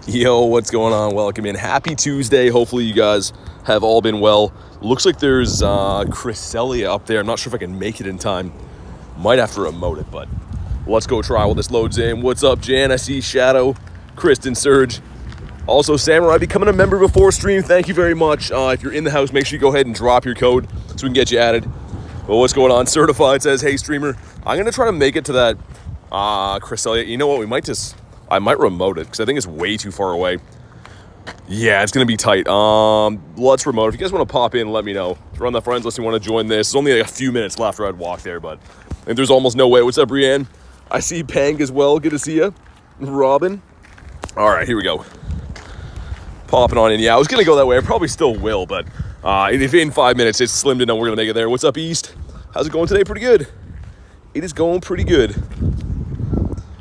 Yo, what's going on? Welcome in. Happy Tuesday. Hopefully you guys have all been well. Looks like there's Cresselia up there. I'm not sure if I can make it in time. Might have to remote it, but let's go try while this loads in. What's up, Jan? I see Shadow, Kristen, Surge. Also, Samurai becoming a member before stream. Thank you very much. If you're in the house, make sure you go ahead and drop your code so we can get you added. Well, what's going on? Certified says, hey, streamer. I'm going to try to make it to that Cresselia. You know what? I might remote it because I think it's way too far away. Yeah, it's going to be tight. Let's remote. If you guys want to pop in, let me know. If you're on the friends list, you want to join this. It's only like a few minutes left after I'd walk there, but I think there's almost no way. What's up, Brienne? I see Pang as well. Good to see you. Robin. All right, here we go. Popping on in. Yeah, I was going to go that way. I probably still will, but if in 5 minutes it's slim to know we're going to make it there. What's up, East? How's it going today? Pretty good. It is going pretty good.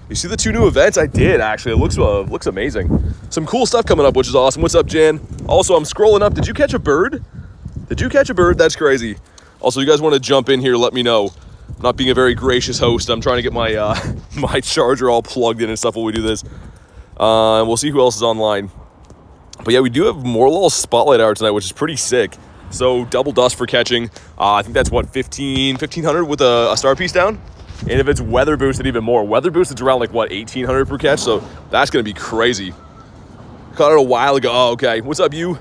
You see the two new events? I did, actually. It looks amazing. Some cool stuff coming up, which is awesome. What's up, Jan? Also, I'm scrolling up. Did you catch a bird? Did you catch a bird? That's crazy. Also, you guys want to jump in here, let me know. I'm not being a very gracious host. I'm trying to get my my charger all plugged in and stuff while we do this. And we'll see who else is online. But yeah, we do have Morelull Spotlight Hour tonight, which is pretty sick. So double dust for catching. I think that's what, 1500 with a star piece down? And if it's weather boosted, even more. Weather boosted around like what, 1800 per catch? So that's going to be crazy. Caught it a while ago. Oh, okay. What's up, you?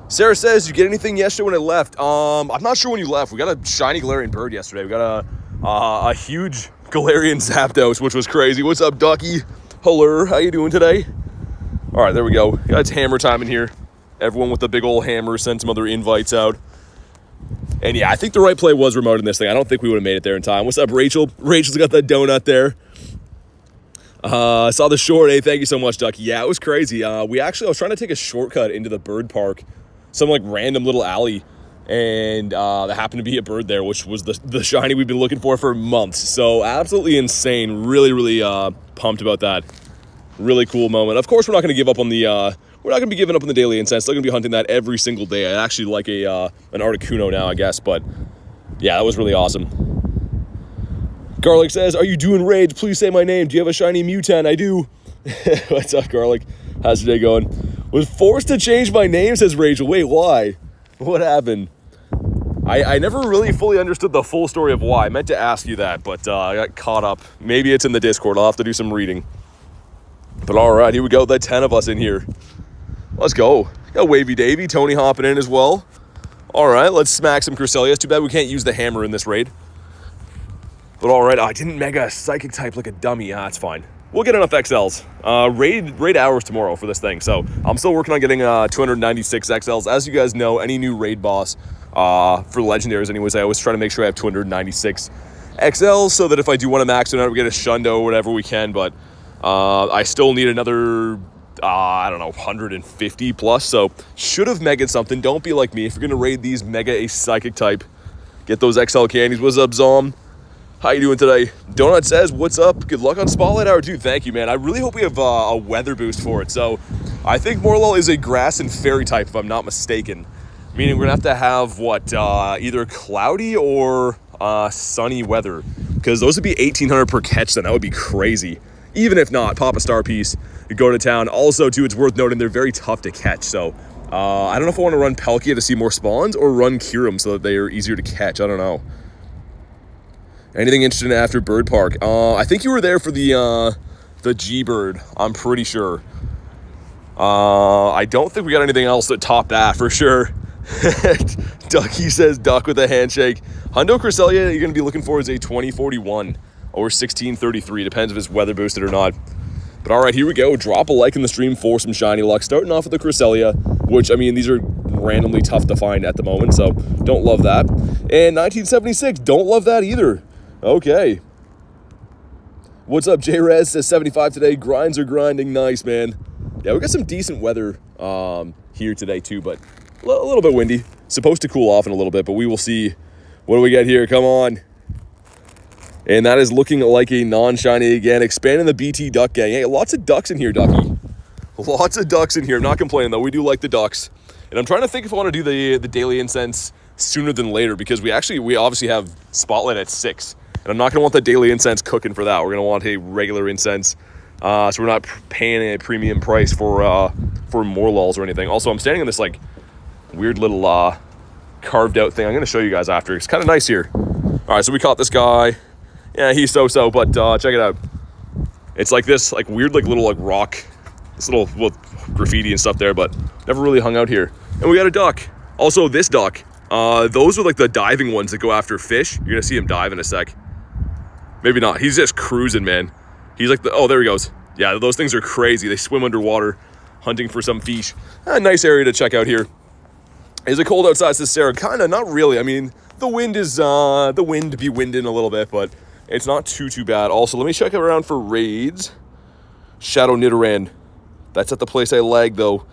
Sarah says, did you get anything yesterday when I left? I'm not sure when you left. We got a shiny Galarian bird yesterday. We got a huge Galarian Zapdos, which was crazy. What's up, Ducky? Hello, how you doing today? All right, there we go. Yeah, it's hammer time in here. Everyone with the big old hammer sent some other invites out. And yeah, I think the right play was remoting this thing. I don't think we would have made it there in time. What's up, Rachel? Rachel's got that donut there. Saw the short. Hey, thank you so much, Ducky. Yeah, it was crazy. I was trying to take a shortcut into the bird park, some like random little alley, and there happened to be a bird there, which was the shiny we've been looking for months. So absolutely insane. Really, really pumped about that. Really cool moment. Of course, we're not going to give up on the. We're not going to be giving up on the daily incense. Still going to be hunting that every single day. I actually like an Articuno now, I guess. But yeah, that was really awesome. Garlic says, are you doing raids? Please say my name. Do you have a shiny Mutant? I do. What's up, Garlic? How's your day going? Was forced to change my name, says Rachel. Wait, why? What happened? I never really fully understood the full story of why. I meant to ask you that, but I got caught up. Maybe it's in the Discord. I'll have to do some reading. But all right, here we go. The 10 of us in here. Let's go. Got Wavy Davy, Tony hopping in as well. All right, let's smack some Cresselia. It's too bad we can't use the hammer in this raid. But all right, I didn't mega psychic type like a dummy. It's fine. We'll get enough XLs. Raid hours tomorrow for this thing. So I'm still working on getting 296 XLs. As you guys know, any new raid boss for legendaries anyways, I always try to make sure I have 296 XLs so that if I do want to max it out, we get a Shundo or whatever we can. But I still need another 150 plus, so should have megaed something. Don't be like me. If you're gonna raid these, mega a psychic type. Get those XL candies. What's up, Zom? How you doing today? Donut says, what's up? Good luck on Spotlight Hour, dude. Thank you, man. I really hope we have a weather boost for it. So I think Morelull is a grass and fairy type, if I'm not mistaken. Meaning we're gonna have to have either cloudy or sunny weather, because those would be 1800 per catch. Then that would be crazy. Even if not, pop a star piece, go to town. Also, too, it's worth noting they're very tough to catch. So I don't know if I want to run Palkia to see more spawns or run Kyurem so that they are easier to catch. I don't know. Anything interesting after Bird Park? I think you were there for the G-Bird. I'm pretty sure. I don't think we got anything else that topped that for sure. Ducky says duck with a handshake. Hundo Cresselia, you're going to be looking for is a 2041. Or 1633, depends if it's weather boosted or not. But all right, here we go. Drop a like in the stream for some shiny luck. Starting off with the Cresselia, which, I mean, these are randomly tough to find at the moment, so don't love that. And 1976, don't love that either. Okay. What's up, J-Rez? Says 75 today. Grinds are grinding. Nice, man. Yeah, we got some decent weather here today, too, but a little bit windy. Supposed to cool off in a little bit, but we will see. What do we got here? Come on. And that is looking like a non-shiny again. Expanding the BT Duck gang. Hey, lots of ducks in here, Ducky. Lots of ducks in here. I'm not complaining, though. We do like the ducks. And I'm trying to think if I want to do the daily incense sooner than later, because we obviously have Spotlight at 6. And I'm not going to want the daily incense cooking for that. We're going to want a regular incense So we're not paying a premium price for Morelulls or anything. Also, I'm standing on this like weird little carved out thing. I'm going to show you guys after. It's kind of nice here. All right, so we caught this guy. Yeah, he's so-so, but check it out. It's like this like weird like little like rock, this little graffiti and stuff there, but never really hung out here. And we got a duck. Also, this duck, those are like the diving ones that go after fish. You're going to see him dive in a sec. Maybe not. He's just cruising, man. He's like oh, there he goes. Yeah, those things are crazy. They swim underwater, hunting for some fish. A nice area to check out here. Is it cold outside, says Sarah? Kind of, not really. I mean, the wind be winding a little bit, but it's not too bad. Also, let me check around for raids. Shadow Nidoran. That's at the place I lagged, though.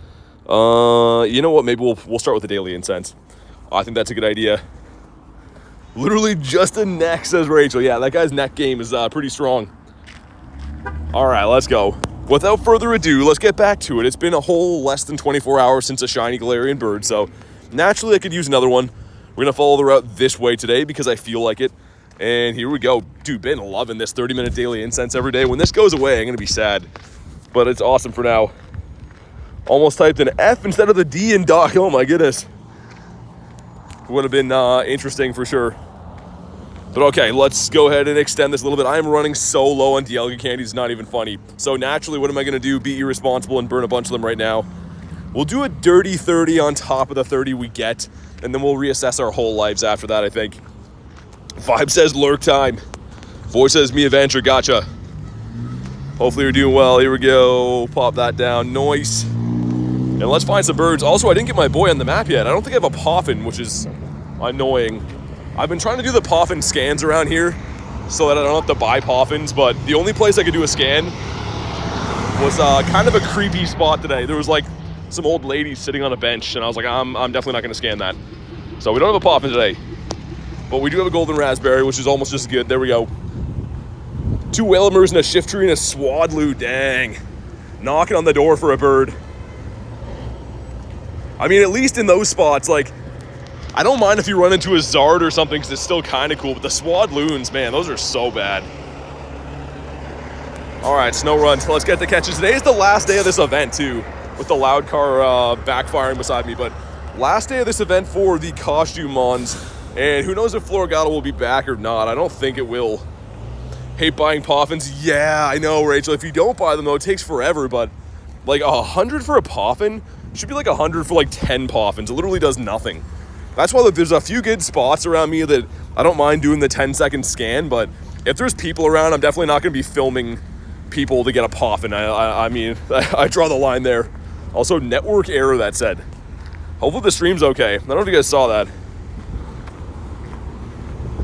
You know what? Maybe we'll start with the daily incense. I think that's a good idea. Literally just a neck, says Rachel. Yeah, that guy's neck game is pretty strong. All right, let's go. Without further ado, let's get back to it. It's been a whole less than 24 hours since a shiny Galarian bird, so naturally I could use another one. We're going to follow the route this way today because I feel like it. And here we go. Dude, been loving this 30-minute daily incense every day. When this goes away, I'm going to be sad. But it's awesome for now. Almost typed an F instead of the D in doc. Oh my goodness. Would have been interesting for sure. But okay, let's go ahead and extend this a little bit. I'm running so low on Dialga candy, it's not even funny. So naturally, what am I going to do? Be irresponsible and burn a bunch of them right now. We'll do a dirty 30 on top of the 30 we get. And then we'll reassess our whole lives after that, I think. Vibe says lurk time. Voice says me adventure, gotcha. Hopefully you're doing well. Here we go. Pop that down. Nice. And let's find some birds. Also, I didn't get my boy on the map yet. I don't think I have a Poffin, which is annoying. I've been trying to do the Poffin scans around here so that I don't have to buy Poffins, but the only place I could do a scan was kind of a creepy spot today. There was like some old ladies sitting on a bench, and I was like, I'm definitely not going to scan that. So we don't have a Poffin today. But we do have a golden raspberry, which is almost as good. There we go. 2 Whalemers and a Shiftry and a Swadloo. Dang. Knocking on the door for a bird. I mean, at least in those spots, like, I don't mind if you run into a Zard or something because it's still kind of cool. But the Swadloons, man, those are so bad. All right, snow runs. Let's get the catches. Today is the last day of this event, too, with the loud car backfiring beside me. But last day of this event for the costume mons. And who knows if Floragato will be back or not. I don't think it will. Hate buying Poffins. Yeah, I know, Rachel. If you don't buy them, though, it takes forever. But like 100 for a Poffin should be like 100 for like 10 Poffins. It literally does nothing. That's why there's a few good spots around me that I don't mind doing the 10-second scan. But if there's people around, I'm definitely not going to be filming people to get a Poffin. I mean, I draw the line there. Also, network error, that said. Hopefully the stream's okay. I don't know if you guys saw that.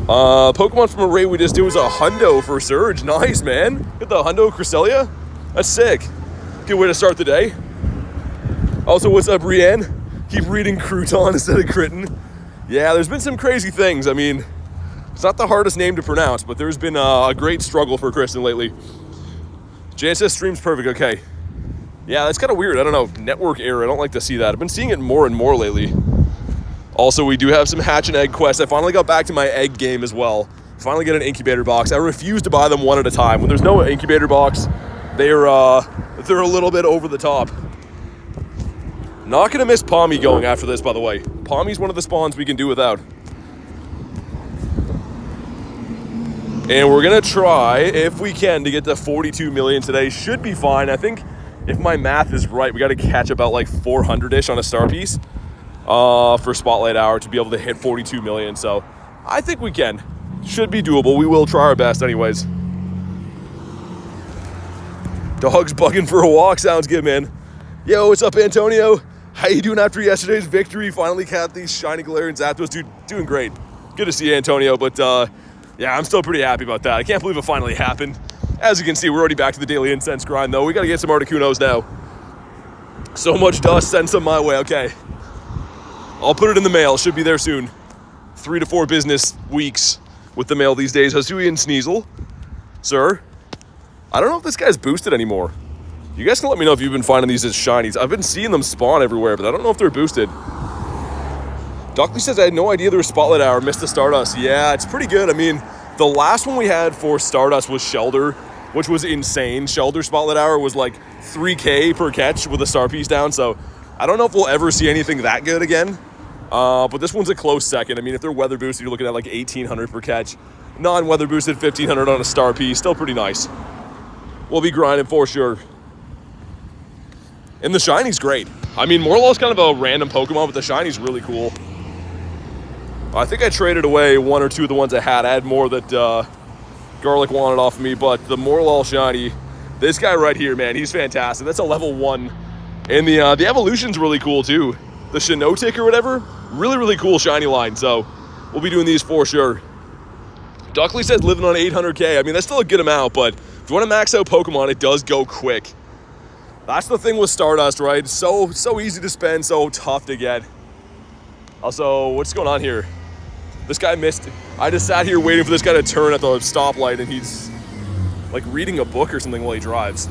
Pokemon from a raid we just did was a hundo for Surge. Nice, man. Get the hundo Cresselia. That's sick. Good way to start the day. Also, what's up, Rianne? Keep reading Crouton instead of Critton. Yeah, there's been some crazy things. I mean, it's not the hardest name to pronounce, but there's been a great struggle for Kristen lately. JSS stream's perfect. Okay. Yeah, that's kind of weird. I don't know. Network error. I don't like to see that. I've been seeing it more and more lately. Also, we do have some hatch and egg quests. I finally got back to my egg game as well. Finally get an incubator box. I refuse to buy them one at a time. When there's no incubator box, they're a little bit over the top. Not going to miss Palmy going after this, by the way. Palmy's one of the spawns we can do without. And we're going to try, if we can, to get to 42 million today. Should be fine. I think if my math is right, we got to catch about like 400-ish on a star piece. For Spotlight Hour to be able to hit 42 million. So I think we can. Should be doable. We will try our best anyways. Dog's bugging for a walk. Sounds good, man. Yo, what's up, Antonio? How you doing after yesterday's victory? Finally caught these shiny Galarian Zapdos. Dude, doing great. Good to see you, Antonio. But yeah, I'm still pretty happy about that. I can't believe it finally happened. As you can see, we're already back to the daily incense grind, though. We got to get some Articunos now. So much dust. Send some my way. Okay. I'll put it in the mail. Should be there soon. 3 to 4 business weeks with the mail these days. Hasui and Sneasel. Sir, I don't know if this guy's boosted anymore. You guys can let me know if you've been finding these as shinies. I've been seeing them spawn everywhere, but I don't know if they're boosted. Dockley says, I had no idea there was Spotlight Hour. Missed the Stardust. Yeah, it's pretty good. I mean, the last one we had for Stardust was Shelder, which was insane. Shelter Spotlight Hour was like 3K per catch with a star piece down, so I don't know if we'll ever see anything that good again. But this one's a close second. I mean, if they're weather boosted, you're looking at like 1,800 per catch. Non-weather boosted, 1,500 on a star piece. Still pretty nice. We'll be grinding for sure. And the shiny's great. I mean, Morelull's kind of a random Pokemon, but the shiny's really cool. I think I traded away one or two of the ones I had. I had more that Garlic wanted off of me, but the Morelull shiny, this guy right here, man, he's fantastic. That's a level 1. And the evolution's really cool too. The Shinotic or whatever, really, really cool shiny line. So we'll be doing these for sure. Duckley says living on 800K. I mean, that's still a good amount, but if you want to max out Pokemon, it does go quick. That's the thing with Stardust, right? So easy to spend, so tough to get. Also, what's going on here? This guy missed. I just sat here waiting for this guy to turn at the stoplight, and he's like reading a book or something while he drives.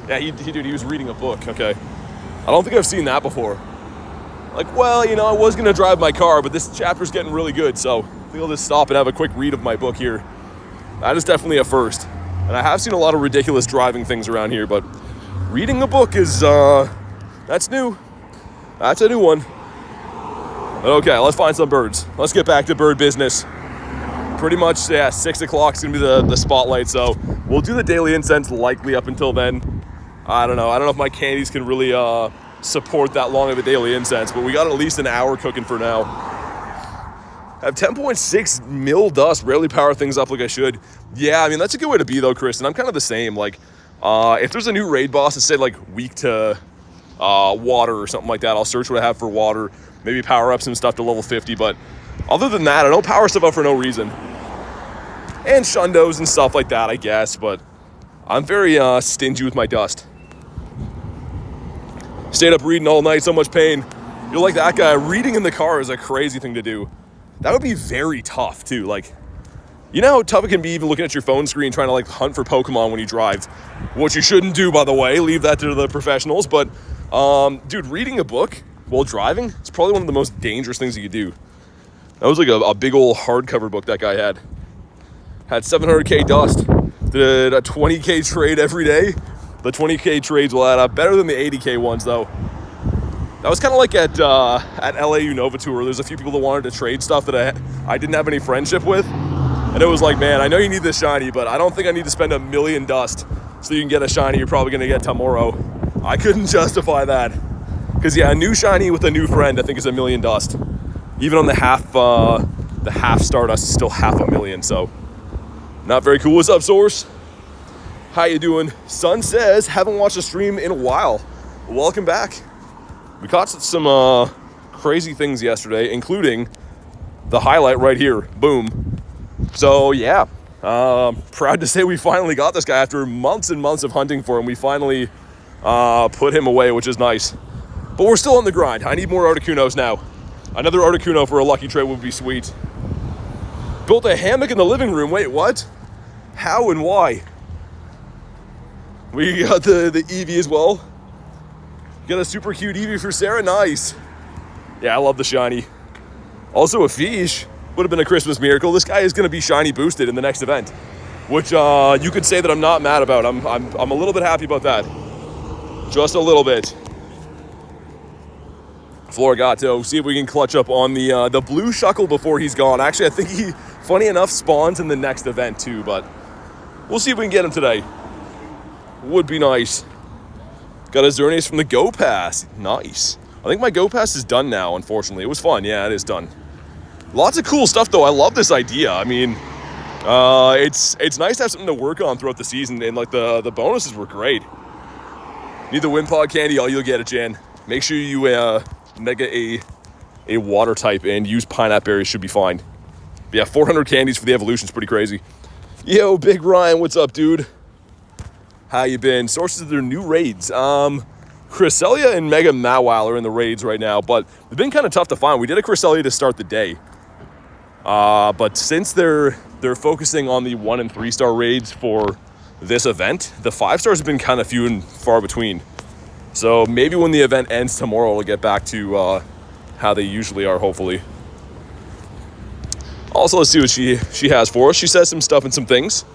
Yeah, he was reading a book. Okay. I don't think I've seen that before. Like, well, you know, I was gonna drive my car, but this chapter's getting really good, so I think I'll just stop and have a quick read of my book here. That is definitely a first. And I have seen a lot of ridiculous driving things around here, but reading a book is, that's new. That's a new one. Okay, let's find some birds. Let's get back to bird business. Pretty much, yeah, 6 o'clock is gonna be the spotlight, so we'll do the daily incense likely up until then. I don't know if my candies can really support that long of a daily incense, but we got at least an hour cooking for now. I have 10.6 mil dust, rarely power things up like I should. Yeah, I mean, that's a good way to be though, Chris, and I'm kind of the same. Like, if there's a new raid boss that said like weak to water or something like that, I'll search what I have for water, maybe power up some stuff to level 50, but other than that, I don't power stuff up for no reason. And shundos and stuff like that, I guess, but I'm very stingy with my dust. Stayed up reading all night, so much pain. You're like that guy. Reading in the car is a crazy thing to do. That would be very tough too. Like, you know how tough it can be even looking at your phone screen trying to like hunt for Pokemon when you drive, which you shouldn't do, by the way. Leave that to the professionals. But dude, reading a book while driving is probably one of the most dangerous things you could do. That was like a big old hardcover book that guy had 700K dust. Did a 20K trade every day. The 20K trades will add up better than the 80K ones though. That was kind of like at LAU Nova Tour. There's a few people that wanted to trade stuff that I didn't have any friendship with. And it was like, man, I know you need this shiny, but I don't think I need to spend 1 million dust so you can get a shiny you're probably going to get tomorrow. I couldn't justify that. Because yeah, a new shiny with a new friend I think is 1 million dust. Even on the half Stardust is still 500,000, so not very cool. What's up, Source? How you doing? Sun says, haven't watched a stream in a while. Welcome back. We caught some crazy things yesterday, including the highlight right here. Boom. So yeah, proud to say we finally got this guy after months and months of hunting for him. We finally put him away, which is nice. But we're still on the grind. I need more Articunos now. Another Articuno for a lucky trade would be sweet. Built a hammock in the living room. Wait, what? How and why? We got the Eevee as well. Got a super cute Eevee for Sarah. Nice. Yeah, I love the shiny. Also a Fish. Would have been a Christmas miracle. This guy is going to be shiny boosted in the next event, which you could say that I'm not mad about. I'm a little bit happy about that. Just a little bit. Florigato, see if we can clutch up on the blue Shuckle before he's gone. Actually, I think he, funny enough, spawns in the next event too, but we'll see if we can get him today. Would be nice. Got a Xerneas from the Go Pass. Nice. I think my Go Pass is done now, unfortunately. It was fun. Yeah, it is done. Lots of cool stuff, though. I love this idea. I mean, it's nice to have something to work on throughout the season, and like the bonuses were great. Need the Wimpod candy? Oh, you'll get it, Jan. Make sure you mega a water type and use pineapple berries. Should be fine. But yeah, 400 candies for the evolution is pretty crazy. Yo, Big Ryan, what's up, dude? How you been? Sources of their new raids. Cresselia and Mega Mawile are in the raids right now, but they've been kind of tough to find. We did a Cresselia to start the day. But since they're focusing on the 1 and 3 star raids for this event, the 5 stars have been kind of few and far between. So maybe when the event ends tomorrow, we'll get back to how they usually are, hopefully. Also, let's see what she has for us. She says some stuff and some things.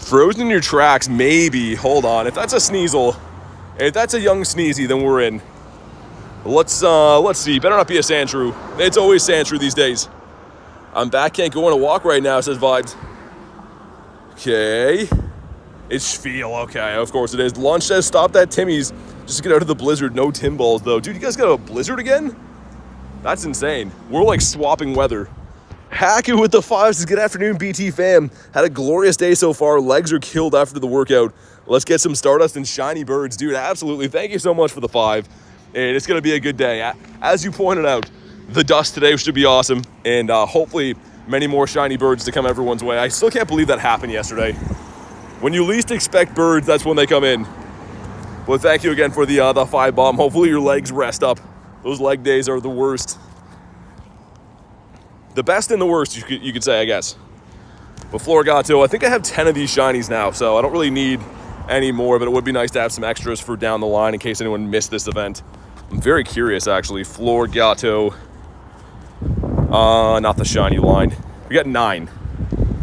Frozen in your tracks, maybe. Hold on. If that's a Sneasel, if that's a young Sneezy, then we're in. Let's see. Better not be a Sandshrew. It's always Sandshrew these days. I'm back. Can't go on a walk right now, says Vibes. Okay. It's Spiel. Okay, of course it is. Lunch says stop that Timmy's. Just to get out of the blizzard. No Tim balls, though. Dude, you guys got a blizzard again? That's insane. We're like swapping weather. Haku with the 5 says, good afternoon, BT fam. Had a glorious day so far. Legs are killed after the workout. Let's get some Stardust and shiny birds. Dude, absolutely. Thank you so much for the 5. And it's going to be a good day. As you pointed out, the dust today should be awesome. And hopefully many more shiny birds to come everyone's way. I still can't believe that happened yesterday. When you least expect birds, that's when they come in. Well, thank you again for the 5 bomb. Hopefully your legs rest up. Those leg days are the worst. The best and the worst, you could say, I guess. But Florigato, I think I have 10 of these shinies now, so I don't really need any more, but it would be nice to have some extras for down the line in case anyone missed this event. I'm very curious, actually. Florigato. Not the shiny line. We got 9.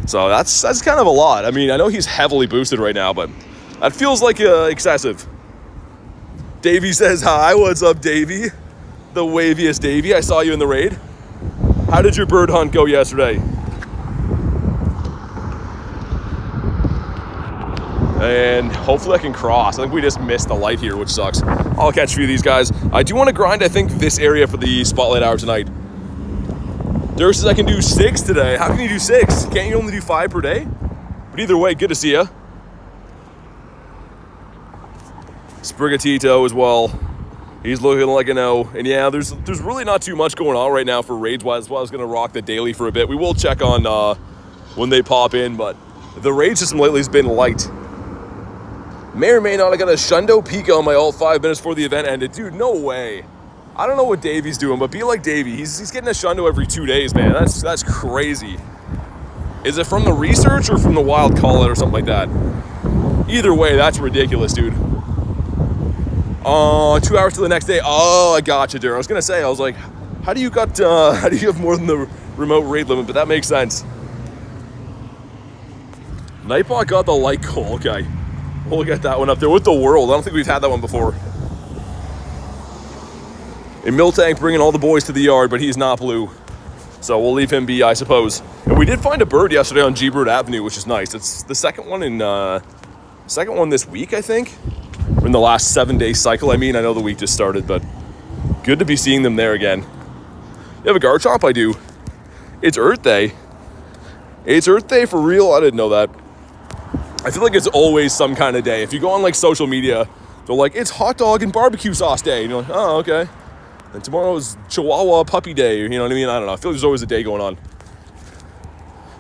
So that's kind of a lot. I mean, I know he's heavily boosted right now, but that feels like excessive. Davey says hi. What's up, Davey? The waviest Davey. I saw you in the raid. How did your bird hunt go yesterday? And hopefully I can cross. I think we just missed the light here, which sucks. I'll catch a few of these guys. I do want to grind, I think, this area for the Spotlight Hour tonight. Dirk says I can do 6 today. How can you do 6? Can't you only do 5 per day? But either way, good to see ya. Sprigatito as well. He's looking like an O. And yeah, there's really not too much going on right now for raids-wise. That's why I was going to rock the daily for a bit. We will check on when they pop in, but the raid system lately has been light. May or may not, I got a Shundo Pika on my alt 5 minutes before the event ended. Dude, no way. I don't know what Davey's doing, but be like Davey. He's getting a Shundo every 2 days, man. That's crazy. Is it from the research or from the wild call-out or something like that? Either way, that's ridiculous, dude. 2 hours to the next day. Oh, I gotcha, dude. I was gonna say, I was like, how do you have more than the remote raid limit? But that makes sense. Nightbot got the light goal. Okay, we'll get that one up there with the world. I don't think we've had that one before. And Miltank bringing all the boys to the yard, but he's not blue, so we'll leave him be, I suppose. And we did find a bird yesterday on G-Bird Avenue, which is nice. It's the second one this week, I think. In the last 7-day cycle. I mean, I know the week just started, but good to be seeing them there again. You have a Garchomp? I do. It's Earth Day. It's Earth Day for real? I didn't know that. I feel like it's always some kind of day. If you go on like social media, they're like, it's hot dog and barbecue sauce day. And you're like, oh, okay. And tomorrow is Chihuahua puppy day. You know what I mean? I don't know. I feel like there's always a day going on.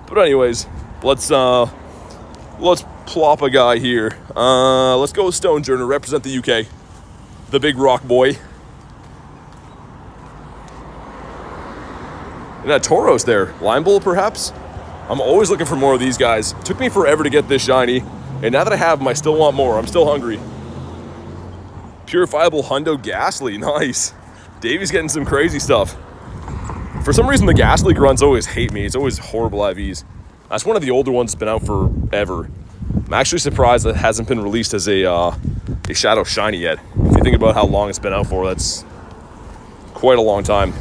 But anyways, let's plop a guy here. Let's go with Stonejourner, represent the UK. The big rock boy. And that Tauros there. Lime Bull, perhaps? I'm always looking for more of these guys. It took me forever to get this shiny. And now that I have them, I still want more. I'm still hungry. Purifiable Hundo Ghastly. Nice. Davey's getting some crazy stuff. For some reason, the Ghastly grunts always hate me. It's always horrible IVs. That's one of the older ones that's been out forever. I'm actually surprised that it hasn't been released as a Shadow Shiny yet. If you think about how long it's been out for, that's quite a long time.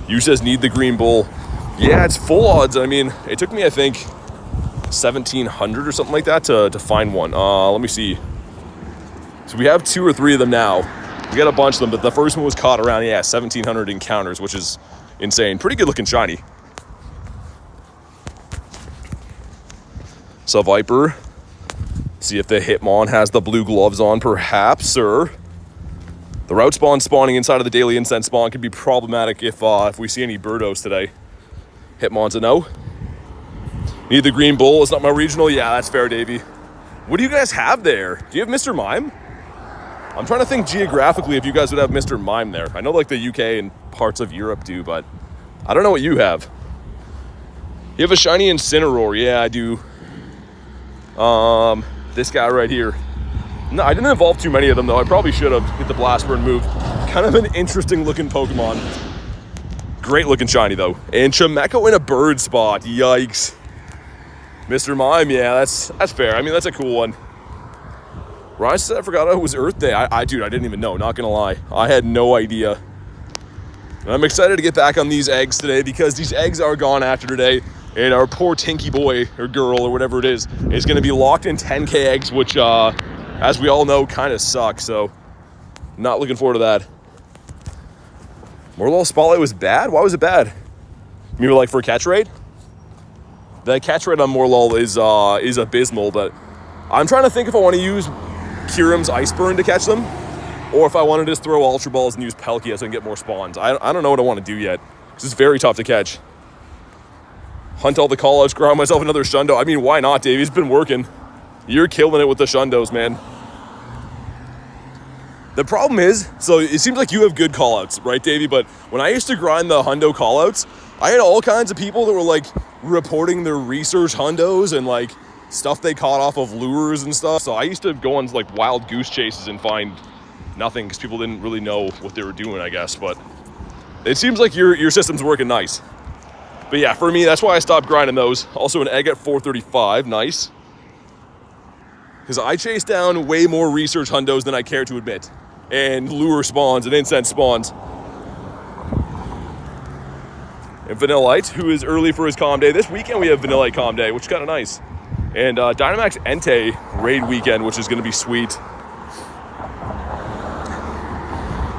You says need the Green Bull. Yeah, it's full odds. I mean, it took me, I think, 1,700 or something like that to find one. Let me see. So we have 2 or 3 of them now. We got a bunch of them, but the first one was caught around, 1,700 encounters, which is insane. Pretty good looking shiny. So Viper, see if the Hitmon has the blue gloves on, perhaps, sir. The route spawn spawning inside of the daily incense spawn could be problematic if we see any birdos today. Hitmon's a no. Need the Green Bull. It's not my regional. Yeah, that's fair, Davey. What do you guys have there? Do you have Mr. Mime? I'm trying to think geographically if you guys would have Mr. Mime there. I know like the UK and parts of Europe do, but I don't know what you have. You have a shiny Incineroar. Yeah, I do. This guy right here. No, I didn't evolve too many of them though. I probably should have hit the Blast Burn move. Kind of an interesting looking Pokemon. Great looking shiny though. And Chimecho in a bird spot. Yikes. Mr. Mime, yeah, that's fair. I mean, that's a cool one. Ryan said I forgot it was Earth Day. Dude, I didn't even know, not gonna lie. I had no idea. And I'm excited to get back on these eggs today because these eggs are gone after today. And our poor Tinky boy or girl or whatever it is gonna be locked in 10K eggs, which, as we all know, kind of suck. So, not looking forward to that. Morelull Spotlight was bad? Why was it bad? You mean like for a catch rate? The catch rate on Morelull is abysmal, but I'm trying to think if I want to use Kyurem's Ice Burn to catch them, or if I want to just throw Ultra Balls and use Palkia so I can get more spawns. I don't know what I want to do yet, because it's very tough to catch. Hunt all the callouts, ground myself another Shundo. I mean, why not, Dave? It's been working. You're killing it with the Shundos, man. The problem is, so it seems like you have good callouts, right, Davey? But when I used to grind the Hundo callouts, I had all kinds of people that were like reporting their research Hundos and like stuff they caught off of lures and stuff. So I used to go on like wild goose chases and find nothing because people didn't really know what they were doing, I guess. But it seems like your system's working nice. But yeah, for me, that's why I stopped grinding those. Also an egg at 435, nice. Because I chase down way more research Hundos than I care to admit. And lure spawns and incense spawns. And Vanillite, who is early for his Calm Day. This weekend we have Vanillite Calm Day, which is kind of nice. And Dynamax Entei raid weekend, which is going to be sweet.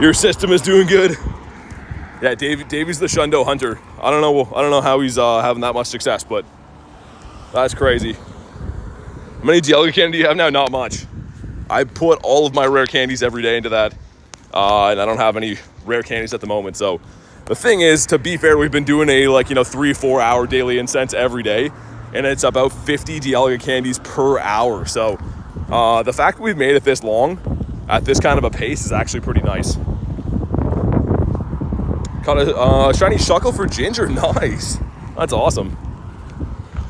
Your system is doing good. Yeah, Davey's the Shundo hunter. I don't know how he's having that much success, but that's crazy. How many Dialga candy do you have now? Not much. I put all of my rare candies every day into that, and I don't have any rare candies at the moment. So the thing is, to be fair, we've been doing a 3-4 hour daily incense every day, and it's about 50 Dialga candies per hour. So the fact that we've made it this long at this kind of a pace is actually pretty nice. Caught a shiny Shuckle for Ginger. Nice. That's awesome.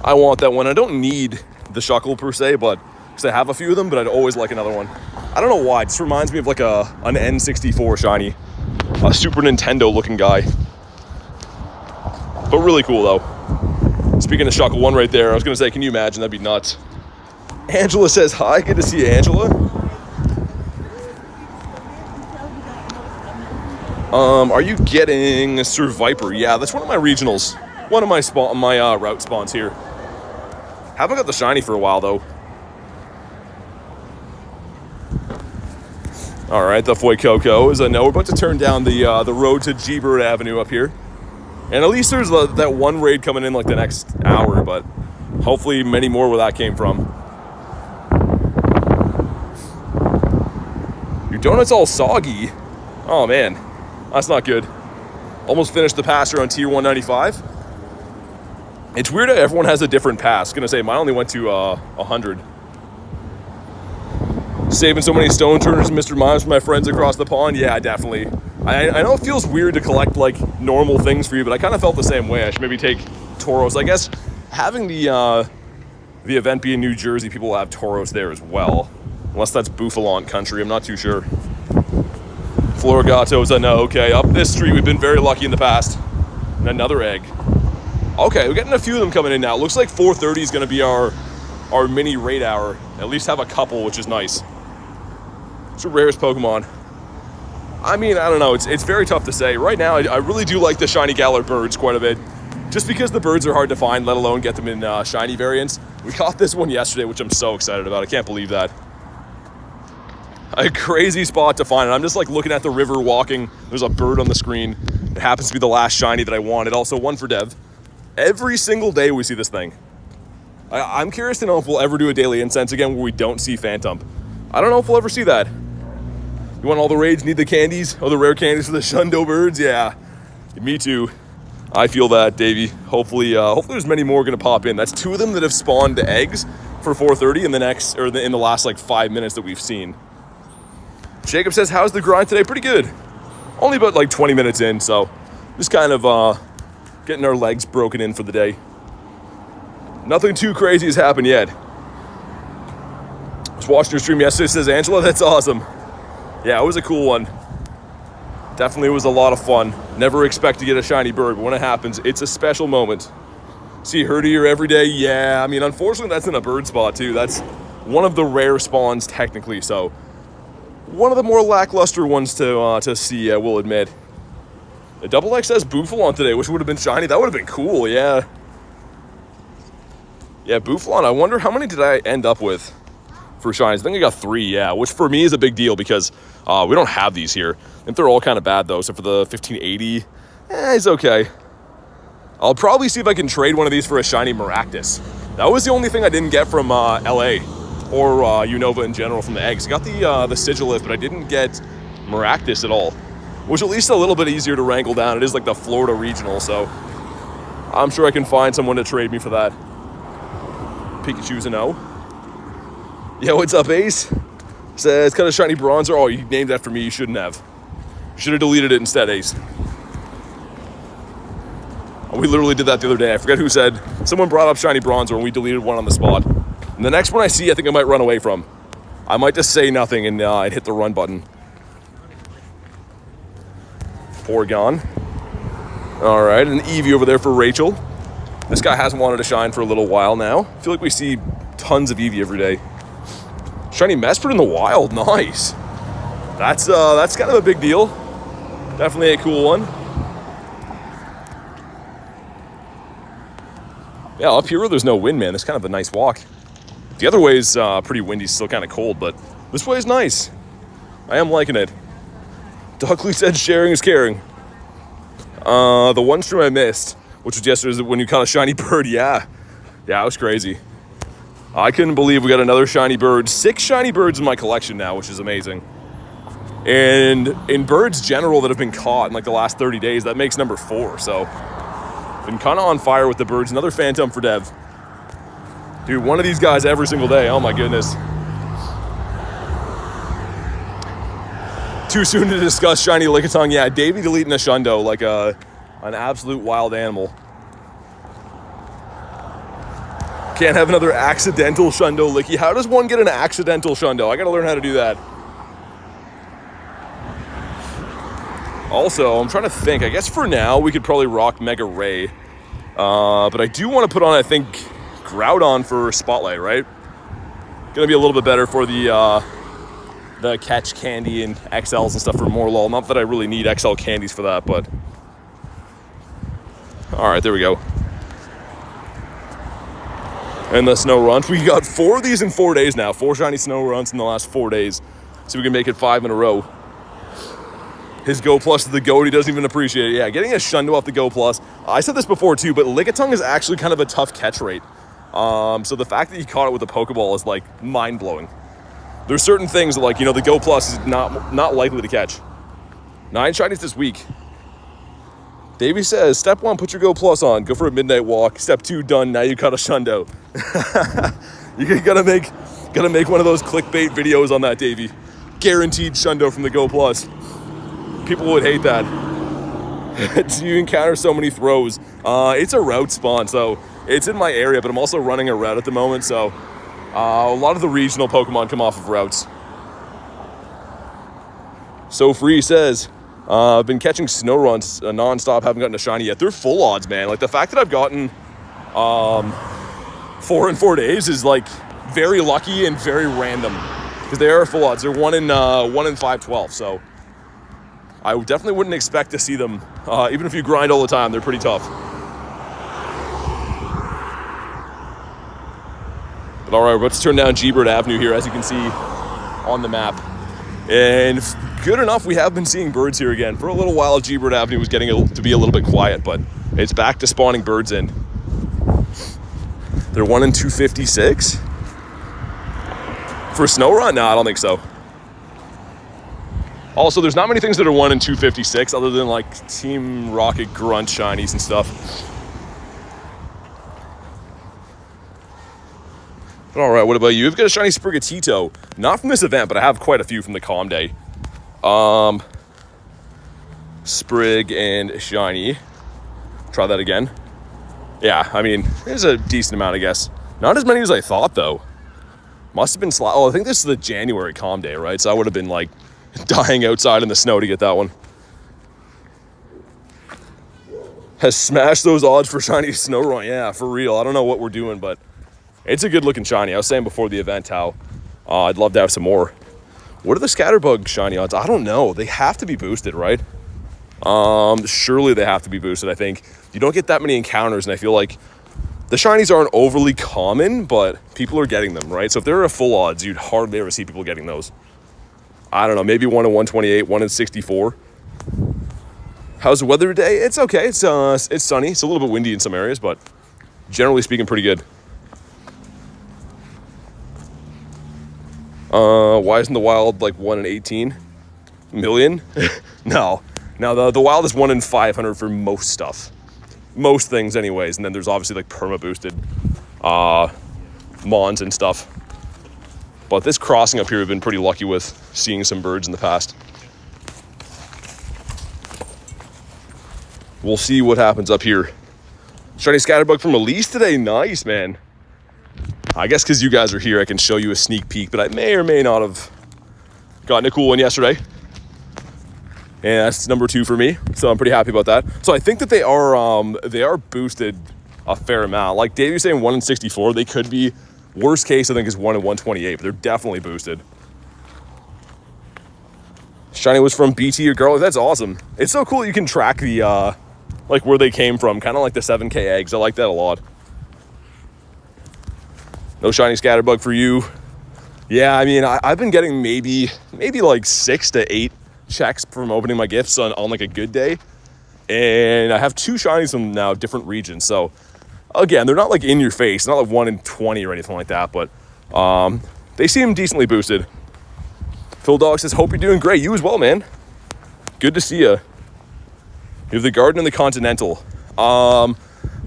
I want that one. I don't need the Shuckle per se, but because I have a few of them, but I'd always like another one. I don't know why. It just reminds me of like an N64 shiny. A Super Nintendo looking guy. But really cool though. Speaking of Shuckle, one right there. I was going to say, can you imagine? That'd be nuts. Angela says hi. Good to see you, Angela. Are you getting Sir Viper? Yeah, that's one of my regionals. One of my route spawns here. Haven't got the shiny for a while though. All right, the Foy Coco is I know we're about to turn down the road to G-Bird Avenue up here, and at least there's that one raid coming in like the next hour, but hopefully many more where that came from. Your donut's all soggy. Oh man, that's not good. Almost finished the passer on tier 195. It's weird that everyone has a different pass. Gonna say mine only went to 100. Saving so many stone turners and Mr. Mimes for my friends across the pond. Yeah, definitely. I know it feels weird to collect like normal things for you, but I kind of felt the same way. I should maybe take Tauros. I guess having the event be in New Jersey, people will have Tauros there as well. Unless that's Bouffalont country, I'm not too sure. Florigatos, I know. Okay, up this street, we've been very lucky in the past. And another egg. Okay, we're getting a few of them coming in now. Looks like 4:30 is going to be our mini raid hour. At least have a couple, which is nice. It's the rarest Pokemon. I mean, I don't know. It's very tough to say. Right now, I really do like the shiny Galar birds quite a bit. Just because the birds are hard to find, let alone get them in shiny variants. We caught this one yesterday, which I'm so excited about. I can't believe that. A crazy spot to find it. I'm just like looking at the river walking. There's a bird on the screen. It happens to be the last shiny that I wanted. Also one for Dev. Every single day we see this thing. I'm curious to know if we'll ever do a daily incense again where we don't see Phantom. I don't know if we'll ever see that. You want all the raids, need the candies? Oh, the rare candies for the Shundo birds? Yeah, me too. I feel that, Davey. Hopefully there's many more going to pop in. That's 2 of them that have spawned eggs for 4:30 in the last like 5 minutes that we've seen. Jacob says, how's the grind today? Pretty good. Only about like 20 minutes in, so just kind of getting our legs broken in for the day. Nothing too crazy has happened yet. I was watching your stream yesterday, says Angela. That's awesome. Yeah, it was a cool one. Definitely was a lot of fun. Never expect to get a shiny bird, but when it happens, it's a special moment. See Herdy here every day? Yeah, I mean, unfortunately, that's in a bird spot, too. That's one of the rare spawns, technically, so one of the more lackluster ones to see, I will admit. A double XS Bouffalon today, which would have been shiny. That would have been cool, yeah. Yeah, Bouffalon, I wonder how many did I end up with for shinies? I think I got 3, yeah, which for me is a big deal because we don't have these here. I think they're all kind of bad, though, so for the 1580, it's okay. I'll probably see if I can trade one of these for a shiny Maractus. That was the only thing I didn't get from LA or Unova in general from the eggs. I got the Sigilith, but I didn't get Maractus at all, which at least a little bit easier to wrangle down. It is like the Florida regional, so I'm sure I can find someone to trade me for that. Pikachu's a no. Yo, what's up, Ace? Says, cut a shiny bronzer. Oh, you named after me. You shouldn't have. You should have deleted it instead, Ace. We literally did that the other day. I forget who said. Someone brought up shiny bronzer and we deleted one on the spot. And the next one I see, I think I might run away from. I might just say nothing and I'd hit the run button. Porygon. All right, an Eevee over there for Rachel. This guy hasn't wanted to shine for a little while now. I feel like we see tons of Eevee every day. Shiny Mesprit in the wild, nice. That's kind of a big deal. Definitely a cool one. Yeah, up here there's no wind, man. It's kind of a nice walk. The other way is pretty windy, still kind of cold, but this way is nice. I am liking it. Duckley said sharing is caring. The one stream I missed, which was yesterday, when you caught a shiny bird. Yeah, it was crazy. I couldn't believe we got another shiny bird. 6 shiny birds in my collection now, which is amazing. And in birds general that have been caught in like the last 30 days, that makes number 4. So been kind of on fire with the birds. Another Phantom for Dev. Dude, one of these guys every single day. Oh my goodness. Too soon to discuss shiny Lickitung. Yeah, Davey deleting a Shundo like an absolute wild animal. Can't have another accidental Shundo Licky. How does one get an accidental Shundo? I gotta learn how to do that. Also, I'm trying to think. I guess for now, we could probably rock Mega Ray. But I do want to put on, I think, Groudon for Spotlight, right? Gonna be a little bit better for the Catch Candy and XLs and stuff for Morelull. Not that I really need XL candies for that, but... Alright, there we go. And the snow runt. We got 4 of these in 4 days now. 4 shiny snow runts in the last 4 days. So we can make it 5 in a row. His Go Plus to the GOAT, he doesn't even appreciate it. Yeah, getting a Shundo off the Go Plus. I said this before too, but Lickitung is actually kind of a tough catch rate. So the fact that he caught it with a Pokeball is like mind-blowing. There's certain things that, like, you know, the Go Plus is not likely to catch. 9 shinies this week. Davey says, step 1, put your Go Plus on. Go for a midnight walk. Step 2, done. Now you caught a Shundo. You gotta make one of those clickbait videos on that, Davey. Guaranteed Shundo from the Go Plus. People would hate that. You encounter so many throws. It's a route spawn, so it's in my area, but I'm also running a route at the moment, so a lot of the regional Pokemon come off of routes. So Free says, I've been catching snow runs non-stop, haven't gotten a shiny yet. They're full odds, man. Like, the fact that I've gotten 4 in 4 days is, like, very lucky and very random. Because they are full odds. They're 1 in 512, so I definitely wouldn't expect to see them. Even if you grind all the time, they're pretty tough. But all right, let's turn down G-Bird Avenue here, as you can see on the map. And good enough, we have been seeing birds here again. For a little while, G-Bird Avenue was getting to be a little bit quiet, but it's back to spawning birds in. They're 1 in 256? For Snow Run? No, I don't think so. Also, there's not many things that are 1 in 256 other than, like, Team Rocket Grunt shinies and stuff. But all right, what about you? You've got a shiny Sprigatito. Not from this event, but I have quite a few from the Calm Day. Sprig and shiny. Try that again. Yeah, I mean, there's a decent amount, I guess. Not as many as I thought, though. Must have been oh, I think this is the January Calm Day, right? So I would have been, like, dying outside in the snow to get that one. has smashed those odds for shiny Snorunt. Yeah, for real. I don't know what we're doing, but it's a good looking shiny. I was saying before the event how I'd love to have some more. What are the Scatterbug shiny odds? I don't know. They have to be boosted, right? Surely they have to be boosted, I think. You don't get that many encounters, and I feel like the shinies aren't overly common, but people are getting them, right? So if they're a full odds, you'd hardly ever see people getting those. I don't know, maybe 1 in 128, 1 in 64. How's the weather today? It's okay. It's sunny. It's a little bit windy in some areas, but generally speaking, pretty good. Why isn't the wild like 1 in 18 million? No, the wild is 1 in 500 for most stuff, most things, anyways. And then there's obviously like perma boosted mons and stuff. But this crossing up here, we've been pretty lucky with seeing some birds in the past. We'll see what happens up here. Shiny Scatterbug from Elise today. Nice, man. I guess because you guys are here, I can show you a sneak peek, but I may or may not have gotten a cool one yesterday. And that's number 2 for me, so I'm pretty happy about that. So I think that they are boosted a fair amount. Like Dave was saying, 1 in 64. They could be. Worst case, I think, is 1 in 128, but they're definitely boosted. Shiny was from BT or Garlic. That's awesome. It's so cool that you can track the, like, where they came from, kind of like the 7K eggs. I like that a lot. No shiny Scatterbug for you. Yeah, I mean, I've been getting maybe like 6 to 8 checks from opening my gifts on like a good day. And I have 2 shinies from now different regions, so again, they're not like in your face, not like 1 in 20 or anything like that, but they seem decently boosted. Phil Dog says, hope you're doing great. You as well, man. Good to see you. You have the Garden and the Continental. I'll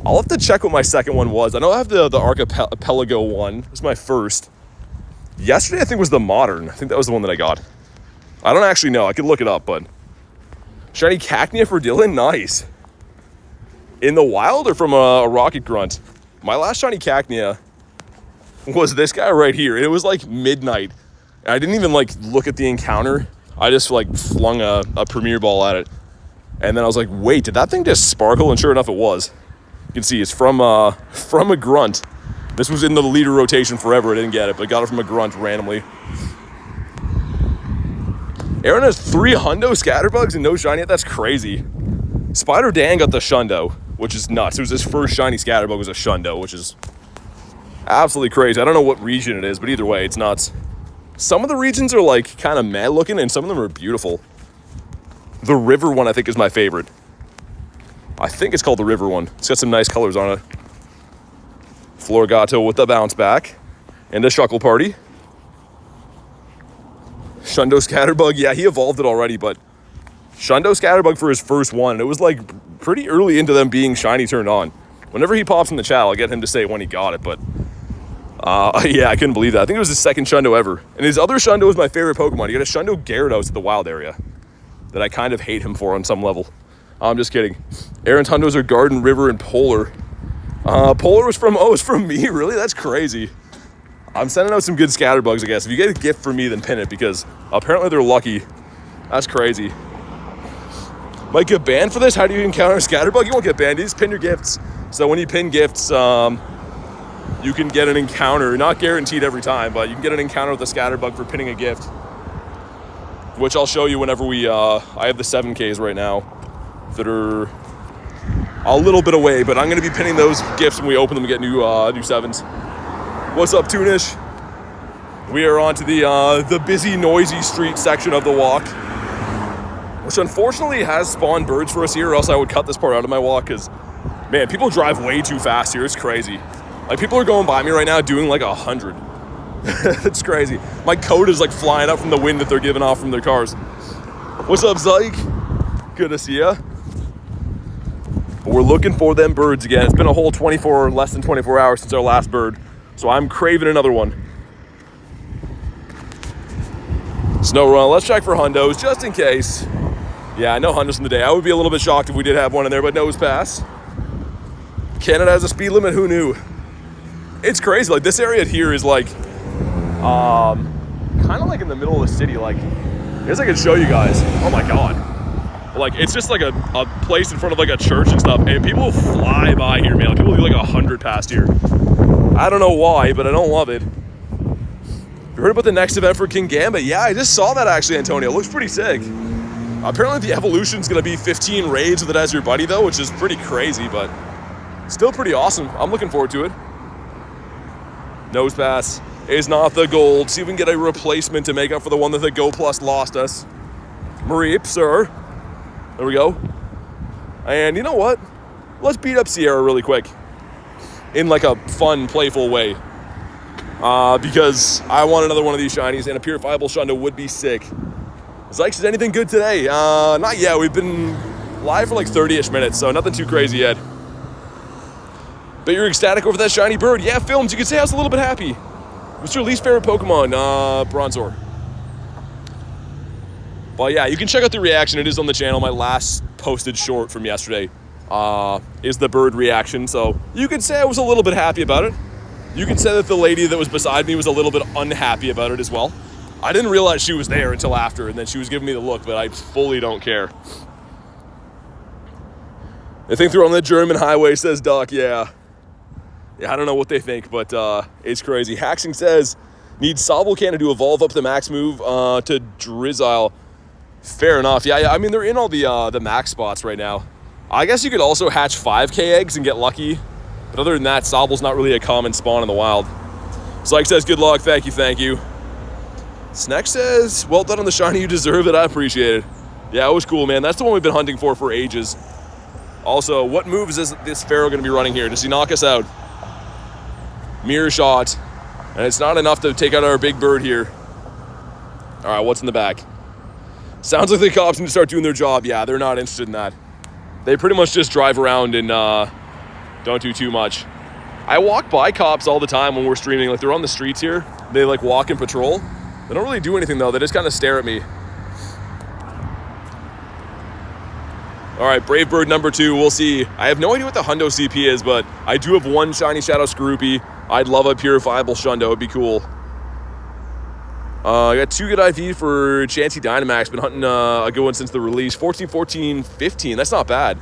have to check what my second one was. I know I have the Archipelago one. This is my first. Yesterday, I think, was the Modern. I think that was the one that I got. I don't actually know. I could look it up, but shiny Cacnea for Dylan. Nice. In the wild or from a Rocket Grunt? My last shiny Cacnea was this guy right here. It was like midnight. I didn't even like look at the encounter. I just like flung a Premier Ball at it. And then I was like, wait, did that thing just sparkle? And sure enough, it was. You can see it's from a Grunt. This was in the leader rotation forever. I didn't get it, but I got it from a Grunt randomly. Aaron has 3 Hundo Scatterbugs and no shiny yet. That's crazy. Spider Dan got the Shundo, which is nuts. It was his first shiny Scatterbug was a Shundo, which is absolutely crazy. I don't know what region it is, but either way, it's nuts. Some of the regions are like kind of mad looking, and some of them are beautiful. The river one, I think, is my favorite. I think it's called the river one. It's got some nice colors on it. Florigato with the bounce back and a Shuckle Party. Shundo Scatterbug, yeah, he evolved it already, but Shundo Scatterbug for his first one. It was like pretty early into them being shiny turned on. Whenever he pops in the chat, I'll get him to say when he got it, but yeah, I couldn't believe that. I think it was his second Shundo ever. And his other Shundo was my favorite Pokemon. He got a Shundo Gyarados at the wild area that I kind of hate him for on some level. I'm just kidding. Aaron's Hundos are Garden, River, and Polar. Polar was from me? Really? That's crazy. I'm sending out some good Scatterbugs, I guess. If you get a gift from me, then pin it, because apparently they're lucky. That's crazy. Might get banned for this? How do you encounter a Scatterbug? You won't get banned. You just pin your gifts. So when you pin gifts, you can get an encounter. Not guaranteed every time, but you can get an encounter with a Scatterbug for pinning a gift, which I'll show you whenever we... I have the 7Ks right now that are a little bit away, but I'm going to be pinning those gifts when we open them and get new 7s. What's up, Toonish? We are on to the busy, noisy street section of the walk, which unfortunately has spawned birds for us here, or else I would cut this part out of my walk, because, man, people drive way too fast here. It's crazy. Like, people are going by me right now doing like 100. It's crazy. My coat is like flying up from the wind that they're giving off from their cars. What's up, Zyke? Good to see ya. But we're looking for them birds again. It's been a whole less than 24 hours since our last bird, so I'm craving another one. Snorunt, let's check for Hundos, just in case. Yeah, no Hundos in the day. I would be a little bit shocked if we did have one in there, but nose pass. Canada has a speed limit, who knew? It's crazy, like this area here is like, kind of like in the middle of the city. Like, I guess I could show you guys. Oh my God. Like, it's just like a place in front of like a church and stuff, and people fly by here, man. Like, people do like 100 past here. I don't know why, but I don't love it. You heard about the next event for King Gambit? Yeah, I just saw that actually, Antonio. It looks pretty sick. Apparently the evolution's gonna be 15 raids with it as your buddy though, which is pretty crazy, but still pretty awesome. I'm looking forward to it. Nose pass is not the gold. See if we can get a replacement to make up for the one that the Go Plus lost us. Mareep, sir. There we go. And you know what? Let's beat up Sierra really quick. In like a fun, playful way. Because I want another one of these shinies, and a purifiable Shundo would be sick. Zykes, is anything good today? Not yet. We've been live for like 30-ish minutes, so nothing too crazy yet. But you're ecstatic over that shiny bird. Yeah, Films, you could say I was a little bit happy. What's your least favorite Pokemon? Bronzor. But yeah, you can check out the reaction. It is on the channel. My last posted short from yesterday is the bird reaction. So you could say I was a little bit happy about it. You can say that the lady that was beside me was a little bit unhappy about it as well. I didn't realize she was there until after, and then she was giving me the look, but I fully don't care. They think they're on the German highway, says Doc. Yeah, I don't know what they think, but it's crazy. Haxing says, needs Sobelcan to evolve up the max move to Drizzile. Fair enough. Yeah, I mean, they're in all the max spots right now. I guess you could also hatch 5k eggs and get lucky. But other than that, Sobel's not really a common spawn in the wild. Zyke says, good luck. Thank you. Snack says, well done on the shiny. You deserve it. I appreciate it. Yeah, it was cool, man. That's the one we've been hunting for ages. Also, what moves is this Pharaoh going to be running here? Does he knock us out? Mirror shot. And it's not enough to take out our big bird here. All right, what's in the back? Sounds like the cops need to start doing their job. Yeah, they're not interested in that. They pretty much just drive around and don't do too much. I walk by cops all the time when we're streaming. Like, they're on the streets here. They like walk and patrol. They don't really do anything though. They just kind of stare at me. All right, Brave Bird number 2. We'll see. I have no idea what the Hundo CP is, but I do have one shiny Shadow Scroopy. I'd love a purifiable Shundo. It'd be cool. I got 2 good IV for Chansey Dynamax. Been hunting a good one since the release. 14, 14, 15. That's not bad.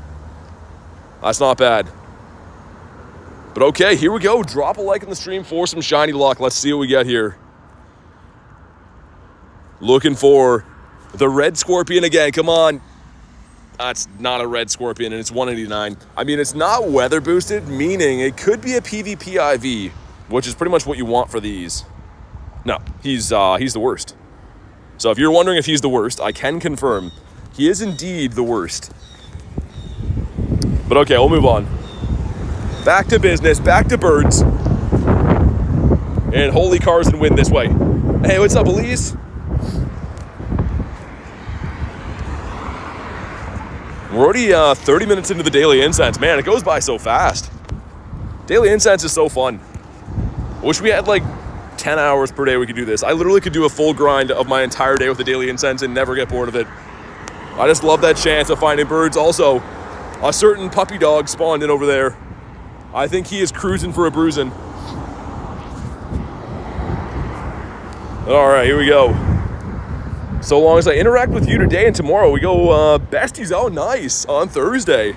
But okay, here we go. Drop a like in the stream for some shiny luck. Let's see what we get here. Looking for the Red Scorpion again. Come on. That's not a Red Scorpion, and it's 189. I mean, it's not weather boosted, meaning it could be a PvP IV, which is pretty much what you want for these. No, he's the worst. So if you're wondering if he's the worst, I can confirm he is indeed the worst. But okay, we'll move on. Back to business, back to birds. And holy cars and wind this way. Hey, what's up, Elise? We're already 30 minutes into the Daily Incense. Man, it goes by so fast. Daily Incense is so fun. Wish we had like 10 hours per day we could do this. I literally could do a full grind of my entire day with the Daily Incense and never get bored of it. I just love that chance of finding birds. Also, a certain puppy dog spawned in over there. I think he is cruising for a bruising. All right, here we go. So long as I interact with you today and tomorrow, we go besties. Oh, nice. On Thursday.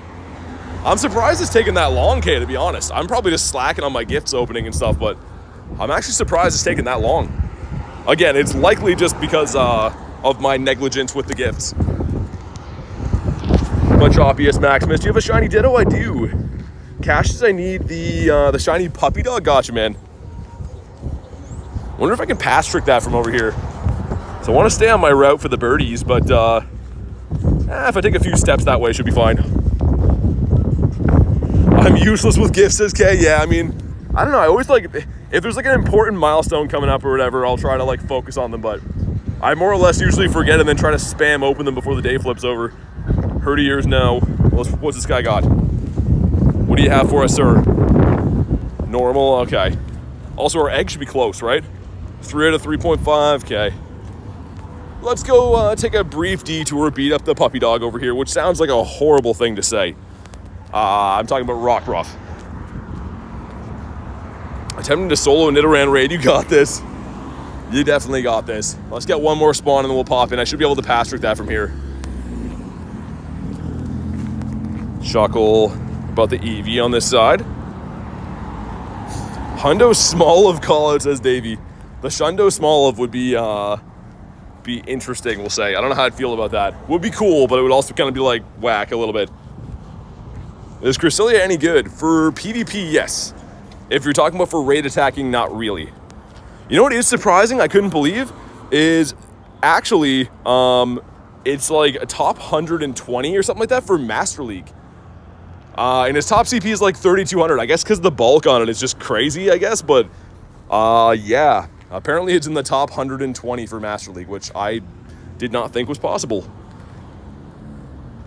I'm surprised it's taken that long, Kay, to be honest. I'm probably just slacking on my gifts opening and stuff, but I'm actually surprised it's taken that long. Again, it's likely just because of my negligence with the gifts. Much obvious, Maximus. Do you have a shiny Ditto? I do. Cash says I need the shiny puppy dog. Gotcha, man. Wonder if I can pass trick that from over here. So I want to stay on my route for the birdies, but if I take a few steps that way, should be fine. I'm useless with gifts, says Kay. Yeah, I mean, I don't know. I always like, if there's like an important milestone coming up or whatever, I'll try to like focus on them, but I more or less usually forget and then try to spam open them before the day flips over. Heard of yours? No. What's this guy got? What do you have for us, sir? Normal? Okay. Also, our egg should be close, right? 3 out of 3.5. Okay. Let's go take a brief detour, beat up the puppy dog over here, which sounds like a horrible thing to say. I'm talking about Rockruff. Attempting to solo a Nidoran raid. You got this. You definitely got this. Let's get one more spawn and then we'll pop in. I should be able to pass trick that from here. Chuckle about the EV on this side. Hundo Smoliv call out, says Davey. The Shundo Smoliv would be interesting, we'll say. I don't know how I'd feel about that. Would be cool, but it would also kind of be like whack a little bit. Is Cresselia any good? For PvP, yes. If you're talking about for raid attacking, not really. You know what is surprising, I couldn't believe, is actually, it's like a top 120 or something like that for Master League. And his top CP is like 3,200. I guess because the bulk on it is just crazy, I guess. But, yeah. Apparently it's in the top 120 for Master League, which I did not think was possible.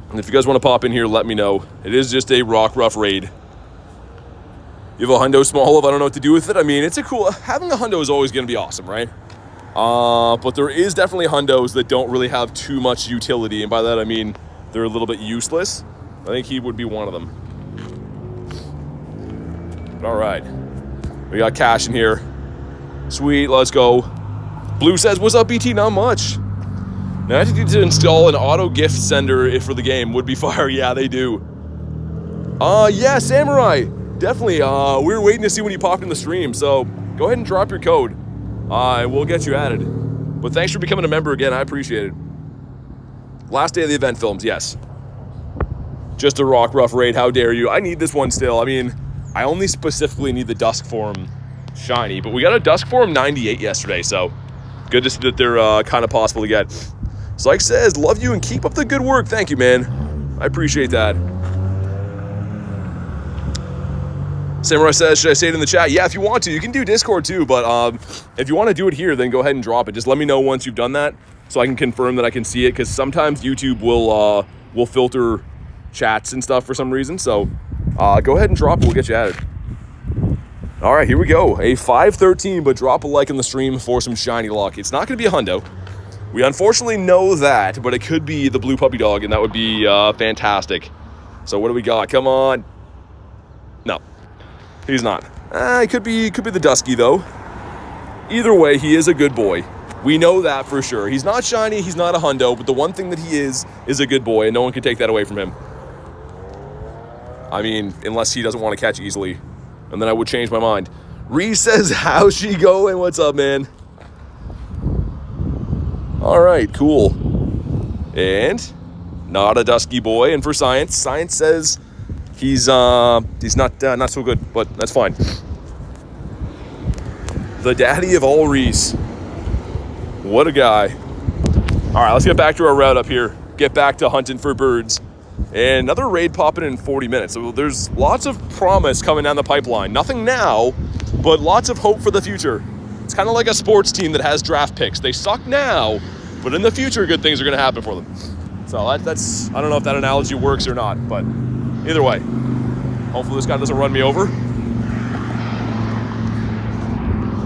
And if you guys want to pop in here, let me know. It is just a rock rough raid. You have a Hundo Smoliv, I don't know what to do with it. I mean, it's a cool... Having a Hundo is always going to be awesome, right? But there is definitely Hundos that don't really have too much utility. And by that, I mean they're a little bit useless. I think he would be one of them. All right. We got Cash in here. Sweet, let's go. Blue says, what's up, BT? Not much. Now I need to install an auto gift sender for the game. Would be fire. Yeah, they do. Yeah, Samurai. Definitely. We were waiting to see when you popped in the stream. So go ahead and drop your code. And we'll get you added. But thanks for becoming a member again. I appreciate it. Last day of the event films, yes. Just a rock rough raid. How dare you? I need this one still. I mean, I only specifically need the Dusk Form shiny, but we got a Dusk Form 98 yesterday, so good to see that they're kind of possible to get. Syke says, love you and keep up the good work. Thank you, man. I appreciate that. Samurai says, should I say it in the chat? Yeah, if you want to. You can do Discord too, but if you want to do it here, then go ahead and drop it. Just let me know once you've done that so I can confirm that I can see it, because sometimes YouTube will filter chats and stuff for some reason. So go ahead and drop it. We'll get you added. All right, here we go. A 513, but drop a like in the stream for some shiny luck. It's not going to be a Hundo. We unfortunately know that, but it could be the blue puppy dog, and that would be fantastic. So what do we got? Come on. No, he's not. It could be the Dusky, though. Either way, he is a good boy. We know that for sure. He's not shiny, he's not a Hundo, but the one thing that he is a good boy, and no one can take that away from him. I mean, unless he doesn't want to catch easily. And then I would change my mind. Reese says, how's she going? What's up, man? All right, cool. And not a Dusky boy. And for Science says he's not so good, but that's fine. The daddy of all Reese. What a guy. All right, let's get back to our route up here. Get back to hunting for birds. And another raid popping in 40 minutes. So there's lots of promise coming down the pipeline. Nothing now, but lots of hope for the future. It's kind of like a sports team that has draft picks. They suck now, but in the future, good things are going to happen for them. So that's, I don't know if that analogy works or not, but either way, hopefully this guy doesn't run me over.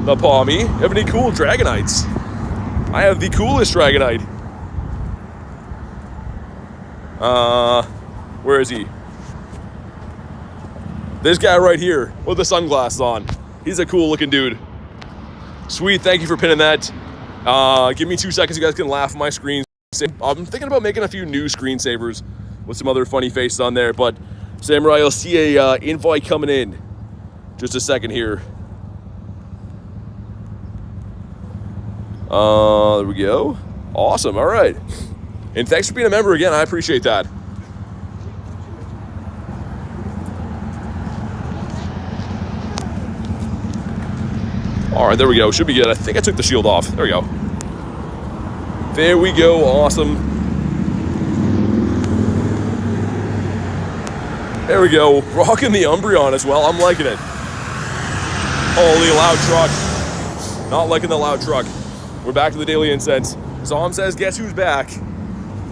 The Palmy. Have any cool Dragonites? I have the coolest Dragonite. Where is he? This guy right here with the sunglasses on. He's a cool looking dude. Sweet, thank you for pinning that. Give me 2 seconds, you guys can laugh at my screen. I'm thinking about making a few new screensavers with some other funny faces on there, but Samurai, you'll see a invite coming in. Just a second here. There we go. Awesome, all right. And thanks for being a member again, I appreciate that. All right, there we go, should be good. I think I took the shield off, there we go. There we go, awesome. There we go, rocking the Umbreon as well, I'm liking it. Holy loud truck. Not liking the loud truck. We're back to the daily incense. Zom says, guess who's back?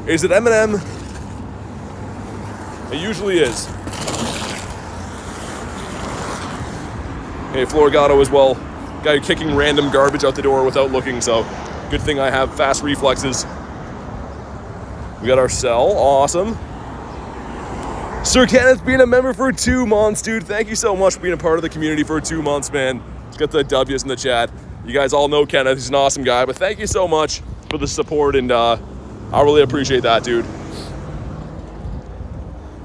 Is it Eminem? It usually is. Hey, Florigato as well. Guy kicking random garbage out the door without looking, so good thing I have fast reflexes. We got our cell, awesome. Sir Kenneth being a member for 2 months, dude. Thank you so much for being a part of the community for 2 months, man. Let's get the W's in the chat. You guys all know Kenneth, he's an awesome guy, but thank you so much for the support, and I really appreciate that, dude.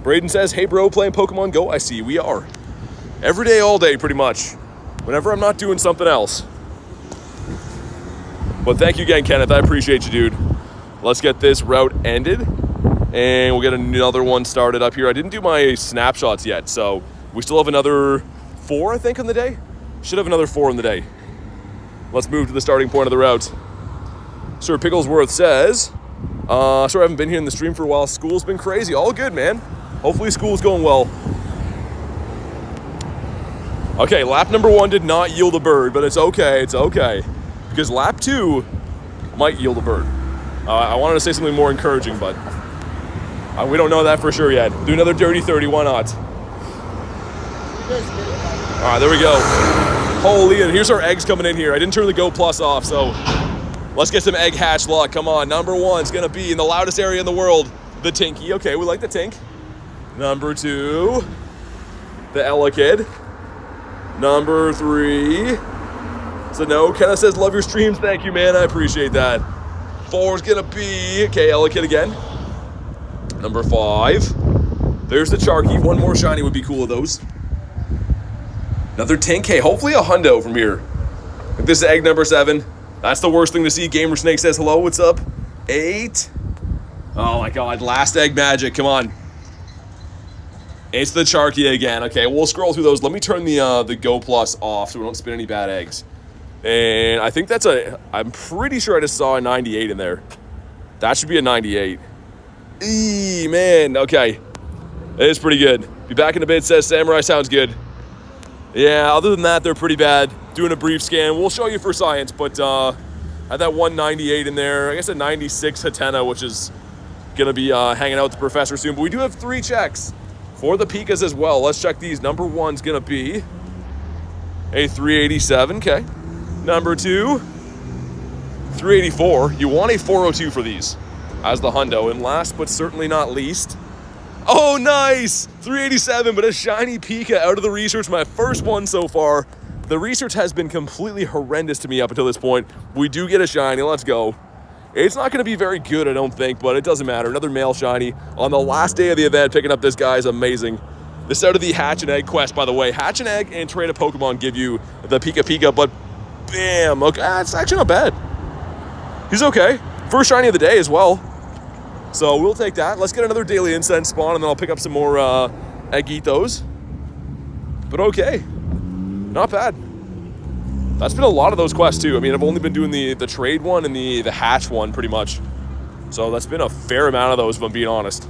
Braden says, hey bro, playing Pokemon Go? I see, we are. Every day, all day, pretty much. Whenever I'm not doing something else. But thank you again, Kenneth. I appreciate you, dude. Let's get this route ended. And we'll get another one started up here. I didn't do my snapshots yet, so we still have another 4, I think, on the day. Should have another 4 in the day. Let's move to the starting point of the route. Sir Picklesworth says, sorry I haven't been here in the stream for a while. School's been crazy. All good, man. Hopefully school's going well. Okay, lap number 1 did not yield a bird, but it's okay, because lap 2 might yield a bird. I wanted to say something more encouraging, but we don't know that for sure yet. Do another dirty 30, why not? All right, there we go. Holy, and here's our eggs coming in here. I didn't turn the Go Plus off, so let's get some egg hatch luck. Come on, number 1's gonna be in the loudest area in the world, the Tinky. Okay, we like the Tink. Number 2, the Elekid. Number 3, so no, Kenna says, love your streams. Thank you, man, I appreciate that. 4's gonna be, okay, Elekid again. Number 5, there's the Charky. 1 more shiny would be cool of those. Another Tink. Hey, hopefully a hundo from here. If this is egg number 7, that's the worst thing to see. Gamer Snake says, hello, what's up? 8. Oh my God, last egg magic, come on. It's the Charky again. Okay, we'll scroll through those. Let me turn the Go Plus off so we don't spin any bad eggs. And I think that's I'm pretty sure I just saw a 98 in there. That should be a 98. Man, okay. It is pretty good. Be back in a bit, says Samurai, sounds good. Yeah, other than that, they're pretty bad. Doing a brief scan. We'll show you for science, but I had that 198 in there. I guess a 96 Hatena, which is going to be hanging out with the professor soon. But we do have 3 checks for the Pikas as well. Let's check these. Number 1's going to be a 387. Okay. Number 2, 384. You want a 402 for these as the hundo. And last but certainly not least, oh, nice! 387, but a shiny Pika out of the research. My first one so far. The research has been completely horrendous to me up until this point. We do get a shiny. Let's go. It's not going to be very good, I don't think, but it doesn't matter. Another male shiny on the last day of the event. Picking up this guy is amazing. This is out of the Hatch and Egg quest, by the way. Hatch and Egg and Trade a Pokemon give you the Pika Pika, but bam. Okay, it's actually not bad. He's okay. First shiny of the day as well. So we'll take that. Let's get another daily incense spawn, and then I'll pick up some more Eggitos. But okay. Not bad. That's been a lot of those quests too. I mean, I've only been doing the trade one and the hatch one pretty much. So that's been a fair amount of those, if I'm being honest.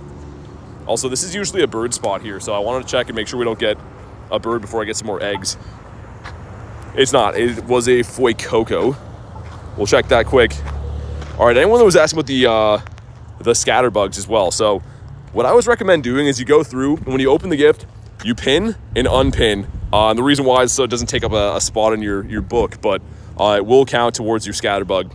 Also, this is usually a bird spot here, so I wanted to check and make sure we don't get a bird before I get some more eggs. It's not. It was a Fuecoco. We'll check that quick. All right, anyone that was asking about the scatterbugs as well. So what I always recommend doing is you go through, and when you open the gift, you pin and unpin. And the reason why is so it doesn't take up a spot in your book, but it will count towards your scatterbug.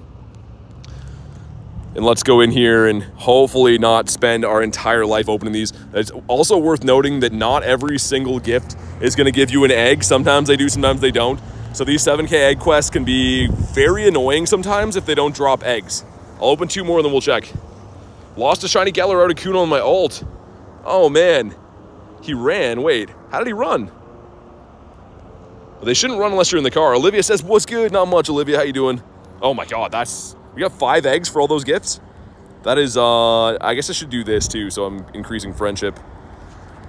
And let's go in here and hopefully not spend our entire life opening these. It's also worth noting that not every single gift is going to give you an egg. Sometimes they do, sometimes they don't. So these 7K egg quests can be very annoying sometimes if they don't drop eggs. I'll open 2 more and then we'll check. Lost a shiny Galar Articuno on my ult. Oh man, he ran. Wait, how did he run? Well, they shouldn't run unless you're in the car. Olivia says, what's good? Not much, Olivia. How you doing? Oh my God, we got 5 eggs for all those gifts? That is, I guess I should do this too, so I'm increasing friendship.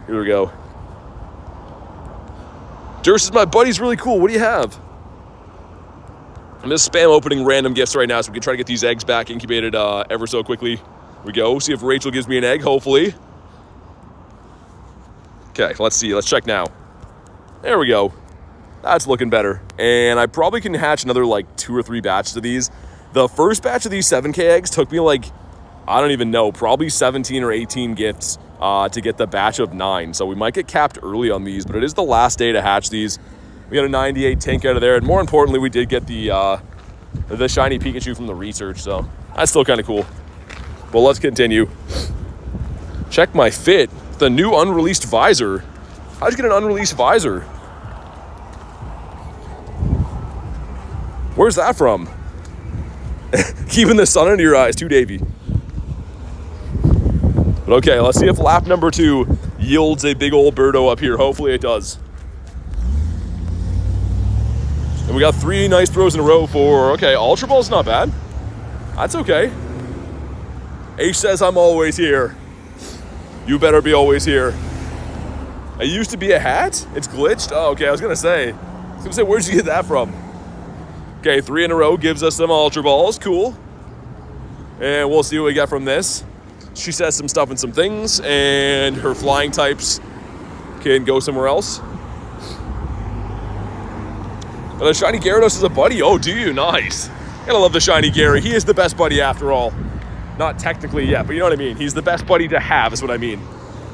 Here we go. Durst is my buddy's really cool. What do you have? I'm just spam opening random gifts right now so we can try to get these eggs back incubated ever so quickly. Here we go. See if Rachel gives me an egg, hopefully. Okay, let's see. Let's check now. There we go. That's looking better. And I probably can hatch another like 2 or 3 batches of these. The first batch of these 7K eggs took me like, I don't even know, probably 17 or 18 gifts to get the batch of 9. So we might get capped early on these, but it is the last day to hatch these. We got a 98 Tink out of there. And more importantly, we did get the shiny Pikachu from the research. So that's still kind of cool. Well, let's continue. Check my fit. The new unreleased visor. How'd you get an unreleased visor? Where's that from? Keeping the sun under your eyes too, Davey. But okay, let's see if lap number 2 yields a big old birdo up here. Hopefully it does. And we got 3 nice throws in a row for, okay, Ultra Ball's not bad. That's okay. H says I'm always here. You better be always here. It used to be a hat? It's glitched? Oh, okay, I was gonna say, where'd you get that from? Okay, 3 in a row gives us some Ultra Balls, cool. And we'll see what we get from this. She says some stuff and some things, and her flying types can go somewhere else. But a shiny Gyarados is a buddy. Oh, do you? Nice. Gotta love the shiny Gary. He is the best buddy after all. Not technically yet, but you know what I mean. He's the best buddy to have is what I mean.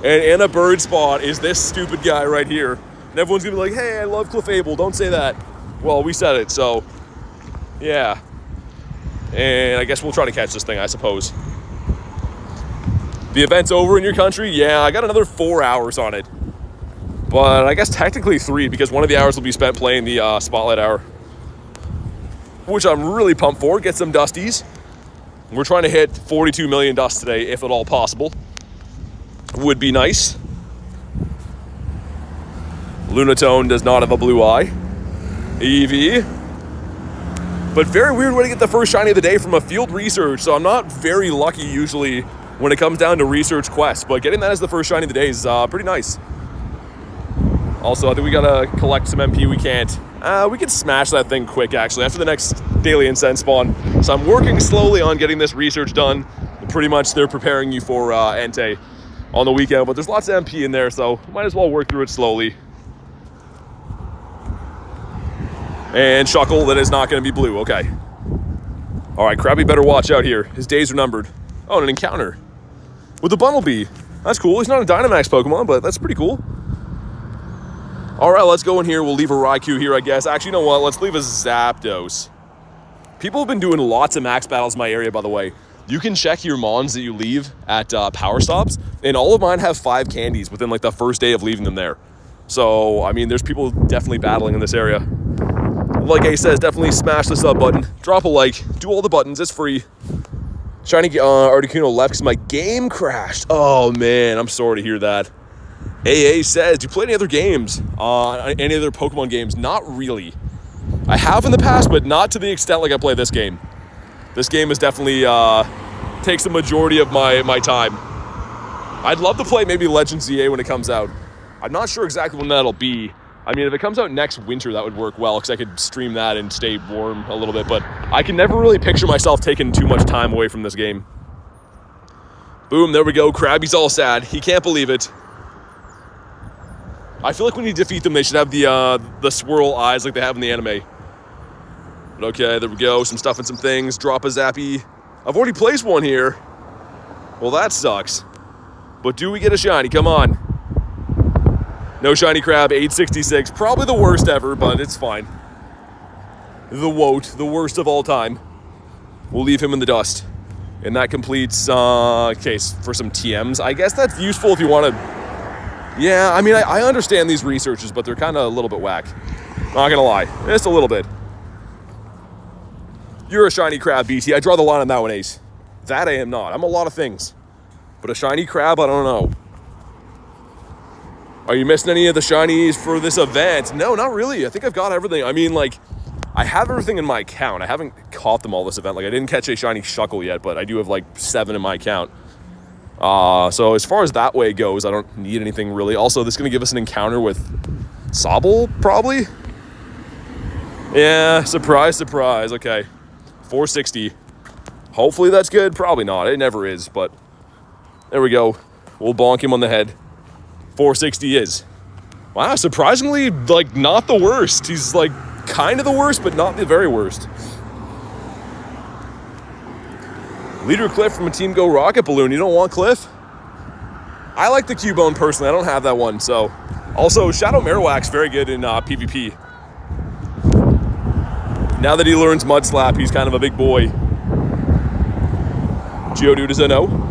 And in a bird spot is this stupid guy right here. And everyone's gonna be like, hey, I love Clefable. Don't say that. Well, we said it, so yeah. And I guess we'll try to catch this thing, I suppose. The event's over in your country? Yeah, I got another 4 hours on it. But I guess technically 3 because one of the hours will be spent playing the Spotlight Hour. Which I'm really pumped for. Get some dusties. We're trying to hit 42 million dust today, if at all possible. Would be nice. Lunatone does not have a blue eye. Eevee. But very weird way to get the first shiny of the day from a field research, so I'm not very lucky usually when it comes down to research quests, but getting that as the first shiny of the day is pretty nice. Also, I think we gotta collect some MP. We can't. We can smash that thing quick, actually, after the next daily incense spawn. So I'm working slowly on getting this research done. Pretty much they're preparing you for Entei on the weekend, but there's lots of MP in there, so might as well work through it slowly. And Shuckle, that is not going to be blue. Okay. All right, Krabby better watch out here. His days are numbered. Oh, and an encounter with a Bunnelby. That's cool. He's not a Dynamax Pokemon, but that's pretty cool. All right, let's go in here. We'll leave a Raikou here, I guess. Actually, you know what? Let's leave a Zapdos. People have been doing lots of max battles in my area, by the way. You can check your mons that you leave at Power Stops, and all of mine have 5 candies within like the first day of leaving them there. So, I mean, there's people definitely battling in this area. Like Ace says, definitely smash the sub button. Drop a like. Do all the buttons. It's free. Shiny Articuno left because my game crashed. Oh, man. I'm sorry to hear that. AA says, do you play any other games? Any other Pokemon games? Not really. I have in the past, but not to the extent like I play this game. This game is definitely takes the majority of my time. I'd love to play maybe Legends ZA when it comes out. I'm not sure exactly when that'll be. I mean, if it comes out next winter, that would work well because I could stream that and stay warm a little bit. But I can never really picture myself taking too much time away from this game. Boom, there we go. Krabby's all sad. He can't believe it. I feel like when you defeat them, they should have the swirl eyes like they have in the anime. But okay, there we go. Some stuff and some things. Drop a Zappy. I've already placed one here. Well, that sucks. But do we get a shiny? Come on. No shiny crab, 866. Probably the worst ever, but it's fine. The Woat, the worst of all time. We'll leave him in the dust. And that completes, case for some TMs. I guess that's useful if you want to... Yeah, I mean, I understand these researches, but they're kind of a little bit whack. Not gonna lie, just a little bit. You're a shiny crab, BT. I draw the line on that one, Ace. That I am not. I'm a lot of things. But a shiny crab, I don't know. Are you missing any of the shinies for this event? No, not really. I think I've got everything. I mean, like, I have everything in my account. I haven't caught them all this event. Like, I didn't catch a shiny Shuckle yet, but I do have, like, 7 in my account. So as far as that way goes, I don't need anything really. Also, this is going to give us an encounter with Sobble, probably? Yeah, surprise, surprise. Okay, 460. Hopefully that's good. Probably not. It never is, but there we go. We'll bonk him on the head. 460 is. Wow, surprisingly, like, not the worst. He's, like, kind of the worst, but not the very worst. Leader Cliff from a Team Go Rocket Balloon. You don't want Cliff? I like the Cubone personally. I don't have that one, so. Also, Shadow Marowak's very good in PvP. Now that he learns Mud Slap, he's kind of a big boy. Geodude is a no.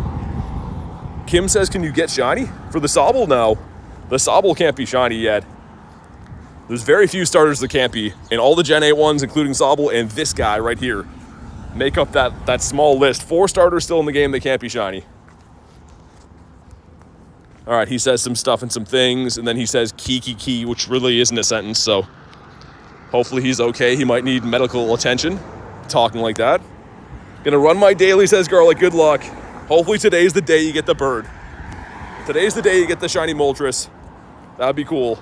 Kim says, can you get shiny? For the Sobble, no. The Sobble can't be shiny yet. There's very few starters that can't be. And all the Gen 8 ones, including Sobble and this guy right here, make up that small list. 4 starters still in the game that can't be shiny. All right, he says some stuff and some things, and then he says key, which really isn't a sentence, so hopefully he's okay. He might need medical attention, talking like that. Gonna run my daily, says Garlic. Good luck. Hopefully today's the day you get the bird. Today's the day you get the shiny Moltres. That'd be cool.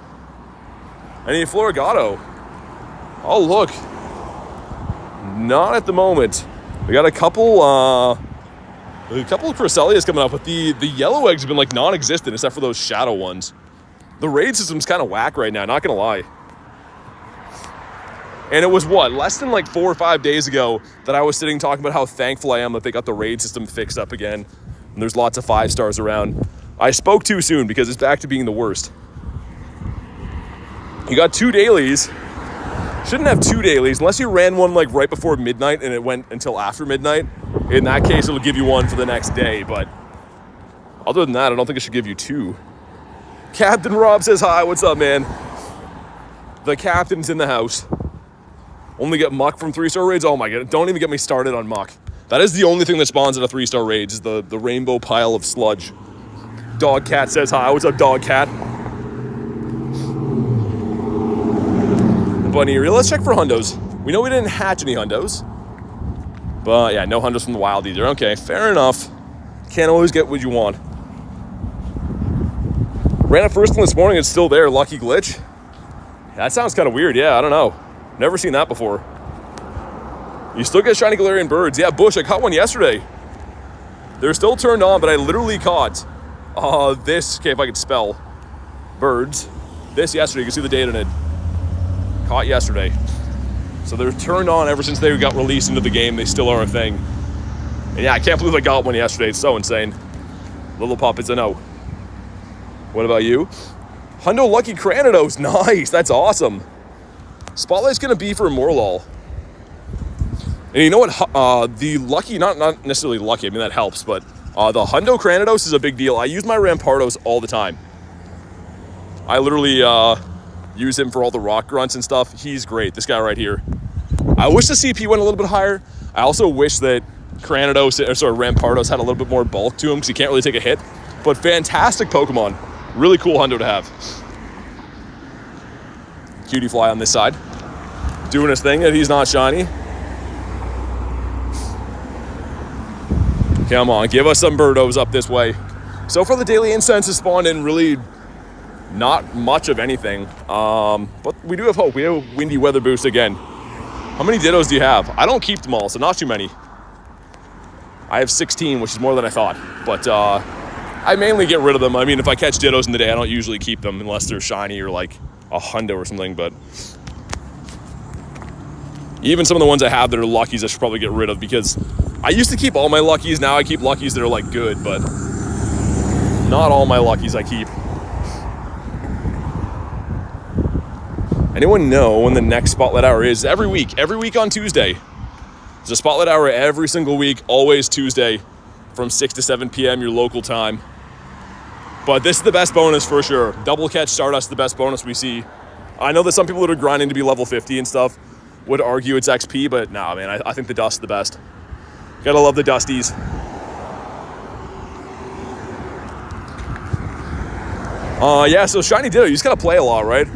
Any Florigato? Oh, look. Not at the moment. We got a couple of Cresselias coming up, but the yellow eggs have been like non-existent except for those shadow ones. The raid system's kind of whack right now, not gonna lie. And it was what, less than like 4 or 5 days ago that I was sitting talking about how thankful I am that they got the raid system fixed up again. And there's lots of 5 stars around. I spoke too soon because it's back to being the worst. You got 2 dailies. Shouldn't have 2 dailies unless you ran one like right before midnight and it went until after midnight. In that case, it'll give you one for the next day. But other than that, I don't think it should give you 2. Captain Rob says hi. What's up, man? The captain's in the house. Only get muck from 3-star raids? Oh my god, don't even get me started on muck. That is the only thing that spawns at a 3-star raids is the rainbow pile of sludge. Dog Cat says hi. What's up, Dog Cat? Bunny, let's check for hundos. We know we didn't hatch any hundos. But yeah, no hundos from the wild either. Okay, fair enough. Can't always get what you want. Ran it first one this morning, it's still there. Lucky glitch. That sounds kind of weird. Yeah, I don't know. Never seen that before. You still get shiny Galarian birds. Yeah, Bush, I caught one yesterday. They're still turned on, but I literally caught this, okay, if I could spell, birds. This yesterday, you can see the date on it. Caught yesterday. So they're turned on ever since they got released into the game. They still are a thing. And yeah, I can't believe I got one yesterday. It's so insane. Little Pup is a no. What about you? Hundo Lucky Cranidos. Nice. That's awesome. Spotlight's going to be for Morelull. And you know what? The Lucky, not necessarily Lucky. I mean, that helps. But the Hundo Cranidos is a big deal. I use my Rampardos all the time. I literally use him for all the rock grunts and stuff. He's great. This guy right here. I wish the CP went a little bit higher. I also wish that Rampardos had a little bit more bulk to him because he can't really take a hit. But fantastic Pokemon. Really cool hundo to have. Cutie Fly on this side. Doing his thing, and he's not shiny. Come on, give us some birdos up this way. So far the daily incense has spawned in really not much of anything. But we do have hope. We have Windy Weather Boost again. How many Dittos do you have? I don't keep them all, so not too many. I have 16, which is more than I thought. But I mainly get rid of them. I mean, if I catch Dittos in the day, I don't usually keep them unless they're shiny or like a hundo or something. But even some of the ones I have that are luckies, I should probably get rid of because I used to keep all my luckies. Now I keep luckies that are like good, but not all my luckies I keep. Anyone know when the next Spotlight Hour is? Every week on Tuesday. There's a Spotlight Hour every single week, always Tuesday from 6 to 7 p.m. your local time. But this is the best bonus for sure. Double Catch Stardust, the best bonus we see. I know that some people that are grinding to be level 50 and stuff would argue it's XP, but nah, man, I think the dust is the best. Gotta love the dusties. Yeah, so Shiny Ditto, you just gotta play a lot, right?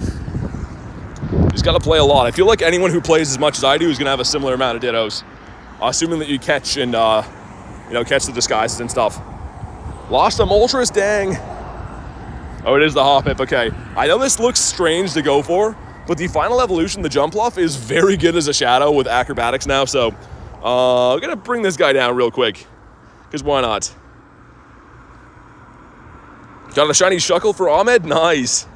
Just gotta play a lot. I feel like anyone who plays as much as I do is gonna have a similar amount of Dittos. Assuming that you catch and, catch the disguises and stuff. Lost a Moltres, dang. Oh, it is the Hoppip, okay. I know this looks strange to go for, but the final evolution, the Jumpluff, is very good as a shadow with acrobatics now, so I'm gonna bring this guy down real quick, because why not? Got a shiny Shuckle for Ahmed, nice.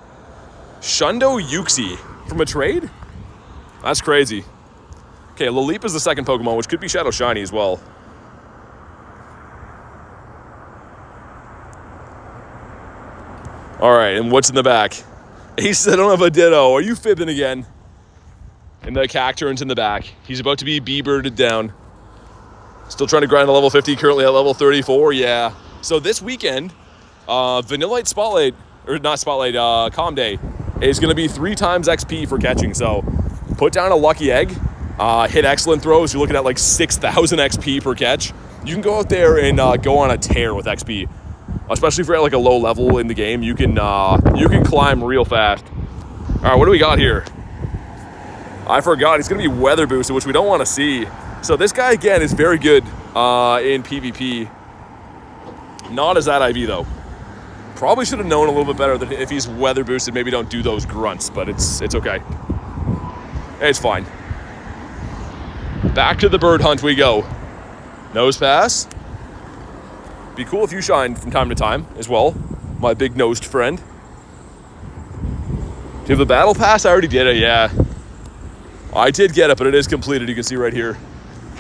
Shundo Yuxi from a trade? That's crazy. Okay, Laleep is the second Pokemon, which could be Shadow Shiny as well. All right, and what's in the back? He said, I don't have a Ditto. Are you fibbing again? And the Cacturne's in the back. He's about to be B-birded down. Still trying to grind to level 50, currently at level 34, yeah. So this weekend, Vanillite Spotlight, or not Spotlight, Calm Day, is going to be 3 times XP for catching. So put down a lucky egg, hit excellent throws. You're looking at like 6,000 XP per catch. You can go out there and go on a tear with XP. Especially for like a low level in the game, you can climb real fast. All right, what do we got here? I forgot, he's gonna be weather boosted, which we don't wanna see. So this guy, again, is very good in PvP. Not as that IV, though. Probably should have known a little bit better that if he's weather boosted, maybe don't do those grunts, but it's okay. It's fine. Back to the bird hunt we go. Nose pass. Be cool if you shine from time to time as well, my big nosed friend. Do you have the battle pass? I already did it, yeah. I did get it, but it is completed, you can see right here.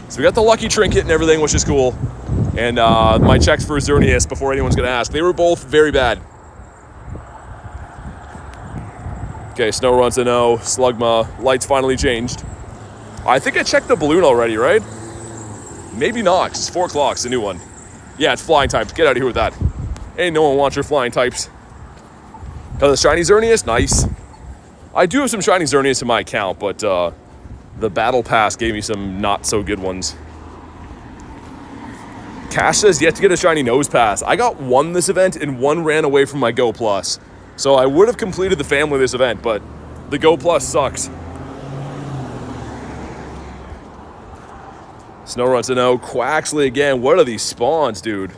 So we got the lucky trinket and everything, which is cool. And my checks for Xerneas, before anyone's gonna ask, they were both very bad. Okay, Snow runs a no, Slugma, lights finally changed. I think I checked the balloon already, right? Maybe not, 'cause it's 4 o'clock, it's a new one. Yeah, it's flying types, get out of here with that. Ain't no one wants your flying types. Oh, the shiny Xerneas, nice. I do have some shiny Xerneas in my account, but the battle pass gave me some not so good ones. Cash says yet to get a shiny nose pass. I got one this event and one ran away from my Go Plus. So I would have completed the family this event, but the Go Plus sucks. Snow runs to no. Quaxley again. What are these spawns, dude?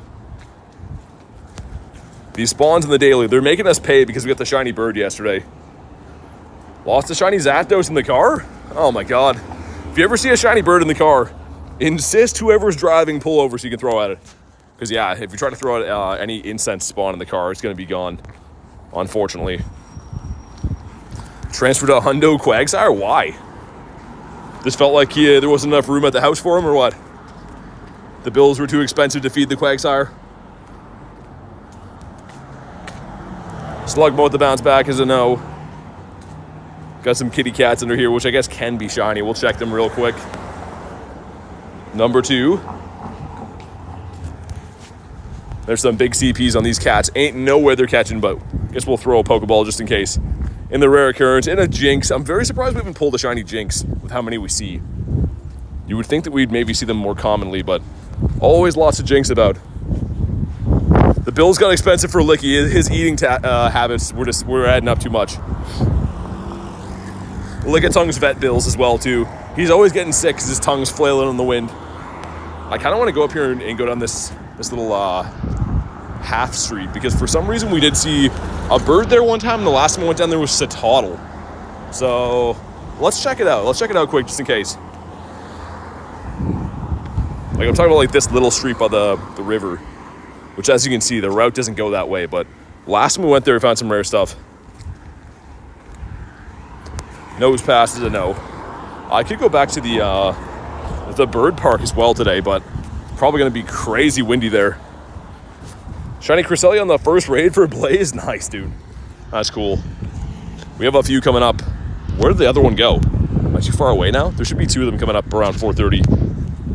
These spawns in the daily, they're making us pay because we got the shiny bird yesterday. Lost a shiny Zapdos in the car? Oh my god. If you ever see a shiny bird in the car, insist whoever's driving pull over so you can throw at it. Because yeah, if you try to throw at any incense spawn in the car, it's going to be gone. Unfortunately. Transfer to Hundo Quagsire? Why? Just felt like there wasn't enough room at the house for him, or what? The bills were too expensive to feed the Quagsire? Slugma with the bounce back is a no. Got some kitty cats under here, which I guess can be shiny. We'll check them real quick. Number 2. There's some big CPs on these cats. Ain't no way they're catching, but I guess we'll throw a Pokeball just in case. In the rare occurrence, in a Jinx. I'm very surprised we haven't pulled a shiny Jinx with how many we see. You would think that we'd maybe see them more commonly, but always lots of Jinx about. The bills got expensive for Licky. His eating habits were adding up too much. Lickitungue's vet bills as well, too. He's always getting sick because his tongue's flailing in the wind. I kind of want to go up here and go down this little half street, because for some reason we did see a bird there one time, and the last time I went down there was Satotl. So let's check it out. Let's check it out quick just in case. Like, I'm talking about like this little street by the river, which as you can see, the route doesn't go that way, but last time we went there, we found some rare stuff. Nose pass is a no. I could go back to the bird park as well today, but it's probably going to be crazy windy there. Shiny Cresselia on the first raid for Blaze. Nice, dude. That's cool. We have a few coming up. Where did the other one go? Am I too far away now? There should be 2 of them coming up around 4:30.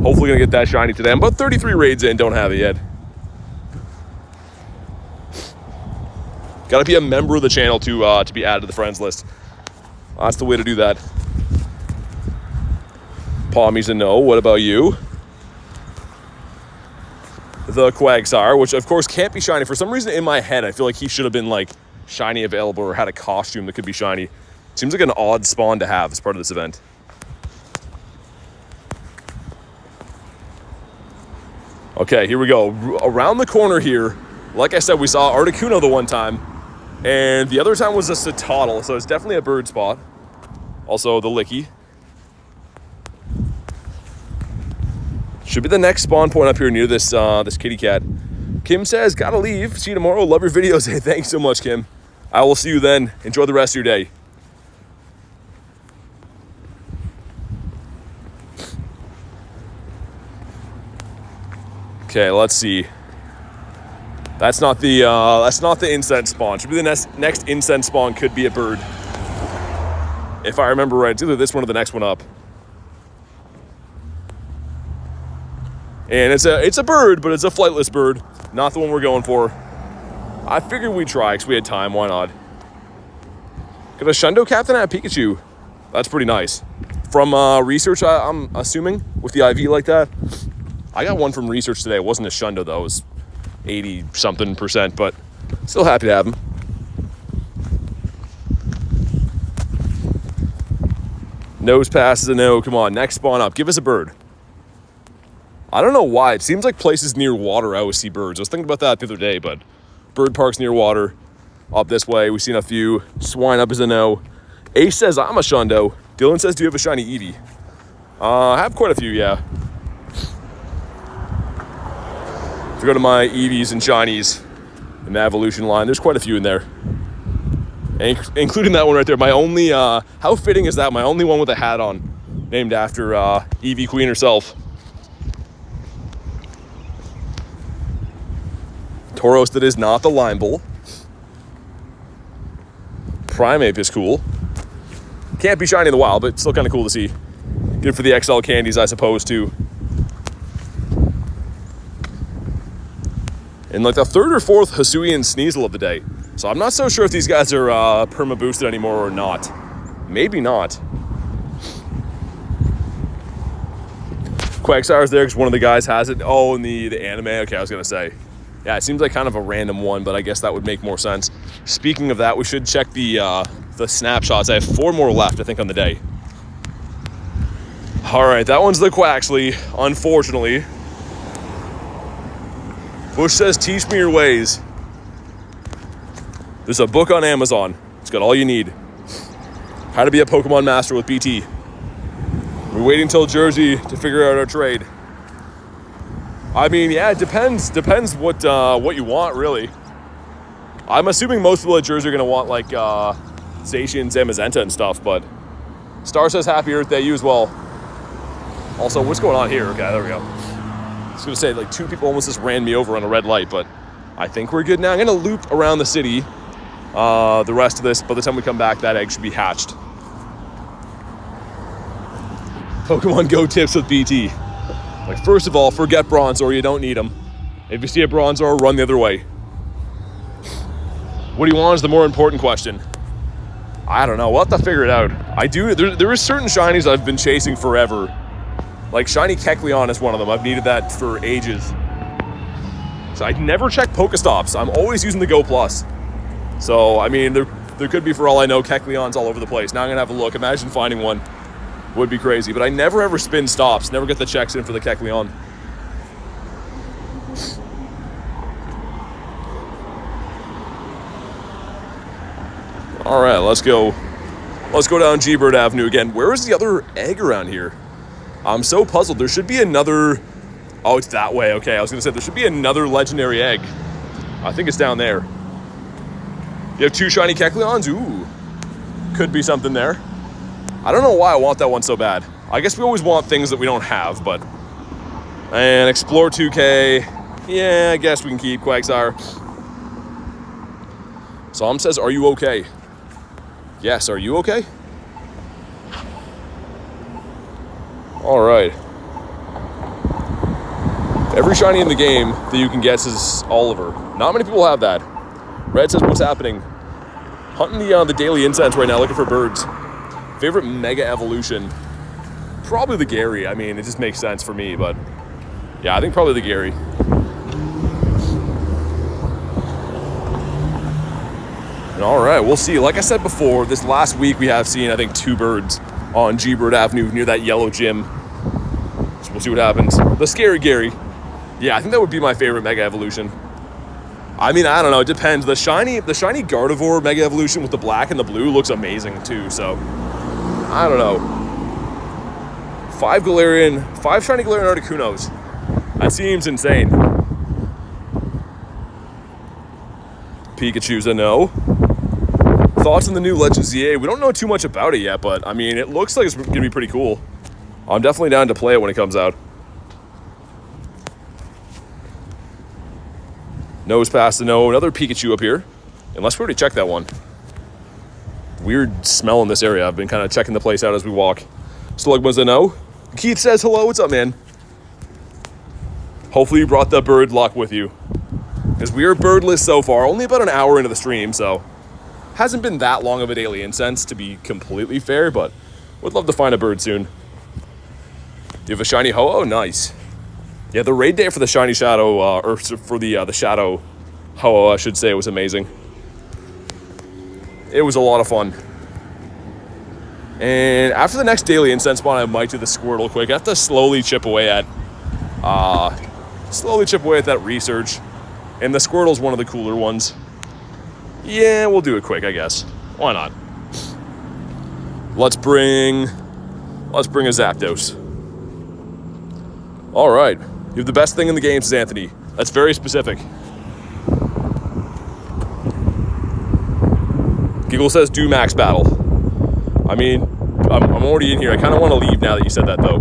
Hopefully going to get that shiny today. I'm about 33 raids in, don't have it yet. Got to be a member of the channel to be added to the friends list. That's the way to do that. Palmy's a no. What about you? The Quagsire, which of course can't be shiny. For some reason in my head, I feel like he should have been like shiny available or had a costume that could be shiny. Seems like an odd spawn to have as part of this event. Okay, here we go. Around the corner here, like I said, we saw Articuno the one time, and the other time was a Satotl, so it's definitely a bird spot. Also, the Licky. Should be the next spawn point up here near this this kitty cat. Kim says, gotta leave. See you tomorrow. Love your videos. Hey, thanks so much, Kim. I will see you then. Enjoy the rest of your day. Okay, let's see. That's not the incense spawn. Should be the next incense spawn. Could be a bird, if I remember right. It's either this one or the next one up. And it's a bird, but it's a flightless bird, not the one we're going for. I figured we'd try because we had time. Why not? Got a Shundo Captain at Pikachu. That's pretty nice. From research, I'm assuming, with the IV like that. I got one from research today. It wasn't a Shundo though. It was 80-something%, but still happy to have him. Nose pass is a no. Come on, next spawn up. Give us a bird. I don't know why. It seems like places near water I always see birds. I was thinking about that the other day, but bird parks near water. Up this way, we've seen a few. Swine up is a no. Ace says, I'm a shundo. Dylan says, do you have a shiny Eevee? I have quite a few, yeah. If you go to my Eevees and shinies in the evolution line, there's quite a few in there. Including that one right there. My only, how fitting is that? My only one with a hat on, named after Eevee Queen herself. Tauros that is not the Lime Bull. Primeape is cool. Can't be shiny in the wild, but still kind of cool to see. Good for the XL candies, I suppose, too. And like the third or fourth Hisuian Sneasel of the day. So I'm not so sure if these guys are perma boosted anymore or not. Maybe not. Quagsire's there because one of the guys has it. Oh, in the anime. Okay, I was gonna say. Yeah, it seems like kind of a random one, but I guess that would make more sense. Speaking of that, we should check the snapshots. I have 4 more left, I think, on the day. All right, that one's the Quaxley, unfortunately. Bush says, teach me your ways. There's a book on Amazon. It's got all you need. How to be a Pokemon master with BT. We're waiting till Jersey to figure out our trade. I mean, yeah, it depends. Depends what you want, really. I'm assuming most people at Jersey are going to want, like, Zacian, Zamazenta and stuff, but Star says happy Earth Day, you as well. Also, what's going on here? Okay, there we go. I was going to say, like, 2 people almost just ran me over on a red light, but I think we're good now. I'm going to loop around the city. The rest of this, by the time we come back, that egg should be hatched. Pokemon Go tips with BT. Like, first of all, forget Bronzor, you don't need them. If you see a Bronzor, run the other way. What do you want is the more important question. I don't know, we'll have to figure it out. There is certain shinies I've been chasing forever. Like, shiny Kecleon is one of them. I've needed that for ages. So I never check Pokestops. I'm always using the Go Plus. So, I mean, there could be, for all I know, Kecleons all over the place. Now I'm going to have a look. Imagine finding one. Would be crazy. But I never ever spin stops. Never get the checks in for the Kecleon. All right, let's go. Let's go down G-Bird Avenue again. Where is the other egg around here? I'm so puzzled. There should be another... Oh, it's that way. Okay, I was going to say there should be another legendary egg. I think it's down there. You have 2 shiny Kecleons? Ooh. Could be something there. I don't know why I want that one so bad. I guess we always want things that we don't have, but... And Explore 2K. Yeah, I guess we can keep Quagsire. Psalm says, are you okay? Yes, are you okay? All right. Every shiny in the game that you can guess is Oliver. Not many people have that. Red says, what's happening? Hunting the daily incense right now, looking for birds. Favorite Mega Evolution? Probably the Gary. I mean, it just makes sense for me, but... Yeah, I think probably the Gary. And all right, we'll see. Like I said before, this last week we have seen, I think, 2 birds on G-Bird Avenue near that yellow gym. So we'll see what happens. The Scary Gary. Yeah, I think that would be my favorite Mega Evolution. I mean, I don't know. It depends. The shiny Gardevoir Mega Evolution with the black and the blue looks amazing too. So, I don't know. 5 shiny Galarian Articunos. That seems insane. Pikachu's a no. Thoughts on the new Legends EA? We don't know too much about it yet, but I mean, it looks like it's going to be pretty cool. I'm definitely down to play it when it comes out. Nose past the no. Another Pikachu up here. Unless we already checked that one. Weird smell in this area. I've been kind of checking the place out as we walk. Slugma's a no. Keith says hello. What's up, man? Hopefully you brought the bird luck with you. Because we are birdless so far. Only about an hour into the stream, so... Hasn't been that long of a daily incense, to be completely fair, but... Would love to find a bird soon. Do you have a shiny Ho-Oh? Nice. Yeah, the raid day for the Shiny Shadow, or for the Shadow Ho-Oh, I should say, was amazing. It was a lot of fun. And after the next daily incense spawn, I might do the Squirtle quick. I have to slowly chip away at that research. And the Squirtle's one of the cooler ones. Yeah, we'll do it quick, I guess. Why not? Let's bring a Zapdos. All right. You have the best thing in the game, says Anthony. That's very specific. Giggle says, do max battle. I mean, I'm already in here. I kind of want to leave now that you said that, though.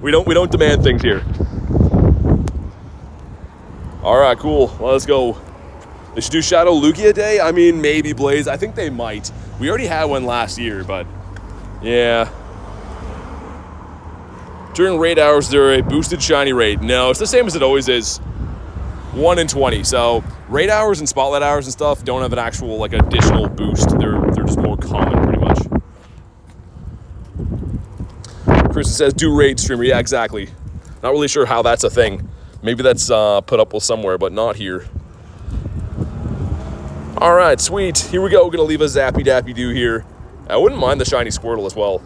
we don't demand things here. All right, cool. Well, let's go. They should do Shadow Lugia Day. I mean, maybe Blaze. I think they might. We already had one last year, but yeah. During raid hours, there a boosted shiny raid. No, it's the same as it always is. 1 in 20. So raid hours and spotlight hours and stuff don't have an actual like additional boost. They're just more common pretty much. Kristen says do raid streamer. Yeah, exactly. Not really sure how that's a thing. Maybe that's put up with somewhere, but not here. All right, sweet. Here we go. We're gonna leave a Zappy Dappy Doo here. I wouldn't mind the shiny Squirtle as well.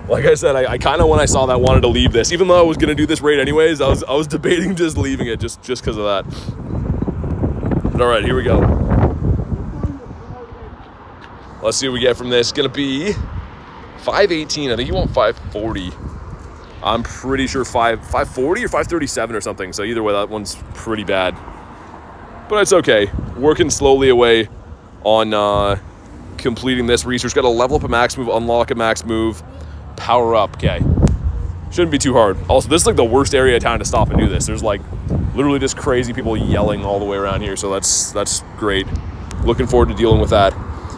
Like I said, I kind of, when I saw that, wanted to leave this. Even though I was going to do this raid anyways, I was debating just leaving it just because of that. But all right, here we go. Let's see what we get from this. It's going to be 518. I think you want 540. I'm pretty sure 540 or 537 or something. So either way, that one's pretty bad. But it's okay. Working slowly away on completing this research. Got to level up a max move, unlock a max move. Power up, okay. Shouldn't be too hard. Also, this is like the worst area of town to stop and do this. There's like literally just crazy people yelling all the way around here, so that's great. Looking forward to dealing with that.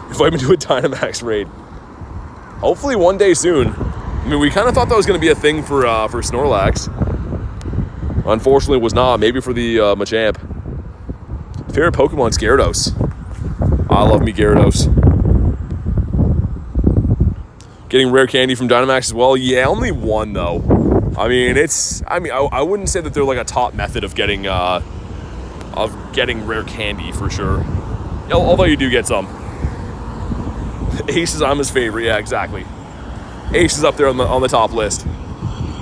Invite me to a Dynamax raid. Hopefully one day soon. I mean, we kind of thought that was going to be a thing for Snorlax. Unfortunately, it was not. Maybe for the Machamp. Favorite Pokemon's Gyarados. I love me Gyarados. Getting rare candy from Dynamax as well. Yeah, only one though. I mean, I wouldn't say that they're like a top method of getting rare candy for sure. Although you do get some. Ace is I'm his favorite. Yeah, exactly. Ace is up there on the top list.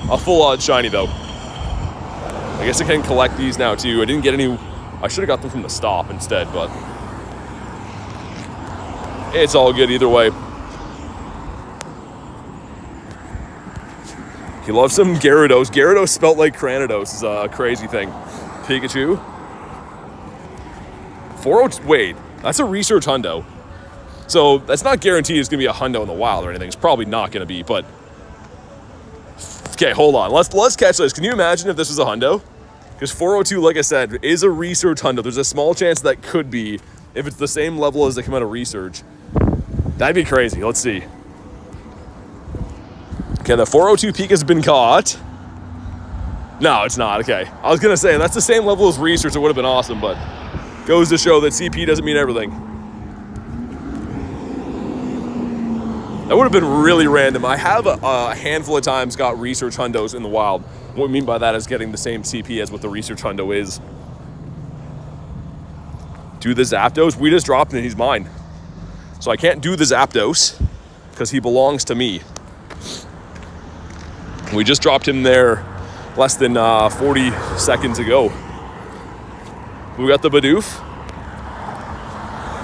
A full odd shiny though. I guess I can collect these now too. I didn't get any. I should have got them from the stop instead, but it's all good either way. He loves some Gyarados. Gyarados spelt like Cranidos is a crazy thing. Pikachu. 402. Wait, that's a research hundo. So that's not guaranteed it's going to be a hundo in the wild or anything. It's probably not going to be, but... Okay, hold on. Let's catch this. Can you imagine if this was a hundo? Because 402, like I said, is a research hundo. There's a small chance that could be if it's the same level as they come out of research. That'd be crazy. Let's see. Okay, the 402 peak has been caught. No, it's not. Okay. I was going to say, that's the same level as research. It would have been awesome, but goes to show that CP doesn't mean everything. That would have been really random. I have a handful of times got research hundos in the wild. What we mean by that is getting the same CP as what the research hundo is. Do the Zapdos. We just dropped him and he's mine. So I can't do the Zapdos because he belongs to me. We just dropped him there less than 40 seconds ago. We got the Bidoof.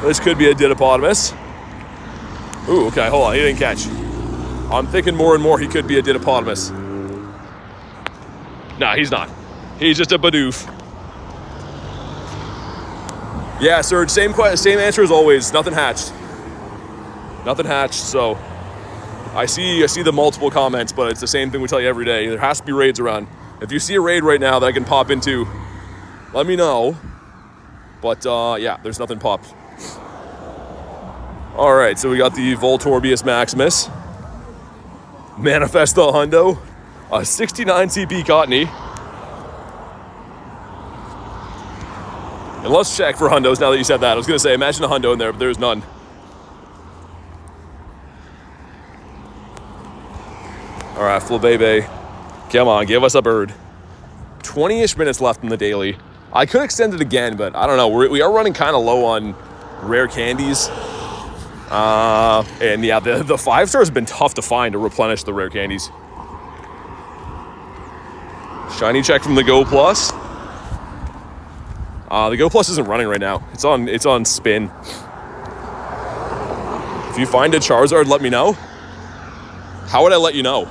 This could be a Didopotamus. Ooh, okay, hold on, he didn't catch. I'm thinking more and more he could be a Didopotamus. Nah, he's not. He's just a Bidoof. Yeah, Serge, same answer as always. Nothing hatched. Nothing hatched, so... I see the multiple comments, but it's the same thing we tell you every day. There has to be raids around. If you see a raid right now that I can pop into, let me know. But yeah, there's nothing popped. All right, so we got the Voltorbius Maximus. Manifesto Hundo. A 69 CP Cottony. And let's check for hundos now that you said that. I was going to say, imagine a hundo in there, but there's none. right, Flabebe. Come on, give us a bird. 20-ish minutes left in the daily. I could extend it again, but I don't know. We are running kind of low on rare candies. And yeah, the 5-stars have been tough to find to replenish the rare candies. Shiny check from the Go Plus. The Go Plus isn't running right now. It's on spin. If you find a Charizard, let me know. How would I let you know?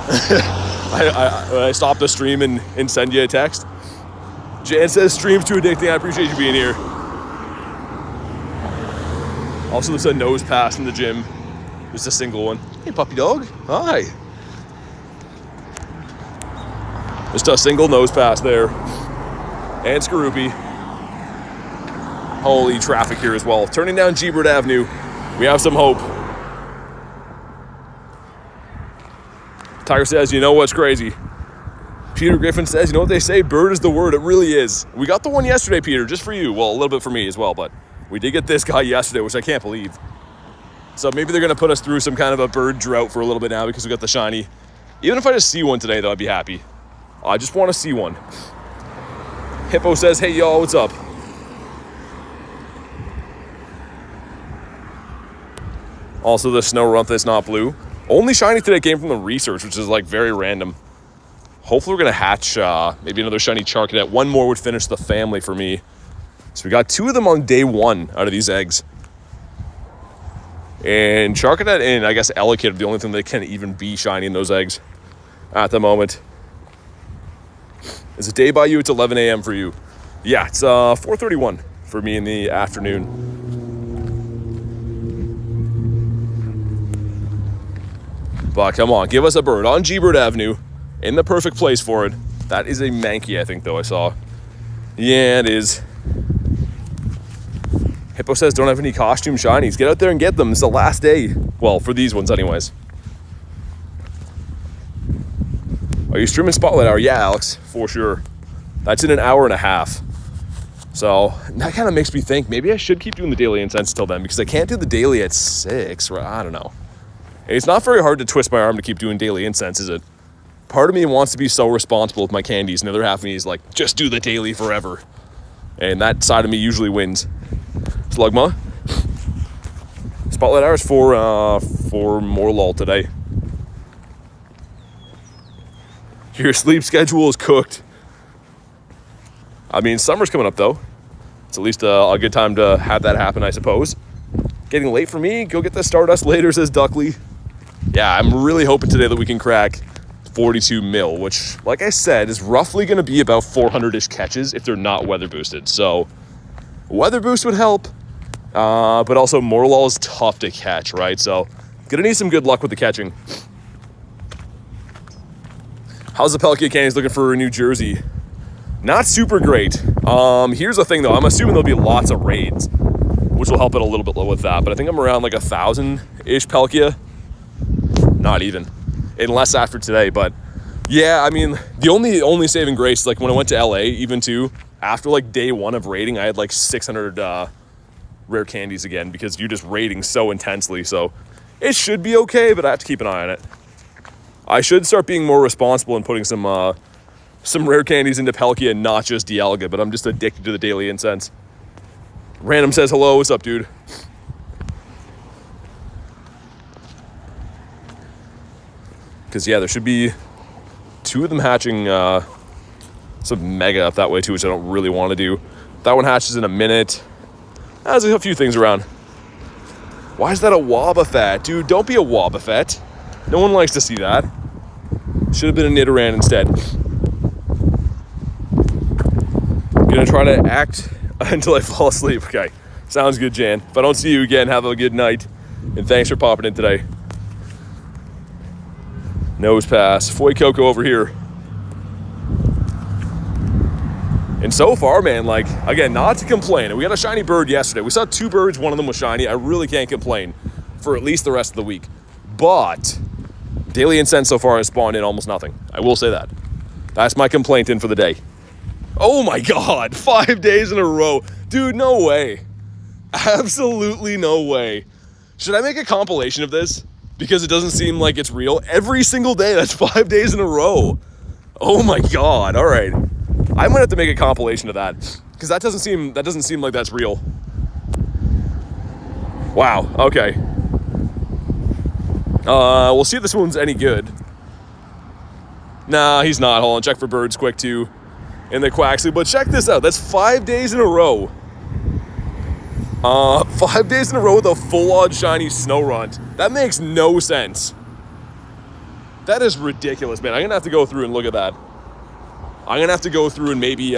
I stop the stream and send you a text. Jan says stream's too addicting. I appreciate you being here. Also, there's a nose pass in the gym. Just a single one. Hey, puppy dog. Hi. Just a single nose pass there. And Skorupi. Holy traffic here as well. Turning down G-Bird Avenue. We have some hope. Tiger says, you know what's crazy? Peter Griffin says, you know what they say? Bird is the word. It really is. We got the one yesterday, Peter, just for you. Well, a little bit for me as well, but we did get this guy yesterday, which I can't believe. So maybe they're going to put us through some kind of a bird drought for a little bit now because we got the shiny. Even if I just see one today, though, I'd be happy. I just want to see one. Hippo says, hey, y'all, what's up? Also, the Snoruntha is not blue. Only shiny today came from the research, which is, like, very random. Hopefully we're going to hatch maybe another shiny Charcadet. One more would finish the family for me. So we got 2 of them on day 1 out of these eggs. And Charcadet and, I guess, Elekid are the only thing that can even be shiny in those eggs at the moment. Is it day by you? It's 11 a.m. for you. Yeah, it's 4:31 for me in the afternoon. But come on, give us a bird on G-Bird Avenue in the perfect place for it. That is a Mankey, I think, though, I saw. Yeah, it is. Hippo says don't have any costume shinies. Get out there and get them. It's the last day. Well, for these ones anyways. Are you streaming Spotlight Hour? Yeah, Alex, for sure. That's in an hour and a half. So that kind of makes me think maybe I should keep doing the daily incense till then because I can't do the daily at 6. Right? I don't know. It's not very hard to twist my arm to keep doing daily incense, is it? Part of me wants to be so responsible with my candies, and the other half of me is like, just do the daily forever. And that side of me usually wins. Slugma. Spotlight Hour is for Morelull today. Your sleep schedule is cooked. I mean, summer's coming up, though. It's at least a good time to have that happen, I suppose. Getting late for me. Go get the Stardust later, says Duckley. Yeah, I'm really hoping today that we can crack 42 mil, which, like I said, is roughly going to be about 400-ish catches if they're not weather boosted. So, weather boost would help, but also Morelull is tough to catch, right? So, gonna need some good luck with the catching. How's the Palkia Candies looking for New Jersey? Not super great. Here's the thing, though. I'm assuming there'll be lots of raids, which will help it a little bit with that. But I think I'm around like 1,000-ish Palkia. Not even. Unless after today. But yeah, I mean, the only saving grace, like when I went to LA, even too, after like day 1 of raiding, I had like 600 rare candies again because you're just raiding so intensely. So it should be okay, but I have to keep an eye on it. I should start being more responsible and putting some rare candies into Palkia and not just Dialga, but I'm just addicted to the daily incense. Random says hello, what's up, dude? Because, yeah, there should be 2 of them hatching some mega up that way, too, which I don't really want to do. That one hatches in a minute. There's a few things around. Why is that a Wobbuffet? Dude, don't be a Wobbuffet. No one likes to see that. Should have been a Nidoran instead. Gonna try to act until I fall asleep. Okay, sounds good, Jan. If I don't see you again, have a good night. And thanks for popping in today. Nose pass. Foy Coco over here. And so far, man, like, again, not to complain. We got a shiny bird yesterday. We saw 2 birds. One of them was shiny. I really can't complain for at least the rest of the week. But daily incense so far has spawned in almost nothing. I will say that. That's my complaint in for the day. Oh my God, 5 days in a row. Dude, no way. Absolutely no way. Should I make a compilation of this? because it doesn't seem like it's real every single day. That's 5 days in a row. Oh my God. All right. I might have to make a compilation of that because that doesn't seem like that's real. Wow. Okay. We'll see if this one's any good. Nah, he's not. Hold on. Check for birds quick too. In the Quaxley. But check this out. That's 5 days in a row. 5 days in a row with a full-on shiny snow runt. That makes no sense. That is ridiculous, man. I'm going to have to go through and look at that. I'm going to have to go through and maybe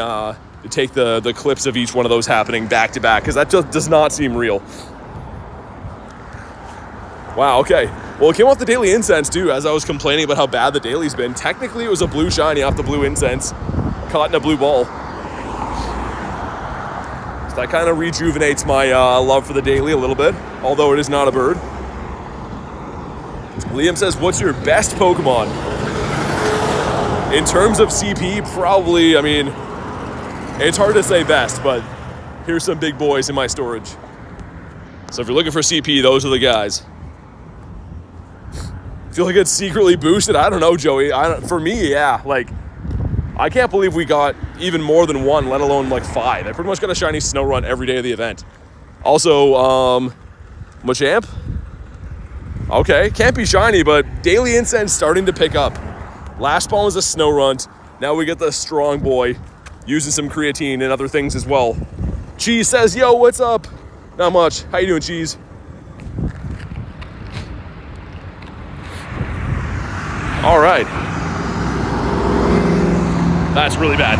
take the clips of each one of those happening back to back because that just does not seem real. Wow, okay. Well, it came off the daily incense too, as I was complaining about how bad the daily's been. Technically, it was a blue shiny off the blue incense, caught in a blue ball. So that kind of rejuvenates my love for the daily a little bit, although it is not a bird. Liam says, what's your best Pokemon? In terms of CP, probably, I mean, it's hard to say best, but here's some big boys in my storage. So if you're looking for CP, those are the guys. Feel like it's secretly boosted? I don't know, Joey. For me, yeah. Like, I can't believe we got even more than one, let alone like 5. I pretty much got a shiny snow run every day of the event. Also, Machamp? Okay, can't be shiny, but daily incense starting to pick up. Last spawn was a snow runt. Now we get the strong boy using some creatine and other things as well. Cheese says, yo, what's up? Not much. How you doing, Cheese? All right. That's really bad.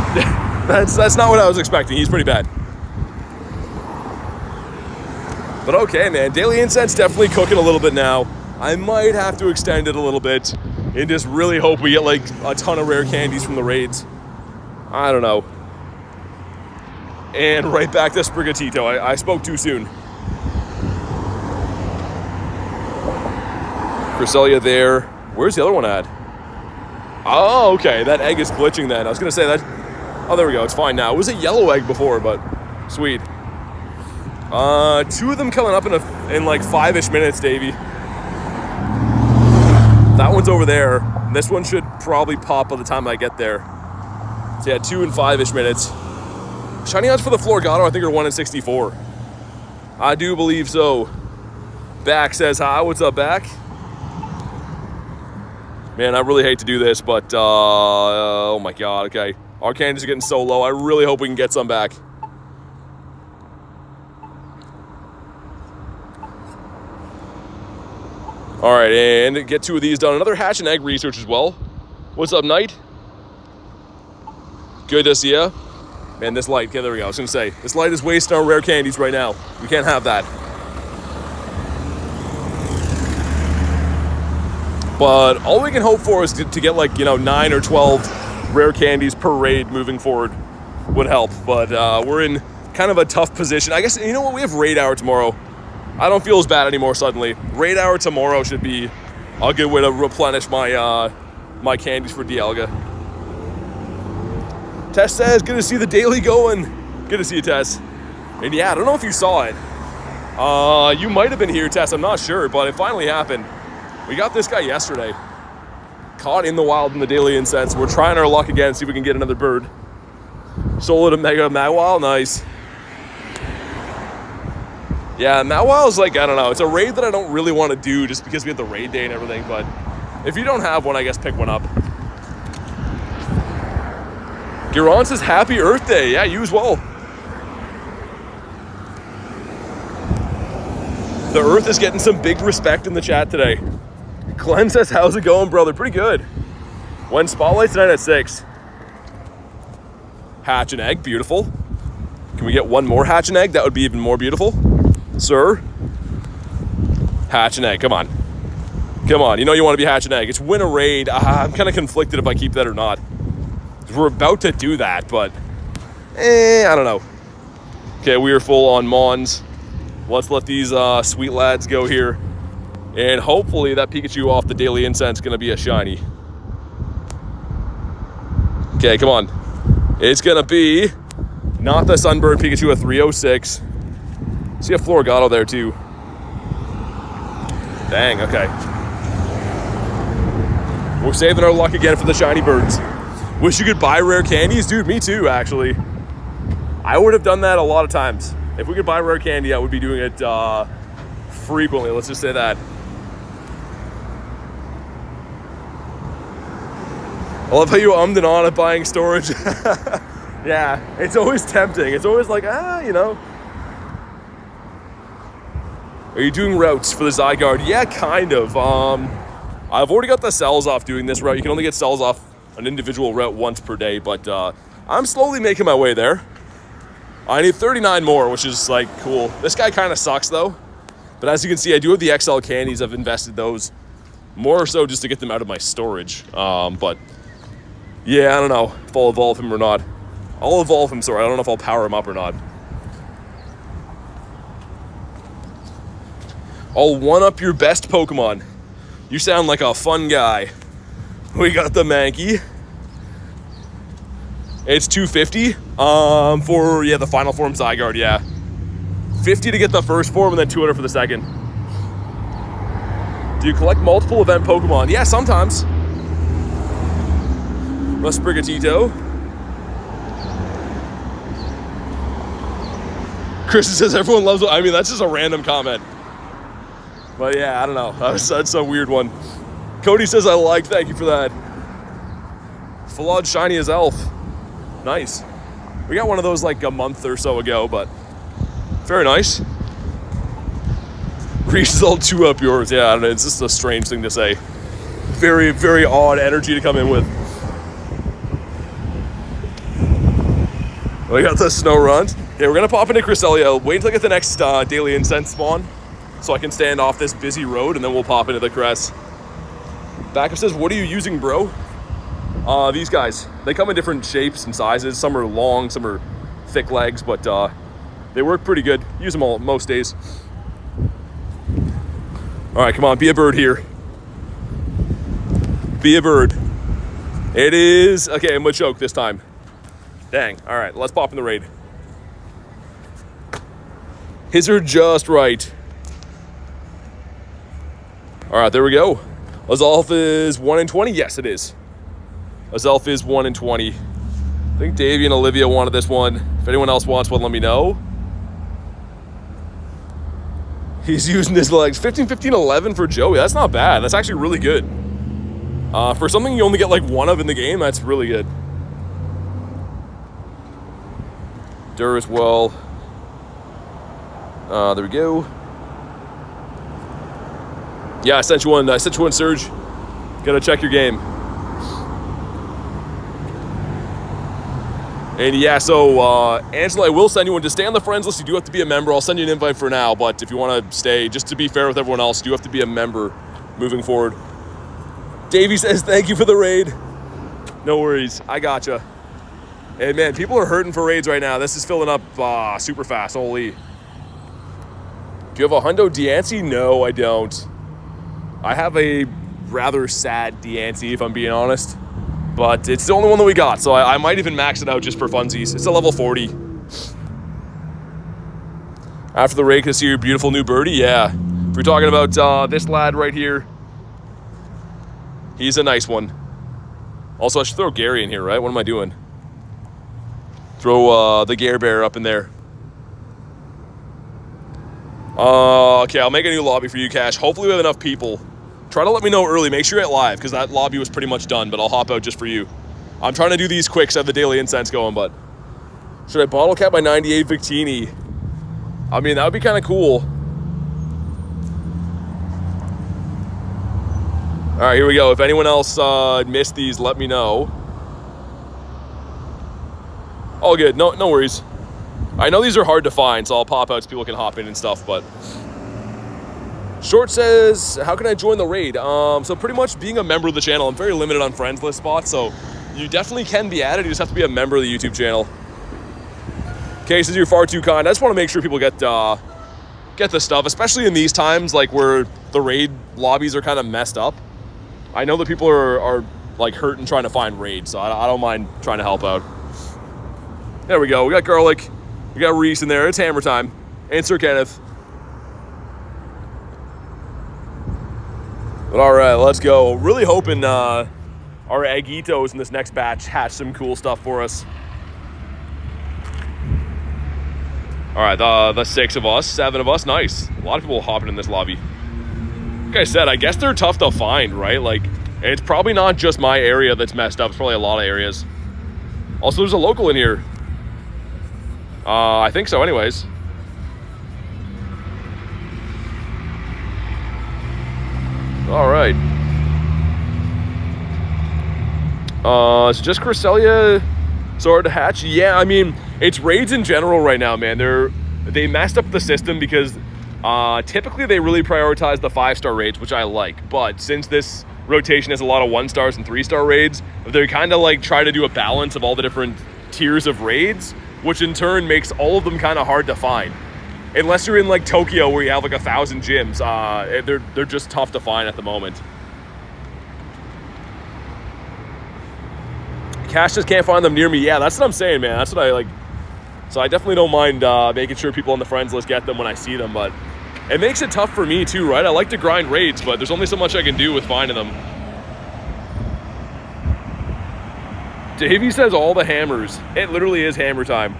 that's not what I was expecting. He's pretty bad. But okay, man. Daily incense definitely cooking a little bit now. I might have to extend it a little bit and just really hope we get like a ton of rare candies from the raids. I don't know. And right back to Sprigatito. I spoke too soon. Cresselia there. Where's the other one at? Oh, okay. That egg is glitching then. I was going to say that. Oh, there we go. It's fine now. It was a yellow egg before, but sweet. 2 of them coming up in like 5-ish minutes, Davey. That one's over there. This one should probably pop by the time I get there. So yeah, 2 and 5-ish minutes. Shiny odds for the Florgato, I think, are 1 in 64. I do believe so. Back says hi. What's up, Back? Man, I really hate to do this, but oh my God, okay. Our candies are getting so low. I really hope we can get some back. All right, and get 2 of these done. Another hatch and egg research as well. What's up, Knight? Good to see ya. Man, this light, okay, there we go. I was gonna say, this light is wasting our rare candies right now. We can't have that. But all we can hope for is to get like, 9 or 12 rare candies per raid moving forward would help. But we're in kind of a tough position. I guess, you know what? We have raid hour tomorrow. I don't feel as bad anymore suddenly. Raid hour tomorrow should be a good way to replenish my my candies for Dialga. Tess says, good to see the daily going. Good to see you, Tess. And yeah, I don't know if you saw it. You might have been here, Tess. I'm not sure, but it finally happened. We got this guy yesterday. Caught in the wild in the daily incense. We're trying our luck again, see if we can get another bird. Sold a Mega Mawile, nice. Yeah, Mawile's like, I don't know. It's a raid that I don't really want to do just because we have the raid day and everything, but if you don't have one, I guess pick one up. Giron says, happy Earth Day. Yeah, you as well. The Earth is getting some big respect in the chat today. Glenn says, how's it going, brother? Pretty good. When Spotlight tonight at 6. Hatch and egg, beautiful. Can we get one more hatch and egg? That would be even more beautiful. Sir? Hatch and egg, come on. Come on, you know you want to be hatch and egg. It's win a raid. I'm kind of conflicted if I keep that or not. We're about to do that, but I don't know. Okay, we are full on Mons. Let's let these sweet lads go here. And hopefully that Pikachu off the daily incense is going to be a shiny. Okay, come on. It's going to be not the Sunbird Pikachu, a 306. See a Florgato there too. Dang, okay. We're saving our luck again for the shiny birds. Wish you could buy rare candies? Dude, me too, actually. I would have done that a lot of times. If we could buy rare candy, I would be doing it frequently. Let's just say that. I love how you ummed and on at buying storage. Yeah, it's always tempting. It's always like, you know. Are you doing routes for the Zygarde? Yeah, kind of. I've already got the cells off doing this route. You can only get cells off an individual route once per day, but I'm slowly making my way there. I need 39 more, which is like cool. This guy kind of sucks though. But as you can see, I do have the XL candies. I've invested those more so just to get them out of my storage. But yeah, I don't know if I'll evolve him or not. I'll evolve him, sorry. I don't know if I'll power him up or not. I'll one-up your best Pokemon. You sound like a fun guy. We got the Mankey. It's $250 for, yeah, the final form Zygarde, yeah. $50 to get the first form and then $200 for the second. Do you collect multiple event Pokemon? Yeah, sometimes. Rusbrigatito. Chris says everyone loves it. I mean, that's just a random comment. But yeah, I don't know. That's a weird one. Cody says I like. Thank you for that. Falad shiny as elf. Nice. We got one of those like a month or so ago, but very nice. Reese all two up yours. Yeah, I don't know. It's just a strange thing to say. Very, very odd energy to come in with. We got the snow runs. Yeah, we're gonna pop into Cresselia. Wait until I get the next daily incense spawn, so I can stand off this busy road, and then we'll pop into the Cress. Backup says, what are you using, bro? These guys. They come in different shapes and sizes. Some are long, some are thick legs, but they work pretty good. Use them all most days. All right, come on, be a bird here. Be a bird. It is, okay, I'm gonna choke this time. Dang, all right, let's pop in the raid. His are just right. All right, there we go. Azalf is 1 in 20. Yes, it is. Azalf is 1 in 20. I think Davey and Olivia wanted this one. If anyone else wants one, let me know. He's using his legs. 15, 15, 11 for Joey. That's not bad. That's actually really good. For something you only get like one of in the game, that's really good. Dur as well. There we go. Yeah, I sent you one, Serge. Gotta check your game. And yeah, so Angela, I will send you one. To stay on the friends list, you do have to be a member. I'll send you an invite for now, but if you want to stay, just to be fair with everyone else, you do have to be a member moving forward. Davey says, thank you for the raid. No worries, I gotcha. And man, people are hurting for raids right now. This is filling up super fast, holy. Do you have a Hundo Deancey? No, I don't. I have a rather sad Deancey, if I'm being honest. But it's the only one that we got, so I might even max it out just for funsies. It's a level 40. After the raid, can I see your beautiful new birdie? Yeah. If we're talking about this lad right here, he's a nice one. Also, I should throw Gary in here, right? What am I doing? Throw the Gare Bear up in there. Okay, I'll make a new lobby for you, Cash. Hopefully we have enough people. Try to let me know early. Make sure you're live, because that lobby was pretty much done, but I'll hop out just for you. I'm trying to do these quick, so I have the daily incense going, but... Should I bottle cap my 98 Victini? I mean, that would be kind of cool. All right, here we go. If anyone else missed these, let me know. All good. No worries. I know these are hard to find, so I'll pop out so people can hop in and stuff, but... Short says, how can I join the raid? So pretty much being a member of the channel. I'm very limited on friends list spots, so you definitely can be added. You just have to be a member of the YouTube channel. Okay, says you're far too kind. I just want to make sure people get the stuff, especially in these times, like where the raid lobbies are kind of messed up. I know that people are like hurting trying to find raids, so I don't mind trying to help out. There we go. We got Garlic. We got Reese in there. It's hammer time. And Sir Kenneth. But all right, let's go. Really hoping our Aggitos in this next batch hatch some cool stuff for us. All right, the 6 of us, 7 of us, nice. A lot of people hopping in this lobby. Like I said, I guess they're tough to find, right? Like, it's probably not just my area that's messed up. It's probably a lot of areas. Also, there's a local in here. I think so anyways. All right. It's just Cresselia started to hatch. Yeah, I mean, it's raids in general right now, man. They messed up the system because typically they really prioritize the 5-star raids, which I like. But since this rotation has a lot of 1-stars and 3-star raids, they kind of like try to do a balance of all the different tiers of raids, which in turn makes all of them kind of hard to find. Unless you're in like Tokyo where you have like 1,000 gyms, they're just tough to find at the moment. Cash just can't find them near me. Yeah, that's what I'm saying, man. That's what I like. So I definitely don't mind making sure people on the friends list get them when I see them, but it makes it tough for me too, right? I like to grind raids, but there's only so much I can do with finding them. Davey says all the hammers. It literally is hammer time.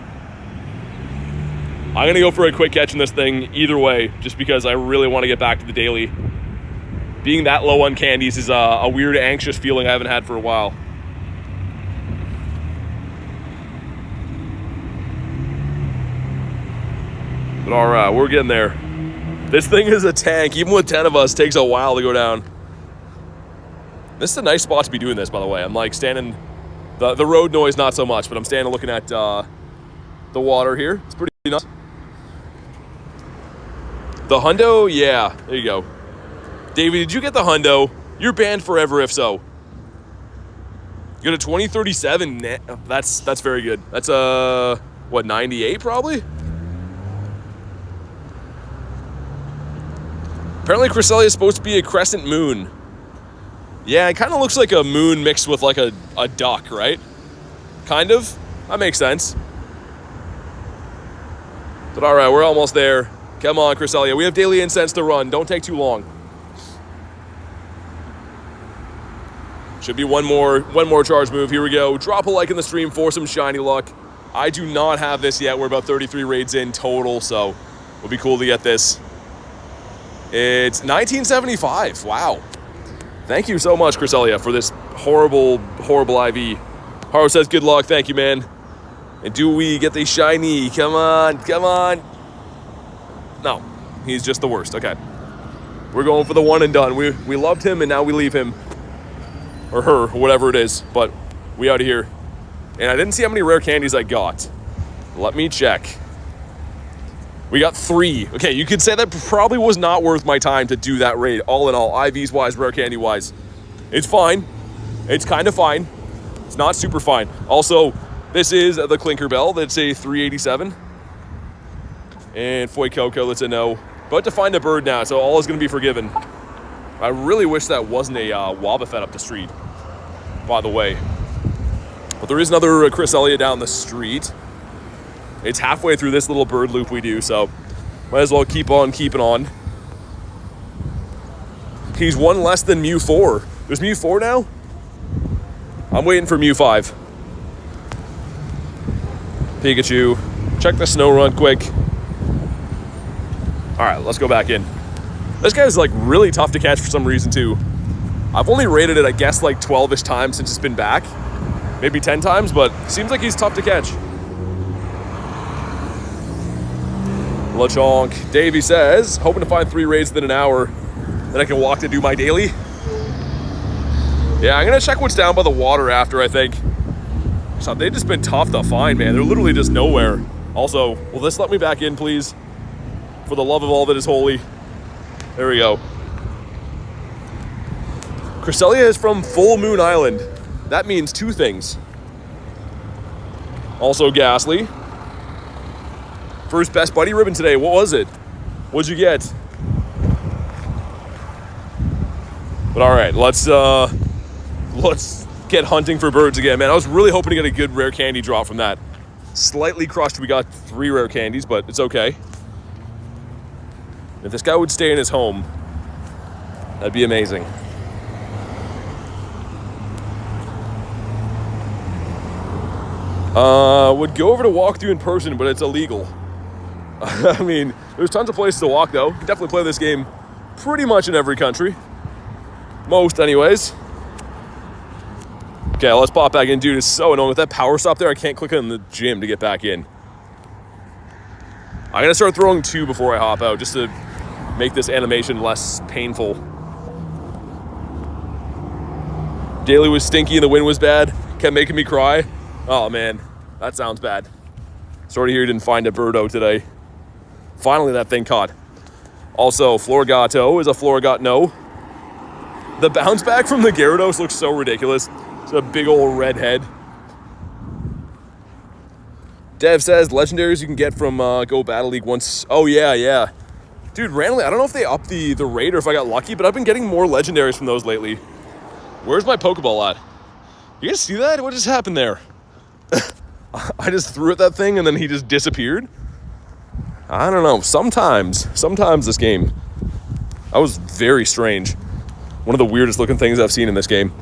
I'm gonna go for a quick catch in this thing either way, just because I really want to get back to the daily. Being that low on candies is a weird, anxious feeling I haven't had for a while. But all right, we're getting there. This thing is a tank. Even with 10 of us, it takes a while to go down. This is a nice spot to be doing this, by the way. I'm like standing, the road noise not so much, but I'm standing looking at the water here. It's pretty nice. The hundo, yeah, there you go. David, did you get the hundo? You're banned forever if so. You got a 2037. That's very good. That's what, 98 probably? Apparently Cresselia is supposed to be a crescent moon. Yeah, it kind of looks like a moon mixed with like a duck, right? Kind of. That makes sense. But all right, we're almost there. Come on, Cresselia. We have daily incense to run. Don't take too long. Should be one more charge move. Here we go. Drop a like in the stream for some shiny luck. I do not have this yet. We're about 33 raids in total, so it'll be cool to get this. It's 1975. Wow. Thank you so much, Cresselia, for this horrible, horrible IV. Haro says good luck. Thank you, man. And do we get the shiny? Come on, come on. No, he's just the worst. Okay. We're going for the one and done. We loved him, and now we leave him. Or her, or whatever it is. But we out of here. And I didn't see how many rare candies I got. Let me check. We got 3. Okay, you could say that probably was not worth my time to do that raid. All in all, IVs wise, rare candy wise. It's fine. It's kind of fine. It's not super fine. Also, this is the Clinker Bell. That's a 387. And Foy Coco, that's a no. About to find a bird now, so all is going to be forgiven. I really wish that wasn't a Wobbuffet up the street, by the way. But there is another Cresselia down the street. It's halfway through this little bird loop we do, so might as well keep on keeping on. He's one less than Mew 4. There's Mew 4 now? I'm waiting for Mew 5. Pikachu. Check the snow run quick. All right, let's go back in. This guy's like really tough to catch for some reason too. I've only rated it, I guess, like 12-ish times since it's been back. Maybe 10 times, but seems like he's tough to catch. LeChonk. Davey says, hoping to find 3 raids within an hour. Then I can walk to do my daily. Yeah, I'm gonna check what's down by the water after, I think. So they've just been tough to find, man. They're literally just nowhere. Also, will this let me back in, please? For the love of all that is holy. There we go. Cresselia is from Full Moon Island. That means 2 things. Also Ghastly. First best buddy ribbon today. What was it? What'd you get? But all right, let's get hunting for birds again, man. I was really hoping to get a good rare candy drop from that. Slightly crushed. We got 3 rare candies, but it's okay. If this guy would stay in his home, that'd be amazing. Would go over to walk through in person, but it's illegal. I mean, there's tons of places to walk, though. You can definitely play this game pretty much in every country. Most, anyways. Okay, let's pop back in. Dude, it's so annoying. With that power stop there, I can't click on the gym to get back in. I'm going to start throwing 2 before I hop out, just to make this animation less painful. Daily was stinky and the wind was bad. Kept making me cry. Oh, man. That sounds bad. Sorry to hear you didn't find a birdo today. Finally, that thing caught. Also, Florigato is a Florigatno. The bounce back from the Gyarados looks so ridiculous. It's a big old red head. Dev says legendaries you can get from Go Battle League once. Oh, yeah. Dude, randomly, I don't know if they upped the rate or if I got lucky, but I've been getting more legendaries from those lately. Where's my Pokeball at? You guys see that? What just happened there? I just threw at that thing and then he just disappeared. I don't know. Sometimes this game. That was very strange. One of the weirdest looking things I've seen in this game.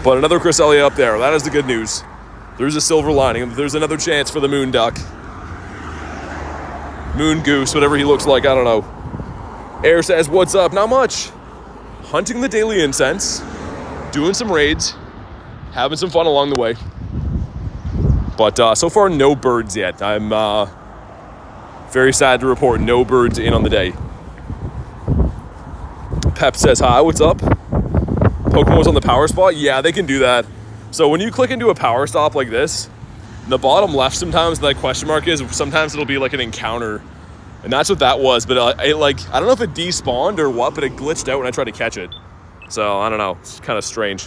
But another Cresselia up there. That is the good news. There's a silver lining. There's another chance for the moon duck. Moon goose, whatever he looks like. I don't know. Air says, what's up? Not much. Hunting the daily incense. Doing some raids. Having some fun along the way. But so far, no birds yet. I'm very sad to report no birds in on the day. Pep says, hi, what's up? Pokemon was on the power spot? Yeah, they can do that. So when you click into a power stop like this, the bottom left sometimes, that question mark is, sometimes it'll be like an encounter. And that's what that was. But I don't know if it despawned or what, but it glitched out when I tried to catch it. So I don't know, it's kind of strange.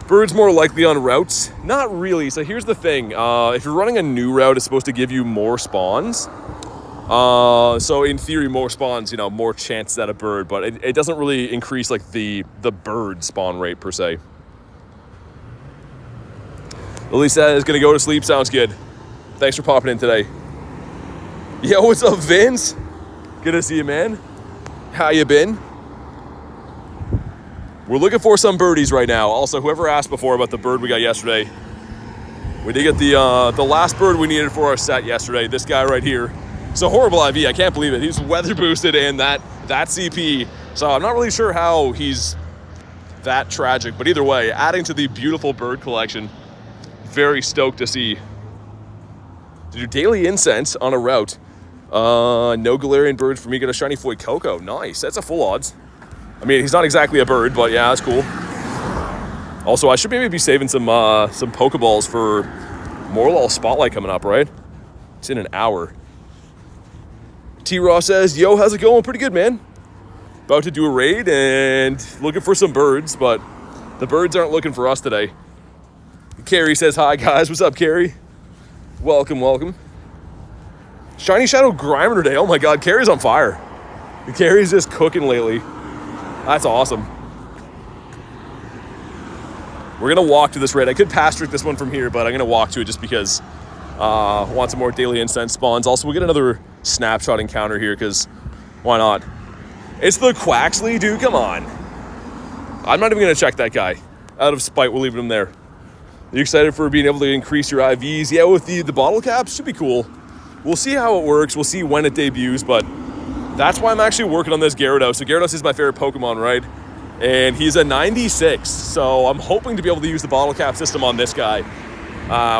Birds more likely on routes? Not really. So here's the thing. If you're running a new route, it's supposed to give you more spawns. So in theory, more spawns, more chances at a bird, but it doesn't really increase like the bird spawn rate per se. Lily says, gonna go to sleep. Sounds good. Thanks for popping in today. Yo, what's up, Vince? Good to see you, man. How you been? We're looking for some birdies right now. Also, whoever asked before about the bird we got yesterday, we did get the last bird we needed for our set yesterday. This guy right here. It's a horrible IV. I can't believe it. He's weather boosted and that CP. So I'm not really sure how he's that tragic. But either way, adding to the beautiful bird collection. Very stoked to see. To do daily incense on a route. No Galarian birds for me. Get a shiny Foy Coco. Nice. That's a full odds. I mean, he's not exactly a bird, but yeah, that's cool. Also, I should maybe be saving some Pokeballs for Morelull Spotlight coming up, right? It's in an hour. T-Raw says, yo, how's it going? Pretty good, man. About to do a raid and looking for some birds, but the birds aren't looking for us today. Carrie says, hi, guys. What's up, Carrie? Welcome. Shiny Shadow Grimer today. Oh, my God. Carrie's on fire. Carrie's just cooking lately. That's awesome. We're going to walk to this raid. I could pass trick this one from here, but I'm going to walk to it just because I want some more daily incense spawns. Also, we'll get another snapshot encounter here because why not? It's the Quaxley, dude. Come on. I'm not even going to check that guy. Out of spite, we're leaving him there. Are you excited for being able to increase your IVs? Yeah, with the bottle caps, should be cool. We'll see how it works. We'll see when it debuts, but that's why I'm actually working on this Gyarados. So Gyarados is my favorite Pokemon, right? And he's a 96, so I'm hoping to be able to use the bottle cap system on this guy.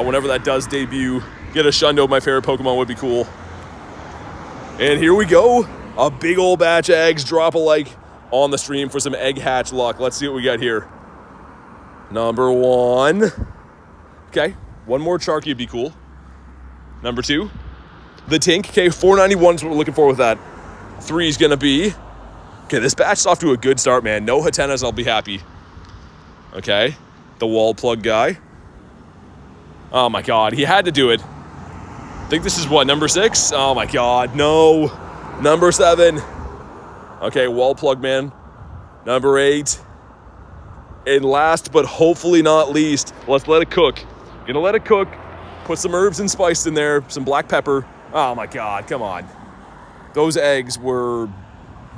Whenever that does debut, get a Shundo, my favorite Pokemon, would be cool. And here we go. A big old batch of eggs, drop a like on the stream for some egg hatch luck. Let's see what we got here. Number 1. Okay, one more Charky would be cool. Number 2. The Tink. Okay, 491 is what we're looking for with that. 3 is going to be... Okay, this batch's off to a good start, man. No Hatenas, I'll be happy. Okay, the wall plug guy. Oh, my God. He had to do it. I think this is what, number 6? Oh, my God. No. Number 7. Okay, wall plug, man. Number 8. And last, but hopefully not least, let's let it cook. Gonna let it cook. Put some herbs and spice in there. Some black pepper. Oh, my God. Come on. Those eggs were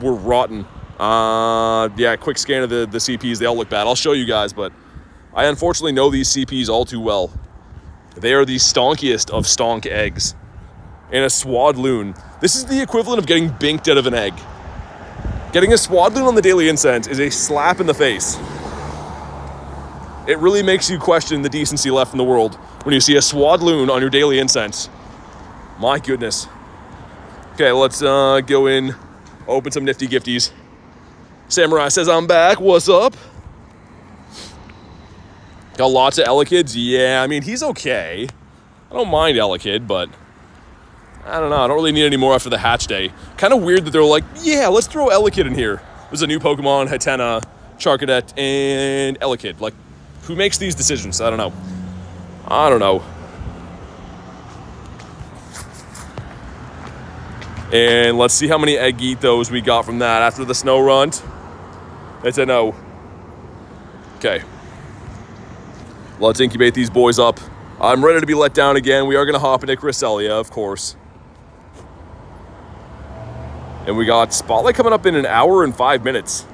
rotten. Yeah, quick scan of the CPs. They all look bad. I'll show you guys, but I unfortunately know these CPs all too well. They are the stonkiest of stonk eggs. And a Swadloon. This is the equivalent of getting binked out of an egg. Getting a Swadloon on the Daily Incense is a slap in the face. It really makes you question the decency left in the world when you see a Swadloon on your Daily Incense. My goodness. Okay, let's go in, open some nifty gifties. Samurai says, I'm back. What's up? Got lots of Elekids. Yeah, I mean, he's okay. I don't mind Elekid, but I don't know. I don't really need any more after the hatch day. Kind of weird that they're like, yeah, let's throw Elekid in here. There's a new Pokemon, Hatena, Charcadet, and Elekid. Like, who makes these decisions? I don't know. I don't know. And let's see how many Eggitos we got from that after the snow runt. It's a no. Okay. Let's incubate these boys up. I'm ready to be let down again. We are going to hop into Cresselia, of course. And we got Spotlight coming up in an hour and 5 minutes.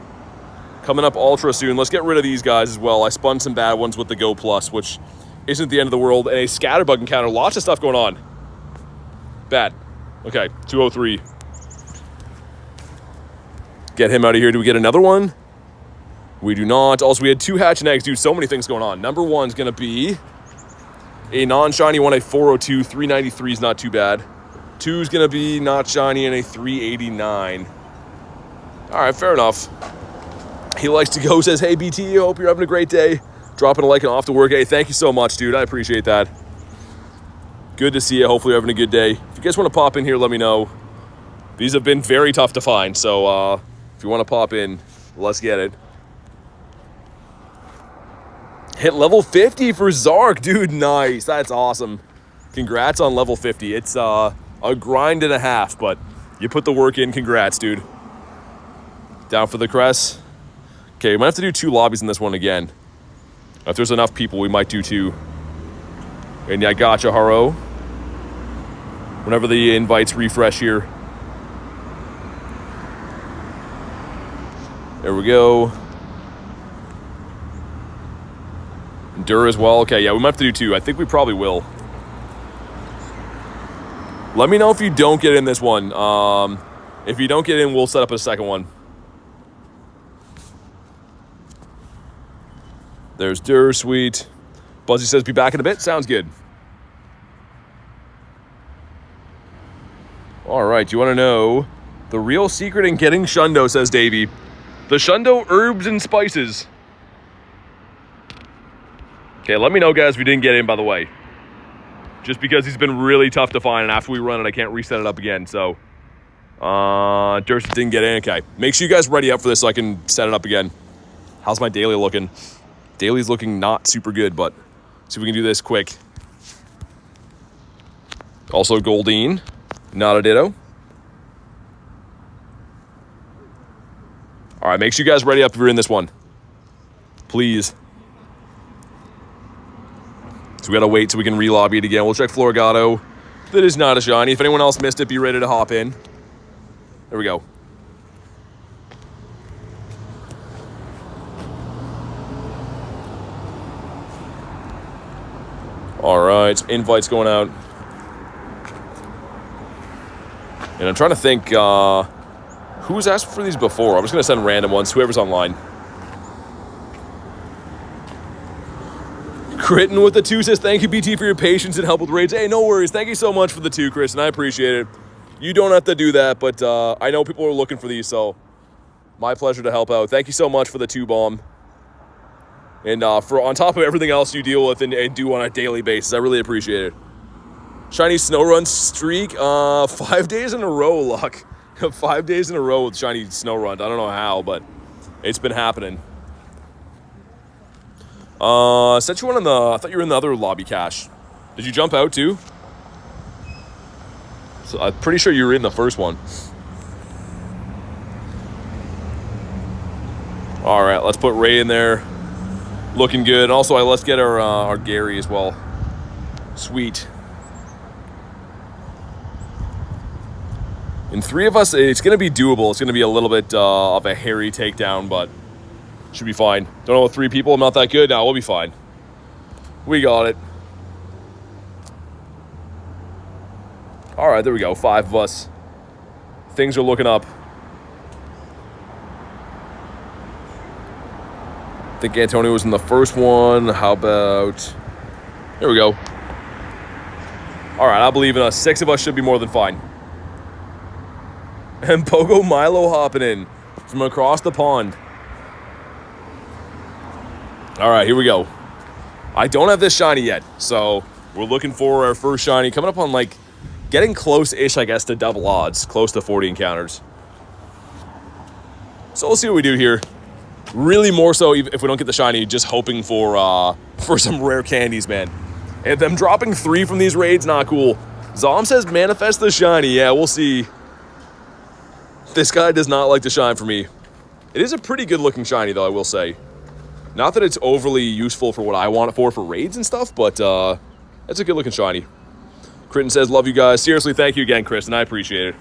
Coming up ultra soon. Let's get rid of these guys as well. I spun some bad ones with the Go Plus, which isn't the end of the world. And a Scatterbug encounter. Lots of stuff going on. Bad. Okay, 203. Get him out of here. Do we get another one? We do not. Also, we had 2 hatch and eggs. Dude, so many things going on. Number 1's going to be a non-shiny one, a 402. 393 is not too bad. 2's going to be not shiny and a 389. All right, fair enough. He likes to go, says, hey, BT, hope you're having a great day. Dropping a like and off to work. Hey, thank you so much, dude. I appreciate that. Good to see you. Hopefully you're having a good day. If you guys want to pop in here, let me know. These have been very tough to find, so if you want to pop in, let's get it. Hit level 50 for Zark. Dude, nice. That's awesome. Congrats on level 50. It's a grind and a half, but you put the work in. Congrats, dude. Down for the crest. Okay, we might have to do 2 lobbies in this one again. If there's enough people, we might do 2. And yeah, gotcha, Haro. Whenever the invites refresh here. There we go. Dur as well. Okay, yeah, we might have to do 2. I think we probably will. Let me know if you don't get in this one. If you don't get in, we'll set up a second one. There's Dur, sweet. Buzzy says, be back in a bit. Sounds good. All right, do you want to know the real secret in getting Shundo, says Davey. The Shundo herbs and spices. Okay, let me know, guys, if you didn't get in, by the way. Just because he's been really tough to find, and after we run it, I can't reset it up again, so. Durst didn't get in. Okay, make sure you guys ready up for this so I can set it up again. How's my daily looking? Daily's looking not super good, but see if we can do this quick. Also, Goldeen, not a ditto. All right, make sure you guys ready up if you're in this one. Please. So we gotta wait till we can re-lobby it again. We'll check Florigato. That is not a shiny. If anyone else missed it, be ready to hop in. There we go. All right, invites going out. And I'm trying to think, who's asked for these before? I'm just gonna send random ones, whoever's online. Critton with the 2 says, thank you, BT, for your patience and help with raids. Hey, no worries. Thank you so much for the 2, Chris, and I appreciate it. You don't have to do that, but I know people are looking for these, so my pleasure to help out. Thank you so much for the 2 bomb. And for on top of everything else you deal with and do on a daily basis, I really appreciate it. Shiny snow run streak, 5 days in a row, Luck. 5 days in a row with shiny snow run. I don't know how, but it's been happening. Sent you one in the, I thought you were in the other lobby cache. Did you jump out too? So I'm pretty sure you were in the first one. All right, let's put Ray in there. Looking good. And also, let's get our Gary as well. Sweet. In 3 of us, it's going to be doable. It's going to be a little bit of a hairy takedown, but should be fine. Don't know, with 3 people, I'm not that good. No, we'll be fine. We got it. All right, there we go. 5 of us. Things are looking up. I think Antonio was in the first one. How about... There we go. All right, I believe in us. 6 of us should be more than fine. And Pogo Milo hopping in from across the pond. All right, here we go. I don't have this shiny yet, so we're looking for our first shiny. Coming up on, like, getting close-ish, I guess, to double odds. Close to 40 encounters. So we'll see what we do here. Really more so, if we don't get the shiny, just hoping for some rare candies, man. And them dropping 3 from these raids, not cool. Zom says manifest the shiny. Yeah, we'll see. This guy does not like to shine for me. It is a pretty good looking shiny, though, I will say. Not that it's overly useful for what I want it for raids and stuff, but it's a good looking shiny. Critton says, love you guys. Seriously, thank you again, Chris, and I appreciate it.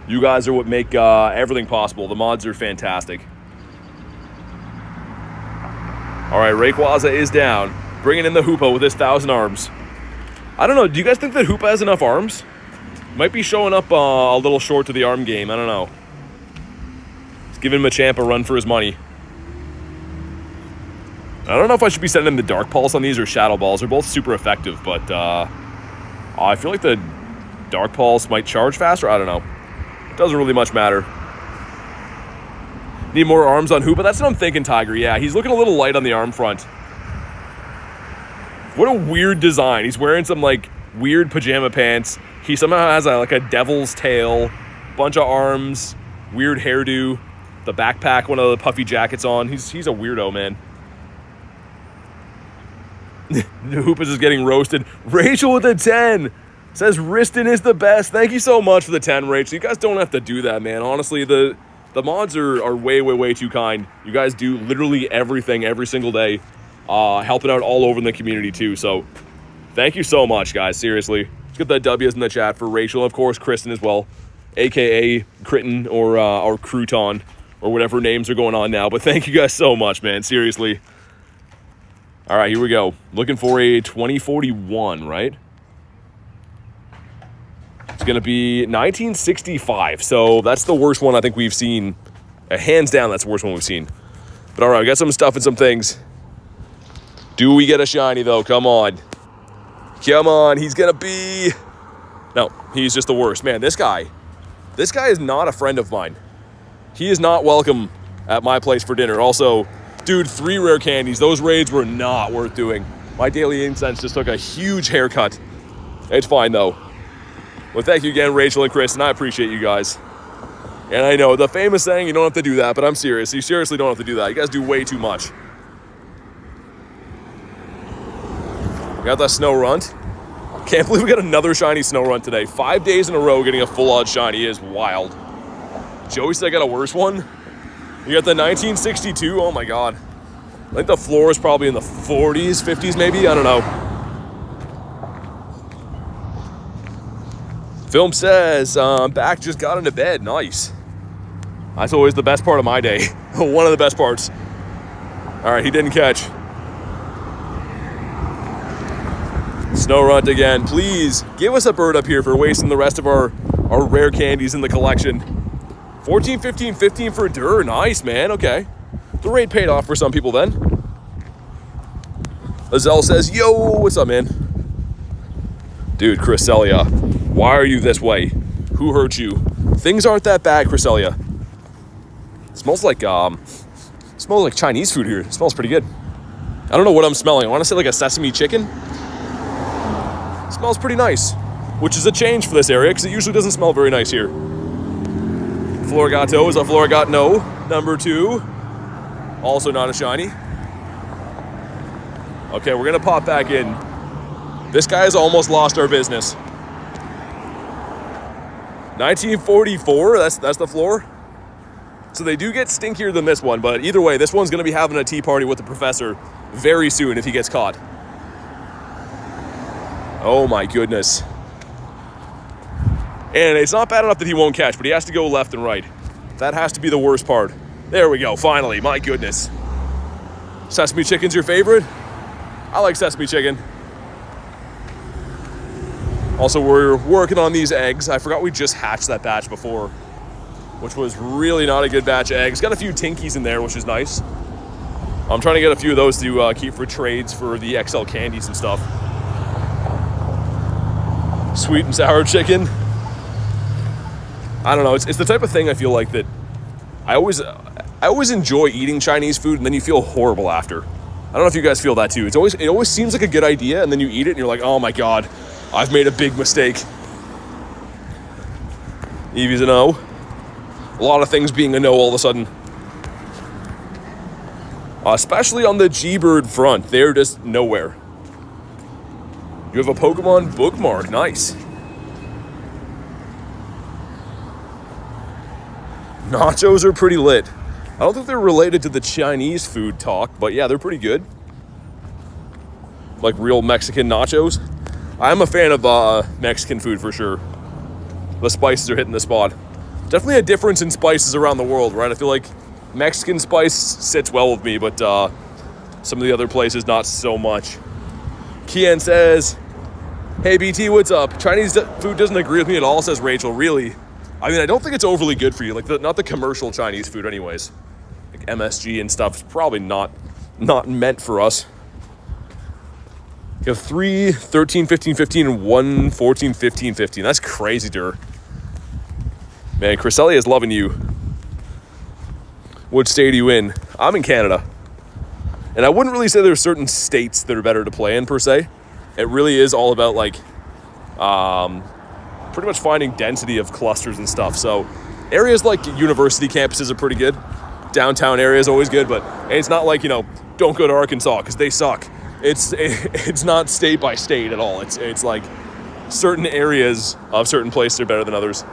You guys are what make everything possible. The mods are fantastic. All right, Rayquaza is down. Bringing in the Hoopa with his 1,000 arms. I don't know. Do you guys think that Hoopa has enough arms? Might be showing up a little short to the arm game. I don't know. He's giving Machamp a run for his money. I don't know if I should be sending the Dark Pulse on these or Shadow Balls. They're both super effective, but I feel like the Dark Pulse might charge faster. I don't know. Doesn't really much matter. Need more arms on Hoopa? That's what I'm thinking, Tiger. Yeah, he's looking a little light on the arm front. What a weird design. He's wearing some, like, weird pajama pants. He somehow has, like, a devil's tail, bunch of arms, weird hairdo, the backpack, one of the puffy jackets on. He's a weirdo, man. Hoopa's is getting roasted. Rachel with a 10 says Riston is the best. Thank you so much for the 10, Rachel. You guys don't have to do that, man. Honestly, the mods are way too kind. You guys do literally everything every single day, helping out all over in the community too. So thank you so much, guys. Seriously. Let's get the W's in the chat for Rachel. Of course, Kristen as well, aka Critton or Crouton or whatever names are going on now. But thank you guys so much, man. Seriously. All right, here we go. Looking for a 2041, right? It's going to be 1965. So that's the worst one I think we've seen. Hands down, that's the worst one we've seen. But all right, we got some stuff and some things. Do we get a shiny, though? Come on. Come on. He's going to be... No, he's just the worst. Man, this guy is not a friend of mine. He is not welcome at my place for dinner. Also, dude, 3 rare candies. Those raids were not worth doing. My daily incense just took a huge haircut. It's fine, though. Well, thank you again, Rachel and Chris, and I appreciate you guys. And I know, the famous saying, you don't have to do that, but I'm serious. You seriously don't have to do that. You guys do way too much. We got that Snow Runt. Can't believe we got another shiny Snow Runt today. 5 days in a row getting a full odd shiny is wild. Joey said I got a worse one. You got the 1962. Oh, my God. I think the floor is probably in the 40s, 50s maybe. I don't know. Film says, back, just got into bed. Nice. That's always the best part of my day. One of the best parts. All right, he didn't catch. Snow Runt again. Please give us a bird up here for wasting the rest of our rare candies in the collection. 14, 15, 15 for a Dur. Nice, man. Okay. The raid paid off for some people then. Azelle says, yo, what's up, man? Dude, Cresselia, why are you this way? Who hurt you? Things aren't that bad, Cresselia. It smells like Chinese food here. It smells pretty good. I don't know what I'm smelling. I want to say like a sesame chicken. It smells pretty nice, which is a change for this area because it usually doesn't smell very nice here. Florigato is a Florigatno. Number 2. Also not a shiny. Okay, we're going to pop back in. This guy has almost lost our business. 1944, that's the floor. So they do get stinkier than this one, but either way, this one's going to be having a tea party with the professor very soon if he gets caught. Oh my goodness. And it's not bad enough that he won't catch, but he has to go left and right. That has to be the worst part. There we go, finally, my goodness. Sesame chicken's your favorite? I like sesame chicken. Also, we're working on these eggs. I forgot we just hatched that batch before, which was really not a good batch of eggs. Got a few tinkies in there, which is nice. I'm trying to get a few of those to keep for trades for the XL candies and stuff. Sweet and sour chicken. I don't know. It's the type of thing I feel like that I always enjoy eating Chinese food, and then you feel horrible after. I don't know if you guys feel that too. It always seems like a good idea, and then you eat it and you're like, oh my god, I've made a big mistake. Evie's a no. A lot of things being a no all of a sudden. Especially on the G-Bird front. They're just nowhere. You have a Pokemon bookmark. Nice. Nachos are pretty lit. I don't think they're related to the Chinese food talk, but yeah, they're pretty good. Like real Mexican nachos. I'm a fan of Mexican food for sure. The spices are hitting the spot. Definitely a difference in spices around the world, right? I feel like Mexican spice sits well with me, but some of the other places not so much. Kian says, hey BT, what's up? Chinese food doesn't agree with me at all, says Rachel. Really? I mean, I don't think it's overly good for you. Like, not the commercial Chinese food anyways. Like MSG and stuff is probably not meant for us. You have 3, 13, 15, 15, and 1, 14, 15, 15. That's crazy, Dur. Man, Cresselia is loving you. What state are you in? I'm in Canada. And I wouldn't really say there's certain states that are better to play in, per se. It really is all about, like, pretty much finding density of clusters and stuff. So areas like university campuses are pretty good. Downtown area is always good, but it's not like, don't go to Arkansas because they suck. It's not state by state at all. It's like certain areas of certain places are better than others.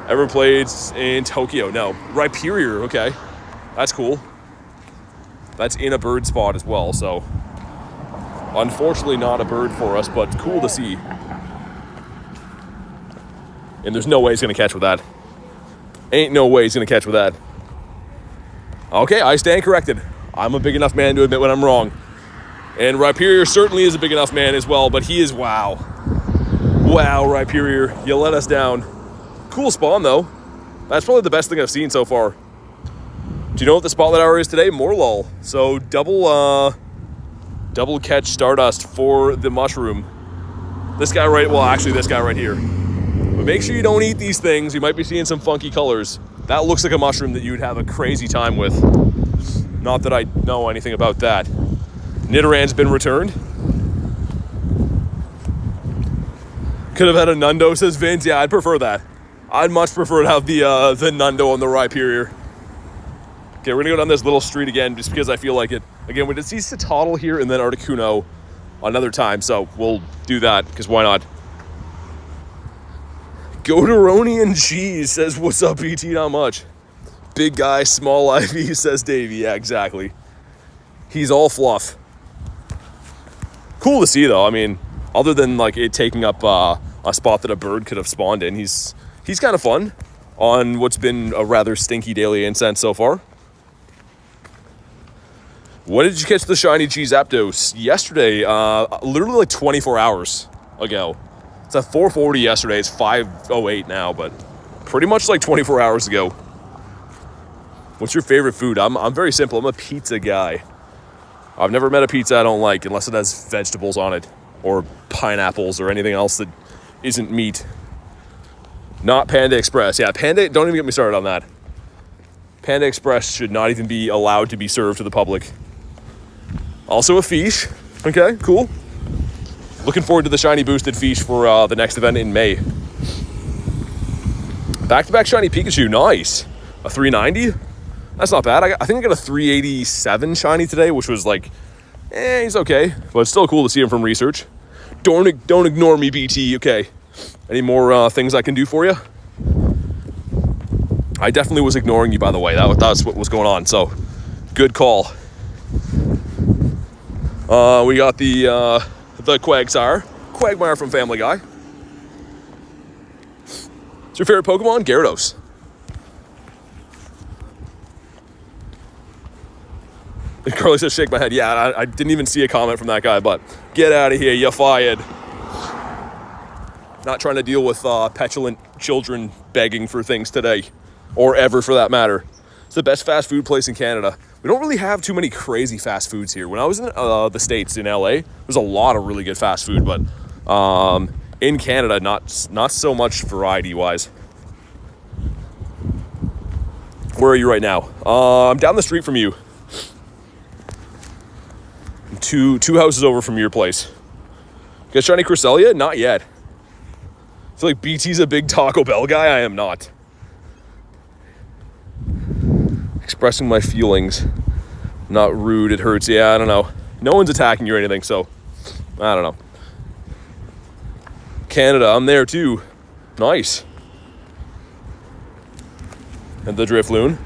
Ever played in Tokyo? No. Rhyperior, okay. That's cool. That's in a bird spot as well, so unfortunately not a bird for us, but cool to see. And there's no way he's going to catch with that. Ain't no way he's going to catch with that. Okay, I stand corrected. I'm a big enough man to admit when I'm wrong. And Rhyperior certainly is a big enough man as well, but he is wow. Wow, Rhyperior, you let us down. Cool spawn, though. That's probably the best thing I've seen so far. Do you know what the Spotlight Hour is today? Morelull. So double Catch Stardust for the mushroom. This guy this guy right here. But make sure you don't eat these things. You might be seeing some funky colors. That looks like a mushroom that you'd have a crazy time with. Not that I know anything about that. Nidorann's been returned. Could have had a Nundo, says Vince. Yeah, I'd prefer that. I'd much prefer to have the Nundo on the Rhyperior. Okay, we're gonna go down this little street again just because I feel like it. Again, we did see Citadel here and then Articuno another time, so we'll do that because why not? Goderoni cheese says, what's up, BT? Not much. Big guy, small IV, says Davey. Yeah, exactly. He's all fluff. Cool to see, though. I mean, other than like it taking up a spot that a bird could have spawned in, he's kind of fun on what's been a rather stinky daily incense so far. When did you catch the shiny cheese Zapdos? Yesterday, literally like 24 hours ago. It's at 4:40 yesterday. It's 5:08 now, but pretty much like 24 hours ago. What's your favorite food? I'm very simple. I'm a pizza guy. I've never met a pizza I don't like unless it has vegetables on it or pineapples or anything else that isn't meat. Not Panda Express. Yeah, Panda, don't even get me started on that. Panda Express should not even be allowed to be served to the public. Also a fish. Okay, cool. Looking forward to the shiny boosted fish for the next event in May. Back-to-back shiny Pikachu. Nice. A 390? That's not bad. I think I got a 387 shiny today, which was like, he's okay. But it's still cool to see him from research. Don't ignore me, BT. Okay. Any more things I can do for you? I definitely was ignoring you, by the way. That's what was going on. So, good call. We got the Quagsire from Family Guy. What's your favorite Pokemon? Gyarados. Carly says shake my head. Yeah, I didn't even see a comment from that guy, but get out of here, you're fired. Not trying to deal with petulant children begging for things today, or ever for that matter. It's the best fast food place in Canada. We don't really have too many crazy fast foods here. When I was in the States, in LA, there's a lot of really good fast food, but in Canada, not so much variety-wise. Where are you right now? I'm down the street from you. Two houses over from your place. Got shiny Cresselia? Not yet. I feel like BT's a big Taco Bell guy. I am not. Expressing my feelings. Not rude. It hurts. Yeah, I don't know. No one's attacking you or anything, so I don't know. Canada, I'm there too. Nice. And the Drifloon.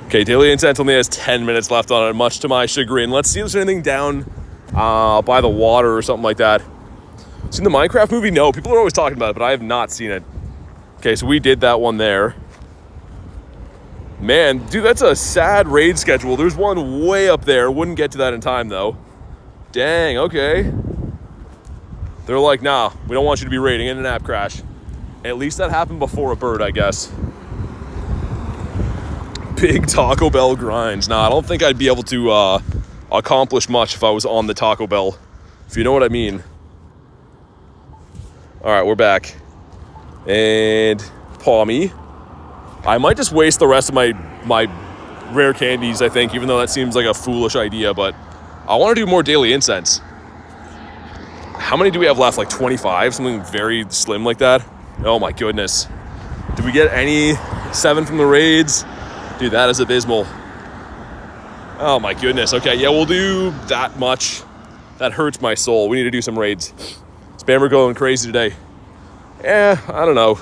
Okay, Daily Intent only has 10 minutes left on it, much to my chagrin. Let's see if there's anything down by the water or something like that. Seen the Minecraft movie? No, people are always talking about it, but I have not seen it. Okay, so we did that one there. Man, dude, that's a sad raid schedule. There's one way up there. Wouldn't get to that in time, though. Dang, okay. They're like, nah, we don't want you to be raiding in an app crash. At least that happened before a bird, I guess. Big Taco Bell grinds. Nah, I don't think I'd be able to accomplish much if I was on the Taco Bell, if you know what I mean. All right, we're back. And Palmy. I might just waste the rest of my rare candies, I think, even though that seems like a foolish idea, but I want to do more daily incense. How many do we have left? Like 25? Something very slim like that? Oh my goodness. Did we get any 7 from the raids? Dude, that is abysmal. Oh my goodness. Okay, yeah, we'll do that much. That hurts my soul. We need to do some raids. Spammer going crazy today. I don't know.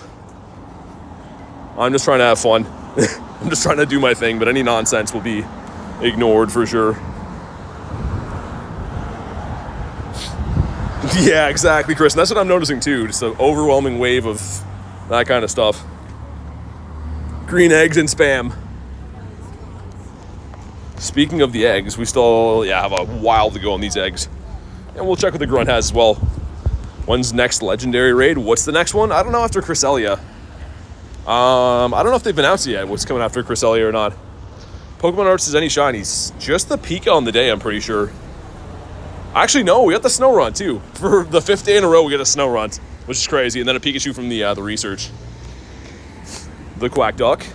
I'm just trying to have fun. I'm just trying to do my thing, but any nonsense will be ignored for sure. Yeah, exactly, Chris. And that's what I'm noticing too. Just an overwhelming wave of that kind of stuff. Green eggs and spam. Speaking of the eggs, we still have a while to go on these eggs. And we'll check what the grunt has as well. When's next legendary raid? What's the next one? I don't know after Cresselia. I don't know if they've announced it yet, what's coming after Cresselia or not. Pokemon Arts is any shinies. Just the Pika on the day, I'm pretty sure. Actually, no, we got the Snow Run too. For the 5th day in a row, we get a Snow Run, which is crazy. And then a Pikachu from the research. The Quack Duck.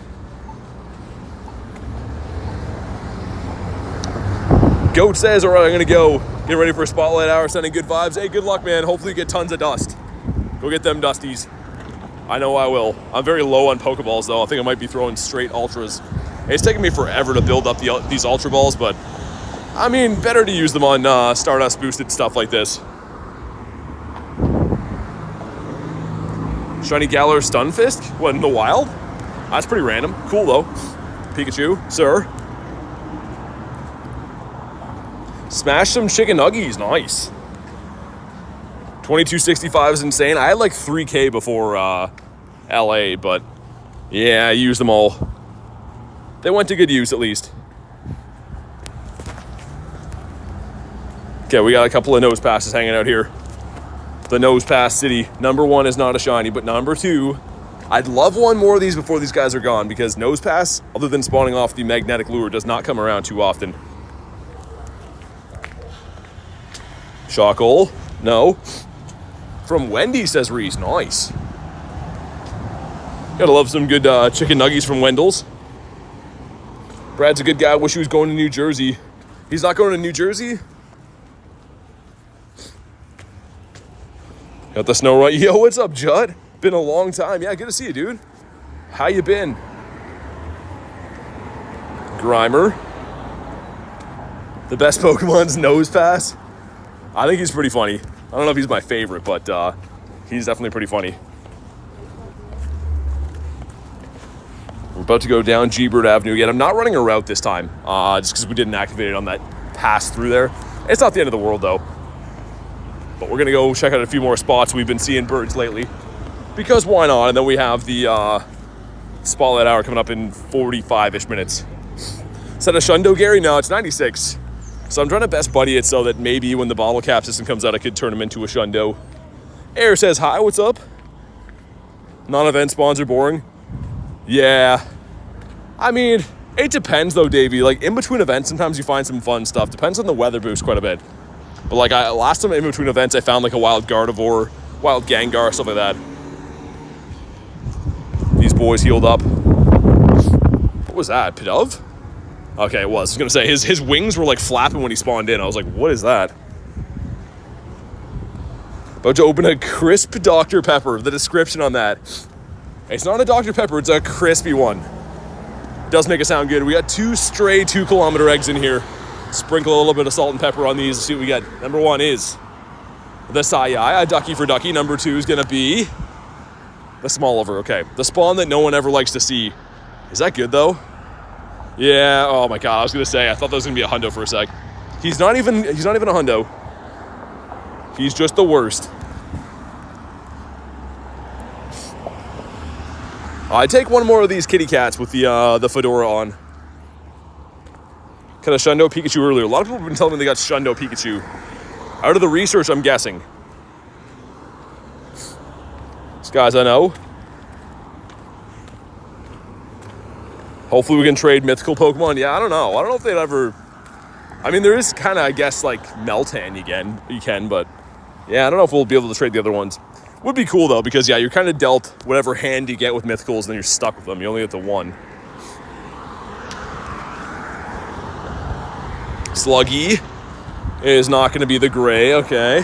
Goat says, all right, I'm gonna go get ready for a Spotlight Hour, sending good vibes. Hey, good luck, man. Hopefully you get tons of dust. Go get them dusties. I know I will. I'm very low on Pokeballs, though. I think I might be throwing straight Ultras. It's taken me forever to build up these Ultra Balls, but I mean, better to use them on Stardust boosted stuff like this. Shiny Galar Stunfisk? What, in the wild? That's pretty random. Cool, though. Pikachu, sir. Smash some chicken nuggies. Nice. 2265 is insane. I had like 3K before LA, but yeah, I used them all. They went to good use at least. Okay, we got a couple of nose passes hanging out here. The nose pass city. Number 1 is not a shiny, but number 2, I'd love one more of these before these guys are gone, because nose pass, other than spawning off the magnetic lure, does not come around too often. Shockle. No. From Wendy, says Reese. Nice. Gotta love some good chicken nuggies from Wendell's. Brad's a good guy. Wish he was going to New Jersey. He's not going to New Jersey? Got the Snow Run. Yo, what's up, Judd? Been a long time. Yeah, good to see you, dude. How you been? Grimer. The best Pokemon's Nose Pass. I think he's pretty funny. I don't know if he's my favorite, but he's definitely pretty funny. We're about to go down G-Bird Avenue again. I'm not running a route this time, just because we didn't activate it on that pass through there. It's not the end of the world, though. But we're going to go check out a few more spots we've been seeing birds lately. because why not? And then we have the Spotlight Hour coming up in 45-ish minutes. Is that a Shundo, Gary? No, it's 96. So I'm trying to best buddy it so that maybe when the bottle cap system comes out, I could turn him into a Shundo. Air says, hi, what's up? Non-event sponsor boring. Yeah. I mean, it depends though, Davey. Like, in between events, sometimes you find some fun stuff. Depends on the weather boost quite a bit. But like, last time in between events, I found like a wild Gardevoir, wild Gengar, stuff like that. These boys healed up. What was that? Pidove? Okay, it was. I was gonna say, his wings were like flapping when he spawned in. I was like, what is that? About to open a crisp Dr. Pepper. The description on that. It's not a Dr. Pepper, it's a crispy one. Does make it sound good. We got 2 stray 2-kilometer eggs in here. Sprinkle a little bit of salt and pepper on these. See what we get. Number 1 is the Sayai, a ducky for ducky. Number 2 is gonna be the Smoliver. Okay, the spawn that no one ever likes to see. Is that good though? Yeah. Oh my god. I was gonna say. I thought that was gonna be a hundo for a sec. He's not even a hundo. He's just the worst. I take one more of these kitty cats with the fedora on. Got a Shundo Pikachu earlier. A lot of people have been telling me they got Shundo Pikachu. Out of the research, I'm guessing. These guys I know. Hopefully we can trade mythical Pokemon. Yeah, I don't know. I don't know if they'd ever... I mean, there is kind of, I guess, like, Meltan you can, but... Yeah, I don't know if we'll be able to trade the other ones. Would be cool, though, because, yeah, you're kind of dealt whatever hand you get with mythicals, and then you're stuck with them. You only get the one. Sluggy is not going to be the gray. Okay.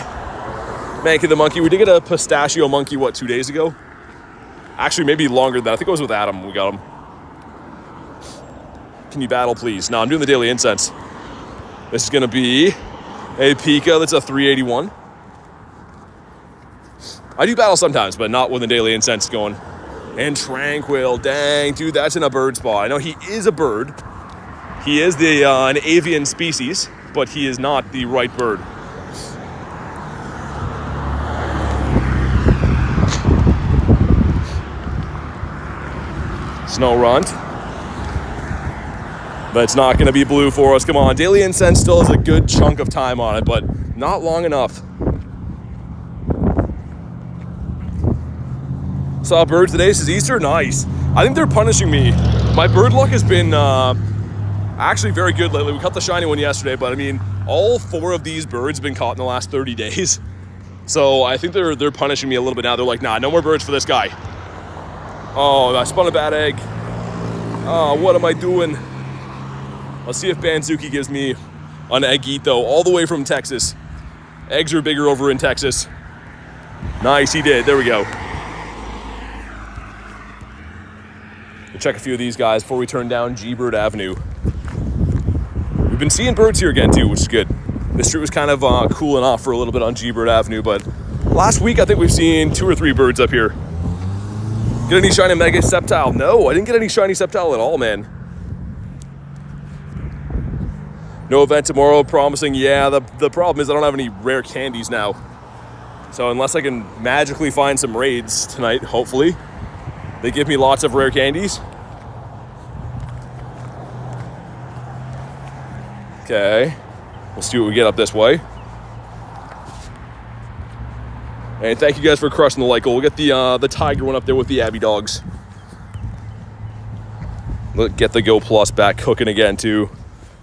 Mankey the monkey. We did get a pistachio monkey, 2 days ago? Actually, maybe longer than that. I think it was with Adam when we got him. Can you battle, please? No, I'm doing the daily incense. This is going to be a Pika that's a 381. I do battle sometimes, but not when the daily incense is going. And Tranquil, dang, dude, that's in a bird spot. I know he is a bird. He is an avian species, but he is not the right bird. Snow Runt. But it's not going to be blue for us. Come on, daily incense still has a good chunk of time on it, but not long enough. Saw birds today. This is Easter. Nice. I think they're punishing me. My bird luck has been actually very good lately. We caught the shiny one yesterday, but I mean, all 4 of these birds have been caught in the last 30 days. So I think they're punishing me a little bit now. They're like, nah, no more birds for this guy. Oh, I spun a bad egg. Oh, what am I doing? Let's see if Banzuki gives me an Eggito all the way from Texas. Eggs are bigger over in Texas. Nice, he did. There we go. We'll check a few of these guys before we turn down G-Bird Avenue. We've been seeing birds here again, too, which is good. This street was kind of cooling off for a little bit on G-Bird Avenue, but last week I think we've seen 2 or 3 birds up here. Get any shiny Mega Sceptile? No, I didn't get any shiny Sceptile at all, man. No event tomorrow, promising. Yeah, the problem is I don't have any rare candies now. So unless I can magically find some raids tonight, hopefully, they give me lots of rare candies. Okay, we'll see what we get up this way. And thank you guys for crushing the like goal. We'll get the tiger one up there with the Abby dogs. Let's get the Go Plus back cooking again too.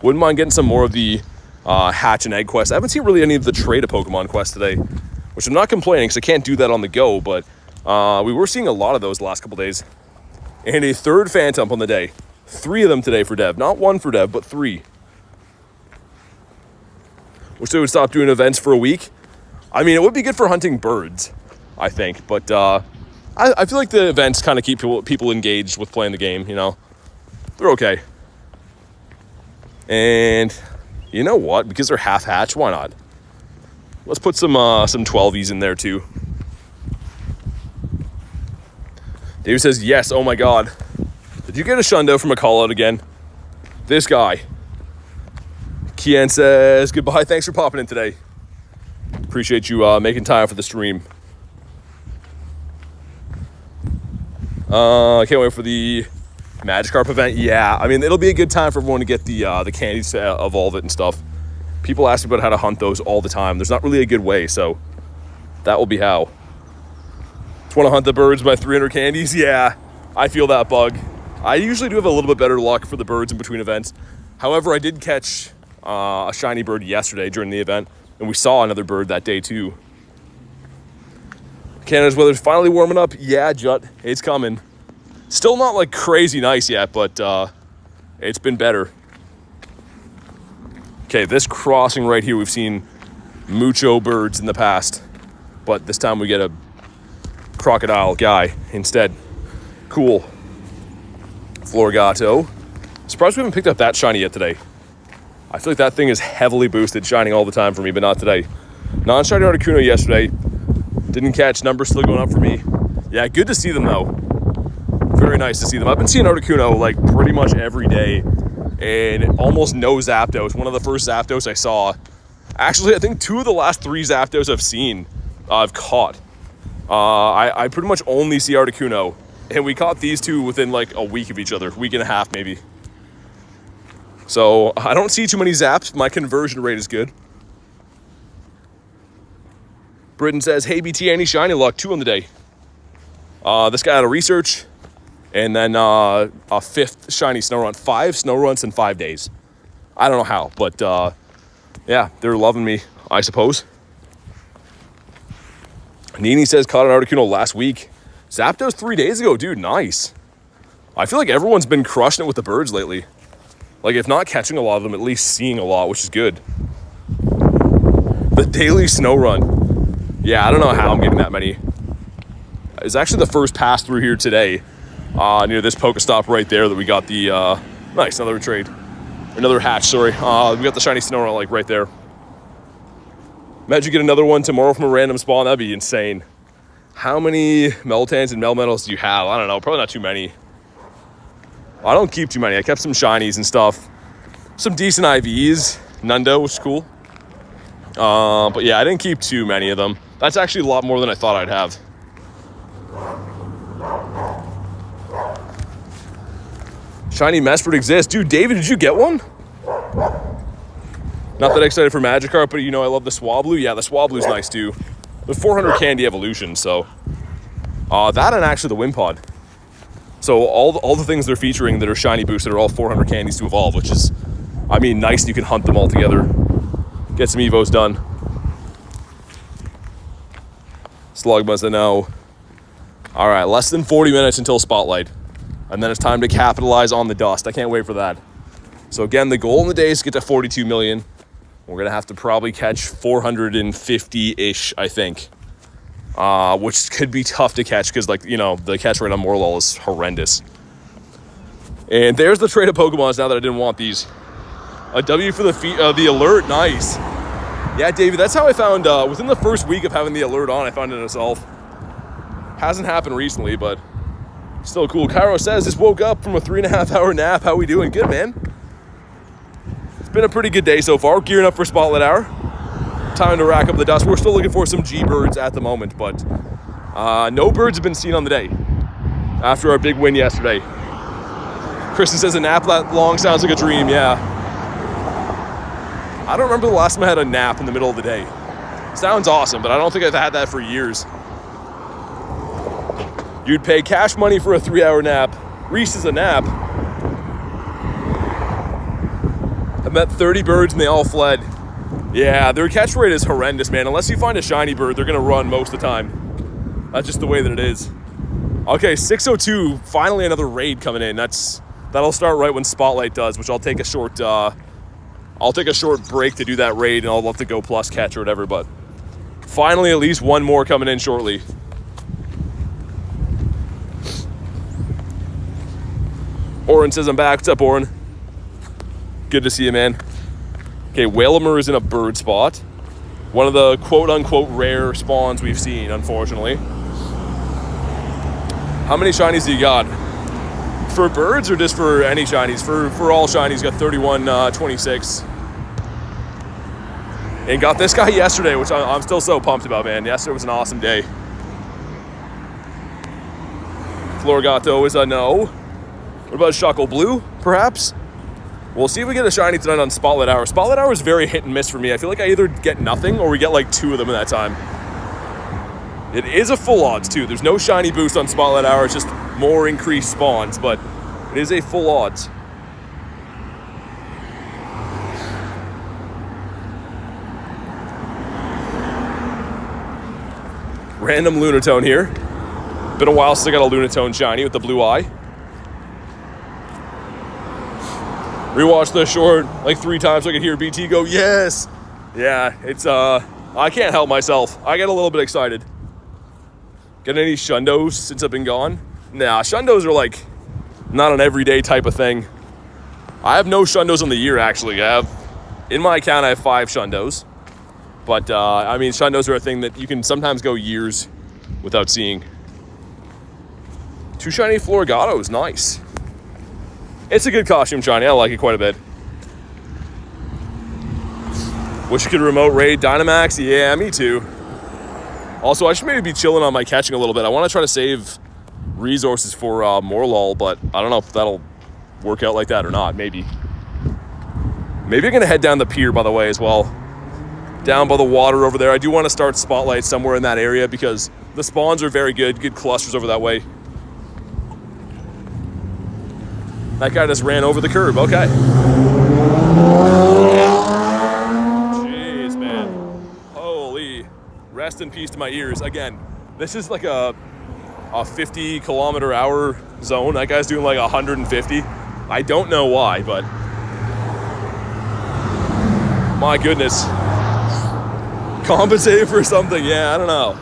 Wouldn't mind getting some more of the hatch and egg quests. I haven't seen really any of the trade a Pokemon quests today, which I'm not complaining because I can't do that on the go, but we were seeing a lot of those the last couple days. And a 3rd Phantom on the day. 3 of them today for Dev. Not 1 for Dev, but 3. Wish they would stop doing events for a week. I mean, it would be good for hunting birds, I think, but I feel like the events kind of keep people engaged with playing the game, you know? They're okay. And you know what? Because they're half hatch, why not? Let's put some 12s in there too. David says, yes, oh my god. Did you get a Shundo from a call out again? This guy. Kian says, goodbye, thanks for popping in today. Appreciate you making time for the stream. I can't wait for the Magikarp event. Yeah, I mean, it'll be a good time for everyone to get the candies to evolve it and stuff. People ask me about how to hunt those all the time. There's not really a good way, so that will be how. Just want to hunt the birds by 300 candies? Yeah, I feel that bug. I usually do have a little bit better luck for the birds in between events. However, I did catch a shiny bird yesterday during the event, and we saw another bird that day too. Canada's weather's finally warming up. Yeah, Jut, it's coming. Still not like crazy nice yet, but it's been better. Okay, this crossing right here, we've seen mucho birds in the past, but this time we get a crocodile guy instead. Cool. Florgato. Surprised we haven't picked up that shiny yet today. I feel like that thing is heavily boosted, shining all the time for me, but not today. Non-shiny Articuno yesterday. Didn't catch. Numbers still going up for me. Yeah, good to see them though. Very nice to see them. I've been seeing Articuno like pretty much every day, and almost no Zapdos. One of the first Zapdos I saw. Actually, I think 2 of the last 3 Zapdos I've seen, I've caught. I pretty much only see Articuno, and we caught these 2 within like a week of each other, week and a half maybe. So I don't see too many Zaps. My conversion rate is good. Britton says, hey BT, any shiny luck? 2 on the day. This guy had a research, and then a 5th shiny Snorunt. 5 Snowrunts in 5 days. I don't know how, but yeah, they're loving me, I suppose. Nini says, caught an Articuno last week. Zapdos 3 days ago, dude, nice. I feel like everyone's been crushing it with the birds lately. Like, if not catching a lot of them, at least seeing a lot, which is good. The daily snow run. Yeah, I don't know how I'm getting that many. It's actually the first pass through here today, near this Pokestop right there, that we got the, nice, another trade. Another hatch, sorry. We got the shiny Snorunt, like, right there. Imagine you get another one tomorrow from a random spawn. That'd be insane. How many Meltans and Melmetals do you have? I don't know, probably not too many. I don't keep too many. I kept some shinies and stuff. Some decent IVs. Nundo, which is cool. But yeah, I didn't keep too many of them. That's actually a lot more than I thought I'd have. Shiny Mesprit exists. Dude, David, did you get one? Not that excited for Magikarp, but you know I love the Swablu. Yeah, the Swablu's nice too. The 400 candy evolution, so. That and actually the Wimpod. So all the things they're featuring that are shiny boosted are all 400 candies to evolve, which is, I mean, nice. You can hunt them all together. Get some Evos done. Slugma's a no. All right, less than 40 minutes until Spotlight. And then it's time to capitalize on the dust. I can't wait for that. So again, the goal in the day is to get to 42 million. We're going to have to probably catch 450-ish, I think. Which could be tough to catch because, like, you know, the catch rate on Morelull is horrendous. And there's the trade of Pokemons now that I didn't want these. A W for the alert. Nice. Yeah, David, that's how I found, within the first week of having the alert on, I found it myself. Hasn't happened recently, but still cool. Cairo says, just woke up from a 3.5-hour nap. How we doing? Good, man. It's been a pretty good day so far. Gearing up for Spotlight Hour. Time to rack up the dust. We're still looking for some G-birds at the moment, but no birds have been seen on the day after our big win yesterday. Kristen says a nap that long sounds like a dream. Yeah. I don't remember the last time I had a nap in the middle of the day. Sounds awesome, but I don't think I've had that for years. You'd pay cash money for a 3-hour nap. Reese is a nap. I met 30 birds and they all fled. Yeah, their catch rate is horrendous, man. Unless you find a shiny bird, they're going to run most of the time. That's just the way that it is. Okay, 6:02, finally another raid coming in. That'll start right when Spotlight does, which I'll take a short break to do that raid, and I'll love to go plus catch or whatever, but finally at least one more coming in shortly. Oren says I'm back. What's up, Oren? Good to see you, man. Okay, Whalmer is in a bird spot. One of the quote-unquote rare spawns we've seen, unfortunately. How many shinies do you got? For birds or just for any shinies? For all shinies, got 31, 26. And got this guy yesterday, which I'm still so pumped about, man. Yesterday was an awesome day. Florigato is a no. What about Shuckle Blue, perhaps? We'll see if we get a shiny tonight on Spotlight Hour. Spotlight Hour is very hit and miss for me. I feel like I either get nothing or we get like 2 of them in that time. It is a full odds too. There's no shiny boost on Spotlight Hour. It's just more increased spawns, but it is a full odds. Random Lunatone here. Been a while since I got a Lunatone shiny with the blue eye. Rewatched the short like 3 times so I could hear BT go, yes! Yeah, it's, I can't help myself. I get a little bit excited. Got any Shundos since I've been gone? Nah, Shundos are like not an everyday type of thing. I have no Shundos on the year, actually. In my account, I have 5 Shundos. But, I mean, Shundos are a thing that you can sometimes go years without seeing. 2 shiny Florigatos, nice. It's a good costume shiny. I like it quite a bit. Wish you could remote raid Dynamax. Yeah, me too. Also, I should maybe be chilling on my catching a little bit. I want to try to save resources for Morelull, but I don't know if that'll work out like that or not. Maybe. Maybe I'm going to head down the pier, by the way, as well. Down by the water over there. I do want to start Spotlight somewhere in that area because the spawns are very good. Good clusters over that way. That guy just ran over the curb. Okay. Jeez, man. Holy. Rest in peace to my ears. Again, this is like a 50-kilometer-hour zone. That guy's doing like 150. I don't know why, but my goodness. Compensated for something. Yeah, I don't know.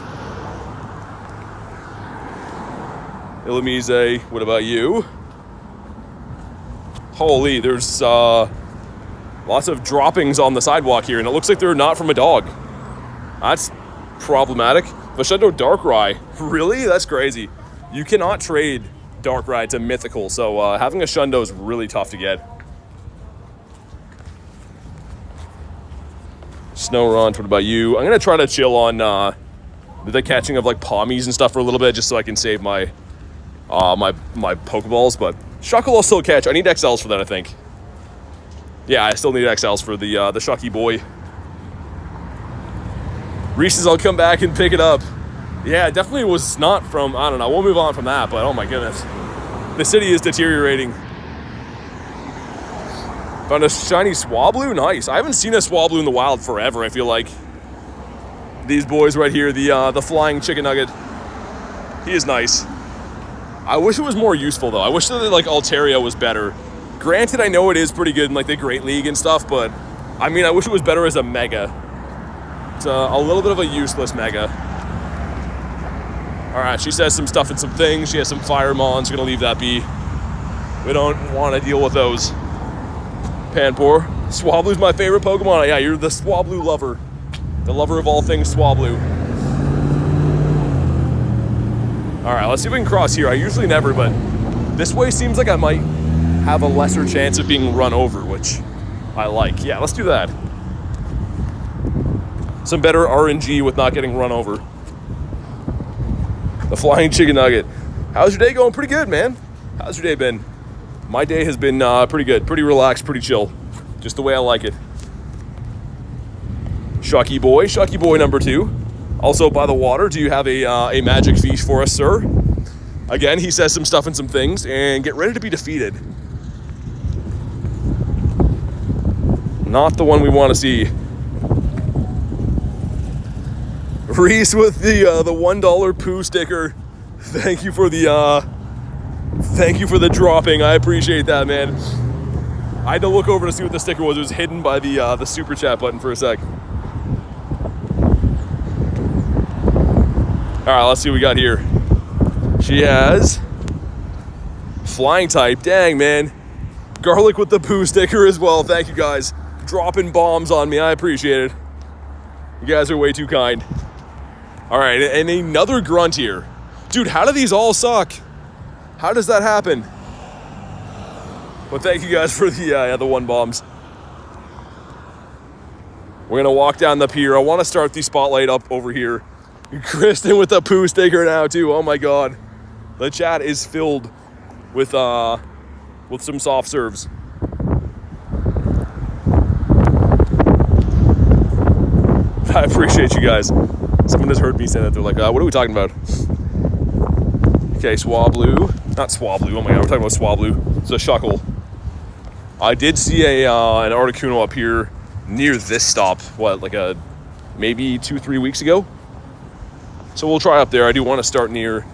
Illumise, what about you? Holy, there's lots of droppings on the sidewalk here, and it looks like they're not from a dog. That's problematic. Vashundo Darkrai, really? That's crazy. You cannot trade Darkrai to Mythical, so having a Shundo is really tough to get. Snorunt, what about you? I'm going to try to chill on the catching of like Pommies and stuff for a little bit, just so I can save my my Pokeballs, but Shuckle will still catch. I need XLs for that, I think. Yeah, I still need XLs for the Shucky boy. Reese's, I'll come back and pick it up. Yeah, it definitely was not from, I don't know, we'll move on from that, but oh my goodness. The city is deteriorating. Found a shiny Swablu, nice. I haven't seen a Swablu in the wild forever, I feel like. These boys right here, the flying chicken nugget. He is nice. I wish it was more useful, though. I wish that, like, Altaria was better. Granted, I know it is pretty good in, like, the Great League and stuff, but, I mean, I wish it was better as a Mega. It's a little bit of a useless Mega. Alright, she says some stuff and some things. She has some Fire Mons. We're gonna leave that be. We don't want to deal with those. Panpour. Swablu's my favorite Pokemon. Yeah, you're the Swablu lover. The lover of all things Swablu. Alright, let's see if we can cross here. I usually never, but this way seems like I might have a lesser chance of being run over, which I like. Yeah, let's do that. Some better RNG with not getting run over. The flying chicken nugget. How's your day going? Pretty good, man. How's your day been? My day has been pretty good. Pretty relaxed, pretty chill. Just the way I like it. Shucky boy number 2. Also, by the water, do you have a magic fish for us, sir? Again, he says some stuff and some things, and get ready to be defeated. Not the one we want to see. Reese with the $1 poo sticker. Thank you for the dropping. I appreciate that, man. I had to look over to see what the sticker was. It was hidden by the super chat button for a sec. All right, let's see what we got here. She has flying type. Dang, man. Garlic with the poo sticker as well. Thank you, guys. Dropping bombs on me. I appreciate it. You guys are way too kind. All right, and another grunt here. Dude, how do these all suck? How does that happen? But thank you guys for the 1 bombs. We're gonna walk down the pier. I want to start the spotlight up over here. Kristen with the poo sticker now too. Oh my god. The chat is filled with some soft serves. I appreciate you guys. Someone has heard me say that. They're like, what are we talking about? Okay, Swablu. Not Swablu. Oh my god, we're talking about Swablu. It's a Shuckle. I did see an Articuno up here near this stop, maybe 2-3 weeks ago. So we'll try up there. I do want to start near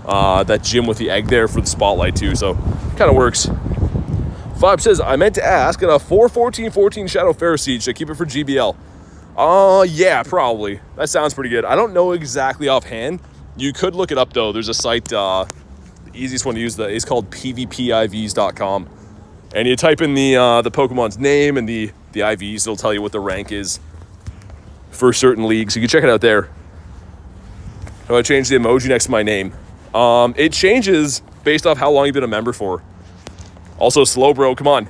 that gym with the egg there for the spotlight too, so kind of works. Vibe says, I meant to ask, a 4-14-14 Shadow Ferrosiege, should I keep it for GBL? Yeah, probably. That sounds pretty good. I don't know exactly offhand. You could look it up though. There's a site, the easiest one to use is called pvpivs.com. And you type in the Pokemon's name and the IVs, it'll tell you what the rank is for certain leagues. So you can check it out there. So I changed the emoji next to my name. It changes based off how long you've been a member for. Also, Slowbro, come on.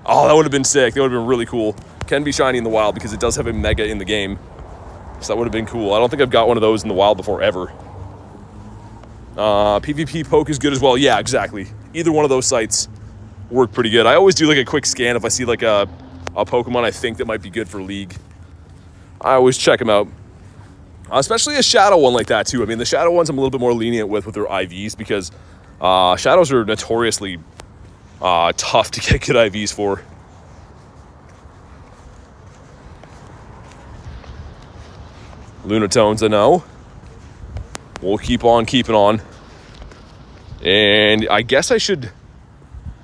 Oh, that would have been sick. That would have been really cool. Can be shiny in the wild because it does have a mega in the game. So that would have been cool. I don't think I've got one of those in the wild before ever. PvP Poke is good as well. Yeah, exactly. Either one of those sites work pretty good. I always do like a quick scan if I see like a Pokemon I think that might be good for League. I always check them out. Especially a Shadow one like that too. I mean, the Shadow ones I'm a little bit more lenient with their IVs because Shadows are notoriously tough to get good IVs for. Lunatones, I know. We'll keep on keeping on. And I guess I should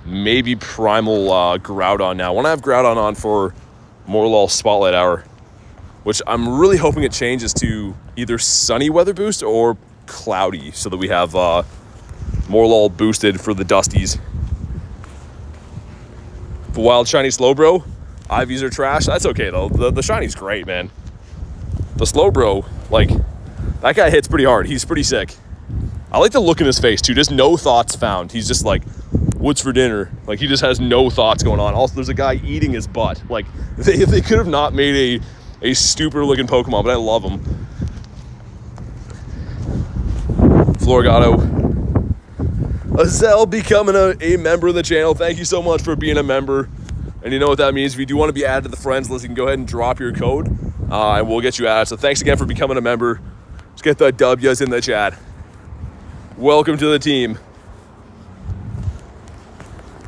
maybe primal Groudon now. I want to have Groudon on for Morelull Spotlight Hour, which I'm really hoping it changes to either sunny weather boost or cloudy so that we have Morelull boosted for the Dusties. For Wild Shiny Slowbro, IVs are trash. That's okay though. The Shiny's great, man. The Slowbro, like, that guy hits pretty hard. He's pretty sick. I like the look in his face too. Just no thoughts found. He's just like, what's for dinner? Like, he just has no thoughts going on. Also, there's a guy eating his butt. Like, they could have not made a stupider looking Pokemon, but I love him. Florgato. Azel becoming a member of the channel. Thank you so much for being a member. And you know what that means. If you do want to be added to the friends list, you can go ahead and drop your code, and we'll get you added. So thanks again for becoming a member. Let's get the W's in the chat. Welcome to the team.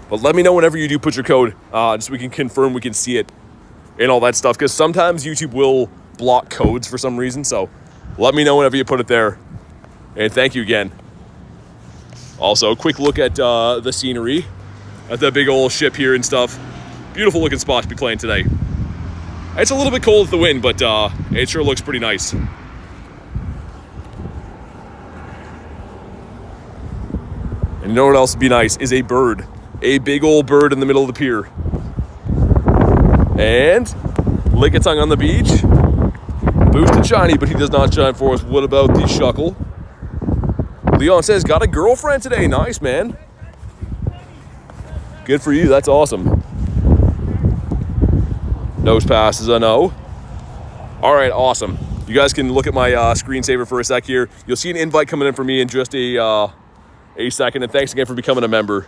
But let me know whenever you do put your code, just so we can confirm we can see it and all that stuff. Because sometimes YouTube will block codes for some reason. So let me know whenever you put it there. And thank you again. Also, quick look at the scenery at the big old ship here and stuff. Beautiful looking spot to be playing today. It's a little bit cold with the wind, but it sure looks pretty nice. And you know what else would be nice is a bird. A big old bird in the middle of the pier. And Lickitung on the beach. Boosted shiny, but he does not shine for us. What about the Shuckle? Leon says, got a girlfriend today. Nice, man. Good for you. That's awesome. Nose passes a no. All right, awesome. You guys can look at my screensaver for a sec here. You'll see an invite coming in for me in just a second. And thanks again for becoming a member.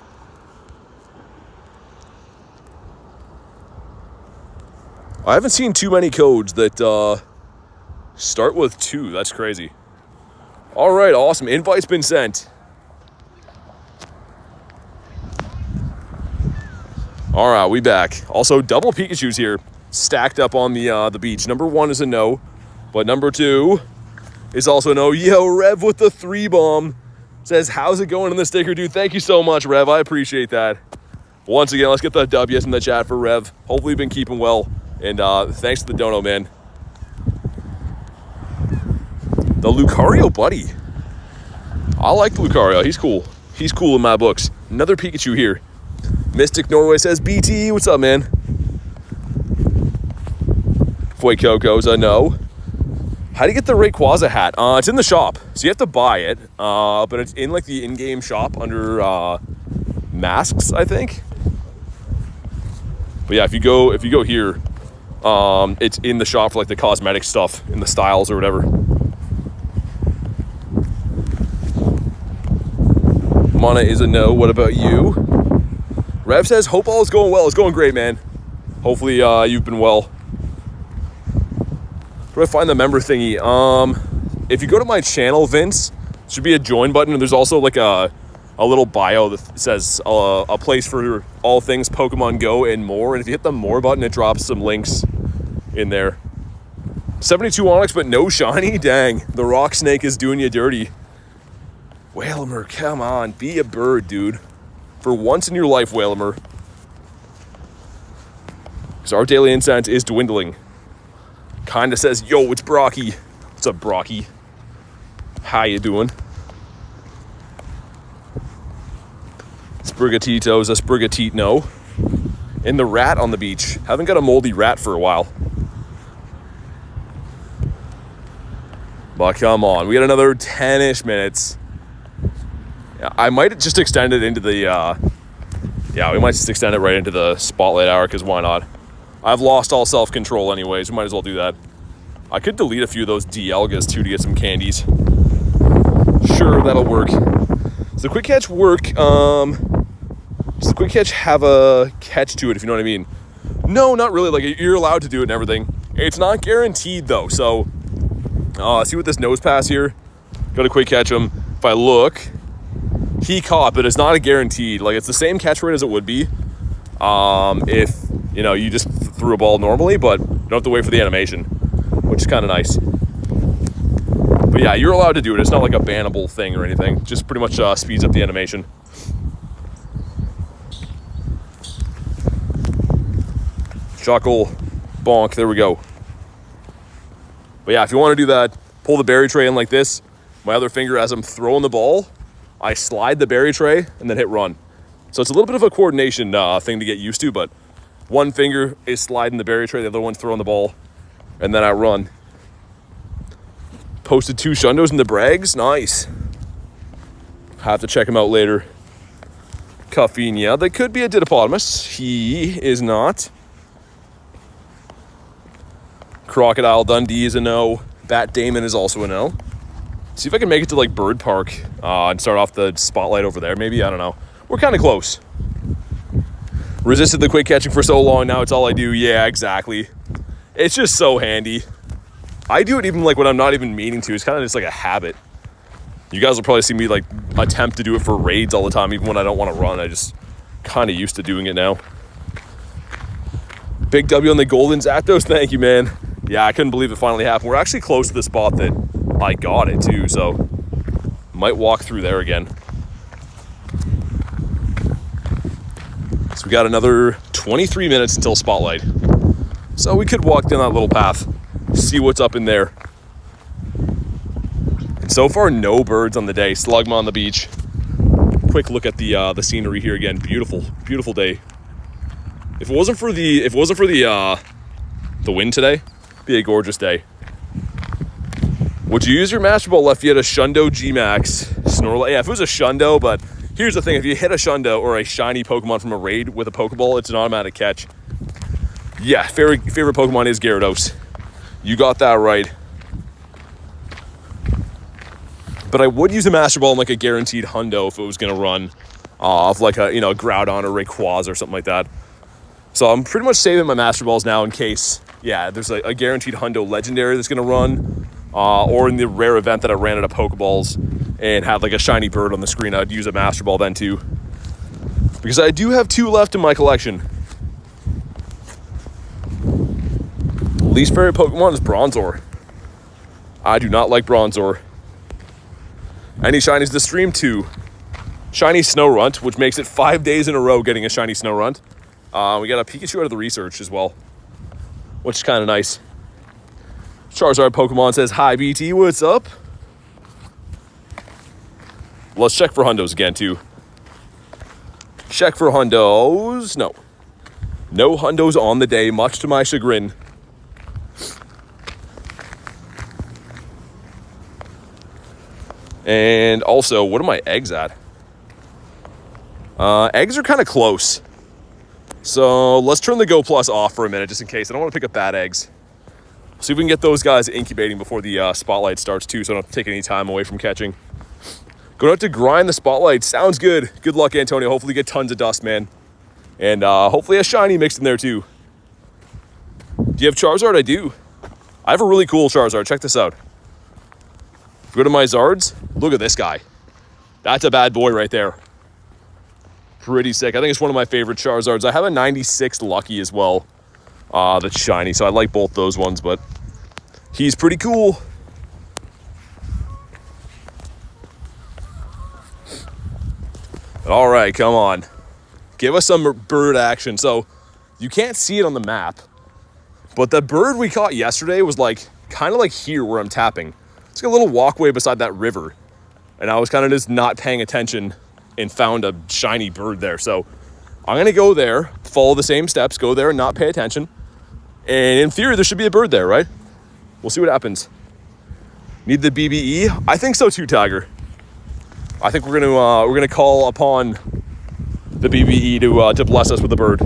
I haven't seen too many codes that start with 2. That's crazy. All right, awesome. Invite's been sent. All right, we back. Also, double Pikachus here, stacked up on the beach. Number 1 is a no, but number 2 is also a no. Yo, Rev with the 3 bomb says, how's it going in the sticker, dude? Thank you so much, Rev. I appreciate that. Once again, let's get the W's in the chat for Rev. Hopefully you've been keeping well, and thanks to the dono, man. The Lucario buddy. I like the Lucario. He's cool. He's cool in my books. Another Pikachu here. Mystic Norway says, BT, what's up, man? Foy Coco's a no. How do you get the Rayquaza hat? It's in the shop, so you have to buy it. But it's in like the in-game shop under masks, I think. But yeah, if you go here, it's in the shop for like the cosmetic stuff in the styles or whatever. Pokemon is a no. What about you? Rev says, hope all is going well. It's going great, man. Hopefully you've been well. Where do I find the member thingy? If you go to my channel, Vince, should be a join button, and there's also like a little bio that says a place for all things Pokemon Go and more. And if you hit the more button, it drops some links in there. 72 Onyx, but no shiny? Dang, the Rock Snake is doing you dirty. Whalmer, come on, be a bird, dude. For once in your life, Whalmer. Because our daily incense is dwindling. Kinda says, yo, it's Brocky. What's up, Brocky? How you doing? Sprigatito's a Sprigatito. And the rat on the beach. Haven't got a moldy rat for a while. But come on, we got another 10-ish minutes. Yeah, I might just extend it into the, yeah, we might just extend it right into the Spotlight Hour, because why not? I've lost all self-control anyways, we might as well do that. I could delete a few of those Dialgas too to get some candies. Sure, that'll work. Does the quick catch work? Does the quick catch have a catch to it, if you know what I mean? No, not really. Like, you're allowed to do it and everything. It's not guaranteed though, so see with this nose pass here? Gotta quick catch him. If I look, he caught, but it's not a guaranteed. Like, it's the same catch rate as it would be if, you know, you just threw a ball normally, but you don't have to wait for the animation, which is kind of nice. But yeah, you're allowed to do it. It's not like a bannable thing or anything. Just pretty much speeds up the animation. Chuckle, bonk, there we go. But yeah, if you want to do that, pull the berry tray in like this. My other finger, as I'm throwing the ball, I slide the berry tray and then hit run. So it's a little bit of a coordination thing to get used to, but one finger is sliding the berry tray, the other one's throwing the ball, and then I run. Posted 2 shundos in the brags, nice. Have to check him out later. Caffeine, yeah, that could be a Didopotamus. He is not. Crocodile Dundee is a no. Bat Damon is also a no. See if I can make it to like Bird Park and start off the spotlight over there. Maybe, I don't know. We're kind of close. Resisted the quick catching for so long, now it's all I do. Yeah, exactly. It's just so handy. I do it even like when I'm not even meaning to. It's kind of just like a habit. You guys will probably see me like attempt to do it for raids all the time, even when I don't want to run. I just kind of used to doing it now. Big W on the Golden Zapdos. Thank you, man. Yeah, I couldn't believe it finally happened. We're actually close to the spot that I got it too, so might walk through there again. So we got another 23 minutes until Spotlight. So we could walk down that little path, see what's up in there. And so far, no birds on the day. Slugma on the beach. Quick look at the scenery here again. Beautiful, beautiful day. If it wasn't for the wind today, it'd be a gorgeous day. Would you use your Master Ball if you had a Shundo G-Max Snorlax? Yeah, if it was a Shundo, but here's the thing. If you hit a Shundo or a shiny Pokemon from a raid with a Pokeball, it's an automatic catch. Yeah, favorite Pokemon is Gyarados. You got that right. But I would use a Master Ball in like a guaranteed Hundo if it was going to run off like a, Groudon or Rayquaza or something like that. So I'm pretty much saving my Master Balls now in case, yeah, there's a guaranteed Hundo Legendary that's going to run. Or in the rare event that I ran out of Pokeballs and had like a shiny bird on the screen, I'd use a Master Ball then too. Because I do have 2 left in my collection. Least favorite Pokemon is Bronzor. I do not like Bronzor. Any shinies to stream? 2. Shiny Snorunt, which makes it 5 days in a row getting a shiny Snorunt. We got a Pikachu out of the research as well, which is kind of nice. Charizard Pokemon says, hi, BT, what's up? Let's check for Hundos again, too. Check for Hundos. No. No Hundos on the day, much to my chagrin. And also, what are my eggs at? Eggs are kind of close. So let's turn the Go Plus off for a minute, just in case. I don't want to pick up bad eggs. See if we can get those guys incubating before the spotlight starts too, so I don't take any time away from catching. Going out to grind the spotlight. Sounds good. Good luck, Antonio. Hopefully you get tons of dust, man. And hopefully a shiny mixed in there too. Do you have Charizard? I do. I have a really cool Charizard. Check this out. Go to my Zards. Look at this guy. That's a bad boy right there. Pretty sick. I think it's one of my favorite Charizards. I have a 96 Lucky as well. That's shiny. So I like both those ones, but he's pretty cool. All right, come on. Give us some bird action. So you can't see it on the map, but the bird we caught yesterday was like kind of like here where I'm tapping. It's like a little walkway beside that river. And I was kind of just not paying attention and found a shiny bird there. So I'm going to go there, follow the same steps, go there and not pay attention. And in theory, there should be a bird there, right? We'll see what happens. Need the BBE? I think so too, Tiger. I think we're gonna call upon the BBE to bless us with a bird.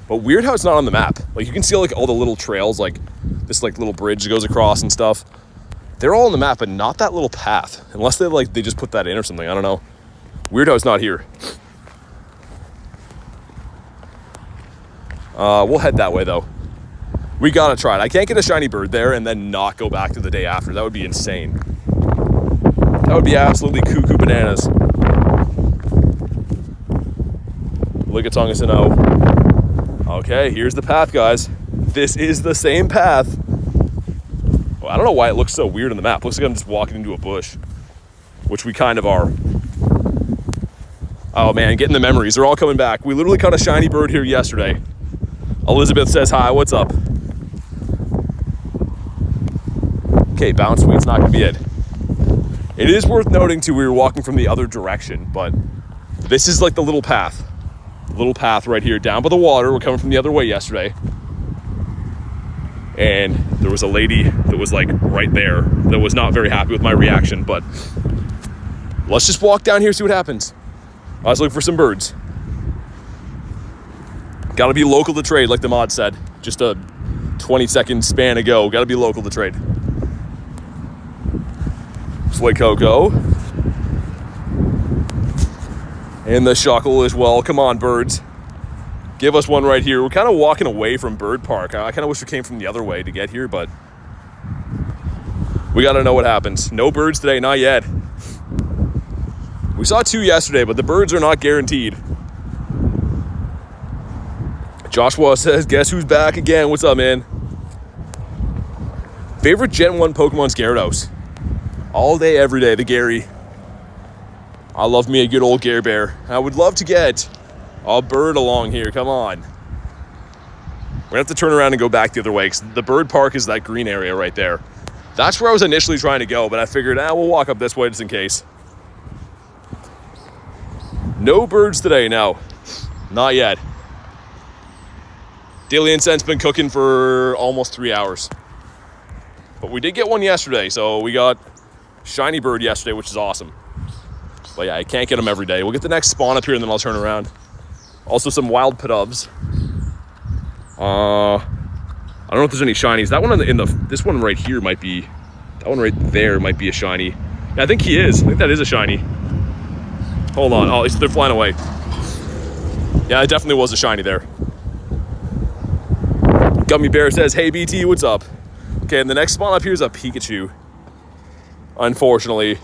But weird how it's not on the map. Like you can see like all the little trails, like this like little bridge that goes across and stuff. They're all on the map, but not that little path. Unless they just put that in or something. I don't know. Weird how it's not here. We'll head that way though. We gotta try it. I can't get a shiny bird there and then not go back to the day after. That would be insane. That would be absolutely cuckoo bananas. Ligatongus and O. Okay, here's the path, guys. This is the same path. Well, I don't know why it looks so weird on the map. Looks like I'm just walking into a bush, which we kind of are. Oh man, getting the memories. They're all coming back. We literally caught a shiny bird here yesterday. Elizabeth says hi, what's up? Okay, bounce sweet's not gonna be it. It is worth noting too, we were walking from the other direction, but this is like the little path. Little path right here down by the water. We're coming from the other way yesterday. And there was a lady that was like right there that was not very happy with my reaction, but let's just walk down here, see what happens. I was looking for some birds. Gotta be local to trade, like the mod said. Just a 20-second span ago. Gotta be local to trade. Slay Coco. And the Shuckle as well. Come on, birds. Give us one right here. We're kind of walking away from Bird Park. I kind of wish we came from the other way to get here, but we gotta know what happens. No birds today, not yet. We saw 2 yesterday, but the birds are not guaranteed. Joshua says, guess who's back again? What's up, man? Favorite Gen 1 Pokemon Gyarados. All day, every day, the Gary. I love me a good old Gare Bear. I would love to get a bird along here. Come on. We're gonna have to turn around and go back the other way because the bird park is that green area right there. That's where I was initially trying to go, but I figured, we'll walk up this way just in case. No birds today, no. Not yet. Daily Incense been cooking for almost 3 hours. But we did get one yesterday, so we got shiny bird yesterday, which is awesome. But yeah, I can't get them every day. We'll get the next spawn up here and then I'll turn around. Also some wild Pidovs. I don't know if there's any shinies. That one this one right here might be, that one right there might be a shiny. Yeah, I think he is. I think that is a shiny. Hold on. Oh, they're flying away. Yeah, it definitely was a shiny there. Gummy Bear says, hey BT, what's up? Okay, and the next spawn up here is a Pikachu. Unfortunately.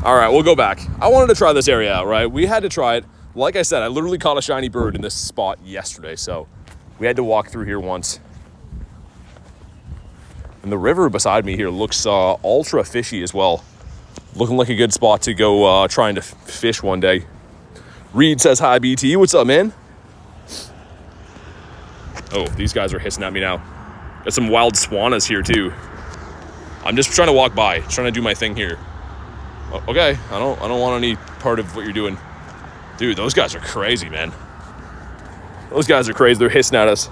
All right, we'll go back. I wanted to try this area out, right? We had to try it. Like I said, I literally caught a shiny bird in this spot yesterday, so we had to walk through here once. And the river beside me here looks ultra fishy as well. Looking like a good spot to go trying to fish one day. Reed says, hi BT, what's up, man? Oh, these guys are hissing at me now. Got some wild Swannas here too. I'm just trying to walk by, trying to do my thing here. Okay, I don't want any part of what you're doing. Dude, those guys are crazy, man. Those guys are crazy. They're hissing at us.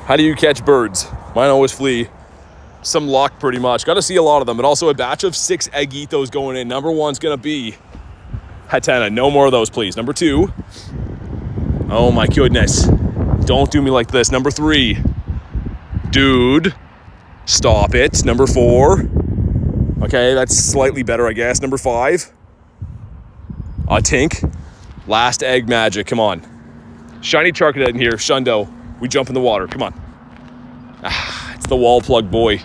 How do you catch birds? Mine always flee. Some luck, pretty much. Got to see a lot of them. But also a batch of 6 Eggitos going in. Number 1's going to be Hatena. No more of those, please. Number 2. Oh, my goodness. Don't do me like this. Number 3. Dude. Stop it. Number 4. Okay, that's slightly better, I guess. Number 5. A Tink. Last egg magic. Come on. Shiny Charcadet in here. Shundo. We jump in the water. Come on. It's the wall plug boy.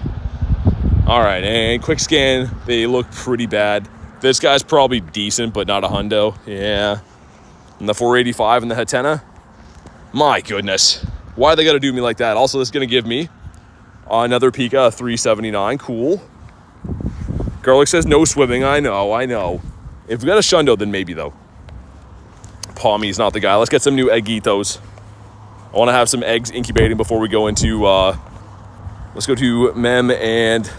All right, and quick scan. They look pretty bad. This guy's probably decent, but not a hundo. Yeah. And the 485 and the Hatena. My goodness. Why they got to do me like that? Also, this is going to give me another Pika 379. Cool. Garlic says no swimming. I know. If we got a Shundo, then maybe, though. Palmy's not the guy. Let's get some new Eggitos. I want to have some eggs incubating before we go into... let's go to Mem and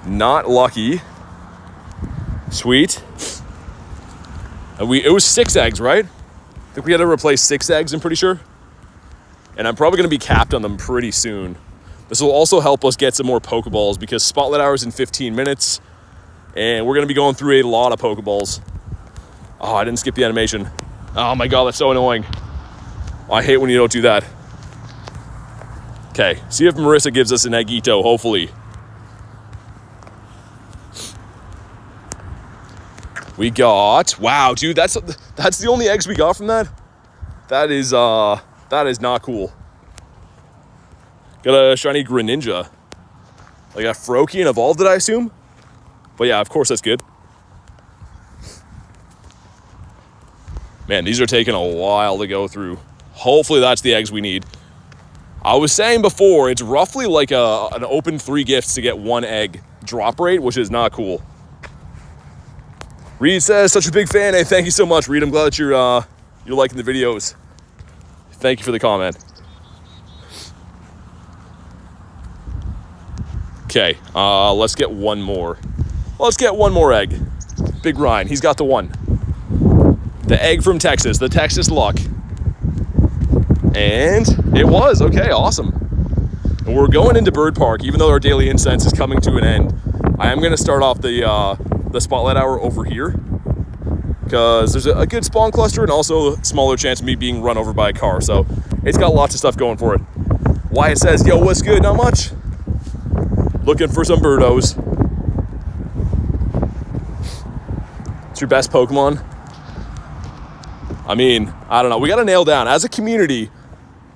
Not Lucky. Sweet. It was 6 eggs, right? I think we had to replace 6 eggs, I'm pretty sure. And I'm probably going to be capped on them pretty soon. This will also help us get some more Pokeballs because Spotlight Hour is in 15 minutes. And we're going to be going through a lot of Pokeballs. Oh, I didn't skip the animation. Oh my god, that's so annoying. I hate when you don't do that. Okay, see if Marissa gives us an Eggito, hopefully. We got... Wow, dude, that's the only eggs we got from that? That is not cool. Got a shiny Greninja. Like a Froakie and Evolved, I assume? But yeah, of course that's good. Man, these are taking a while to go through. Hopefully that's the eggs we need. I was saying before, it's roughly like an open 3 gifts to get 1 egg drop rate, which is not cool. Reed says, such a big fan. Hey, thank you so much, Reed. I'm glad that you're liking the videos. Thank you for the comment. Okay, let's get one more. Let's get one more egg. Big Ryan, he's got the one. The egg from Texas, the Texas Luck. And it was, okay, awesome. And we're going into Bird Park, even though our daily incense is coming to an end. I am gonna start off the Spotlight Hour over here because there's a good spawn cluster and also a smaller chance of me being run over by a car. So it's got lots of stuff going for it. Wyatt says, yo, what's good? Not much. Looking for some birdos. It's your best Pokemon? I mean, I don't know. We got to nail down. As a community,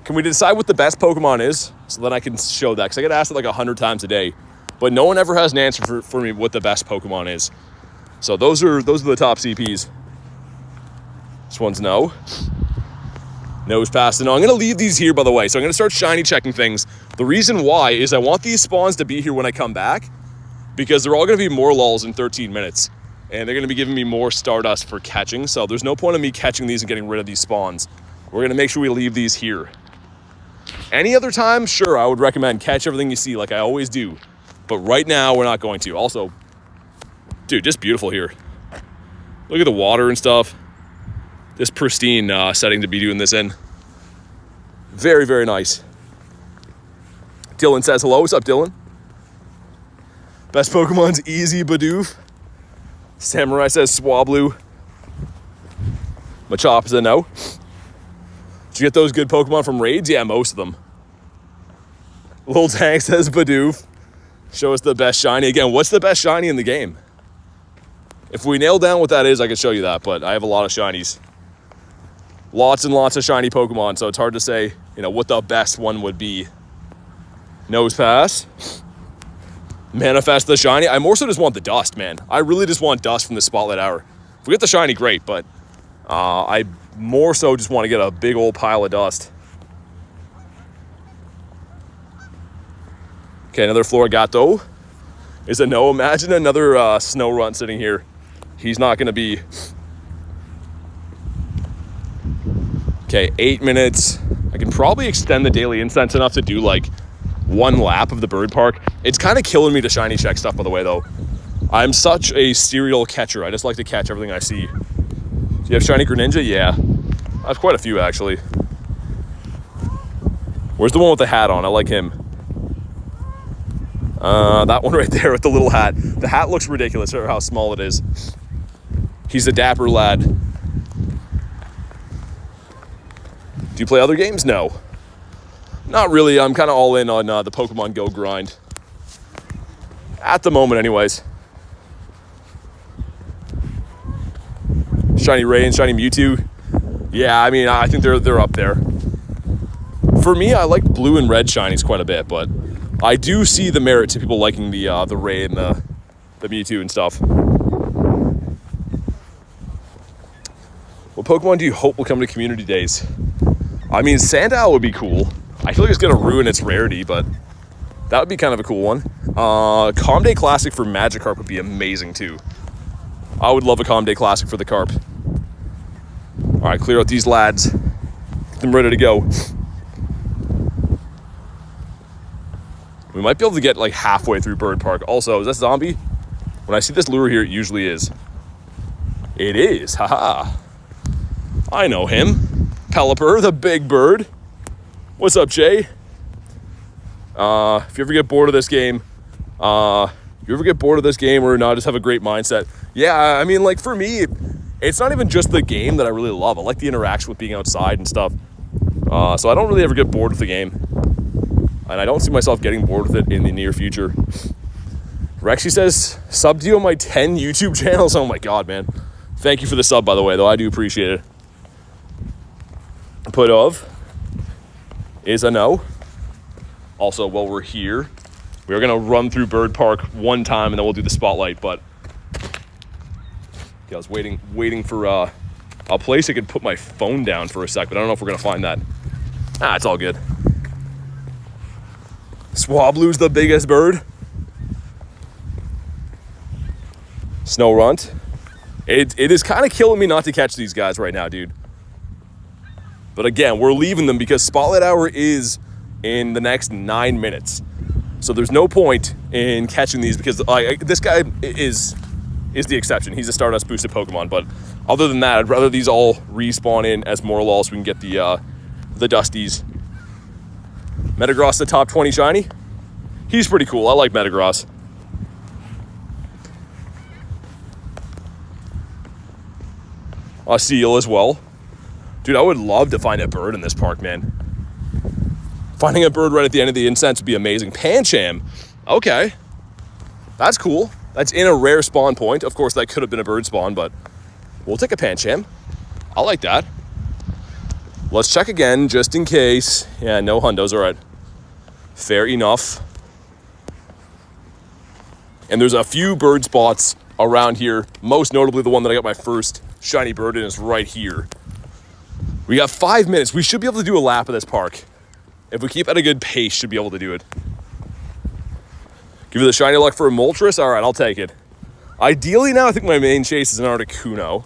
can we decide what the best Pokemon is? So that I can show that. Because I get asked it like 100 times a day. But no one ever has an answer for me what the best Pokemon is. So those are the top CPs. This one's no. No's past the no. I'm going to leave these here, by the way. So I'm going to start shiny checking things. The reason why is I want these spawns to be here when I come back. Because they're all going to be Morelulls in 13 minutes. And they're going to be giving me more Stardust for catching. So there's no point in me catching these and getting rid of these spawns. We're going to make sure we leave these here. Any other time, sure, I would recommend catch everything you see like I always do. But right now, we're not going to. Also, dude, just beautiful here. Look at the water and stuff. This pristine setting to be doing this in. Very, very nice. Dylan says hello. What's up, Dylan? Best Pokemon's Easy Bidoof. Samurai says Swablu. Machop says no. Did you get those good Pokemon from raids? Yeah, most of them. Lil Tank says Bidoof. Show us the best shiny. Again, what's the best shiny in the game? If we nail down what that is, I can show you that, but I have a lot of shinies. Lots and lots of shiny Pokemon, so it's hard to say, what the best one would be. Nose pass. Manifest the shiny. I more so just want the dust, man. I really just want dust from the Spotlight Hour. If we get the shiny, great, but I more so just want to get a big old pile of dust. Okay, another Florigato is a no. Imagine another Snow Runt sitting here. He's not going to be... Okay, 8 minutes. I can probably extend the daily incense enough to do like 1 lap of the bird park. It's kind of killing me to shiny check stuff, by the way, though. I'm such a serial catcher. I just like to catch everything I see. Do you have shiny Greninja? Yeah. I have quite a few, actually. Where's the one with the hat on? I like him. That one right there with the little hat. The hat looks ridiculous for how small it is. He's a dapper lad. Do you play other games? No. Not really. I'm kind of all in on the Pokemon GO grind. At the moment, anyways. Shiny Ray and Shiny Mewtwo. Yeah, I mean, I think they're up there. For me, I like blue and red shinies quite a bit, but I do see the merit to people liking the Ray and the Mewtwo and stuff. What Pokemon do you hope will come to Community Days? I mean, Sandile would be cool. I feel like it's going to ruin its rarity, but that would be kind of a cool one. Comday Classic for Magikarp would be amazing, too. I would love a Comday Classic for the Carp. All right, clear out these lads. Get them ready to go. We might be able to get like halfway through Bird Park. Also, is that zombie? When I see this lure here, it usually is. It is, haha. I know him. Pelipper, the big bird. What's up, Jay? If you ever get bored of this game, or not, just have a great mindset. Yeah, I mean, like for me, it's not even just the game that I really love. I like the interaction with being outside and stuff. So I don't really ever get bored with the game. And I don't see myself getting bored with it in the near future. Rexy says, sub to you on my 10 YouTube channels. Oh my God, man. Thank you for the sub, by the way, though. I do appreciate it. Put of is a no. Also, while we're here, we're going to run through Bird Park one time and then we'll do the spotlight. But I was waiting for a place I could put my phone down for a sec, but I don't know if we're going to find that. It's all good. Swablu's the biggest bird. Snorunt. It is kind of killing me not to catch these guys right now, dude. But again, we're leaving them because Spotlight Hour is in the next 9 minutes. So there's no point in catching these because this guy is the exception. He's a Stardust boosted Pokemon. But other than that, I'd rather these all respawn in as Morelull so we can get the Dusties. Metagross, the top 20 shiny. He's pretty cool. I like Metagross. A Seal as well. Dude, I would love to find a bird in this park, man. Finding a bird right at the end of the incense would be amazing. Pancham. Okay. That's cool. That's in a rare spawn point. Of course, that could have been a bird spawn, but we'll take a Pancham. I like that. Let's check again, just in case. Yeah, no hundos. All right. Fair enough. And there's a few bird spots around here. Most notably, the one that I got my first shiny bird in is right here. We got 5 minutes. We should be able to do a lap of this park. If we keep at a good pace, should be able to do it. Give you the shiny luck for a Moltres? All right, I'll take it. Ideally now, I think my main chase is an Articuno.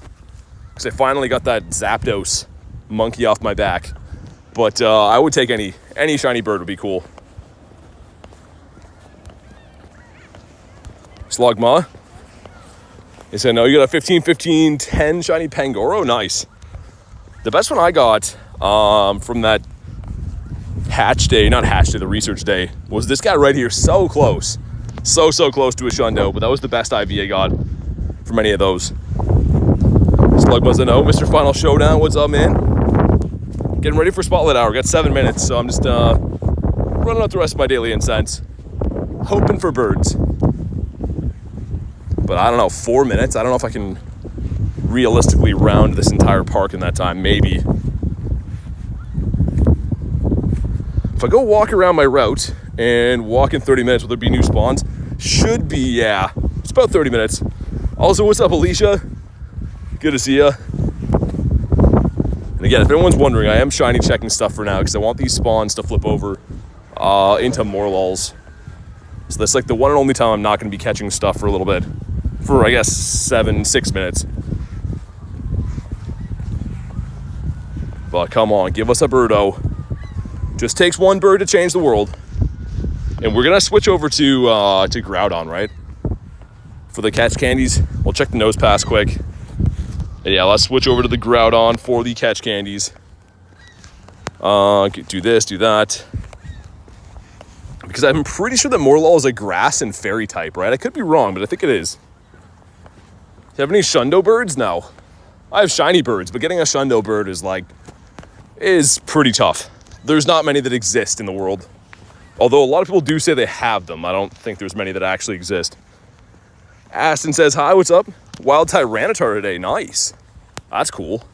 Because I finally got that Zapdos monkey off my back. But I would take any shiny bird would be cool. Slugma. They said, no, you got a 15, 15, 10 shiny Pangoro. Nice. The best one I got from that the research day, was this guy right here. So close. So close to a Shundo, but that was the best IV I got from any of those. Slugma's a no. Mr. Final Showdown, what's up, man? Getting ready for Spotlight Hour. Got 7 minutes, so I'm just running out the rest of my daily incense. Hoping for birds. But I don't know, 4 minutes? I don't know if I can realistically round this entire park in that time. Maybe. If I go walk around my route and walk in 30 minutes, will there be new spawns? Should be, yeah. It's about 30 minutes. Also, what's up, Alicia? Good to see ya. And again, if anyone's wondering, I am shiny checking stuff for now because I want these spawns to flip over into Morelulls. So that's like the one and only time I'm not going to be catching stuff for a little bit. For, I guess, 6 minutes. But come on, give us a birdo. Just takes one bird to change the world. And we're going to switch over to Groudon, right? For the catch candies. We'll check the nose pass quick. And yeah, let's switch over to the Groudon for the catch candies. Do this, do that. Because I'm pretty sure that Morelull is a grass and fairy type, right? I could be wrong, but I think it is. Do you have any Shundo birds? No. I have shiny birds, but getting a Shundo bird is pretty tough. there's not many that exist in the world. Although a lot of people do say they have them. I don't think there's many that actually exist. Aston says, hi, what's up? Wild Tyranitar today, nice. That's cool.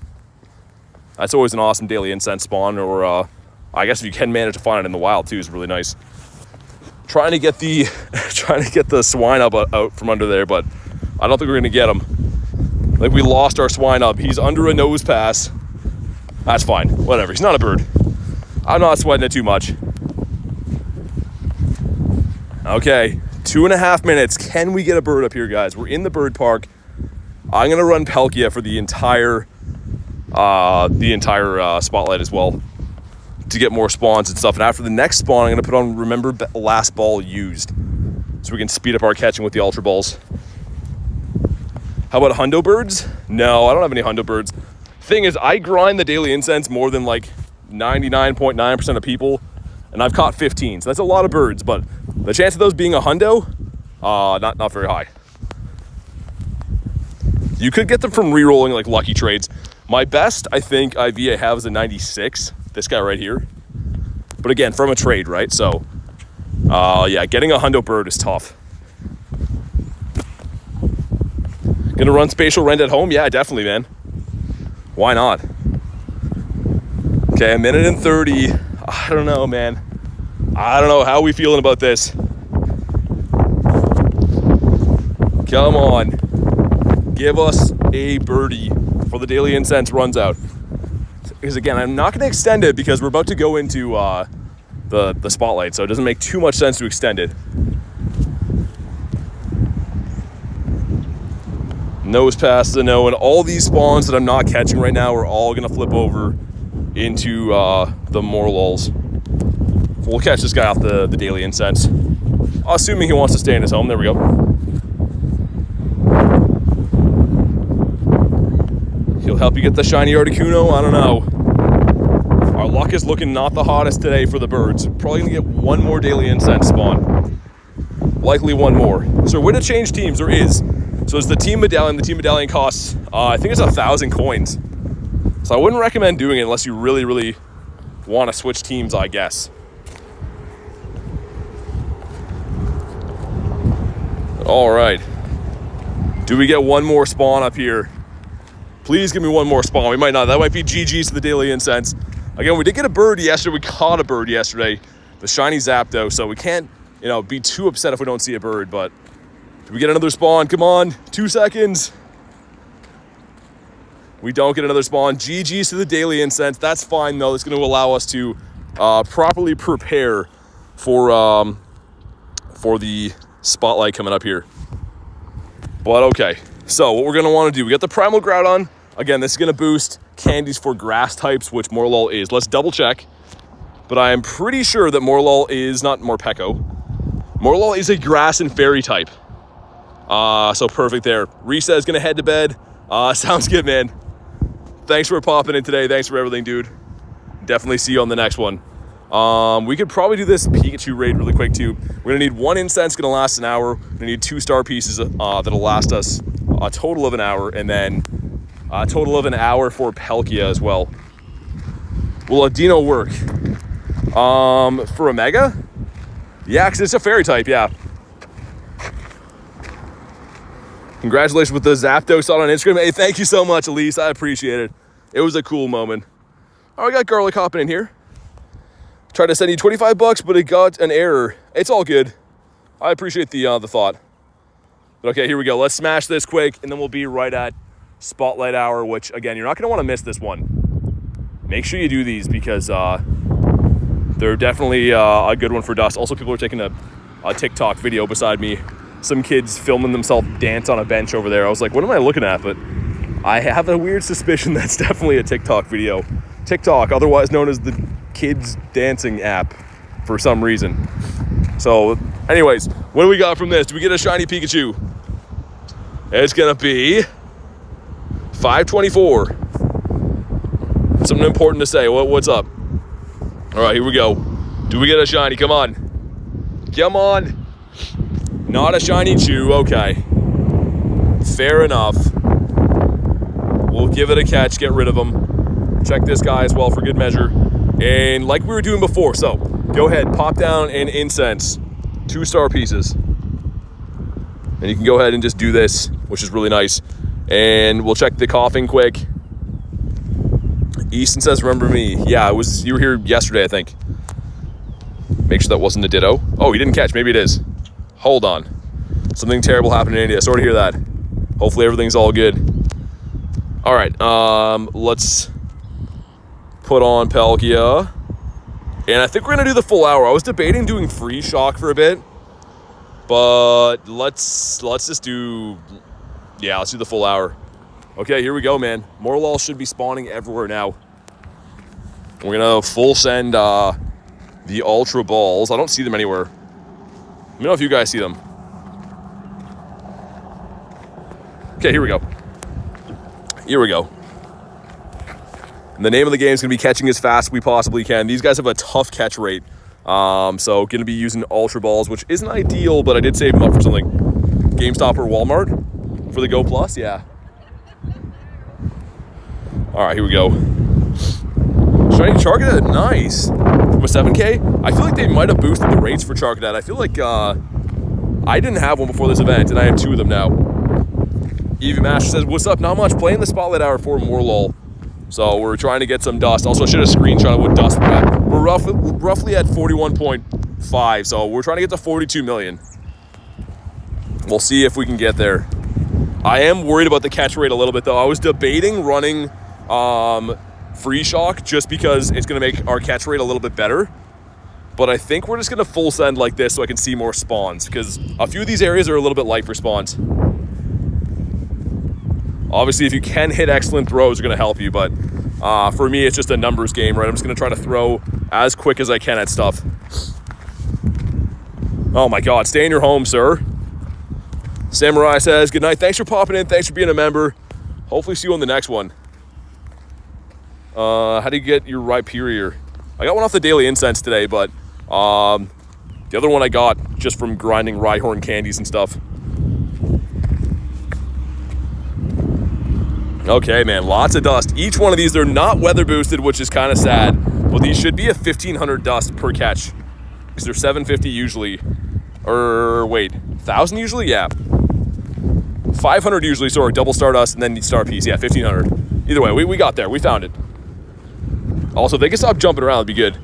That's always an awesome daily incense spawn, or I guess if you can manage to find it in the wild too, is really nice. Trying to get the swine up out from under there, but I don't think we're gonna get him. Like, we lost our swine up. He's under a nose pass. That's fine, whatever. He's not a bird. I'm not sweating it too much. Okay, 2.5 minutes. Can we get a bird up here, guys? We're in the bird park. I'm gonna run Palkia for the entire spotlight as well, to get more spawns and stuff. And after the next spawn, I'm gonna put on remember last ball used, so we can speed up our catching with the ultra balls. How about hundo birds? No, I don't have any hundo birds. Thing is, I grind the daily incense more than like 99.9% of people, and I've caught 15, so that's a lot of birds, but the chance of those being a hundo, not very high. You could get them from re-rolling like lucky trades. My best, I think, IV I have is a 96, this guy right here. But again, from a trade, right? So, yeah, getting a hundo bird is tough. Gonna run Spatial Rend at home? Yeah, definitely, man. Why not? Okay, 1:30. I don't know, man. I don't know how we feeling about this. Come on. Give us a birdie before the daily incense runs out. Because again, I'm not going to extend it because we're about to go into the spotlight, so it doesn't make too much sense to extend it. Nose pass is a no, and all these spawns that I'm not catching right now are all going to flip over into the Morelulls. So we'll catch this guy off the daily incense. Assuming he wants to stay in his home. There we go. He'll help you get the shiny Articuno. I don't know. Our luck is looking not the hottest today for the birds. Probably going to get one more daily incense spawn. Likely one more. So way to change teams? There is. So it's the team medallion. The team medallion costs, I think it's 1,000 coins. So I wouldn't recommend doing it unless you really, really want to switch teams, I guess. All right. Do we get one more spawn up here? Please give me one more spawn. We might not. That might be GG's to the daily incense. Again, we did get a bird yesterday. We caught a bird yesterday, the shiny Zapdos. So we can't, be too upset if we don't see a bird. But do we get another spawn? Come on, 2 seconds. We don't get another spawn. GG's to the daily incense. That's fine though. It's going to allow us to properly prepare for the spotlight coming up here. But okay, so what we're going to want to do, we got the Primal Groudon. Again, this is going to boost candies for grass types, which Morelull is. Let's double check. But I am pretty sure that Morelull is not Morpeko. Morelull is a grass and fairy type. So perfect there. Risa is going to head to bed. Sounds good, man. Thanks for popping in today. Thanks for everything, dude. Definitely see you on the next one. We could probably do this Pikachu raid really quick too. We're gonna need one incense, gonna last an hour. We're gonna need 2 star pieces that'll last us a total of an hour, and then a total of an hour for Palkia as well. Will a Dino work? For a Mega? Yeah, because it's a fairy type, yeah. Congratulations with the Zapdos on Instagram. Hey, thank you so much, Elise. I appreciate it. It was a cool moment. Oh, I got Garlic hopping in here. Tried to send you $25, but it got an error. It's all good. I appreciate the thought. But okay, here we go. Let's smash this quick, and then we'll be right at Spotlight Hour, which, again, you're not going to want to miss this one. Make sure you do these because they're definitely a good one for Dust. Also, people are taking a TikTok video beside me. Some kids filming themselves dance on a bench over there. I was like, what am I looking at? But I have a weird suspicion that's definitely a TikTok video. TikTok, otherwise known as the kids dancing app for some reason. So anyways, what do we got from this? Do we get a shiny Pikachu? It's gonna be 524. Something important to say. What's up? All right, here we go. Do we get a shiny? Come on. Come on. Not a shiny Chew. Okay. Fair enough. We'll give it a catch, get rid of him. Check this guy as well for good measure. And like we were doing before, so go ahead, pop down an incense, 2-star pieces. And you can go ahead and just do this, which is really nice. And we'll check the coughing quick. Easton says, remember me. Yeah, you were here yesterday, I think. Make sure that wasn't a ditto. Oh, you didn't catch. Maybe it is. Hold on. Something terrible happened in India. Sorry to hear that. Hopefully everything's all good. All right, let's put on Palkia. And I think we're going to do the full hour. I was debating doing free shock for a bit. But let's just do... Yeah, let's do the full hour. Okay, here we go, man. Morelull should be spawning everywhere now. We're going to full send the Ultra Balls. I don't see them anywhere. Let me know if you guys see them. Okay, here we go. Here we go. And the name of the game is going to be catching as fast as we possibly can. These guys have a tough catch rate. So going to be using Ultra Balls, which isn't ideal, but I did save them up for something. GameStop or Walmart for the Go Plus, yeah. All right, here we go. Shiny Charcadet, nice. From a 7K, I feel like they might have boosted the rates for Charcadet. I feel like I didn't have one before this event, and I have 2 of them now. Evie Master says, what's up? Not much. Playing the Spotlight Hour for Morelull. So we're trying to get some dust. Also, I should have screenshot what dust we're at. We're roughly at 41.5, so we're trying to get to 42 million. We'll see if we can get there. I am worried about the catch rate a little bit, though. I was debating running free shock just because it's going to make our catch rate a little bit better. But I think we're just going to full send like this so I can see more spawns, because a few of these areas are a little bit light for spawns. Obviously, if you can hit excellent throws, are going to help you, but for me, it's just a numbers game, right? I'm just going to try to throw as quick as I can at stuff. Oh my God, stay in your home, sir. Samurai says, good night. Thanks for popping in. Thanks for being a member. Hopefully see you on the next one. How do you get your Rhyperior? I got one off the Daily Incense today, but the other one I got just from grinding Rhyhorn candies and stuff. Okay, man, lots of dust. Each one of these, they're not weather boosted, which is kind of sad. But these should be a 1,500 dust per catch, because they're 750 usually. Or wait, 1,000 usually? Yeah. 500 usually, sorry, double Stardust and then star piece. Yeah, 1,500. Either way, we got there. We found it. Also, if they can stop jumping around, it'd be good.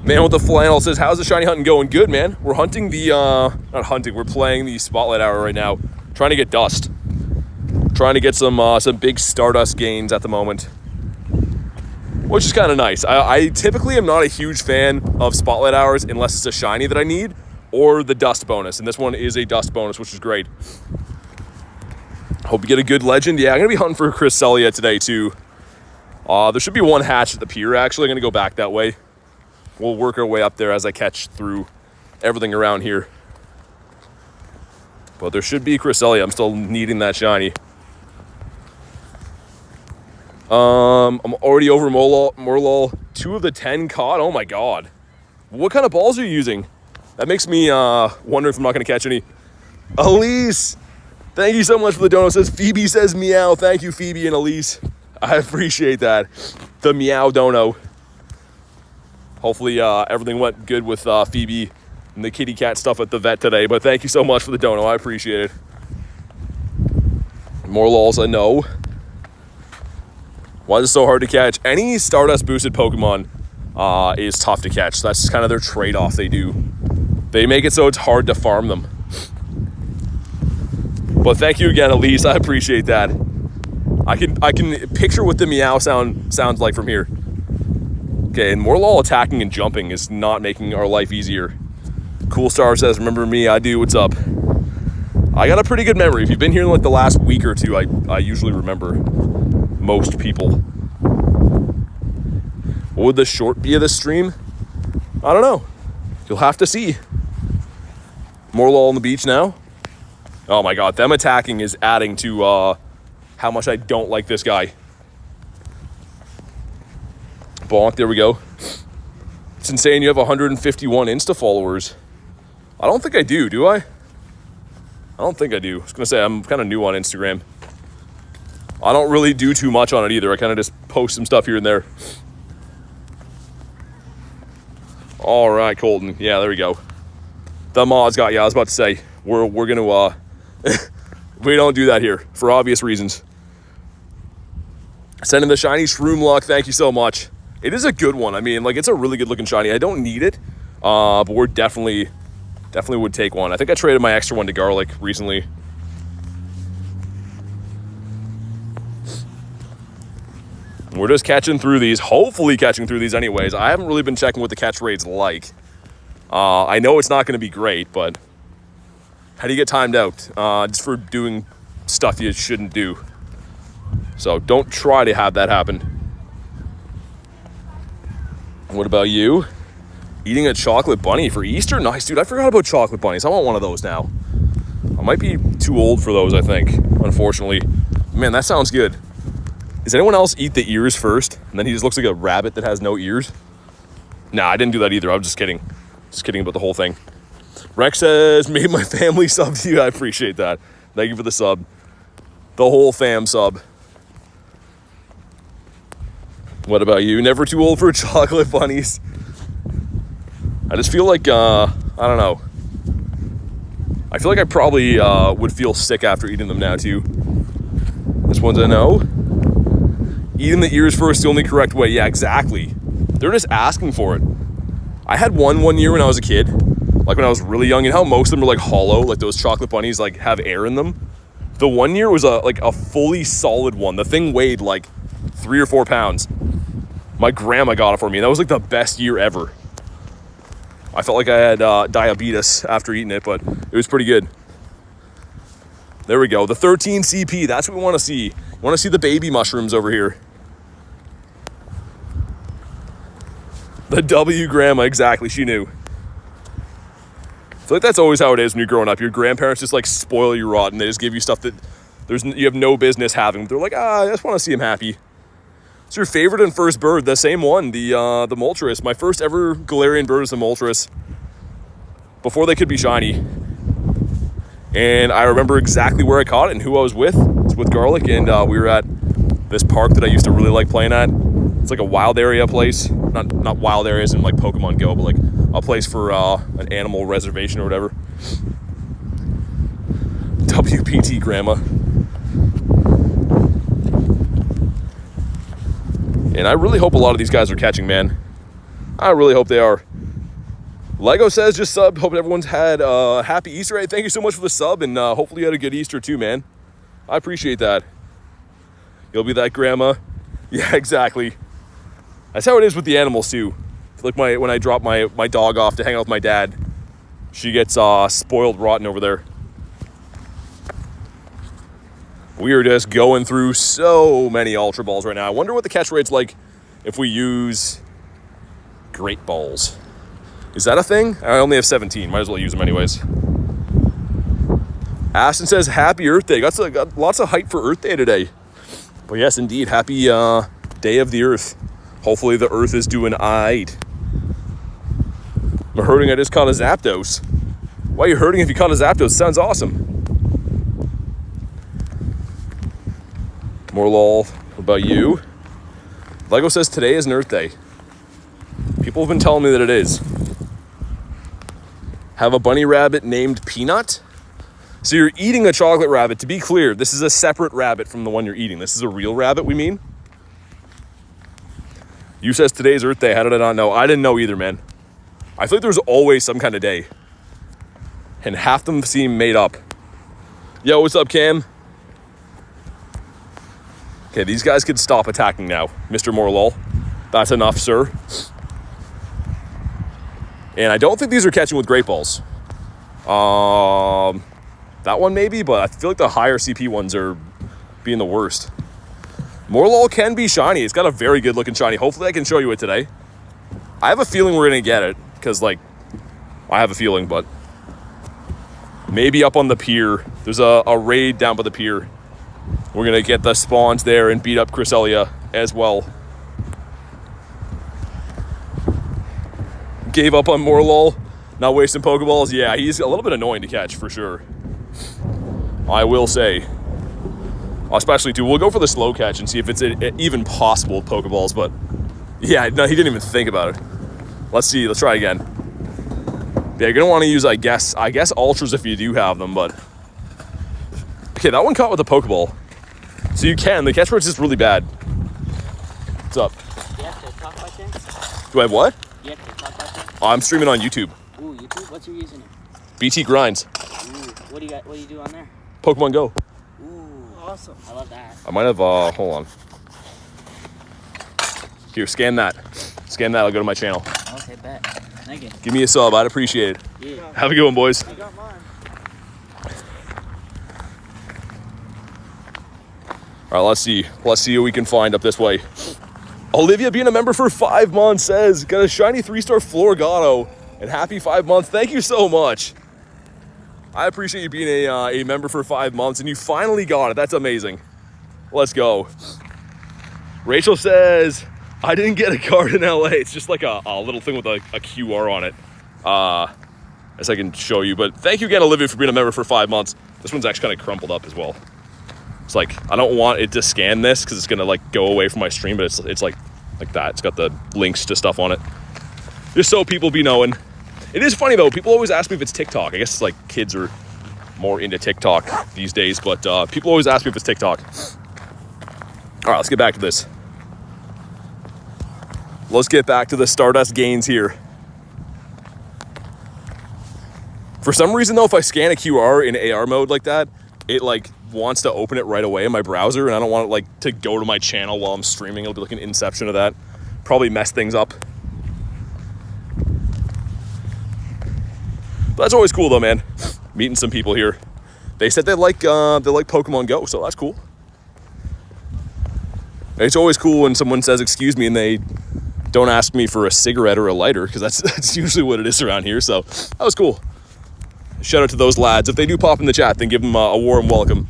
Man with the flannel says, how's the shiny hunting going? Good, man. We're hunting the, not hunting, we're playing the Spotlight Hour right now. Trying to get dust. Trying to get some big Stardust gains at the moment, which is kind of nice. I typically am not a huge fan of Spotlight Hours unless it's a shiny that I need or the dust bonus, and this one is a dust bonus, which is great. Hope you get a good legend. Yeah, I'm going to be hunting for Cresselia today, too. There should be one hatch at the pier, actually. I'm going to go back that way. We'll work our way up there as I catch through everything around here. But there should be Cresselia. I'm still needing that shiny. I'm already over Morelull. 2 of the 10 caught. Oh my God. What kind of balls are you using? That makes me wonder if I'm not going to catch any. Elise, thank you so much for the dono. Says Phoebe says meow. Thank you, Phoebe and Elise. I appreciate that. The meow dono. Hopefully everything went good with Phoebe and the kitty cat stuff at the vet today. But thank you so much for the dono. I appreciate it. Morelulls, I know. Why is it so hard to catch? Any Stardust boosted Pokemon is tough to catch. That's kind of their trade-off they do. They make it so it's hard to farm them. But thank you again, Elise. I appreciate that. I can picture what the meow sounds like from here. Okay, and Morelull attacking and jumping is not making our life easier. Cool Star says, remember me? I do. What's up? I got a pretty good memory. If you've been here in like the last week or two, I usually remember most people. What would the short be of this stream? I don't know. You'll have to see. Morelull on the beach now. Oh my God, them attacking is adding to how much I don't like this guy. Bonk, there we go. It's insane you have 151 Insta followers. I don't think I do I? I don't think I do. I was gonna say, I'm kind of new on Instagram. I don't really do too much on it either. I kind of just post some stuff here and there. All right, Colton. Yeah, there we go. The mods got you. I was about to say, we're going to... we don't do that here, for obvious reasons. Sending the shiny Shroom Luck. Thank you so much. It is a good one. I mean, like, it's a really good looking shiny. I don't need it, but we're definitely would take one. I think I traded my extra one to Garlic recently. We're just catching through these, hopefully catching through these anyways. I haven't really been checking what the catch rate's like. I know it's not going to be great, but how do you get timed out? Just for doing stuff you shouldn't do. So don't try to have that happen. What about you? Eating a chocolate bunny for Easter? Nice, dude. I forgot about chocolate bunnies. I want one of those now. I might be too old for those, I think, unfortunately. Man, that sounds good. Does anyone else eat the ears first? And then he just looks like a rabbit that has no ears? Nah, I didn't do that either. I'm just kidding. Just kidding about the whole thing. Rex says, made my family sub to you. I appreciate that. Thank you for the sub. The whole fam sub. What about you? Never too old for chocolate bunnies. I just feel like, I don't know. I feel like I probably would feel sick after eating them now too. This one's a no. Eating the ears first, the only correct way. Yeah, exactly. They're just asking for it. I had one year when I was a kid, like when I was really young, and how most of them are like hollow, like those chocolate bunnies like have air in them. The 1 year was a fully solid one. The thing weighed like 3 or 4 pounds. My grandma got it for me, and that was like the best year ever. I felt like I had diabetes after eating it, but it was pretty good. There we go. The 13 CP, that's what we want to see. We want to see the baby mushrooms over here. The W grandma, exactly, she knew. I feel like that's always how it is when you're growing up. Your grandparents just like spoil you rotten. They just give you stuff that you have no business having. They're like, I just want to see him happy. It's your favorite and first bird, the same one, the Moltres. My first ever Galarian bird is the Moltres. Before they could be shiny. And I remember exactly where I caught it and who I was with. It's with Garlic, and we were at this park that I used to really like playing at. It's like a wild area place. Not wild areas in like Pokemon GO, but like a place for an animal reservation or whatever. WPT grandma. And I really hope a lot of these guys are catching, man. I really hope they are. Lego says, just sub. Hope everyone's had a happy Easter. Hey, thank you so much for the sub, and hopefully you had a good Easter too, man. I appreciate that. You'll be that grandma. Yeah, exactly. That's how it is with the animals too. Like when I drop my dog off to hang out with my dad, she gets spoiled rotten over there. We are just going through so many Ultra Balls right now. I wonder what the catch rate's like if we use Great Balls. Is that a thing? I only have 17. Might as well use them anyways. Aston says, happy Earth Day. Got lots of hype for Earth Day today. But yes, indeed. Happy Day of the Earth. Hopefully the Earth is doing aight. I'm hurting. I just caught a Zapdos. Why are you hurting if you caught a Zapdos? Sounds awesome. Morelull, what about you? Lego says today is an Earth Day. People have been telling me that it is. Have a bunny rabbit named Peanut? So you're eating a chocolate rabbit. To be clear, this is a separate rabbit from the one you're eating. This is a real rabbit, we mean? You says today's Earth Day. How did I not know? I didn't know either, man. I feel like there's always some kind of day. And half them seem made up. Yo, what's up, Cam? Okay, these guys could stop attacking now. Mr. Morelull. That's enough, sir. And I don't think these are catching with Great Balls. That one maybe, but I feel like the higher CP ones are being the worst. Morelull can be shiny. It's got a very good looking shiny. Hopefully I can show you it today. I have a feeling we're going to get it. Because, like, I have a feeling, but maybe up on the pier. There's a raid down by the pier. We're going to get the spawns there and beat up Cresselia as well. Gave up on Morelull. Not wasting Pokeballs. Yeah, he's a little bit annoying to catch for sure. I will say. Especially, too. We'll go for the slow catch and see if it's even possible with Pokeballs. But, yeah, no, he didn't even think about it. Let's see. Let's try again. Yeah, you're gonna want to use, I guess ultras if you do have them, but okay, that one caught with a Pokeball. So you can. The catch word's just really bad. What's up? Do you have TikTok by chance? Do I have what? Do you have TikTok by chance? Oh, I'm streaming on YouTube. Ooh, YouTube? What's your username? BT Grinds. Ooh, what do you do on there? Pokemon GO. Ooh, awesome. I love that. I might have, hold on. Here, scan that. Scan that, I'll go to my channel. Okay, bet. Thank you. Give me a sub, I'd appreciate it. Yeah. Have a good one, boys. I got mine. All right, let's see what we can find up this way. Olivia being a member for 5 months says, got a shiny 3-star Floragato, and happy 5 months. Thank you so much. I appreciate you being a member for 5 months, and you finally got it. That's amazing. Let's go. Rachel says, I didn't get a card in LA. It's just like a little thing with a QR on it. As I can show you. But thank you again, Olivia, for being a member for 5 months. This one's actually kind of crumpled up as well. It's like, I don't want it to scan this because it's gonna like go away from my stream, but it's like that. It's got the links to stuff on it. Just so people be knowing. It is funny though, people always ask me if it's TikTok. I guess it's like kids are more into TikTok these days, but people always ask me if it's TikTok. All right, let's get back to this. Let's get back to the Stardust gains here. For some reason though, if I scan a QR in AR mode like that, it like wants to open it right away in my browser, and I don't want it like to go to my channel while I'm streaming. It'll be like an inception of that. Probably mess things up. But that's always cool though, man. Meeting some people here. They said they like Pokemon GO, so that's cool. It's always cool when someone says excuse me and they don't ask me for a cigarette or a lighter, because that's usually what it is around here. So that was cool. Shout out to those lads. If they do pop in the chat, then give them a warm welcome.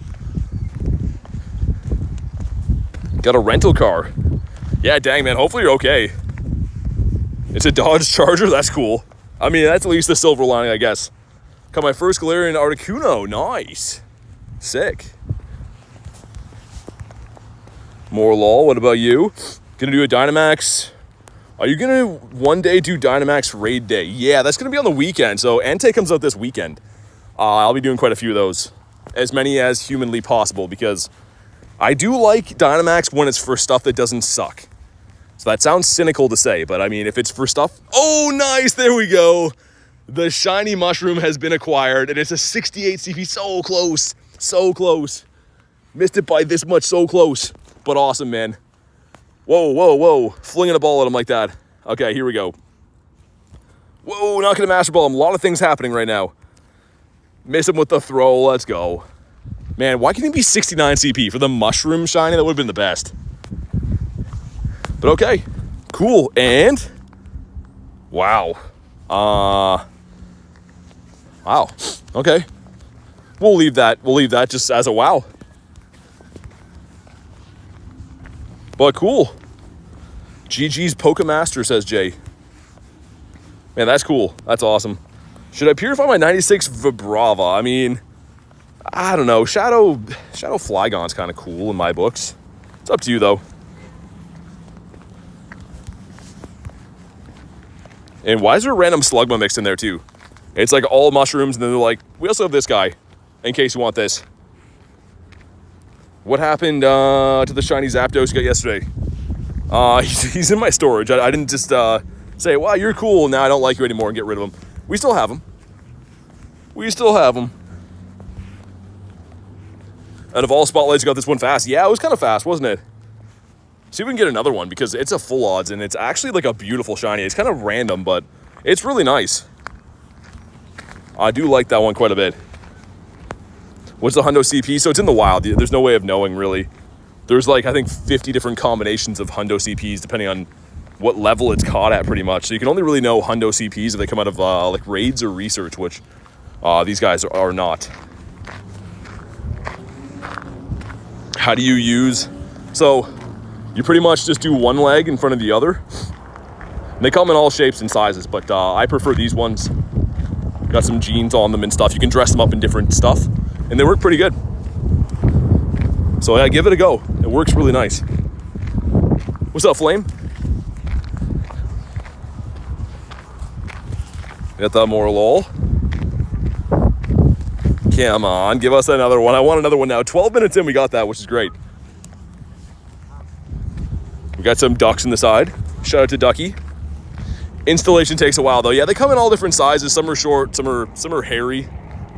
Got a rental car. Yeah, dang, man. Hopefully you're okay. It's a Dodge Charger. That's cool. I mean, that's at least the silver lining, I guess. Got my first Galarian Articuno. Nice. Sick. Morelull, what about you? Gonna do a Dynamax? Are you gonna one day do Dynamax Raid Day? Yeah, that's gonna be on the weekend. So Entei comes out this weekend. I'll be doing quite a few of those. As many as humanly possible, because I do like Dynamax when it's for stuff that doesn't suck. So that sounds cynical to say, but I mean, if it's for stuff... Oh, nice! There we go! The shiny mushroom has been acquired, and it's a 68 CP. So close! So close. Missed it by this much, so close. But awesome, man. Whoa, whoa, whoa. Flinging a ball at him like that. Okay, here we go. Whoa, not gonna master ball him. A lot of things happening right now. Miss him with the throw. Let's go. Man, why can't he be 69 CP? For the mushroom shiny, that would have been the best. But okay. Cool. And... Wow. Wow. Okay. We'll leave that just as a wow. But cool. GG's Pokemaster, says Jay. Man, that's cool. That's awesome. Should I purify my 96 Vibrava? I mean, I don't know. Shadow Flygon's kind of cool in my books. It's up to you, though. And why is there a random Slugma mixed in there, too? It's like all mushrooms, and then they're like, we also have this guy, in case you want this. What happened to the shiny Zapdos you got yesterday? He's in my storage. I didn't just say, wow, you're cool, now I don't like you anymore, and get rid of him. We still have him. We still have him. And of all spotlights, you got this one fast. Yeah, it was kind of fast, wasn't it? See if we can get another one, because it's a full odds, and it's actually like a beautiful shiny. It's kind of random, but it's really nice. I do like that one quite a bit. What's the Hundo CP? So it's in the wild. There's no way of knowing, really. There's like, I think, 50 different combinations of Hundo CPs, depending on what level it's caught at, pretty much. So you can only really know Hundo CPs if they come out of like raids or research, which these guys are not. How do you use? So you pretty much just do one leg in front of the other. And they come in all shapes and sizes, but I prefer these ones. Got some jeans on them and stuff. You can dress them up in different stuff, and they work pretty good. So yeah, give it a go. It works really nice. What's up, Flame? Got the Morelull. Come on, give us another one. I want another one now. 12 minutes in, we got that, which is great. We got some ducks in the side. Shout out to Ducky. Installation takes a while though. Yeah, they come in all different sizes. Some are short, some are hairy,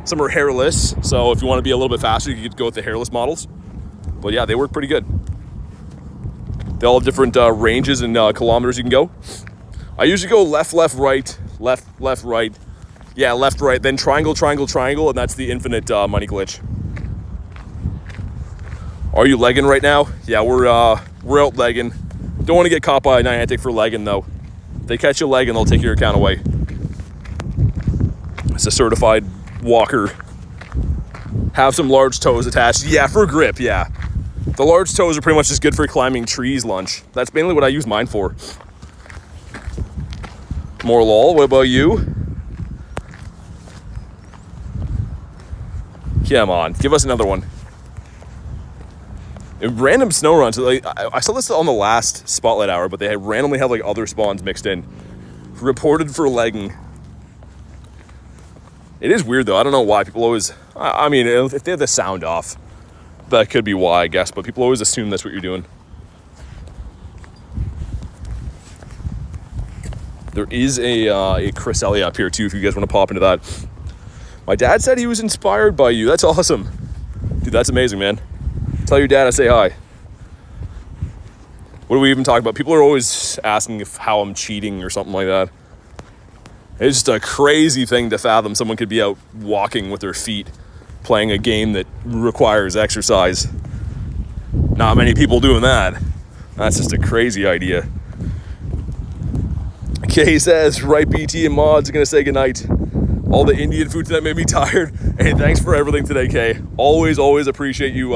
some are hairless. So if you want to be a little bit faster, you could go with the hairless models. But yeah, they work pretty good. They all have different ranges and kilometers you can go. I usually go left, left, right, left, left, right. Yeah, left, right, then triangle, triangle, triangle, and that's the infinite money glitch. Are you legging right now? Yeah, we're out legging. Don't want to get caught by a Niantic for legging though. If they catch you legging, they'll take your account away. It's a certified walker. Have some large toes attached. Yeah, for grip, yeah. The large toes are pretty much just good for climbing trees lunch. That's mainly what I use mine for. Morelull, what about you? Come on, give us another one. Random snow runs. Like, I saw this on the last Spotlight Hour, but they randomly have like other spawns mixed in. Reported for legging. It is weird though. I don't know why people always. I mean, if they have the sound off, that could be why, I guess. But people always assume that's what you're doing. There is a Cresselia up here too. If you guys want to pop into that. My dad said he was inspired by you. That's awesome, dude. That's amazing, man. Tell your dad I say hi. What do we even talk about? People are always asking how I'm cheating or something like that. It's just a crazy thing to fathom. Someone could be out walking with their feet, playing a game that requires exercise. Not many people doing that. That's just a crazy idea. Kay says, right, BT and mods are gonna say goodnight. All the Indian food tonight made me tired. Hey, thanks for everything today, Kay. Always appreciate you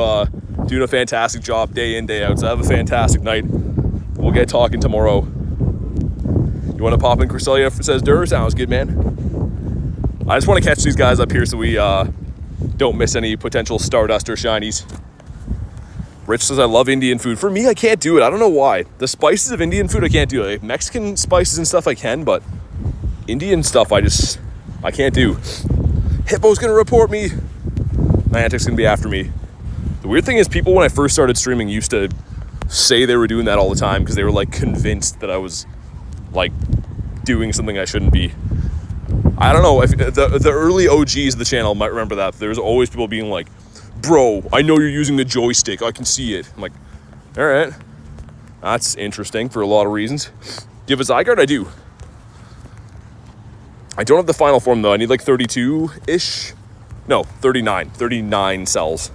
doing a fantastic job day in, day out. So have a fantastic night. We'll get talking tomorrow. You want to pop in Cresselia? Says Dur. Sounds good, man. I just want to catch these guys up here so we don't miss any potential Stardust or shinies. Rich says, I love Indian food. For me, I can't do it. I don't know why. The spices of Indian food, I can't do it. Like Mexican spices and stuff I can, but Indian stuff, I can't do. Hippo's gonna report me. Niantic's gonna be after me. The weird thing is people, when I first started streaming, used to say they were doing that all the time because they were like convinced that I was like doing something I shouldn't be. I don't know, if the early OGs of the channel might remember that. There's always people being like, bro, I know you're using the joystick, I can see it. I'm like, all right, that's interesting for a lot of reasons. Do you have a Zygarde? I do. I don't have the final form though. I need like 32-ish. No, 39 cells.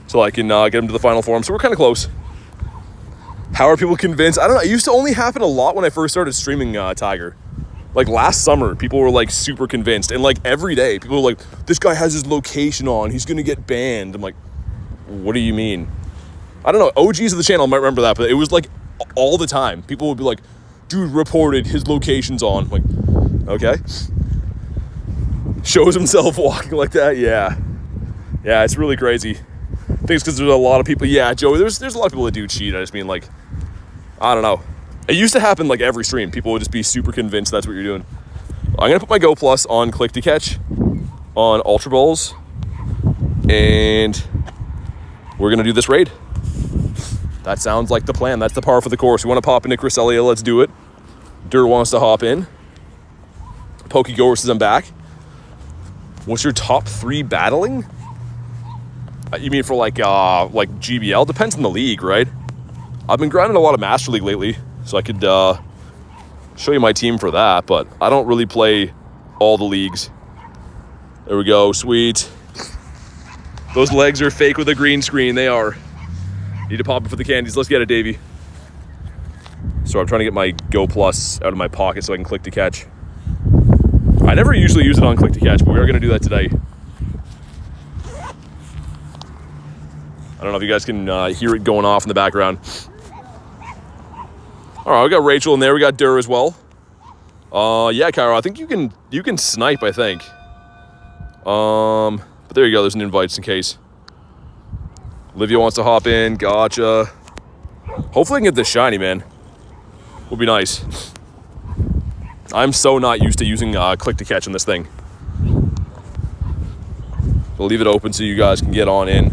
So I can get them to the final form. So we're kind of close. How are people convinced? I don't know. It used to only happen a lot when I first started streaming Tiger. Like last summer, people were like super convinced. And like every day, people were like, this guy has his location on. He's going to get banned. I'm like, what do you mean? I don't know. OGs of the channel might remember that, but it was like all the time. People would be like, dude reported his location's on. I'm like, okay. Shows himself walking like that. Yeah, it's really crazy. I think it's because there's a lot of people. Yeah, Joey, there's a lot of people that do cheat. I just mean, like, I don't know. It used to happen like every stream. People would just be super convinced that's what you're doing. I'm gonna put my Go Plus on Click to Catch on Ultra Balls, and we're gonna do this raid. That sounds like the plan. That's the par for the course. We want to pop into Cresselia. Let's do it. Dur wants to hop in. Pokegoer says I'm back. What's your top 3 battling? You mean for like GBL? Depends on the league, right? I've been grinding a lot of Master League lately, so I could show you my team for that, but I don't really play all the leagues. There we go, sweet. Those legs are fake with a green screen, they are. Need to pop it for the candies. Let's get it, Davey. So I'm trying to get my Go Plus out of my pocket so I can Click to Catch. I never usually use it on Click to Catch, but we are going to do that today. I don't know if you guys can hear it going off in the background. All right, we got Rachel in there. We got Dur as well. Yeah, Cairo, I think you can snipe, I think. But there you go. There's an invite just in case. Olivia wants to hop in. Gotcha. Hopefully I can get this shiny, man. Would be nice. I'm so not used to using click to catch in this thing. We'll leave it open so you guys can get on in.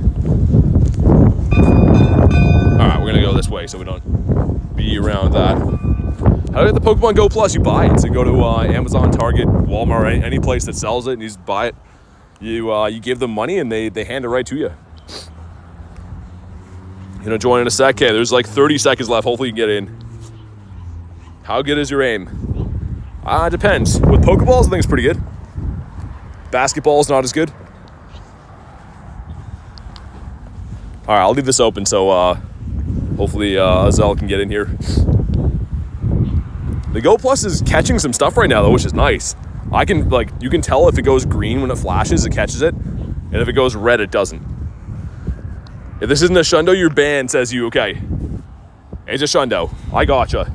Alright, we're gonna go this way so we don't be around that. How do you get the Pokemon Go Plus? You buy it. So you go to Amazon, Target, Walmart, any place that sells it, and you just buy it. You give them money and they hand it right to you. You're gonna join in a sec. Okay, there's like 30 seconds left. Hopefully you can get in. How good is your aim? It depends. With Pokeballs, I think it's pretty good. Basketball's not as good. All right, I'll leave this open so hopefully Zell can get in here. The Go Plus is catching some stuff right now though, which is nice. You can tell if it goes green when it flashes, it catches it, and if it goes red, it doesn't. If this isn't a Shundo, your band says you okay. It's a Shundo. I gotcha.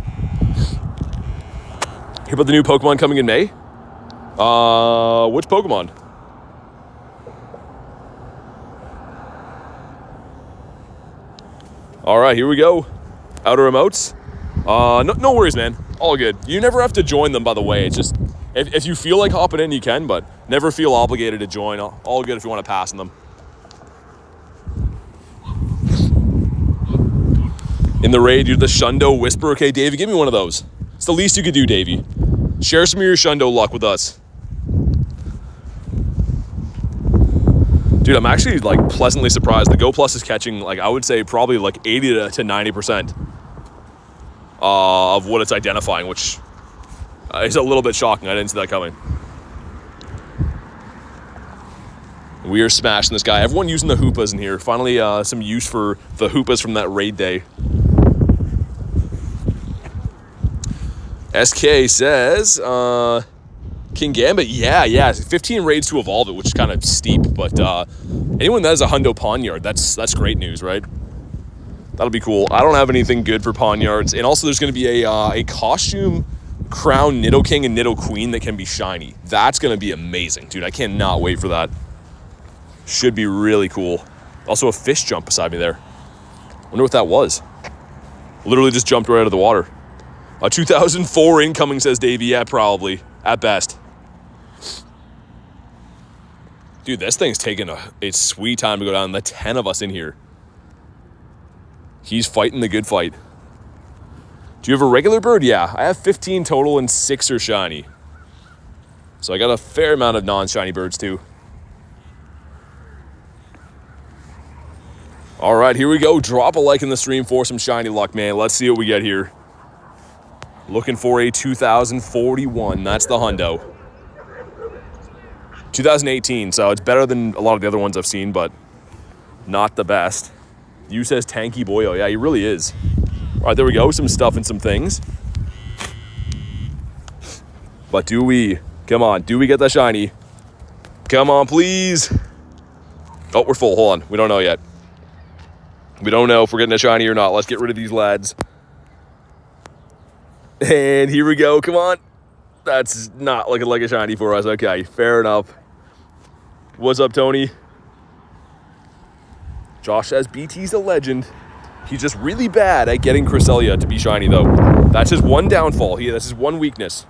Hear about the new Pokemon coming in May? Which Pokemon? All right, here we go. Outer emotes. No worries, man. All good. You never have to join them, by the way. It's just, if you feel like hopping in, you can, but never feel obligated to join. All good if you want to pass on them. In the raid, you're the Shundo Whisper. Okay, Davey, give me one of those. It's the least you could do, Davey. Share some of your Shundo luck with us. Dude, I'm actually like pleasantly surprised. The Go Plus is catching, like, I would say probably like 80 to 90% of what it's identifying, which is a little bit shocking. I didn't see that coming. We are smashing this guy. Everyone using the Hoopas in here. Finally, some use for the Hoopas from that raid day. SK says, King Gambit, yeah, 15 raids to evolve it, which is kind of steep, but anyone that has a Hundo Pawnyard, that's great news, right? That'll be cool. I don't have anything good for Pawnyards, and also there's going to be a costume Crown Nidoking and Nidoqueen that can be shiny. That's going to be amazing, dude. I cannot wait for that. Should be really cool. Also a fish jump beside me there. Wonder what that was. Literally just jumped right out of the water. 2004 incoming, says Davey. Yeah, probably. At best. Dude, this thing's taking a sweet time to go down. The 10 of us in here. He's fighting the good fight. Do you have a regular bird? Yeah, I have 15 total and 6 are shiny. So I got a fair amount of non-shiny birds too. All right, here we go. Drop a like in the stream for some shiny luck, man. Let's see what we get here. Looking for a 2041. That's the Hundo. 2018, so it's better than a lot of the other ones I've seen, but not the best. You says Tanky Boyo. Yeah, he really is. All right, there we go. Some stuff and some things. But do we? Come on. Do we get the shiny? Come on, please. Oh, we're full. Hold on. We don't know yet. We don't know if we're getting a shiny or not. Let's get rid of these lads. And here we go. Come on. That's not looking like a shiny for us. Okay, fair enough. What's up, Tony? Josh says BT's a legend. He's just really bad at getting Cresselia to be shiny, though. That's his one downfall. That's his one weakness.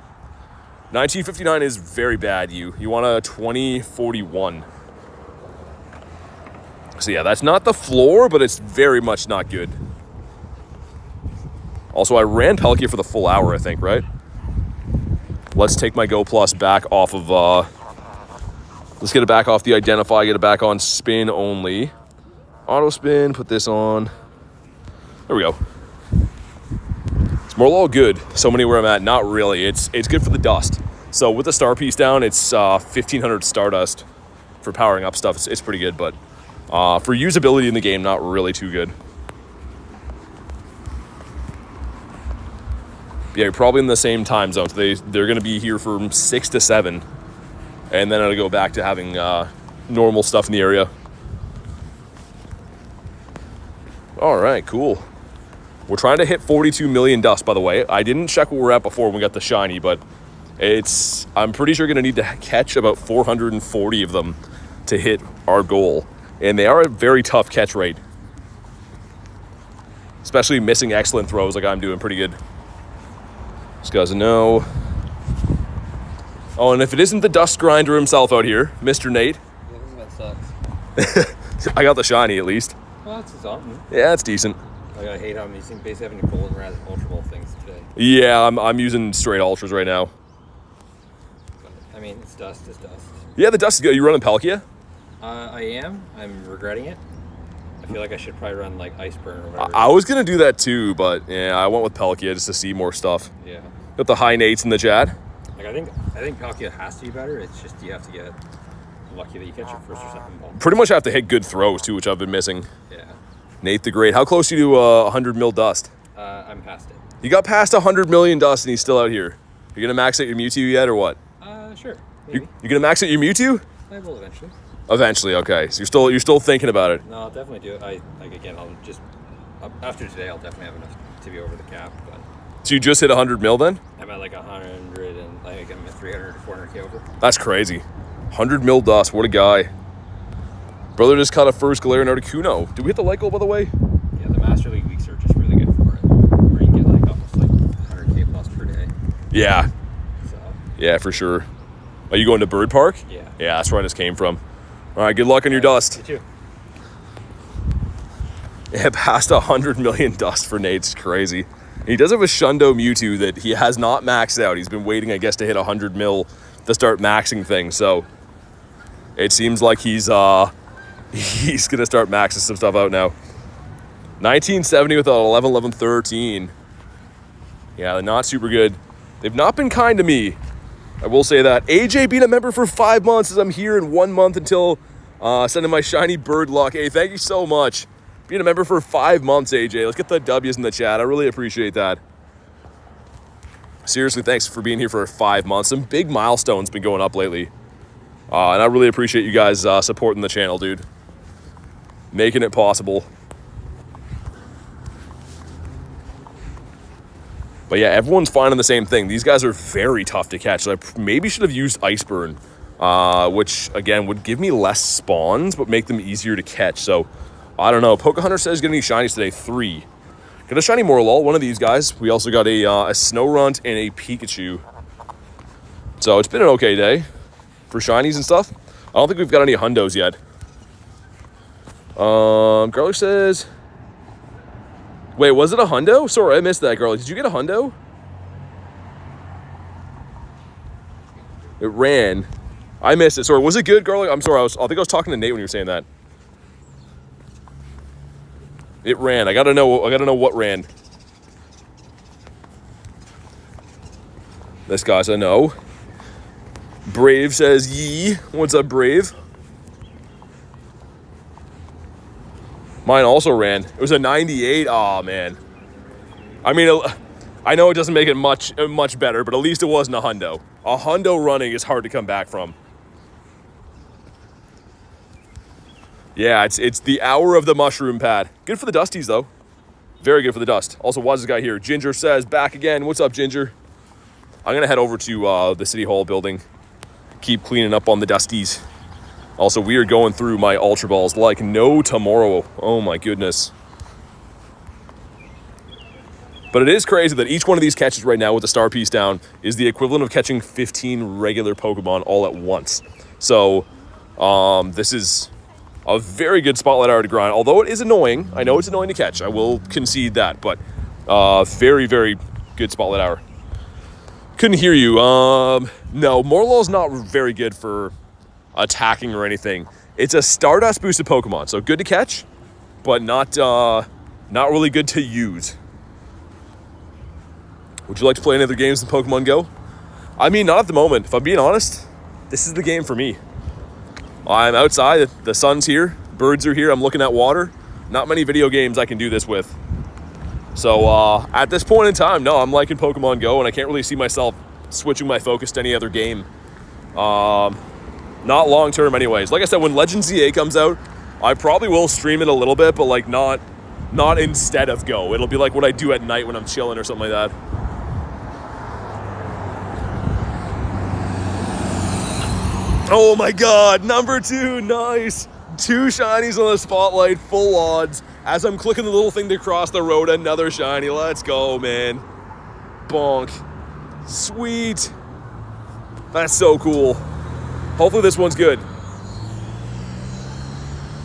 1959 is very bad, You want a 2041. So yeah, that's not the floor, but it's very much not good. Also, I ran Palkia for the full hour, I think, right? Let's take my Go Plus back off of, let's get it back off the Identify, get it back on spin only. Auto spin, put this on. There we go. It's Morelull good. So many where I'm at, not really. It's good for the dust. So with the star piece down, it's 1500 Stardust for powering up stuff. It's pretty good, but for usability in the game, not really too good. Yeah, you're probably in the same time zone. So they're going to be here from 6 to 7. And then it'll go back to having normal stuff in the area. All right, cool. We're trying to hit 42 million dust, by the way. I didn't check what we're at before when we got the shiny, but I'm pretty sure going to need to catch about 440 of them to hit our goal. And they are a very tough catch rate. Especially missing excellent throws like I'm doing pretty good. This guy's a no. Oh, and if it isn't the dust grinder himself out here, Mr. Nate. Yeah, this sucks. I got the shiny at least. Well, that's something. Yeah, that's decent. I hate how I'm using basically having golden red ultra ball things today. Yeah, I'm using straight ultras right now. I mean, it's dust is dust. Yeah, the dust is good. You running Palkia? I am. I'm regretting it. I feel like I should probably run like Iceburn or whatever. I was gonna do that too, but yeah, I went with Palkia just to see more stuff. Yeah. Got the high Nates in the chat. Like I think Palkia has to be better. It's just you have to get lucky that you catch your first or second ball. Pretty much have to hit good throws too, which I've been missing. Yeah. Nate the Great. How close are you to 100 mil dust? I'm past it. You got past 100 million dust and he's still out here. You gonna max out your Mewtwo yet or what? Sure. Maybe. You gonna max out your Mewtwo? I will eventually. Eventually, okay. So you're still thinking about it. No, I'll definitely do it. I'll just after today I'll definitely have enough to be over the cap. But So you just hit 100 mil then? I'm at like 100 and like I'm at 300 to 400k over. That's crazy. 100 mil dust. What a guy. Brother just caught a first Galarian Articuno. Did we hit the light goal by the way? Yeah, the Master League weeks are just really good for it. Where you can get like almost like 100k plus per day. Yeah. So Yeah, for sure. Are you going to Bird Park? yeah. Yeah, that's where I just came from. All right, good luck on your dust. Me too. Yeah, past 100 million dust for Nate. It's crazy. He does have a Shundo Mewtwo that he has not maxed out. He's been waiting, I guess, to hit 100 mil to start maxing things. So it seems like he's gonna start maxing some stuff out now. 1970 with an 11, 11, 13. Yeah, they're not super good. They've not been kind to me. I will say that. AJ being a member for 5 months as I'm here in 1 month until sending my shiny bird luck. Hey, thank you so much. Being a member for 5 months, AJ. Let's get the W's in the chat. I really appreciate that. Seriously, thanks for being here for 5 months. Some big milestones been going up lately. And I really appreciate you guys supporting the channel, dude. Making it possible. But yeah, everyone's finding the same thing. These guys are very tough to catch. So I maybe should have used Iceburn, which, again, would give me less spawns, but make them easier to catch. So, I don't know. Pokehunter says he's going to need shinies today. 3. Got a shiny Morelull, one of these guys. We also got a Snorunt and a Pikachu. So, it's been an okay day for shinies and stuff. I don't think we've got any hundos yet. Garlic says... Wait, was it a hundo? Sorry, I missed that, Garlic. Did you get a hundo? It ran. I missed it. Sorry, was it good, Garlic? I'm sorry. I think I was talking to Nate when you were saying that. It ran. I gotta know what ran. This guy said no. Brave says yee. What's up, Brave? Mine also ran. It was a 98. Aw, man. I mean, I know it doesn't make it much better, but at least it wasn't a hundo. A hundo running is hard to come back from. Yeah, it's the hour of the mushroom pad. Good for the dusties, though. Very good for the dust. Also, what's this guy here? Ginger says, back again. What's up, Ginger? I'm going to head over to the City Hall building. Keep cleaning up on the dusties. Also, we are going through my Ultra Balls like no tomorrow. Oh, my goodness. But it is crazy that each one of these catches right now with the star piece down is the equivalent of catching 15 regular Pokemon all at once. So, this is a very good Spotlight Hour to grind. Although it is annoying. I know it's annoying to catch. I will concede that. But very, very good Spotlight Hour. Couldn't hear you. No, Morelull's not very good for attacking or anything. It's a Stardust boosted Pokemon. So good to catch, but not really good to use. Would you like to play any other games in Pokemon Go? I mean, not at the moment. If I'm being honest, this is the game for me. I'm outside. The sun's here. Birds are here. I'm looking at water. Not many video games I can do this with. So at this point in time, no, I'm liking Pokemon Go, and I can't really see myself switching my focus to any other game. Not long term anyways. Like I said, when Legend ZA comes out, I probably will stream it a little bit, but like not instead of Go. It'll be like what I do at night when I'm chilling or something like that. Oh my god, number 2, nice. 2 shinies on the spotlight, full odds. As I'm clicking the little thing to cross the road, another shiny. Let's go, man. Bonk. Sweet. That's so cool. Hopefully this one's good.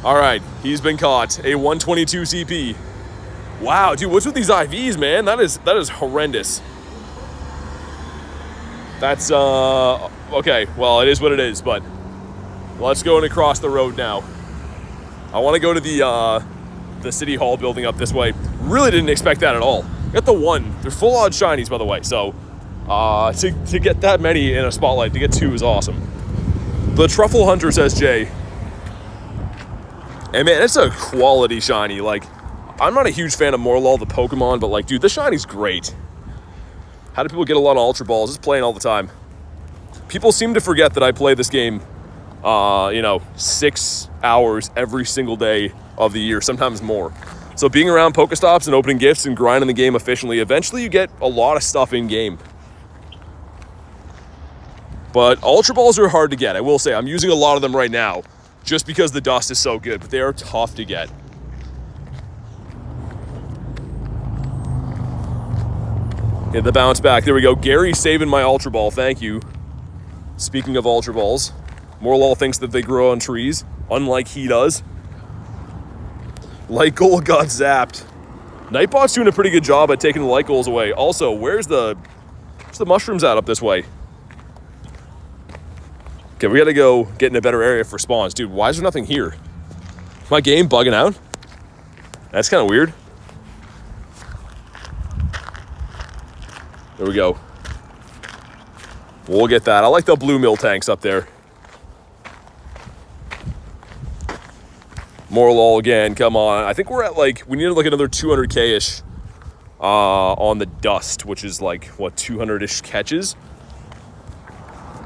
All right, he's been caught. A 122 CP. Wow, dude, what's with these IVs, man? That is horrendous. That's, okay, well, it is what it is, but let's go and across the road now. I want to go to the City Hall building up this way. Really didn't expect that at all. Got the one. They're full on shinies, by the way, so to get that many in a spotlight, to get 2 is awesome. The Truffle Hunter, says Jay. And man, it's a quality shiny. Like, I'm not a huge fan of Morelull, the Pokemon, but like, dude, the shiny's great. How do people get a lot of Ultra Balls? Just playing all the time. People seem to forget that I play this game, 6 hours every single day of the year, sometimes more. So being around Pokestops and opening gifts and grinding the game efficiently, eventually you get a lot of stuff in game. But Ultra Balls are hard to get. I will say, I'm using a lot of them right now just because the dust is so good, but they are tough to get. Get the bounce back. There we go. Gary saving my Ultra Ball. Thank you. Speaking of Ultra Balls, Morelull thinks that they grow on trees, unlike he does. Light Goal got zapped. Nightbot's doing a pretty good job at taking the Light Goals away. Also, where's the mushrooms at up this way? Okay, we gotta go get in a better area for spawns. Dude, why is there nothing here? Is my game bugging out? That's kind of weird. There we go. We'll get that. I like the blue mill tanks up there. Morelull again, come on. I think we're at like, we need like another 200k-ish on the dust, which is like, what, 200-ish catches?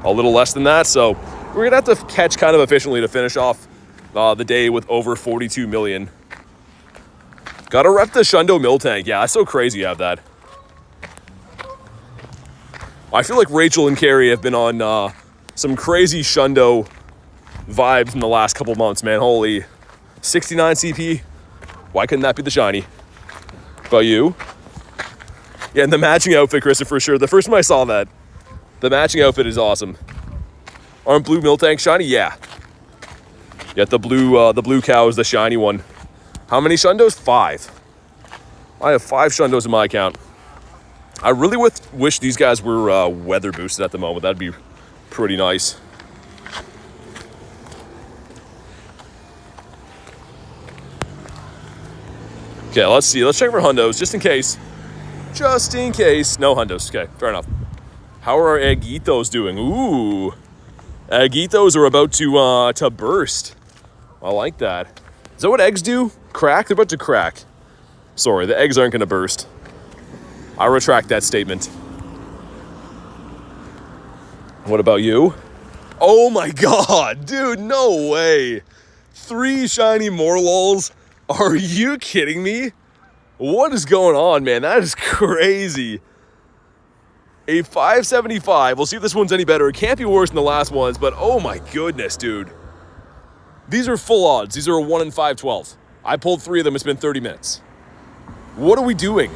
A little less than that, so we're gonna have to catch kind of efficiently to finish off the day with over 42 million. Gotta rep the Shundo mill tank. Yeah, that's so crazy you have that. I feel like Rachel and Carrie have been on some crazy Shundo vibes in the last couple months, man. Holy, 69 CP. Why couldn't that be the shiny? About you? Yeah, and the matching outfit, Krista, for sure. The first time I saw that, the matching outfit is awesome. Aren't blue mill tank shiny? Yeah. Yeah, the blue cow is the shiny one. How many Shundos? 5. I have 5 Shundos in my account. I really wish these guys were weather boosted at the moment. That'd be pretty nice. Okay, let's see. Let's check for Hundos, just in case. Just in case. No Hundos. Okay, fair enough. How are our Eggitos doing? Ooh. Eggitos are about to burst. I like that. Is that what eggs do? Crack? They're about to crack. Sorry, the eggs aren't going to burst. I retract that statement. What about you? Oh my god, dude, no way. 3 shiny Morelulls? Are you kidding me? What is going on, man? That is crazy. A 575. We'll see if this one's any better. It can't be worse than the last ones, but oh my goodness, dude. These are full odds. These are a 1 in 512. I pulled 3 of them. It's been 30 minutes. What are we doing?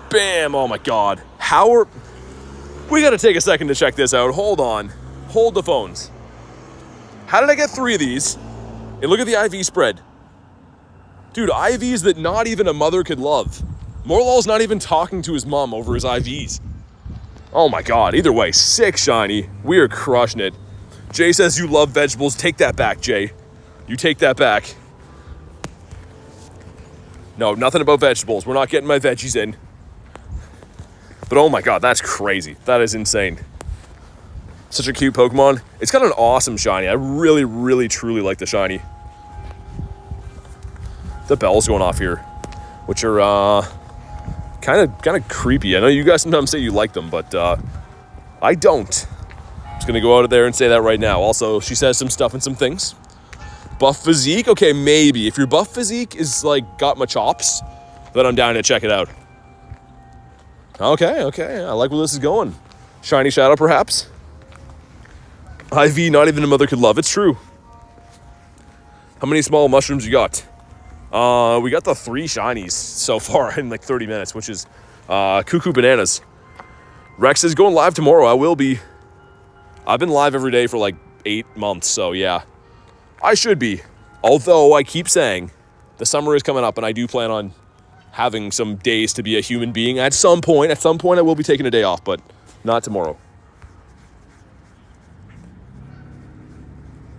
Bam. Oh my god. How are... We got to take a second to check this out. Hold on. Hold the phones. How did I get 3 of these? And look at the IV spread. Dude, IVs that not even a mother could love. Morelull's not even talking to his mom over his IVs. Oh my god. Either way, sick shiny. We are crushing it. Jay says you love vegetables. Take that back, Jay. You take that back. No, nothing about vegetables. We're not getting my veggies in. But oh my god, that's crazy. That is insane. Such a cute Pokemon. It's got an awesome shiny. I really, really, truly like the shiny. The bells going off here, which are kind of creepy. I know you guys sometimes say you like them, but I don't. I'm just gonna go out of there and say that right now. Also, she says some stuff and some things. Buff physique? Okay, maybe. If your buff physique is like got my chops, then I'm down to check it out. Okay. I like where this is going. Shiny Shadow, perhaps? IV, not even a mother could love. It's true. How many small mushrooms you got? We got the 3 shinies so far in like 30 minutes, which is cuckoo bananas. Rex is going live tomorrow. I will be. I've been live every day for like 8 months, so yeah. I should be. Although I keep saying the summer is coming up and I do plan on having some days to be a human being at some point. At some point I will be taking a day off, but not tomorrow.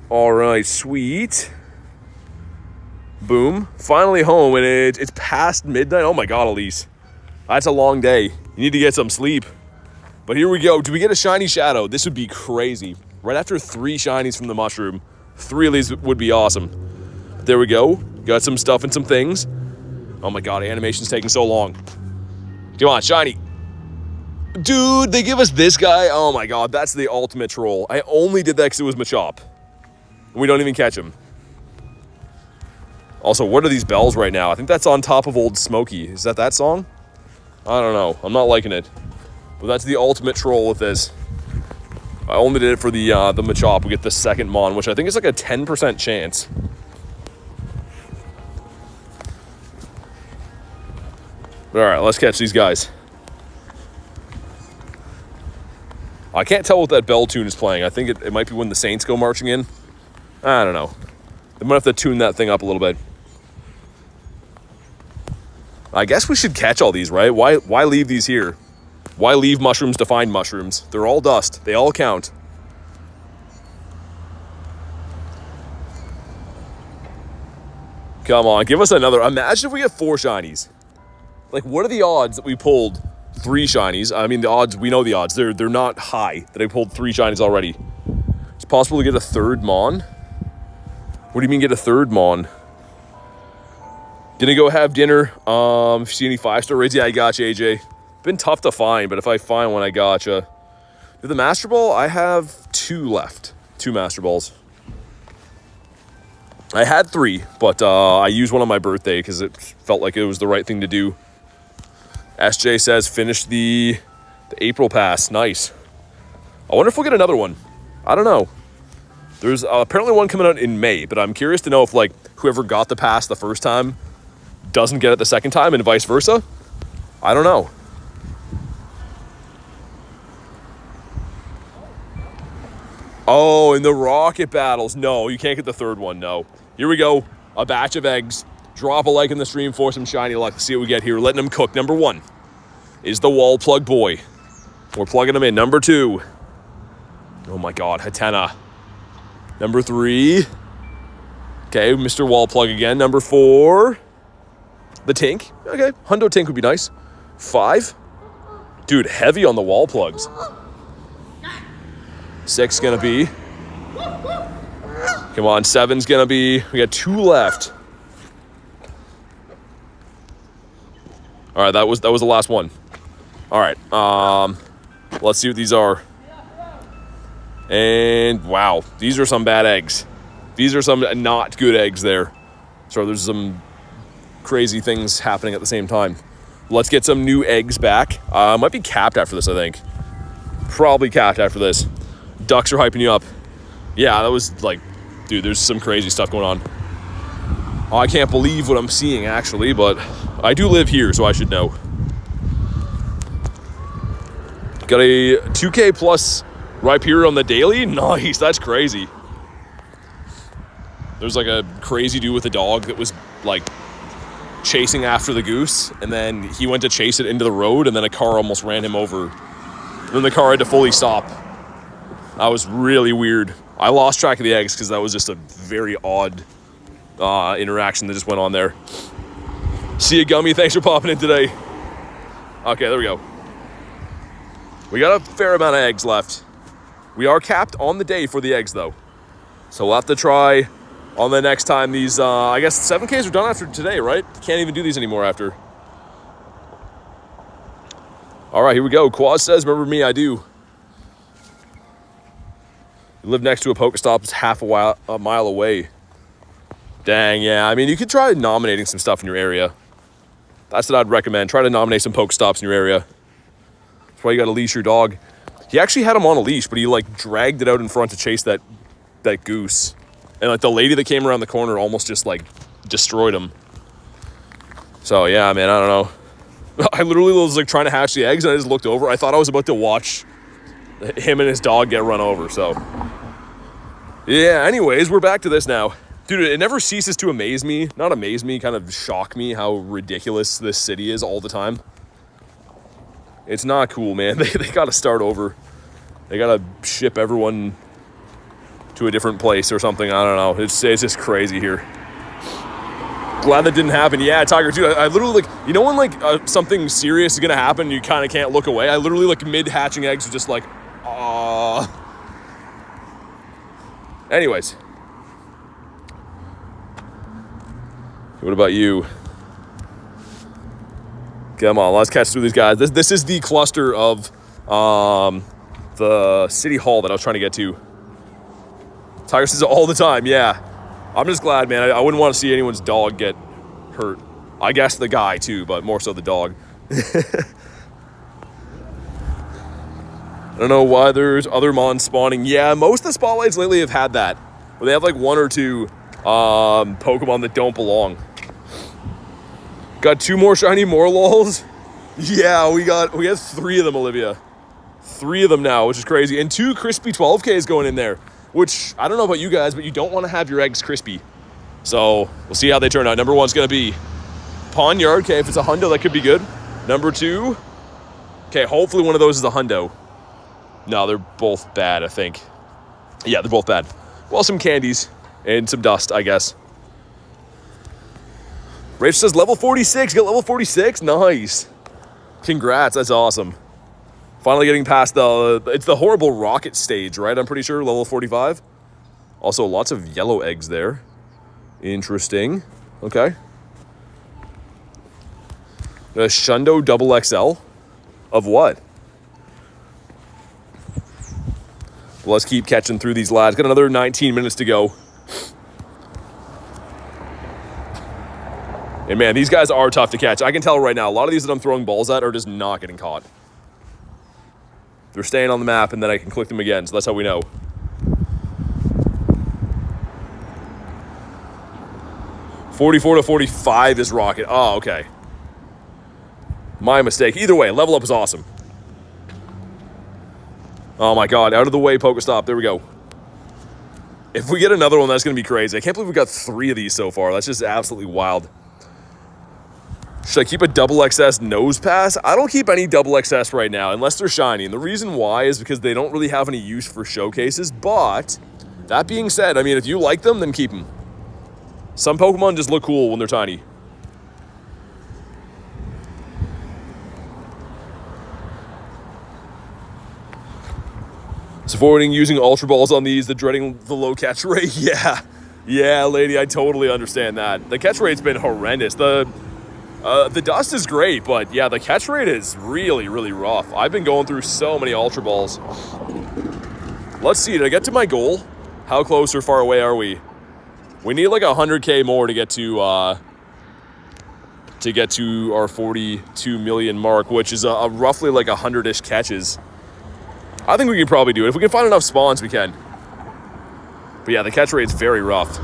All right, sweet. Boom. Finally home, and it's past midnight. Oh my God, Elise. That's a long day. You need to get some sleep. But here we go. Do we get a shiny shadow? This would be crazy. Right after 3 shinies from the mushroom, 3 of these would be awesome. But there we go. Got some stuff and some things. Oh my God, animation's taking so long. Come on, shiny. Dude, they give us this guy. Oh my God, that's the ultimate troll. I only did that because it was Machop. We don't even catch him. Also, what are these bells right now? I think that's on top of Old Smokey. Is that song? I don't know. I'm not liking it. But that's the ultimate troll with this. I only did it for the Machop. We get the second Mon, which I think is like a 10% chance. All right, let's catch these guys. I can't tell what that bell tune is playing. I think it might be when the Saints go marching in. I don't know. They might have to tune that thing up a little bit. I guess we should catch all these, right? Why leave these here? Why leave mushrooms to find mushrooms? They're all dust. They all count. Come on, give us another. Imagine if we get 4 shinies. Like, what are the odds that we pulled 3 shinies? I mean, the odds, we know the odds. They're not high that I pulled 3 shinies already. It's possible to get a 3rd Mon. What do you mean get a 3rd Mon? Gonna go have dinner. If you see any 5-star raids, yeah, I got you, AJ. Been tough to find, but if I find one, I gotcha. Do the Master Ball? I have 2 left. 2 Master Balls. I had 3, but I used one on my birthday because it felt like it was the right thing to do. SJ says finish the April pass. Nice. I wonder if we'll get another one. I don't know. There's apparently one coming out in May, but I'm curious to know if like whoever got the pass the first time doesn't get it the second time and vice versa. I don't know. Oh, in the rocket battles. No, you can't get the 3rd one, no. Here we go. A batch of eggs. Drop a like in the stream for some shiny luck. Let's see what we get here. Letting them cook. Number 1 is the wall plug boy. We're plugging them in. Number 2. Oh my God, Hatena. Number 3. Okay, Mr. Wall plug again. Number 4. The Tink. Okay, Hundo Tink would be nice. 5. Dude, heavy on the wall plugs. 6 gonna be. Come on, 7's gonna be. We got 2 left. All right, that was the last one. All right, let's see what these are. And wow, these are some bad eggs. These are some not good eggs there. So there's some crazy things happening at the same time. Let's get some new eggs back. Might be capped after this, I think. Probably capped after this. Ducks are hyping you up. Yeah, that was like, dude, there's some crazy stuff going on. Oh, I can't believe what I'm seeing, actually, but I do live here, so I should know. Got a 2K plus Rhyperior on the daily? Nice, that's crazy. There's like a crazy dude with a dog that was like chasing after the goose, and then he went to chase it into the road, and then a car almost ran him over. Then the car had to fully stop. That was really weird. I lost track of the eggs because that was just a very odd interaction that just went on there. See you, Gummy. Thanks for popping in today. Okay, there we go. We got a fair amount of eggs left. We are capped on the day for the eggs, though. So we'll have to try on the next time these, I guess 7Ks are done after today, right? Can't even do these anymore after. All right, here we go. Quaz says, remember me, I do. You live next to a Pokestop, it's half a mile away. Dang, yeah. I mean, you could try nominating some stuff in your area. That's what I'd recommend. Try to nominate some Pokestops in your area. That's why you got to leash your dog. He actually had him on a leash, but he like dragged it out in front to chase that goose. And like the lady that came around the corner almost just like destroyed him. So yeah, man, I don't know. I literally was like trying to hatch the eggs and I just looked over. I thought I was about to watch him and his dog get run over, so. Yeah, anyways, we're back to this now. Dude, it never ceases to amaze me. Not amaze me, kind of shock me how ridiculous this city is all the time. It's not cool, man. They gotta start over. They gotta ship everyone to a different place or something. I don't know. It's just crazy here. Glad that didn't happen. Yeah, Tiger, dude, I literally, like, you know when, like, something serious is gonna happen and you kind of can't look away? I literally, like, mid-hatching eggs was just like, ah. Anyways. What about you? Come on, let's catch through these guys. This is the cluster of the city hall that I was trying to get to. Tiger says it all the time, yeah. I'm just glad, man. I wouldn't want to see anyone's dog get hurt. I guess the guy too, but more so the dog. I don't know why there's other mons spawning. Yeah, most of the spotlights lately have had that, where they have like one or two Pokemon that don't belong. Got 2 more shiny Morelulls. Yeah, we got 3 of them, Olivia. 3 of them now, which is crazy. And 2 crispy 12Ks going in there, which I don't know about you guys, but you don't want to have your eggs crispy. So we'll see how they turn out. Number 1's going to be Pawn Yard. Okay, if it's a hundo, that could be good. Number 2. Okay, hopefully one of those is a hundo. No, they're both bad, I think. Yeah, they're both bad. Well, some candies and some dust, I guess. Rachel says level 46. Get level 46. Nice. Congrats. That's awesome. Finally getting past it's the horrible rocket stage, right? I'm pretty sure level 45. Also, lots of yellow eggs there. Interesting. Okay. The Shundo Double XL of what? Let's keep catching through these lads. Got another 19 minutes to go. And man, these guys are tough to catch. I can tell right now, a lot of these that I'm throwing balls at are just not getting caught. They're staying on the map, and then I can click them again, so that's how we know. $44 to $45 is Rocket. Oh, okay. My mistake. Either way, level up is awesome. Oh my god, out of the way, Pokestop. There we go. If we get another one, that's going to be crazy. I can't believe we got 3 of these so far. That's just absolutely wild. Should I keep a double XS nose pass? I don't keep any double XS right now, unless they're shiny. And the reason why is because they don't really have any use for showcases. But, that being said, I mean, if you like them, then keep them. Some Pokemon just look cool when they're tiny. So forwarding using Ultra Balls on these, the dreading the low catch rate. Yeah, lady, I totally understand that. The catch rate's been horrendous. The dust is great, but yeah, the catch rate is really, really rough. I've been going through so many Ultra Balls. Let's see, did I get to my goal? How close or far away are we? We need like 100K more to get to our 42 million mark, which is roughly like 100-ish catches. I think we can probably do it. If we can find enough spawns, we can. But yeah, the catch rate's very rough.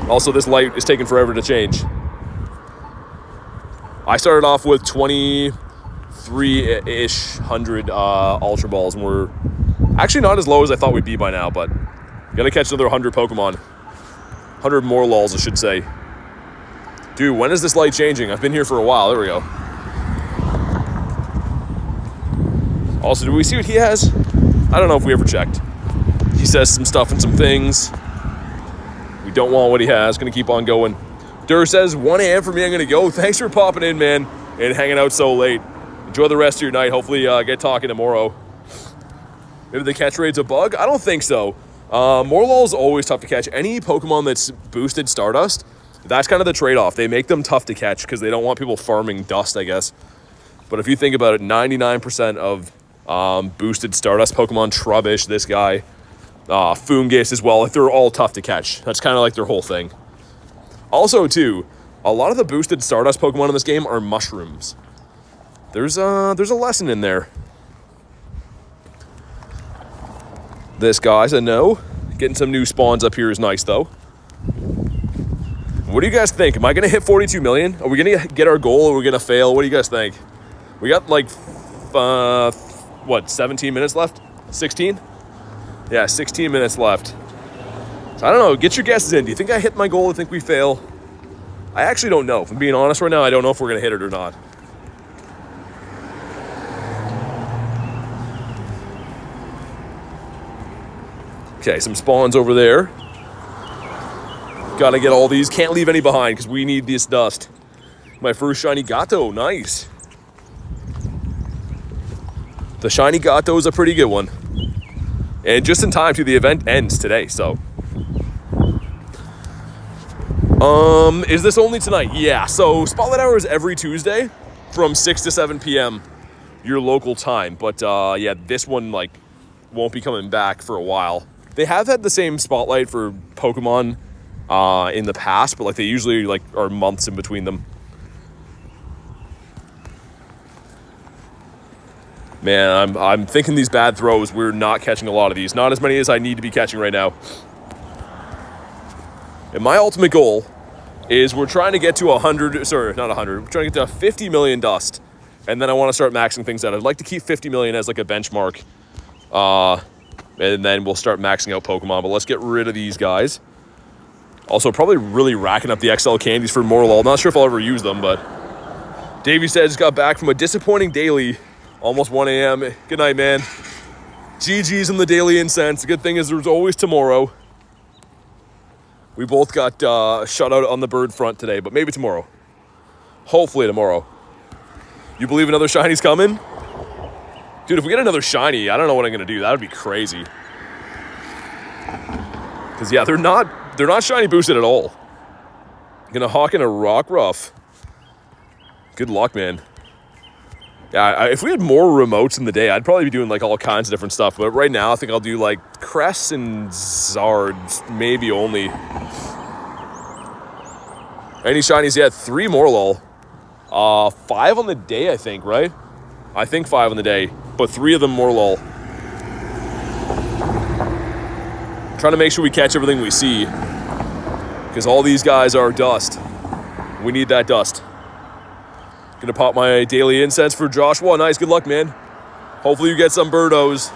Also, this light is taking forever to change. I started off with 23-ish hundred Ultra Balls, and we're actually not as low as I thought we'd be by now, but gotta catch another 100 Pokemon. 100 Morelulls, I should say. Dude, when is this light changing? I've been here for a while. There we go. Also, do we see what he has? I don't know if we ever checked. He says some stuff and some things. We don't want what he has. Gonna keep on going. Dur says, 1 a.m. for me, I'm gonna go. Thanks for popping in, man, and hanging out so late. Enjoy the rest of your night. Hopefully get talking tomorrow. Maybe the catch rate's a bug? I don't think so. Morelull is always tough to catch. Any Pokemon that's boosted Stardust, that's kind of the trade-off. They make them tough to catch because they don't want people farming dust, I guess. But if you think about it, 99% of boosted Stardust Pokemon, Trubbish, this guy, Foongus as well, like, they're all tough to catch. That's kind of like their whole thing. Also, too, a lot of the boosted Stardust Pokemon in this game are mushrooms. There's a lesson in there. This guy said no. Getting some new spawns up here is nice, though. What do you guys think? Am I going to hit 42 million? Are we going to get our goal or are we going to fail? What do you guys think? We got like what, 17 minutes left? 16? Yeah, 16 minutes left. So I don't know. Get your guesses in. Do you think I hit my goal? Do you think we fail? I actually don't know. If I'm being honest right now, I don't know if we're going to hit it or not. Okay, some spawns over there. Gotta get all these. Can't leave any behind because we need this dust. My first shiny Gato. Nice. The shiny Gato is a pretty good one. And just in time to the event ends today, so. Is this only tonight? Yeah, so Spotlight Hour is every Tuesday from 6 to 7 p.m. your local time. But yeah, this one like won't be coming back for a while. They have had the same Spotlight for Pokemon in the past, but like they usually like are months in between them. Man, I'm thinking these bad throws, we're not catching a lot of these. Not as many as I need to be catching right now. And my ultimate goal is we're trying to get to 100, sorry, not 100. We're trying to get to 50 million dust. And then I want to start maxing things out. I'd like to keep 50 million as like a benchmark. And then we'll start maxing out Pokemon. But let's get rid of these guys. Also, probably really racking up the XL candies for Morelull. Not sure if I'll ever use them, but Davey said just got back from a disappointing daily. Almost 1 a.m. Good night, man. GG's in the daily incense. The good thing is there's always tomorrow. We both got shut out on the bird front today, but maybe tomorrow. Hopefully tomorrow. You believe another shiny's coming? Dude, if we get another shiny, I don't know what I'm going to do. That would be crazy. Because, yeah, they're not shiny boosted at all. Gonna hawk in a rock rough. Good luck, man. Yeah, if we had more remotes in the day, I'd probably be doing like all kinds of different stuff. But right now, I think I'll do like Cress and Zards, maybe only. Any shinies yet? 3 Morelull. 5 on the day, I think, right? I think 5 on the day, but 3 of them Morelull. Trying to make sure we catch everything we see, because all these guys are dust. We need that dust. Gonna pop my daily incense for Joshua. Nice, good luck, man. Hopefully you get some birdos.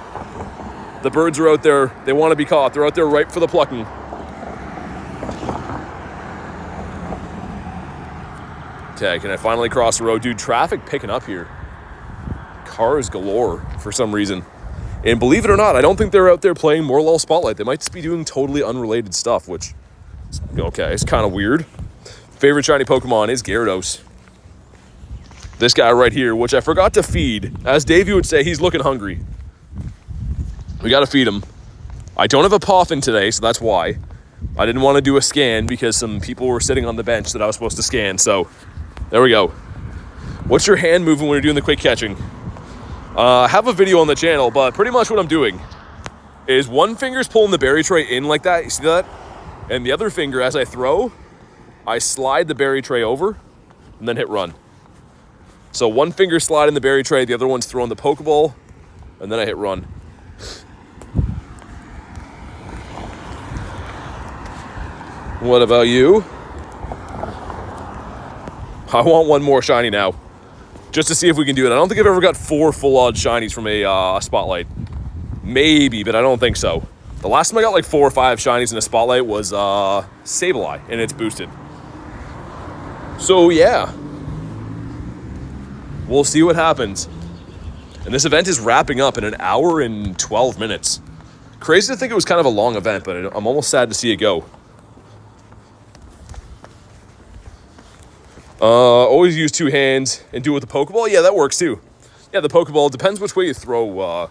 The birds are out there. They want to be caught. They're out there ripe for the plucking. Okay, can I finally cross the road? Dude, traffic picking up here. Cars galore for some reason. And believe it or not, I don't think they're out there playing Morelull Spotlight. They might just be doing totally unrelated stuff, which, okay, it's kind of weird. Favorite shiny Pokemon is Gyarados. This guy right here, which I forgot to feed. As Davey would say, he's looking hungry. We got to feed him. I don't have a Poffin today, so that's why. I didn't want to do a scan because some people were sitting on the bench that I was supposed to scan, so there we go. What's your hand moving when you're doing the quick catching? I have a video on the channel, but pretty much what I'm doing is one finger's pulling the berry tray in like that. You see that? And the other finger, as I throw, I slide the berry tray over and then hit run. So one finger sliding the berry tray, the other one's throwing the Pokeball, and then I hit run. What about you? I want one more shiny now, just to see if we can do it. I don't think I've ever got 4 full-on shinies from a Spotlight. Maybe, but I don't think so. The last time I got like 4 or 5 shinies in a Spotlight was Sableye, and it's boosted. So yeah. We'll see what happens. And this event is wrapping up in 1 hour and 12 minutes. Crazy to think it was kind of a long event, but I'm almost sad to see it go. Always use 2 hands and do it with the Pokeball. Yeah, that works too. Yeah, the Pokeball, depends which way you throw,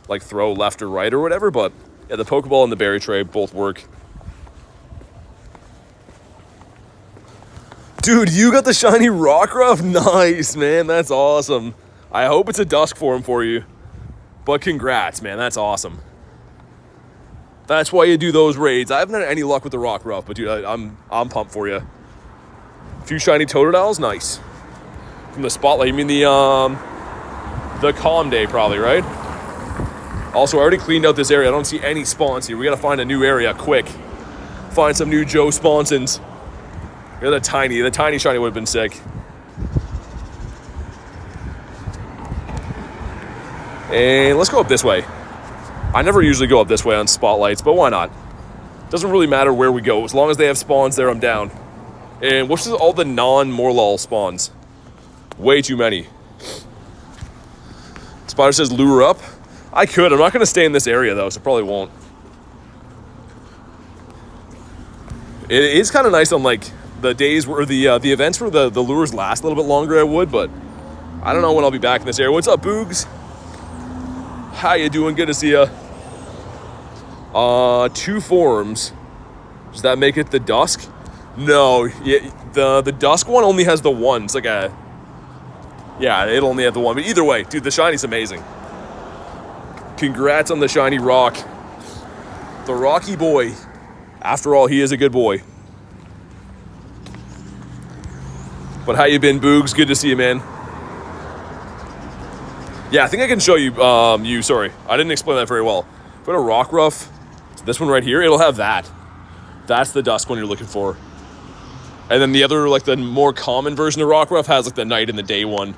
like throw left or right or whatever, but yeah, the Pokeball and the berry tray both work. Dude, you got the shiny Rockruff? Nice, man. That's awesome. I hope it's a dusk form for you. But congrats, man. That's awesome. That's why you do those raids. I haven't had any luck with the Rockruff, but dude, I'm pumped for you. A few shiny Totodiles? Nice. From the Spotlight, you mean the Calm Day probably, right? Also, I already cleaned out this area. I don't see any spawns here. We gotta find a new area quick. Find some new Joe Sponsons. Yeah, the tiny shiny would have been sick. And let's go up this way. I never usually go up this way on spotlights, but why not? Doesn't really matter where we go. As long as they have spawns there, I'm down. And what's all the non-Morelull spawns? Way too many. Spider says lure up. I could. I'm not going to stay in this area, though, so probably won't. It is kind of nice on, like, the days where the events where the lures last a little bit longer, I would, but I don't know when I'll be back in this area. What's up, Boogs? How you doing? Good to see ya. 2 forms. Does that make it the dusk? No, yeah, the dusk one only has the one. It's like a... Yeah, it'll only have the one. But either way, dude, the shiny's amazing. Congrats on the shiny rock. The Rocky boy. After all, he is a good boy. But how you been, Boogs? Good to see you, man. Yeah, I think I can show you, sorry. I didn't explain that very well. Put a rock ruff, this one right here, it'll have that. That's the dusk one you're looking for. And then the other, like the more common version of rock ruff has like the night and the day one.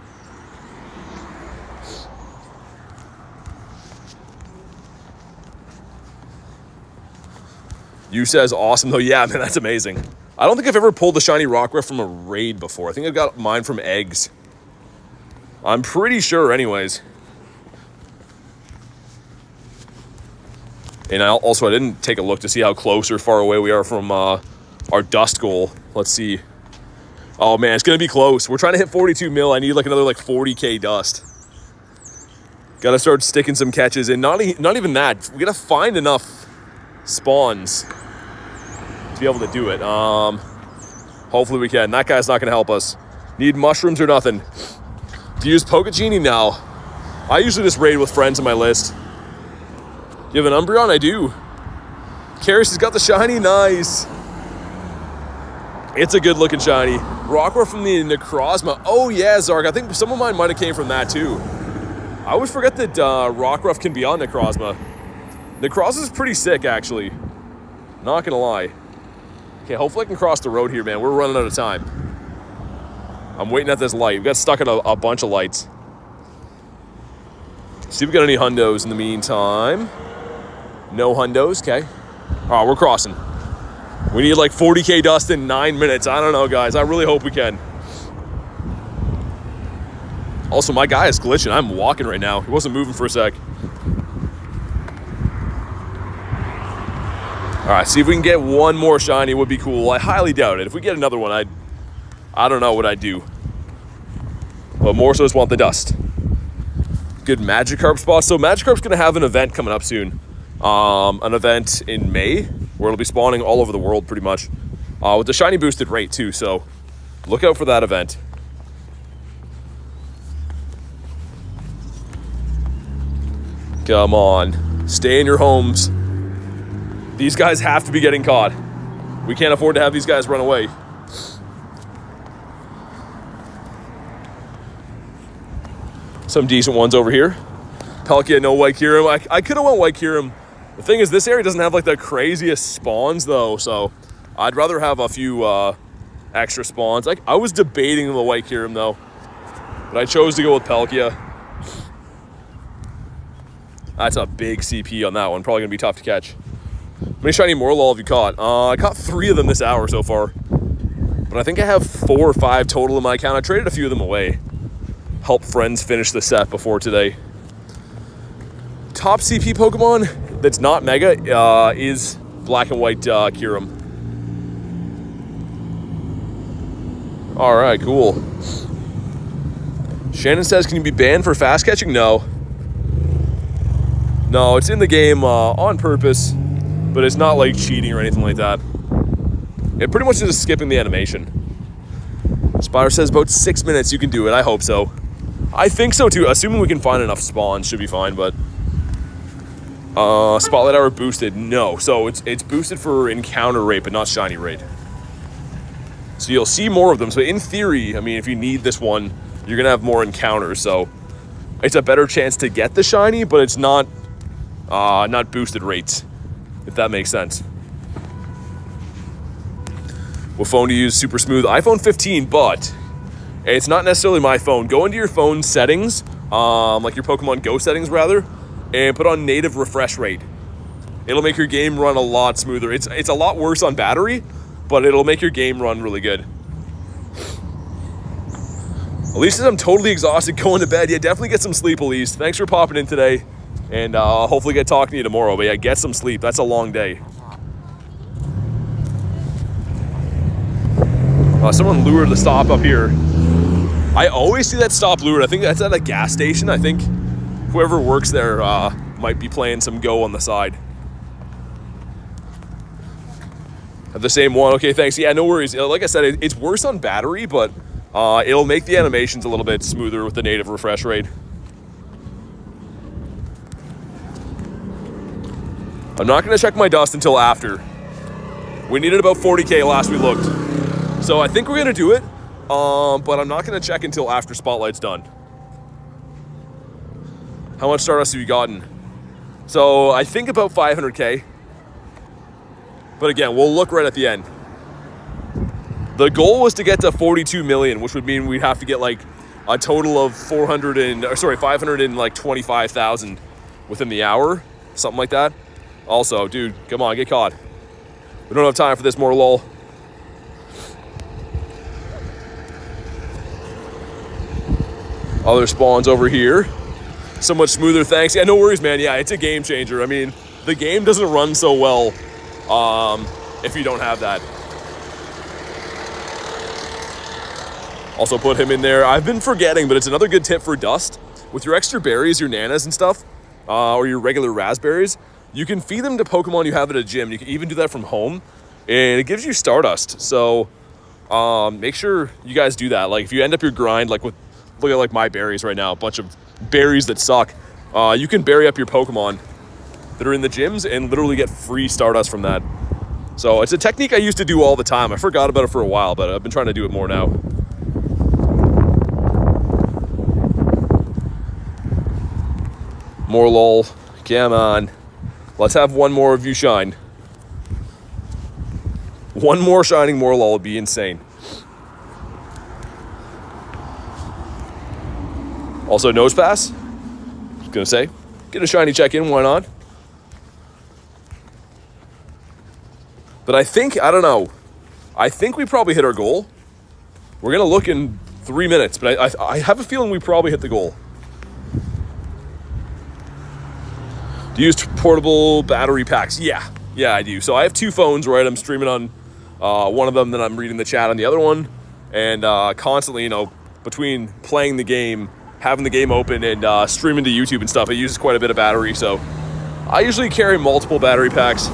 You says awesome though. Yeah, man, that's amazing. I don't think I've ever pulled the shiny rock ruff from a raid before. I think I've got mine from eggs. I'm pretty sure anyways. And I didn't take a look to see how close or far away we are from our dust goal. Let's see. Oh man, it's gonna be close. We're trying to hit 42 mil. I need like another like 40K dust. Gotta start sticking some catches in. Not even that. We gotta find enough spawns to be able to do it. Hopefully we can. That guy's not gonna help us. Need mushrooms or nothing. Do you use Pokegenie now? I usually just raid with friends on my list. You have an Umbreon? I do. Karis has got the shiny. Nice. It's a good looking shiny. Rockruff from the Necrozma. Oh yeah, Zark. I think some of mine might have came from that too. I always forget that Rockruff can be on Necrozma. Necrozma is pretty sick, actually. Not gonna lie. Okay, hopefully I can cross the road here, man. We're running out of time. I'm waiting at this light. We got stuck at a bunch of lights. See if we got any hundos in the meantime. No hundos, okay. Oh, we're crossing. We need like 40K dust in 9 minutes. I don't know, guys. I really hope we can. Also, my guy is glitching. I'm walking right now. He wasn't moving for a sec. All right, see if we can get one more shiny would be cool. I highly doubt it. If we get another one, I don't know what I'd do. But more so just want the dust. Good Magikarp spot. So Magikarp's going to have an event coming up soon. An event in May where it'll be spawning all over the world pretty much. With the shiny boosted rate too. So look out for that event. Come on. Stay in your homes. These guys have to be getting caught. We can't afford to have these guys run away. Some decent ones over here. Palkia, no White Kyurem. I could have went White Kyurem. The thing is, this area doesn't have like the craziest spawns though, so I'd rather have a few extra spawns. I was debating the White Kyurem though, but I chose to go with Palkia. That's a big CP on that one. Probably gonna be tough to catch. How many shiny Morelull have you caught? I caught 3 of them this hour so far, but I think I have 4 or 5 total in my account. I traded a few of them away. Help friends finish the set before today. Top CP Pokemon that's not Mega is Black and White Kyurem. All right, cool. Shannon says, can you be banned for fast catching? No. No, it's in the game on purpose, but it's not like cheating or anything like that. It pretty much is just skipping the animation. Spider says about 6 minutes you can do it. I hope so. I think so too. Assuming we can find enough spawns, should be fine, but Spotlight Hour boosted. No. So it's boosted for encounter rate, but not shiny rate. So you'll see more of them. So in theory, I mean, if you need this one, you're gonna have more encounters. So it's a better chance to get the shiny, but it's not boosted rates, if that makes sense. What phone do you use? Super smooth. iPhone 15, but it's not necessarily my phone. Go into your phone settings like your Pokemon GO settings rather, and put on native refresh rate. It'll make your game run a lot smoother. It's a lot worse on battery, but it'll make your game run really good. Elise says I'm totally exhausted going to bed. Yeah, definitely get some sleep, Elise. Thanks for popping in today, and hopefully get talking to you tomorrow. But yeah, get some sleep. That's a long day. Someone lured the stop up here. I always see that stop lured. I think that's at a gas station. I think whoever works there might be playing some Go on the side. Have the same one. Okay, thanks. Yeah, no worries. Like I said, it's worse on battery, but it'll make the animations a little bit smoother with the native refresh rate. I'm not going to check my dust until after. We needed about 40K last we looked. So I think we're going to do it, but I'm not going to check until after Spotlight's done. How much Stardust have you gotten? So I think about 500K. But again, we'll look right at the end. The goal was to get to 42 million, which would mean we'd have to get like a total of 525,000 within the hour, something like that. Also, dude, come on, get caught. We don't have time for this, Morelull. Other spawns over here. So much smoother, thanks. Yeah, no worries, man. Yeah, it's a game changer. I mean, the game doesn't run so well if you don't have that. Also put him in there. I've been forgetting, but it's another good tip for dust. With your extra berries, your nanas and stuff, or your regular raspberries, you can feed them to Pokemon you have at a gym. You can even do that from home, and it gives you Stardust. So make sure you guys do that. Like if you end up your grind, like with, look at like my berries right now, a bunch of berries that suck. You can berry up your Pokemon that are in the gyms and literally get free Stardust from that. So it's a technique I used to do all the time. I forgot about it for a while, but I've been trying to do it more now. Morelull, come on. Let's have one more of you shine. One more shining Morelull would be insane. Also, nose pass. Just gonna say, get a shiny check in, why not? But I think, I don't know. I think we probably hit our goal. We're gonna look in 3 minutes, but I have a feeling we probably hit the goal. Do you use portable battery packs? Yeah, I do. So I have two phones, right? I'm streaming on one of them, then I'm reading the chat on the other one. And constantly, between playing the game, having the game open, and streaming to YouTube and stuff, it uses quite a bit of battery. So I usually carry multiple battery packs.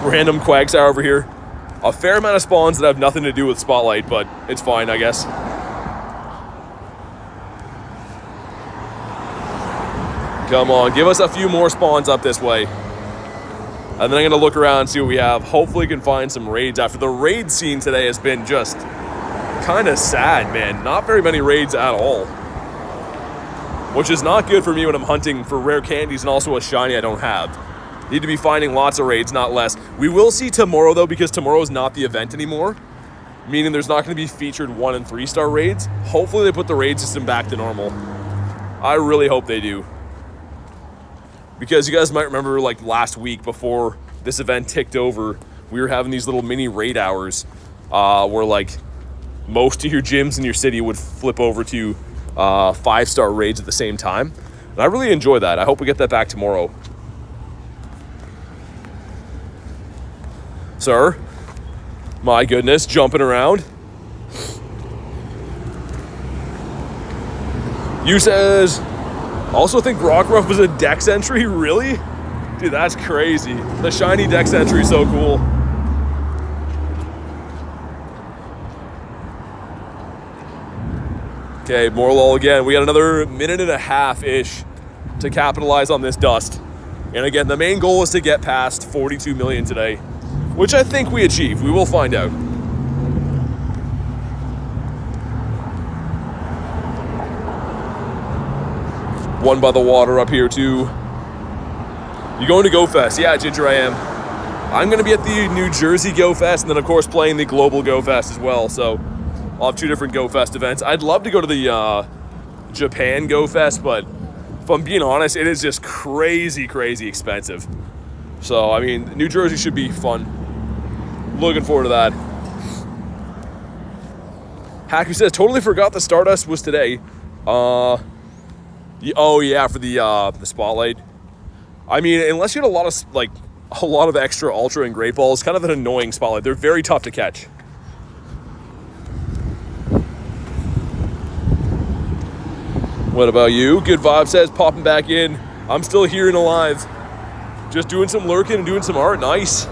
Random Quagsire over here. A fair amount of spawns that have nothing to do with Spotlight, but it's fine, I guess. Come on, give us a few more spawns up this way. And then I'm going to look around and see what we have. Hopefully can find some raids after. The raid scene today has been just kind of sad, man. Not very many raids at all. Which is not good for me when I'm hunting for rare candies and also a shiny I don't have. Need to be finding lots of raids, not less. We will see tomorrow, though, because tomorrow is not the event anymore. Meaning there's not going to be featured 1- and 3-star raids. Hopefully they put the raid system back to normal. I really hope they do. Because you guys might remember, like, last week before this event ticked over, we were having these little mini raid hours where, like, most of your gyms in your city would flip over to 5-star raids at the same time. And I really enjoy that. I hope we get that back tomorrow. Sir, my goodness, jumping around. You says, also think Rockruff was a Dex entry, really? Dude, that's crazy. The shiny Dex entry is so cool. Okay, Morelull again. We got another 1.5-ish to capitalize on this dust. And again, the main goal is to get past 42 million today, which I think we achieve. We will find out. One by the water up here too. You going to Go Fest? Yeah, Ginger, I am. I'm going to be at the New Jersey Go Fest, and then, of course, playing the Global Go Fest as well. So I'll have 2 different Go Fest events. I'd love to go to the Japan Go Fest, but if I'm being honest, it is just crazy, crazy expensive. So, I mean, New Jersey should be fun. Looking forward to that. Haku says, totally forgot the Stardust was today. Oh, yeah, for the Spotlight. I mean, unless you had a lot of extra Ultra and Great Balls, kind of an annoying Spotlight. They're very tough to catch. What about you? Good Vibe says, popping back in. I'm still here and alive. Just doing some lurking and doing some art. Nice.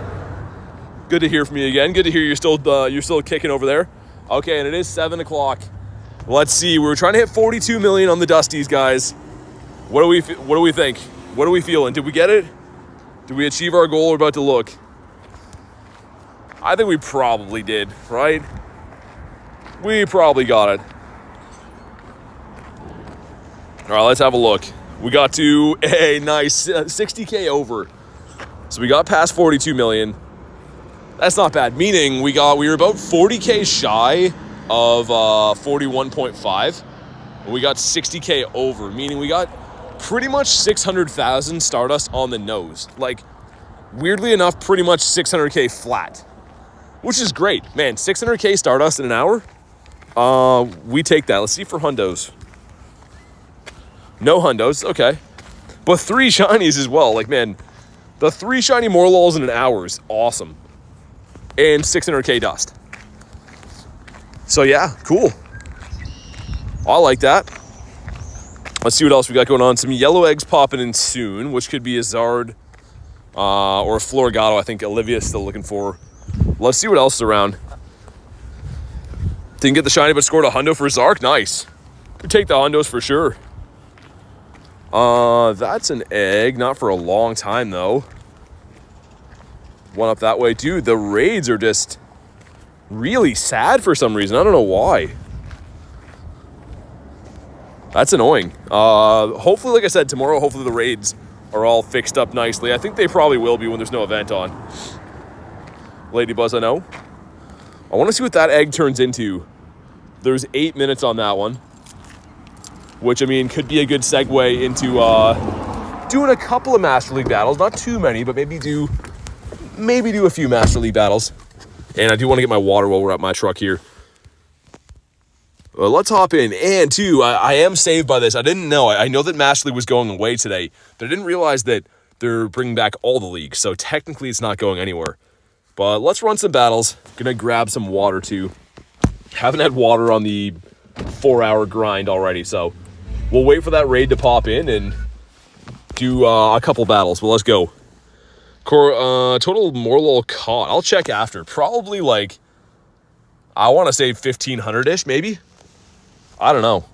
Good to hear from you again. Good to hear you're still kicking over there. Okay, and it is 7 o'clock. Let's see. We were trying to hit 42 million on the Dusties, guys. What do we think? What are we feeling? Did we get it? Did we achieve our goal? We're about to look. I think we probably did, right? We probably got it. All right, let's have a look. We got to a nice 60K over. So we got past 42 million. That's not bad. Meaning we were about 40K shy of 41.5. And we got 60K over, meaning we got pretty much 600,000 Stardust on the nose. Like, weirdly enough, pretty much 600K flat, which is great. Man, 600K Stardust in an hour? We take that. Let's see for hundos. No hundos, okay. But 3 shinies as well. Like, man, the 3 shiny Morelulls in an hour is awesome. And 600K dust. So, yeah, cool. I like that. Let's see what else we got going on. Some yellow eggs popping in soon, which could be a Zard or a Floragato. I think Olivia's still looking for. Let's see what else is around. Didn't get the shiny, but scored a hundo for Zark. Nice. Could take the hundos for sure. That's an egg. Not for a long time, though. One up that way. Dude, the raids are just really sad for some reason. I don't know why. That's annoying. Hopefully, like I said, tomorrow, hopefully the raids are all fixed up nicely. I think they probably will be when there's no event on. Lady Buzz, I know. I want to see what that egg turns into. There's 8 minutes on that one. Which, I mean, could be a good segue into doing a couple of Master League battles. Not too many, but maybe do a few Master League battles. And I do want to get my water while we're at my truck here. Let's hop in. And, too, I am saved by this. I didn't know. I know that Master League was going away today, but I didn't realize that they're bringing back all the leagues. So, technically, it's not going anywhere. But let's run some battles. Gonna grab some water, too. Haven't had water on the 4-hour grind already, so we'll wait for that raid to pop in and do a couple battles. But let's go. Total Morelull caught. I'll check after. Probably, like, I want to say 1,500-ish, maybe? I don't know.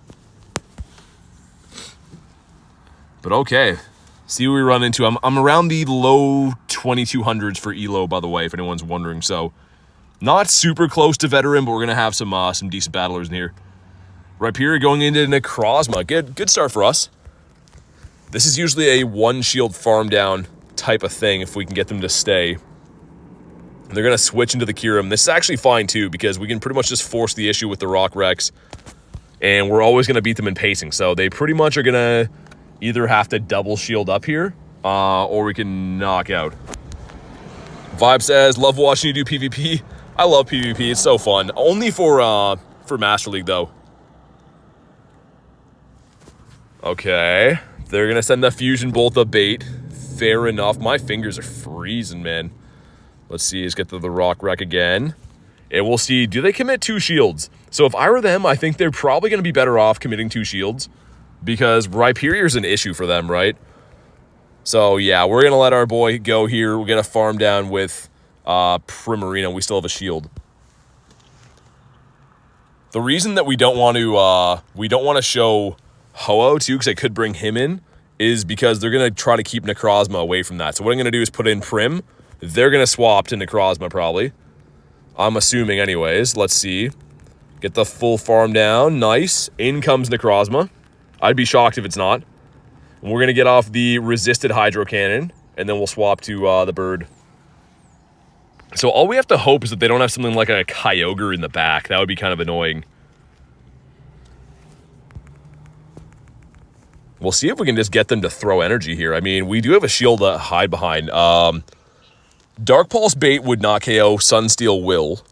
But okay. See what we run into. I'm around the low 2200s for ELO, by the way, if anyone's wondering. So, not super close to veteran, but we're going to have some decent battlers in here. Rhyperior going into Necrozma. Good start for us. This is usually a one-shield farm down type of thing if we can get them to stay. And they're going to switch into the Kyurem. This is actually fine, too, because we can pretty much just force the issue with the Rock Rex. And we're always going to beat them in pacing. So they pretty much are going to either have to double shield up here, or we can knock out. Vibe says, love watching you do PvP. I love PvP. It's so fun. Only for Master League, though. Okay. They're going to send the Fusion Bolt the bait. Fair enough. My fingers are freezing, man. Let's see. Let's get to the Rock Wreck again. And we'll see. Do they commit 2 shields? So if I were them, I think they're probably going to be better off committing 2 shields. Because Rhyperier's an issue for them, right? So, yeah. We're going to let our boy go here. We'll get a farm down with Primarina. We still have a shield. The reason that we don't want to show Ho-Oh too, because I could bring him in, is because they're going to try to keep Necrozma away from that. So what I'm going to do is put in Prim. They're going to swap to Necrozma probably. I'm assuming anyways. Let's see. Get the full farm down. Nice. In comes Necrozma. I'd be shocked if it's not. And we're going to get off the resisted Hydro Cannon, and then we'll swap to the bird. So all we have to hope is that they don't have something like a Kyogre in the back. That would be kind of annoying. We'll see if we can just get them to throw energy here. I mean, we do have a shield to hide behind. Dark Pulse Bait would not KO. Sunsteel will.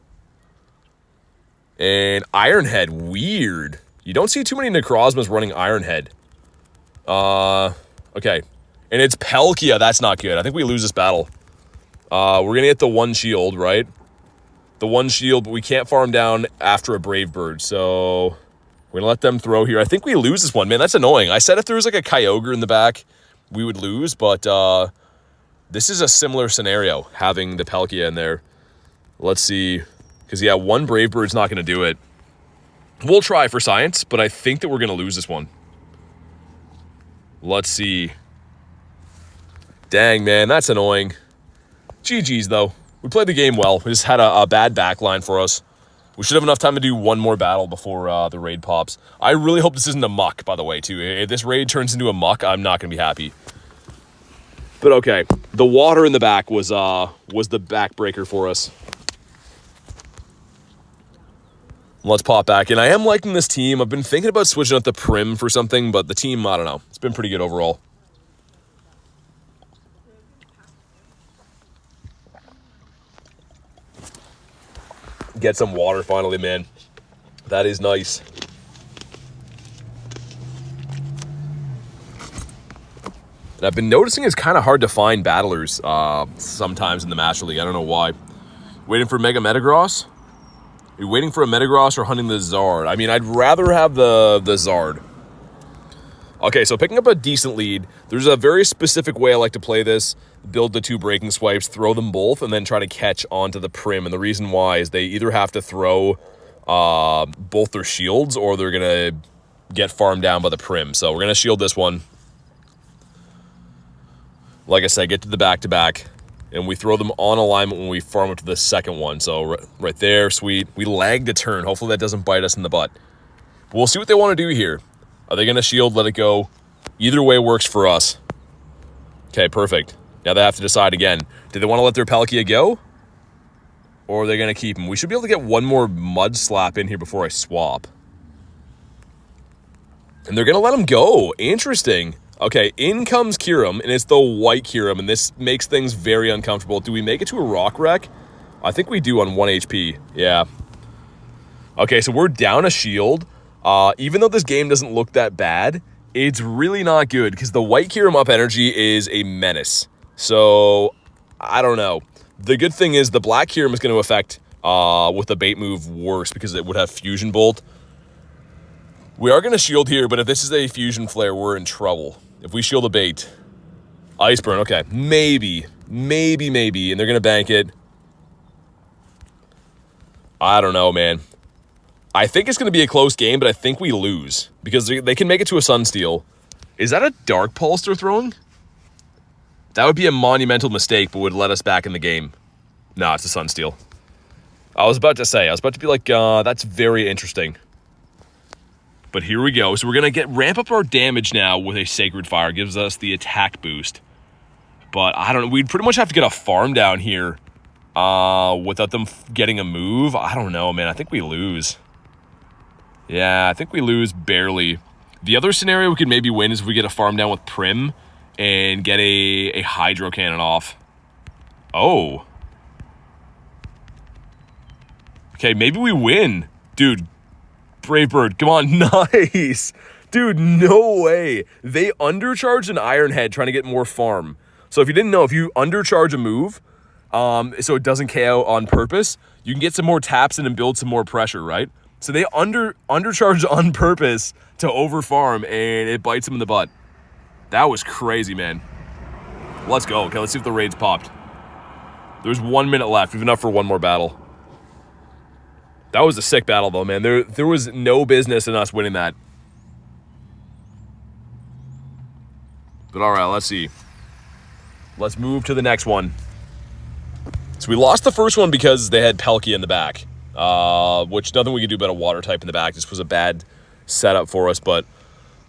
And Iron Head, weird. You don't see too many Necrozmas running Iron Head. Okay. And it's Palkia. That's not good. I think we lose this battle. We're going to get the one shield, right? The one shield, but we can't farm down after a Brave Bird. So we're going to let them throw here. I think we lose this one. Man, that's annoying. I said if there was like a Kyogre in the back, we would lose. But this is a similar scenario, having the Palkia in there. Let's see. Because, yeah, one Brave Bird's not going to do it. We'll try for science, but I think that we're going to lose this one. Let's see. Dang, man, that's annoying. GG's, though. We played the game well. We just had a bad backline for us. We should have enough time to do one more battle before the raid pops. I really hope this isn't a muck, by the way, too. If this raid turns into a muck, I'm not going to be happy. But okay, the water in the back was the backbreaker for us. Let's pop back in. I am liking this team. I've been thinking about switching up the Prim for something, but the team, I don't know. It's been pretty good overall. Get some water finally, man. That is nice. And I've been noticing it's kind of hard to find battlers sometimes in the Master League. I don't know why. Waiting for Mega Metagross? Are you waiting for a Metagross or hunting the Zard? I mean, I'd rather have the Zard. Okay, so picking up a decent lead. There's a very specific way I like to play this. Build the two breaking swipes, throw them both, and then try to catch onto the Prim. And the reason why is they either have to throw both their shields or they're going to get farmed down by the Prim. So we're going to shield this one. Like I said, get to the back-to-back. And we throw them on alignment when we farm up to the second one. So right there, sweet. We lagged a turn. Hopefully that doesn't bite us in the butt. But we'll see what they want to do here. Are they going to shield, let it go? Either way works for us. Okay, perfect. Now they have to decide again. Do they want to let their Palkia go? Or are they going to keep him? We should be able to get one more Mud Slap in here before I swap. And they're going to let him go. Interesting. Okay, in comes Kyurem, and it's the white Kyurem, and this makes things very uncomfortable. Do we make it to a Rock Wreck? I think we do on 1 HP. Yeah. Okay, so we're down a shield. Even though this game doesn't look that bad, it's really not good, because the white Kyurem up energy is a menace. So, I don't know. The good thing is the black Kyurem is going to affect with the bait move worse, because it would have Fusion Bolt. We are going to shield here, but if this is a Fusion Flare, we're in trouble. If we shield a bait. Ice Burn, okay. Maybe. And they're going to bank it. I don't know, man. I think it's going to be a close game, but I think we lose. Because they can make it to a Sunsteel. Is that a Dark Pulse they're throwing? That would be a monumental mistake, but would let us back in the game. No, it's a Sunsteel. I was about to be like, that's very interesting. But here we go. So we're going to ramp up our damage now with a Sacred Fire. Gives us the attack boost. But I don't know. We'd pretty much have to get a farm down here without them getting a move. I don't know, man. I think we lose. Yeah, I think we lose barely. The other scenario we could maybe win is if we get a farm down with Prim and get a Hydro Cannon off. Oh. Okay, maybe we win. Dude. Brave Bird, come on, nice. Dude, no way. They undercharged an Iron Head trying to get more farm. So if you didn't know, if you undercharge a move, so it doesn't KO on purpose, you can get some more taps in and build some more pressure, right? So they undercharged on purpose to overfarm, and it bites them in the butt. That was crazy, man. Let's go. Okay, let's see if the raid's popped. There's 1 minute left. We have enough for one more battle. That was a sick battle, though, man. There was no business in us winning that. But all right, let's see. Let's move to the next one. So we lost the first one because they had Palkia in the back, which nothing we could do about a water type in the back. This was a bad setup for us, but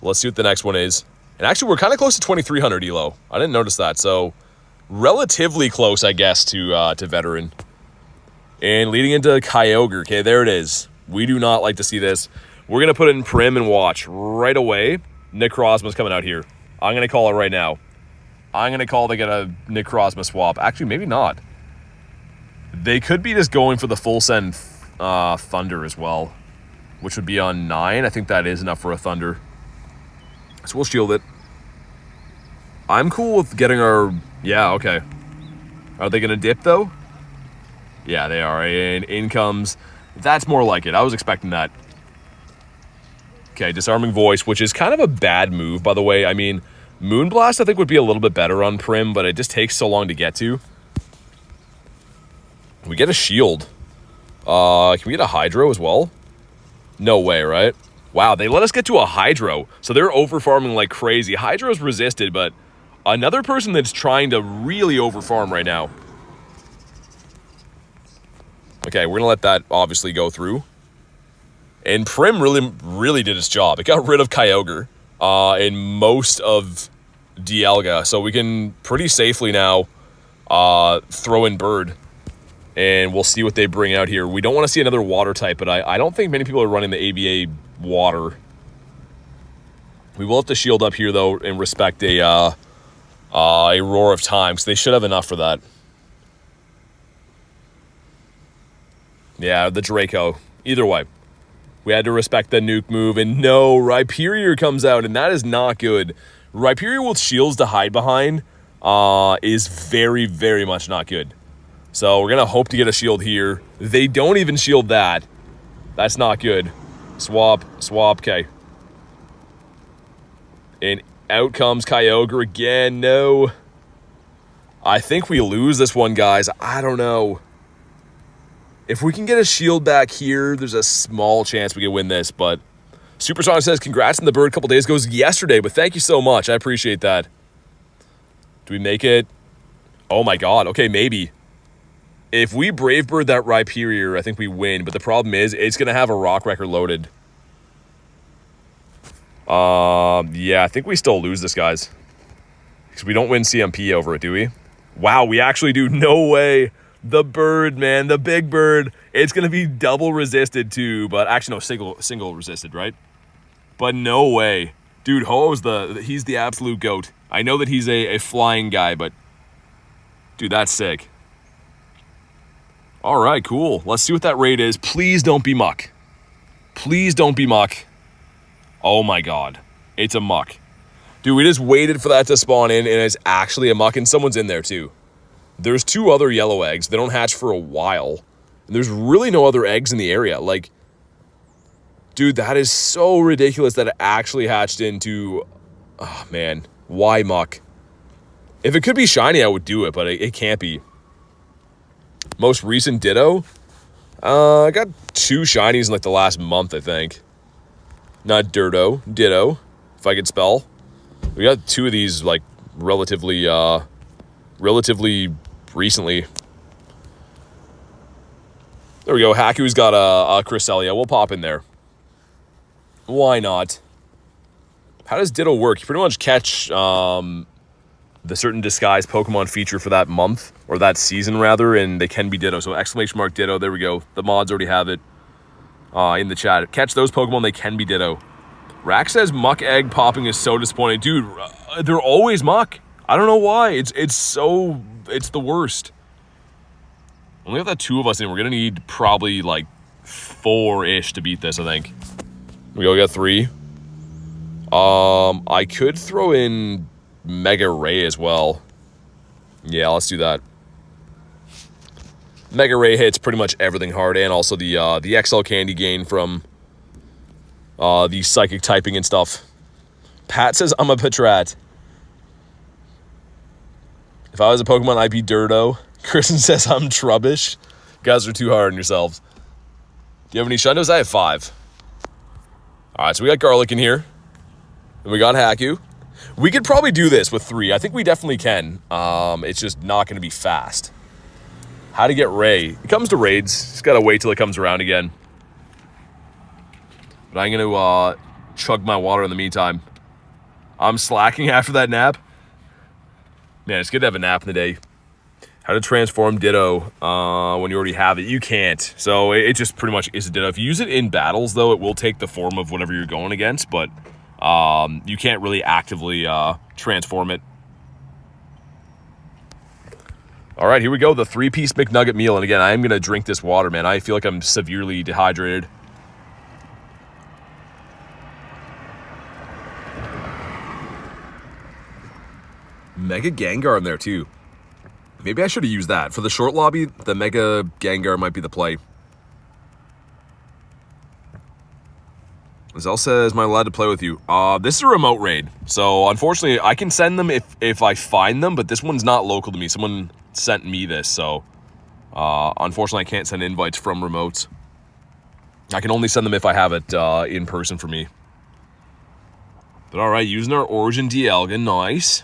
let's see what the next one is. And actually, we're kind of close to 2,300 elo. I didn't notice that, so relatively close, I guess, to veteran. And leading into Kyogre. Okay, there it is. We do not like to see this. We're going to put it in Prim and watch right away. Necrozma's coming out here. I'm going to call it right now. I'm going to call they get a Necrozma swap. Actually, maybe not. They could be just going for the full send Thunder as well, which would be on 9. I think that is enough for a Thunder. So we'll shield it. I'm cool with getting our... Yeah, okay. Are they going to dip, though? Yeah, they are. And in comes... That's more like it. I was expecting that. Okay, Disarming Voice, which is kind of a bad move, by the way. I mean, Moonblast, I think, would be a little bit better on Prim, but it just takes so long to get to. We get a Shield. Can we get a Hydro as well? No way, right? Wow, they let us get to a Hydro. So they're overfarming like crazy. Hydro's resisted, but another person that's trying to really overfarm right now. Okay, we're going to let that obviously go through. And Prim really did its job. It got rid of Kyogre and most of Dialga. So we can pretty safely now throw in Bird. And we'll see what they bring out here. We don't want to see another water type, but I don't think many people are running the ABA water. We will have to shield up here, though, and respect a Roar of Time, because they should have enough for that. Yeah, the Draco. Either way. We had to respect the nuke move, and no, Rhyperior comes out, and that is not good. Rhyperior with shields to hide behind is very, very much not good. So we're going to hope to get a shield here. They don't even shield that. That's not good. Swap, okay. And out comes Kyogre again. No. I think we lose this one, guys. I don't know. If we can get a shield back here, there's a small chance we can win this, but Supersonic says, congrats on the Bird a couple days ago. It was yesterday, but thank you so much. I appreciate that. Do we make it? Oh my god. Okay, maybe. If we Brave Bird that Rhyperior, I think we win, but the problem is it's going to have a Rock Wrecker loaded. Yeah, I think we still lose this, guys. Because we don't win CMP over it, do we? Wow, we actually do. No way. The Bird, man, the big Bird. It's going to be double resisted too, but actually no, single resisted, right? But no way. Dude, Ho-Oh's he's the absolute GOAT. I know that he's a flying guy, but dude, that's sick. All right, cool. Let's see what that raid is. Please don't be Muck. Please don't be Muck. Oh my god. It's a Muck. Dude, we just waited for that to spawn in, and it's actually a Muck, and someone's in there too. There's 2 other yellow eggs. They don't hatch for a while. And there's really no other eggs in the area. Like, dude, that is so ridiculous that it actually hatched into... Oh, man. Why Muck? If it could be shiny, I would do it, but it can't be. Most recent Ditto? I got 2 shinies in, like, the last month, I think. Not Ditto. If I could spell. We got 2 of these, like, relatively recently. There we go. Haku's got a Cresselia. We'll pop in there. Why not? How does Ditto work? You pretty much catch the certain disguise Pokemon feature for that month, or that season rather, and they can be Ditto. So exclamation mark Ditto. There we go. The mods already have it in the chat. Catch those Pokemon. They can be Ditto. Rack says Muck egg popping is so disappointing. Dude, they're always Muck. I don't know why. It's the worst. Only got that 2 of us in. We're gonna need probably like 4-ish to beat this, I think. We got 3. I could throw in Mega Ray as well. Yeah, let's do that. Mega Ray hits pretty much everything hard, and also the XL candy gain from the psychic typing and stuff. Pat says I'm a Patrat. If I was a Pokemon, I'd be Dirto. Kristen says I'm Trubbish. You guys are too hard on yourselves. Do you have any Shundos? I have 5. All right, so we got Garlic in here. And we got Haku. We could probably do this with 3. I think we definitely can. It's just not going to be fast. How to get Ray. It comes to raids. Just got to wait till it comes around again. But I'm going to chug my water in the meantime. I'm slacking after that nap. Man, it's good to have a nap in the day. How to transform Ditto when you already have it. You can't. So it just pretty much is a Ditto. If you use it in battles, though, it will take the form of whatever you're going against. But you can't really actively transform it. All right, here we go. The 3-piece McNugget meal. And again, I am going to drink this water, man. I feel like I'm severely dehydrated. Mega Gengar in there, too. Maybe I should have used that. For the short lobby, the Mega Gengar might be the play. Zell says, am I allowed to play with you? This is a remote raid. So, unfortunately, I can send them if I find them, but this one's not local to me. Someone sent me this, so... unfortunately, I can't send invites from remotes. I can only send them if I have it in person for me. But alright, using our Origin Dialga, nice.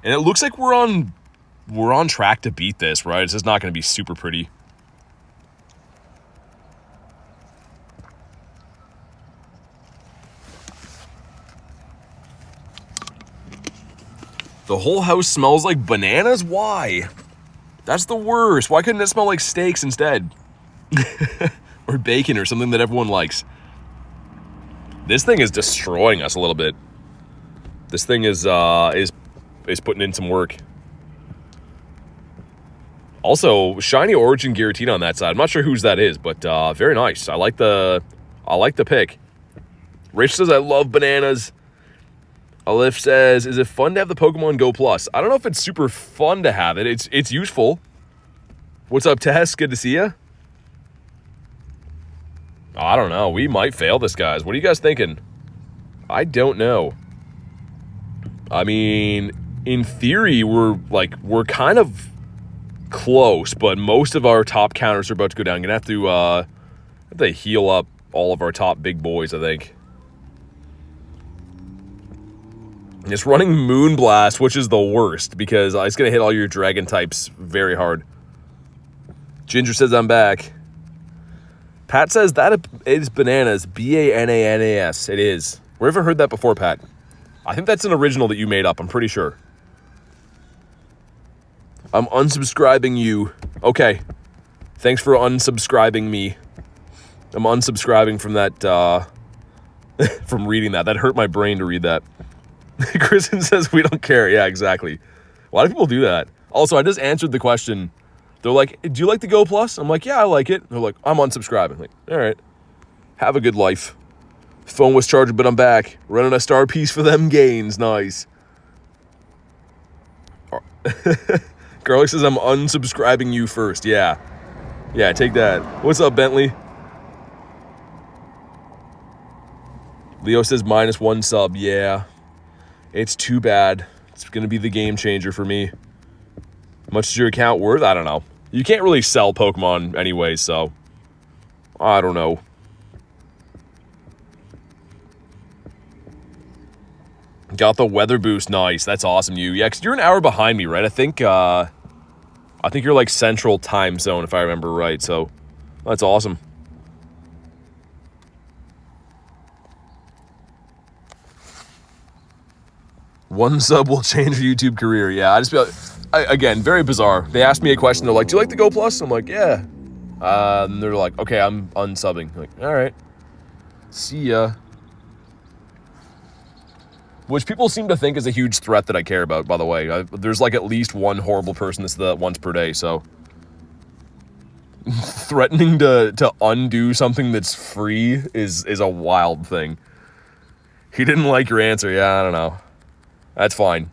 And it looks like we're on track to beat this, right? It's just not going to be super pretty. The whole house smells like bananas? Why? That's the worst. Why couldn't it smell like steaks instead? Or bacon or something that everyone likes. This thing is destroying us a little bit. This thing is putting in some work. Also, shiny Origin Giratina on that side. I'm not sure whose that is, but very nice. I like the pick. Rich says, I love bananas. Alif says, is it fun to have the Pokemon GO Plus? I don't know if it's super fun to have it. It's useful. What's up, Tess? Good to see you. I don't know. We might fail this, guys. What are you guys thinking? I don't know. I mean, in theory, we're kind of close, but most of our top counters are about to go down. I'm going to have to heal up all of our top big boys, I think. It's running Moonblast, which is the worst, because it's going to hit all your dragon types very hard. Ginger says I'm back. Pat says that is bananas. B-A-N-A-N-A-S. It is. Where have I heard that before, Pat? I think that's an original that you made up. I'm pretty sure. I'm unsubscribing you. Okay. Thanks for unsubscribing me. I'm unsubscribing from that, from reading that. That hurt my brain to read that. Kristen says we don't care. Yeah, exactly. Why do people do that? Also, I just answered the question. They're like, do you like the GO Plus? I'm like, yeah, I like it. They're like, I'm unsubscribing. I'm like, all right. Have a good life. Phone was charged, but I'm back. Running a star piece for them gains. Nice. Garlic says I'm unsubscribing you first. Yeah. Yeah, take that. What's up, Bentley? Leo says -1 sub. Yeah. It's too bad. It's going to be the game changer for me. How much is your account worth? I don't know. You can't really sell Pokemon anyway, so... I don't know. Got the weather boost. Nice. That's awesome, you. Yeah, because you're an hour behind me, right? I think you're like Central Time Zone, if I remember right, so... That's awesome. One sub will change your YouTube career. Yeah, I just feel... Again, very bizarre. They asked me a question. They're like, do you like the GO Plus? I'm like, yeah. And they're like, okay, I'm unsubbing. I'm like, all right. See ya. Which people seem to think is a huge threat that I care about, by the way. There's like at least one horrible person that's that once per day, so... Threatening to undo something that's free is a wild thing. He didn't like your answer. Yeah, I don't know. That's fine.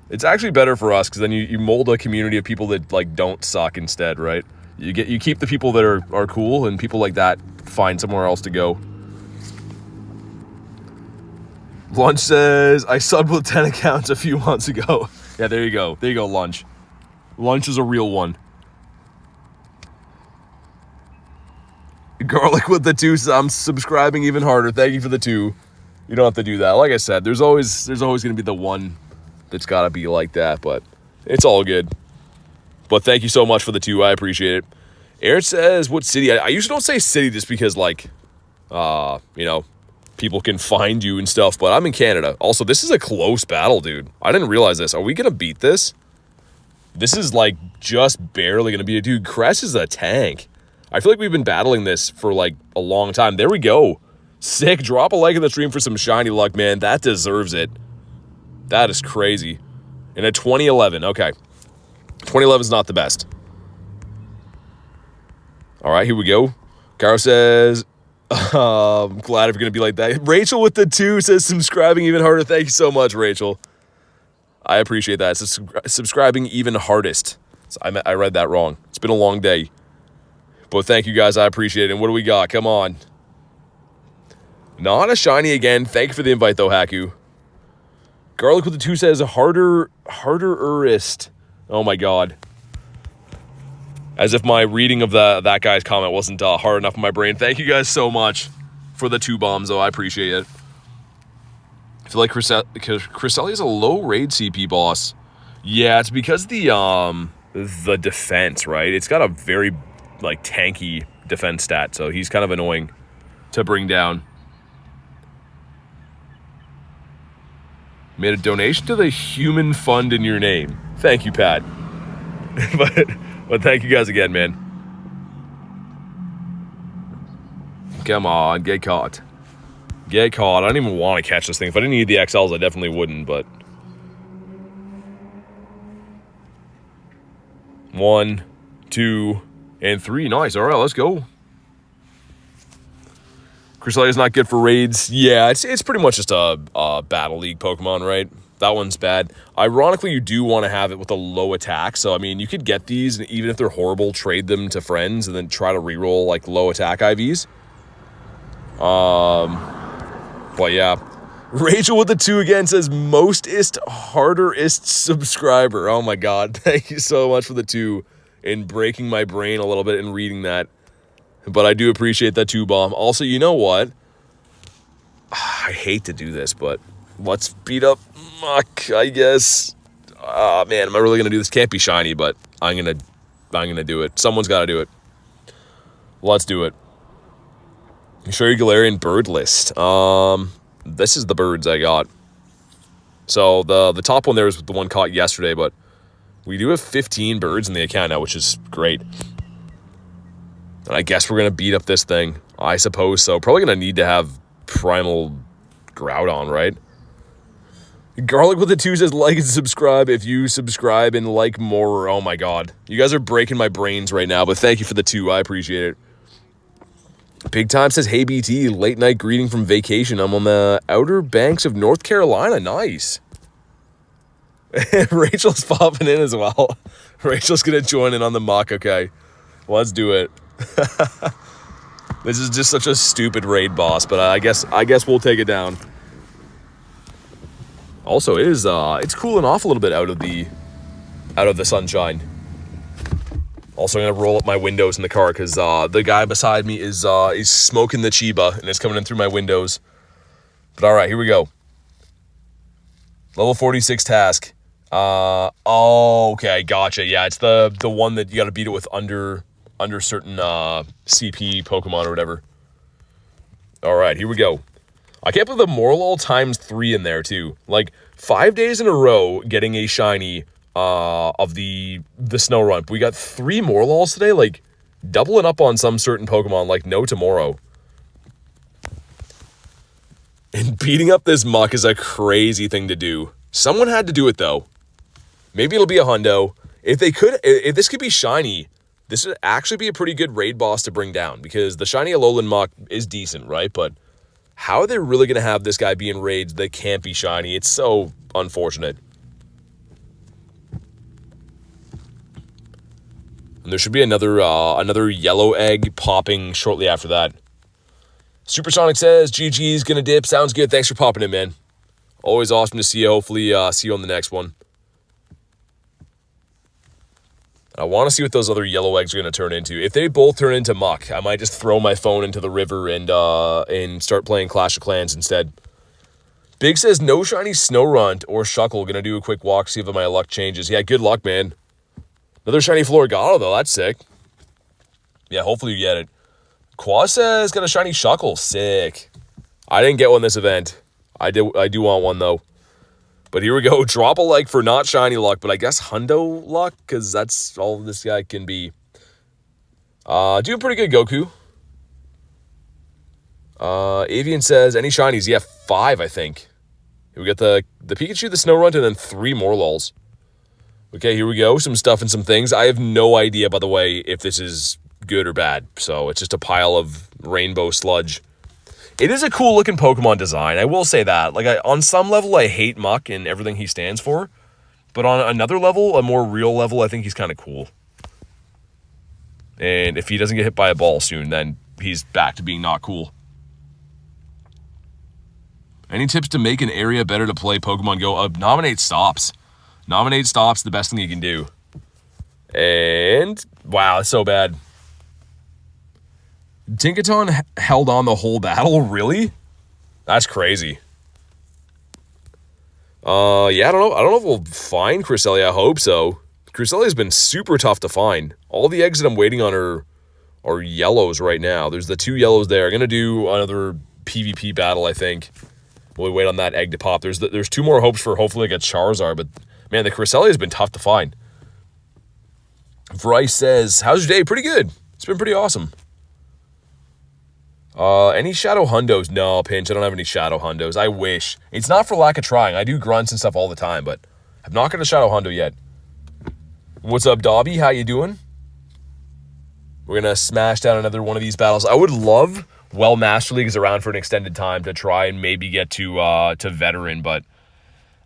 It's actually better for us, because then you mold a community of people that like don't suck instead, right? You keep the people that are cool, and people like that find somewhere else to go. Lunch says, I subbed with 10 accounts a few months ago. Yeah, there you go. There you go, Lunch. Lunch is a real one. Garlic with the 2, I'm subscribing even harder. Thank you for the 2. You don't have to do that. Like I said, there's always going to be the one that's got to be like that, but it's all good. But thank you so much for the 2. I appreciate it. Aaron says, what city? I usually don't say city just because, like, you know, people can find you and stuff, but I'm in Canada. Also, this is a close battle, dude. I didn't realize this. Are we going to beat this? This is like just barely going to be a dude. Cress is a tank. I feel like we've been battling this for like a long time. There we go. Sick. Drop a like in the stream for some shiny luck, man. That deserves it. That is crazy. And a 2011. Okay. 2011 is not the best. All right, here we go. Caro says, I'm glad if you're going to be like that. Rachel with the 2 says, subscribing even harder. Thank you so much, Rachel. I appreciate that. It's subscribing even hardest. So I read that wrong. It's been a long day. But thank you guys. I appreciate it. And what do we got? Come on. Not a shiny again. Thank you for the invite, though, Haku. Garlic with the 2 says, harder-erist. Oh, my God. As if my reading of that guy's comment wasn't hard enough in my brain. Thank you guys so much for the 2 bombs, though. I appreciate it. I feel like Cresselia is a low raid CP boss. Yeah, it's because the defense, right? It's got a very like tanky defense stat, so he's kind of annoying to bring down. Made a donation to the human fund in your name. Thank you, Pat. but thank you guys again, man. Come on, get caught. Get caught. I don't even want to catch this thing. If I didn't need the XLs, I definitely wouldn't, but... 1, 2, and 3. Nice. All right, let's go. Cresselia is not good for raids. Yeah, it's pretty much just a Battle League Pokemon, right? That one's bad. Ironically, you do want to have it with a low attack. So, I mean, you could get these, and even if they're horrible, trade them to friends, and then try to reroll, like, low attack IVs. But yeah, Rachel with the 2 again says mostest harderest subscriber. Oh my God. Thank you so much for the 2 and breaking my brain a little bit and reading that. But I do appreciate that 2 bomb. Also, you know what? I hate to do this, but let's beat up Muck, I guess. Man, am I really going to do this? Can't be shiny, but I'm going to do it. Someone's got to do it. Let's do it. Show your Galarian bird list. This is the birds I got. So the top one there is the one caught yesterday, but we do have 15 birds in the account now, which is great. And I guess we're gonna beat up this thing. I suppose so. Probably gonna need to have Primal Groudon, right? Garlic with the 2 says like and subscribe if you subscribe and like more. Oh my God. You guys are breaking my brains right now, but thank you for the 2. I appreciate it. Big Time says, hey, BT, late night greeting from vacation. I'm on the Outer Banks of North Carolina. Nice. Rachel's popping in as well. Rachel's going to join in on the mock. Okay, let's do it. This is just such a stupid raid boss, but I guess we'll take it down. Also, it's cooling off a little bit out of the sunshine. Also, I'm going to roll up my windows in the car because the guy beside me is smoking the Chiba, and it's coming in through my windows. But all right, here we go. Level 46 task. Oh, okay, gotcha. Yeah, it's the one that you got to beat it with under certain CP Pokemon or whatever. All right, here we go. I can't believe the Morelull ×3 in there, too. Like, 5 days in a row getting a shiny... of the snow run. But we got 3 Morelulls today, like doubling up on some certain Pokemon like no tomorrow. And beating up this Muck is a crazy thing to do. Someone had to do it though. Maybe it'll be a hundo. If this could be shiny, this would actually be a pretty good raid boss to bring down because the shiny Alolan Muck is decent, right? But how are they really going to have this guy be in raids that can't be shiny? It's so unfortunate. And there should be another yellow egg popping shortly after that. Supersonic says, GG's gonna dip. Sounds good. Thanks for popping in, man. Always awesome to see you. Hopefully see you on the next one. I want to see what those other yellow eggs are going to turn into. If they both turn into Muck, I might just throw my phone into the river and start playing Clash of Clans instead. Big says, no shiny Snorunt or Shuckle. Gonna do a quick walk, see if my luck changes. Yeah, good luck, man. Another shiny Floragato, though. That's sick. Yeah, hopefully you get it. Quaz says, got a shiny Shuckle. Sick. I didn't get one this event. I do want one, though. But here we go. Drop a like for not shiny luck, but I guess hundo luck, because that's all this guy can be. Doing pretty good, Goku. Avian says, any shinies? Yeah, 5, I think. We got the Pikachu, the Snorunt, and then 3 Morelulls. Okay, here we go. Some stuff and some things. I have no idea, by the way, if this is good or bad. So it's just a pile of rainbow sludge. It is a cool looking Pokemon design. I will say that. Like, on some level, I hate Muck and everything he stands for. But on another level, a more real level, I think he's kind of cool. And if he doesn't get hit by a ball soon, then he's back to being not cool. Any tips to make an area better to play Pokemon Go? Nominate stops. Nominate stops, the best thing you can do. And, wow, it's so bad. Tinkaton held on the whole battle? Really? That's crazy. Yeah, I don't know if we'll find Cresselia. I hope so. Cresselia's been super tough to find. All the eggs that I'm waiting on are yellows right now. There's the 2 yellows there. I'm going to do another PvP battle, I think. We'll wait on that egg to pop. There's 2 more hopes for hopefully like a Charizard, but man, the Cresselia has been tough to find. Bryce says, how's your day? Pretty good. It's been pretty awesome. Any Shadow Hundos? No, Pinch, I don't have any Shadow Hundos. I wish. It's not for lack of trying. I do grunts and stuff all the time, but I've not got a Shadow Hundo yet. What's up, Dobby? How you doing? We're going to smash down another one of these battles. I would love while Master League is around for an extended time to try and maybe get to Veteran, but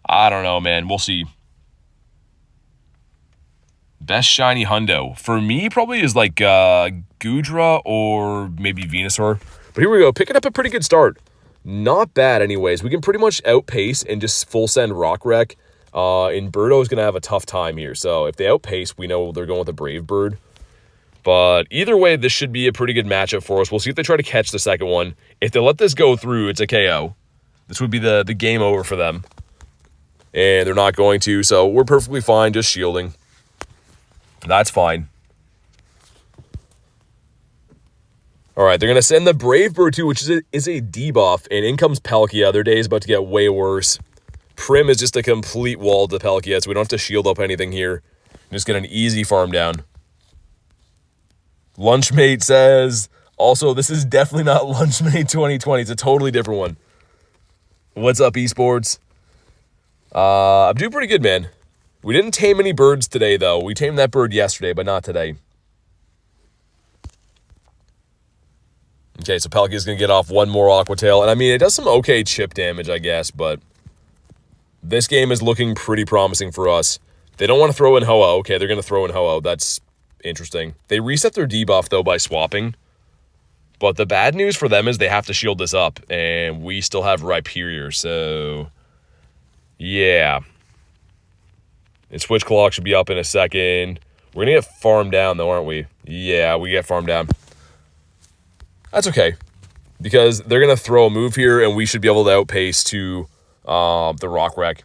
I don't know, man. We'll see. Best shiny Hundo. For me, probably is like Gudra or maybe Venusaur. But here we go. Picking up a pretty good start. Not bad anyways. We can pretty much outpace and just full send Rock Wreck. And Birdo is going to have a tough time here. So if they outpace, we know they're going with a Brave Bird. But either way, this should be a pretty good matchup for us. We'll see if they try to catch the second one. If they let this go through, it's a KO. This would be the game over for them. And they're not going to, so we're perfectly fine just shielding. That's fine. All right, they're going to send the Brave Bird too, which is a debuff. And in comes Palkia. Their day is about to get way worse. Prim is just a complete wall to Palkia, so we don't have to shield up anything here. Just get an easy farm down. Lunchmate says, also, this is definitely not Lunchmate 2020. It's a totally different one. What's up, esports? I'm doing pretty good, man. We didn't tame any birds today, though. We tamed that bird yesterday, but not today. Okay, so Palkia's going to get off one more Aqua Tail. And I mean, it does some okay chip damage, I guess, but this game is looking pretty promising for us. They don't want to throw in Ho-Oh. Okay, they're going to throw in Ho-Oh. That's interesting. They reset their debuff, though, by swapping. But the bad news for them is they have to shield this up, and we still have Rhyperior, so yeah. And Switch Clock should be up in a second. We're going to get farmed down, though, aren't we? Yeah, we get farmed down. That's okay, because they're going to throw a move here, and we should be able to outpace to the Rock Wreck.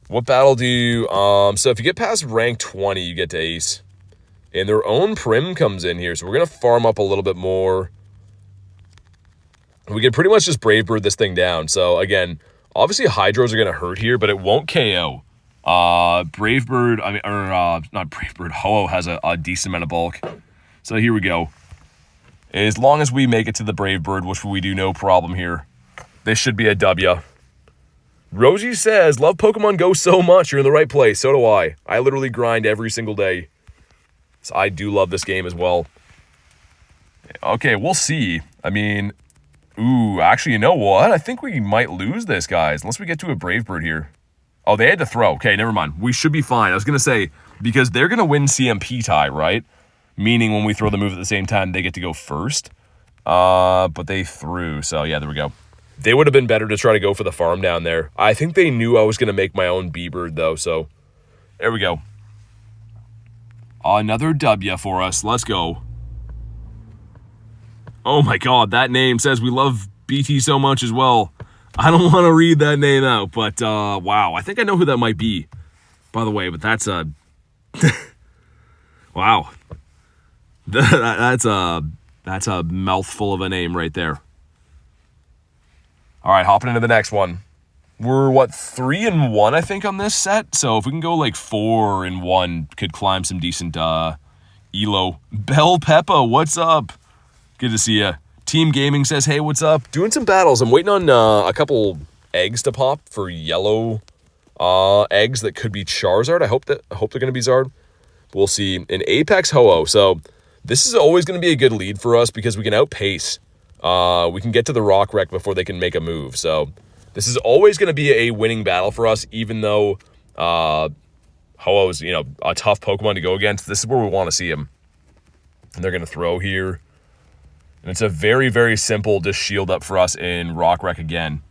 What battle do you... so if you get past rank 20, you get to Ace. And their own Prim comes in here, so we're going to farm up a little bit more. We can pretty much just Brave Bird this thing down. So, again, obviously Hydros are going to hurt here, but it won't KO. Brave Bird, not Brave Bird, Ho-Oh has a decent amount of bulk. So here we go. As long as we make it to the Brave Bird, which we do no problem here, this should be a W. Rosie says, love Pokemon Go so much. You're in the right place. So do I. I literally grind every single day. So I do love this game as well. Okay, we'll see. I mean, ooh, actually, you know what? I think we might lose this, guys, unless we get to a Brave Bird here. Oh, they had to throw. Okay, never mind. We should be fine. I was going to say, because they're going to win CMP tie, right? Meaning when we throw the move at the same time, they get to go first. But they threw. So, yeah, there we go. They would have been better to try to go for the farm down there. I think they knew I was going to make my own B-Bird, though. So, there we go. Another W for us. Let's go. Oh, my God. That name says we love BT so much as well. I don't want to read that name out, but wow. I think I know who that might be, by the way, but that's a... wow. That's a mouthful of a name right there. All right, hopping into the next one. We're, 3-1, I think, on this set. So if we can go like 4-1, could climb some decent elo. Bell Peppa, what's up? Good to see you. Team Gaming says, hey, what's up? Doing some battles. I'm waiting on a couple eggs to pop for yellow eggs that could be Charizard. I hope they're going to be Zard. We'll see. An Apex Ho-Oh. So this is always going to be a good lead for us because we can outpace. We can get to the Rock Wreck before they can make a move. So this is always going to be a winning battle for us, even though Ho-Oh is, a tough Pokemon to go against. This is where we want to see him. And they're going to throw here. And it's a very, very simple just shield up for us in Rock Wreck again.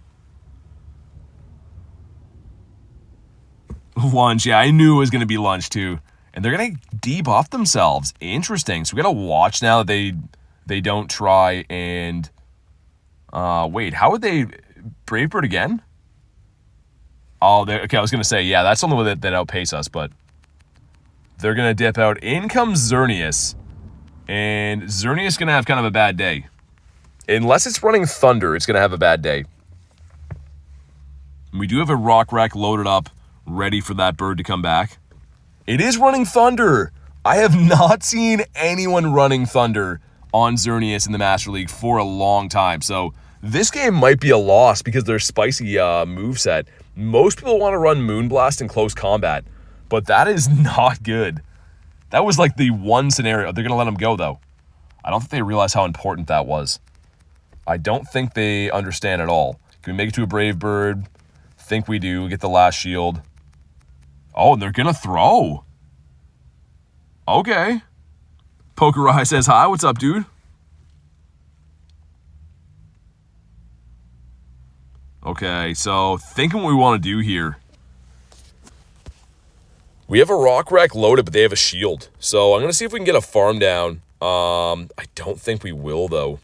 Lunch, yeah, I knew it was going to be lunch too. And they're going to debuff themselves. Interesting. So we got to watch now that they don't try and... wait, how would they... Brave Bird again? Oh, okay, I was going to say, yeah, that's the only way that outpace us, but... They're going to dip out. In comes Xerneas. And Xerneas is going to have kind of a bad day. Unless it's running Thunder, it's going to have a bad day. We do have a Rock Wreck loaded up, ready for that bird to come back. It is running Thunder. I have not seen anyone running Thunder on Xerneas in the Master League for a long time. So this game might be a loss because their spicy moveset. Most people want to run Moonblast in close combat, but that is not good. That was like the one scenario. They're going to let him go, though. I don't think they realize how important that was. I don't think they understand at all. Can we make it to a Brave Bird? Think we do. Get the last shield. Oh, and they're going to throw. Okay. Pokerai says hi. What's up, dude? Okay, so thinking what we want to do here. We have a Rock Wreck loaded, but they have a shield. So I'm going to see if we can get a farm down. I don't think we will, though.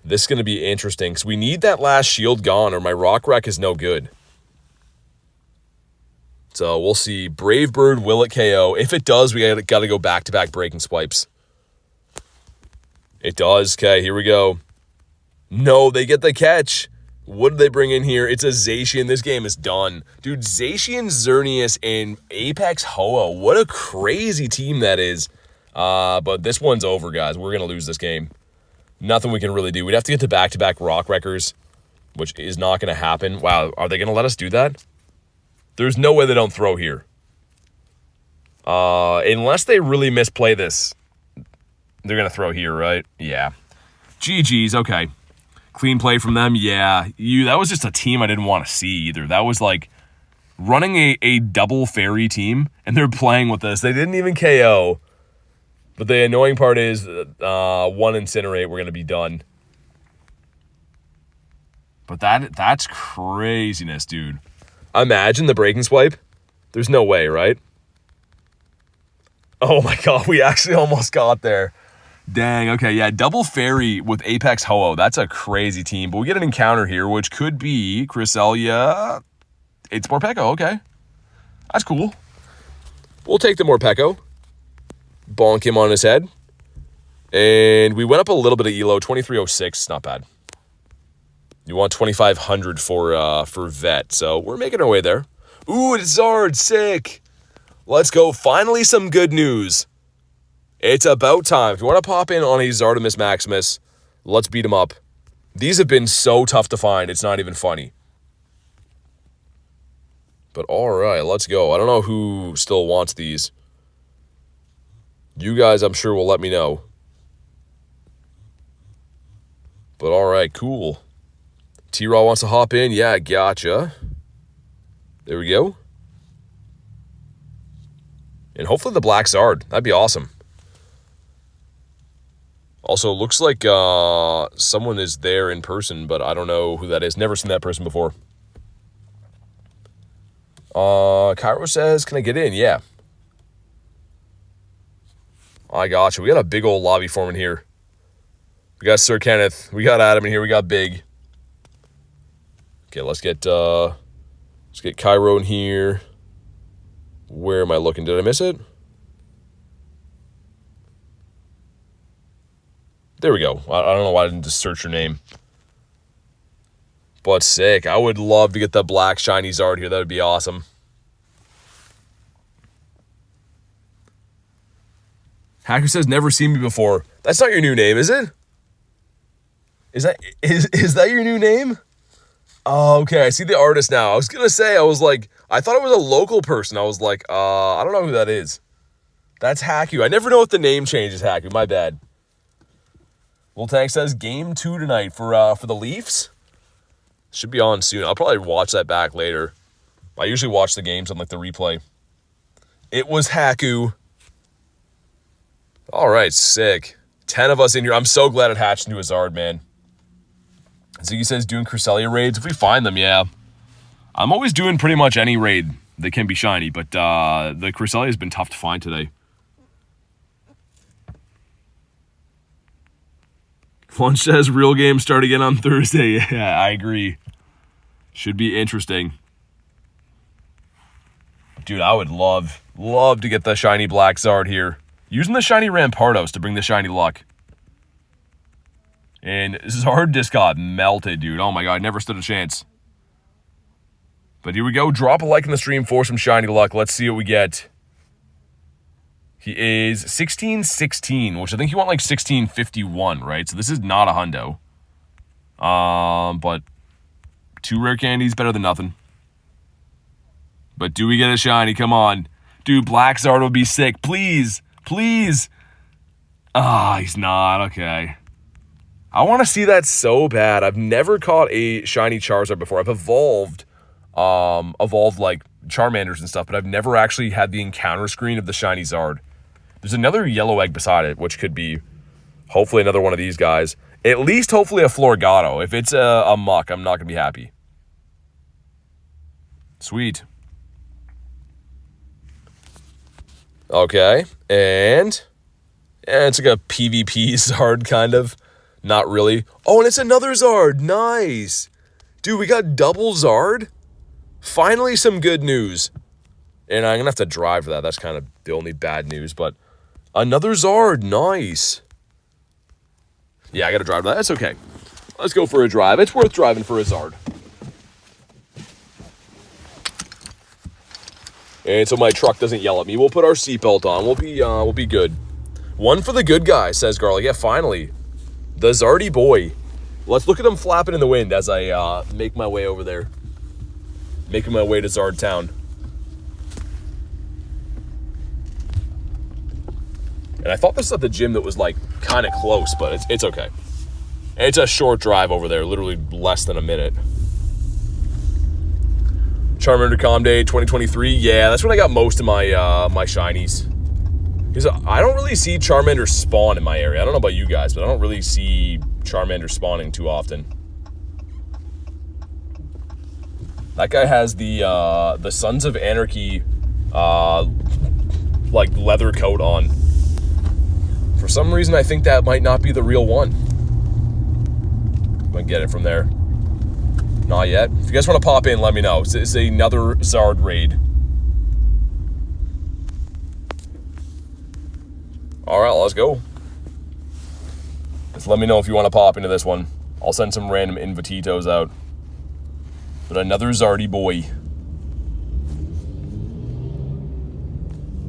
This is going to be interesting, because we need that last shield gone, or my Rock Wreck is no good. So we'll see. Brave Bird, will it KO? If it does, we got to go back-to-back breaking swipes. It does. Okay, here we go. No, they get the catch. What did they bring in here? It's a Zacian. This game is done. Dude, Zacian, Xerneas, and Apex Ho-Oh. What a crazy team that is. But this one's over, guys. We're going to lose this game. Nothing we can really do. We'd have to get to back-to-back Rock Wreckers, which is not going to happen. Wow, are they going to let us do that? There's no way they don't throw here. Unless they really misplay this, they're going to throw here, right? Yeah. GG's, okay. Clean play from them, yeah. That was just a team I didn't want to see either. That was like running a double fairy team, and they're playing with us. They didn't even KO. But the annoying part is one Incinerate, we're going to be done. But that's craziness, dude. Imagine the breaking swipe. There's no way, right? Oh my god, we actually almost got there. Dang, okay, yeah, double fairy with Apex Ho-Oh. That's a crazy team. But we get an encounter here, which could be Cresselia. It's Morpeko, okay. That's cool. We'll take the Morpeko. Bonk him on his head. And we went up a little bit of elo, 2306, not bad. You want 2,500 for vet, so we're making our way there. Ooh, it's Zard, sick. Let's go, finally some good news. It's about time. If you want to pop in on a Zardomus Maximus, let's beat him up. These have been so tough to find, it's not even funny. But alright, let's go. I don't know who still wants these. You guys, I'm sure, will let me know. But alright, cool. T-Raw wants to hop in. Yeah, gotcha. There we go. And hopefully the Black Zard. That'd be awesome. Also, looks like someone is there in person, but I don't know who that is. Never seen that person before. Cairo says, can I get in? Yeah. I gotcha. We got a big old lobby forming here. We got Sir Kenneth. We got Adam in here. We got Big. Okay, let's get Cairo in here. Where am I looking? Did I miss it? There we go. I don't know why I didn't just search your name. But sick. I would love to get the black shiny Zard here. That would be awesome. Hacker says, never seen me before. That's not your new name, is it? Is that your new name? Oh, okay. I see the artist now. I was going to say, I thought it was a local person. I was like, I don't know who that is. That's Haku. I never know if the name changes, Haku. My bad. Little Tank says, game 2 tonight for the Leafs. Should be on soon. I'll probably watch that back later. I usually watch the games on like the replay. It was Haku. All right, sick. 10 of us in here. I'm so glad it hatched into a Zard, man. Ziggy says doing Cresselia raids. If we find them, yeah. I'm always doing pretty much any raid that can be shiny, but the Cresselia has been tough to find today. Flunch says real games start again on Thursday. Yeah, I agree. Should be interesting. Dude, I would love to get the shiny black Zard here. Using the shiny Rampardos to bring the shiny luck. And Zard just got melted, dude. Oh my god, never stood a chance. But here we go. Drop a like in the stream for some shiny luck. Let's see what we get. He is 1616, which I think he went like 1651, right? So this is not a hundo. But 2 rare candies, better than nothing. But do we get a shiny? Come on. Dude, Black Zard would be sick. Please. Please. Ah, he's not. Okay. I want to see that so bad. I've never caught a shiny Charizard before. I've evolved like Charmanders and stuff, but I've never actually had the encounter screen of the shiny Zard. There's another yellow egg beside it, which could be hopefully another one of these guys. At least hopefully a Florgato. If it's a Muck, I'm not going to be happy. Sweet. Okay, and it's like a PvP Zard, kind of. Not really. Oh, and it's another Zard. Nice. Dude, we got double Zard. Finally, some good news. And I'm going to have to drive for that. That's kind of the only bad news, but another Zard. Nice. Yeah, I got to drive that. That's okay. Let's go for a drive. It's worth driving for a Zard. And so my truck doesn't yell at me. We'll put our seatbelt on. We'll be good. One for the good guy, says Garlic. Yeah, finally. The Zardy boy. Let's look at him flapping in the wind as I make my way over there. Making my way to Zard Town. And I thought this was at the gym that was like kind of close, but it's okay. It's a short drive over there, literally less than a minute. Charmander Com Day 2023. Yeah, that's when I got most of my my shinies. Because I don't really see Charmander spawn in my area. I don't know about you guys, but I don't really see Charmander spawning too often. That guy has the Sons of Anarchy like leather coat on. For some reason, I think that might not be the real one. I'm gonna get it from there. Not yet. If you guys want to pop in, let me know. It's another Zard raid. All right, let's go. Just let me know if you want to pop into this one. I'll send some random invititos out. But another Zardy boy.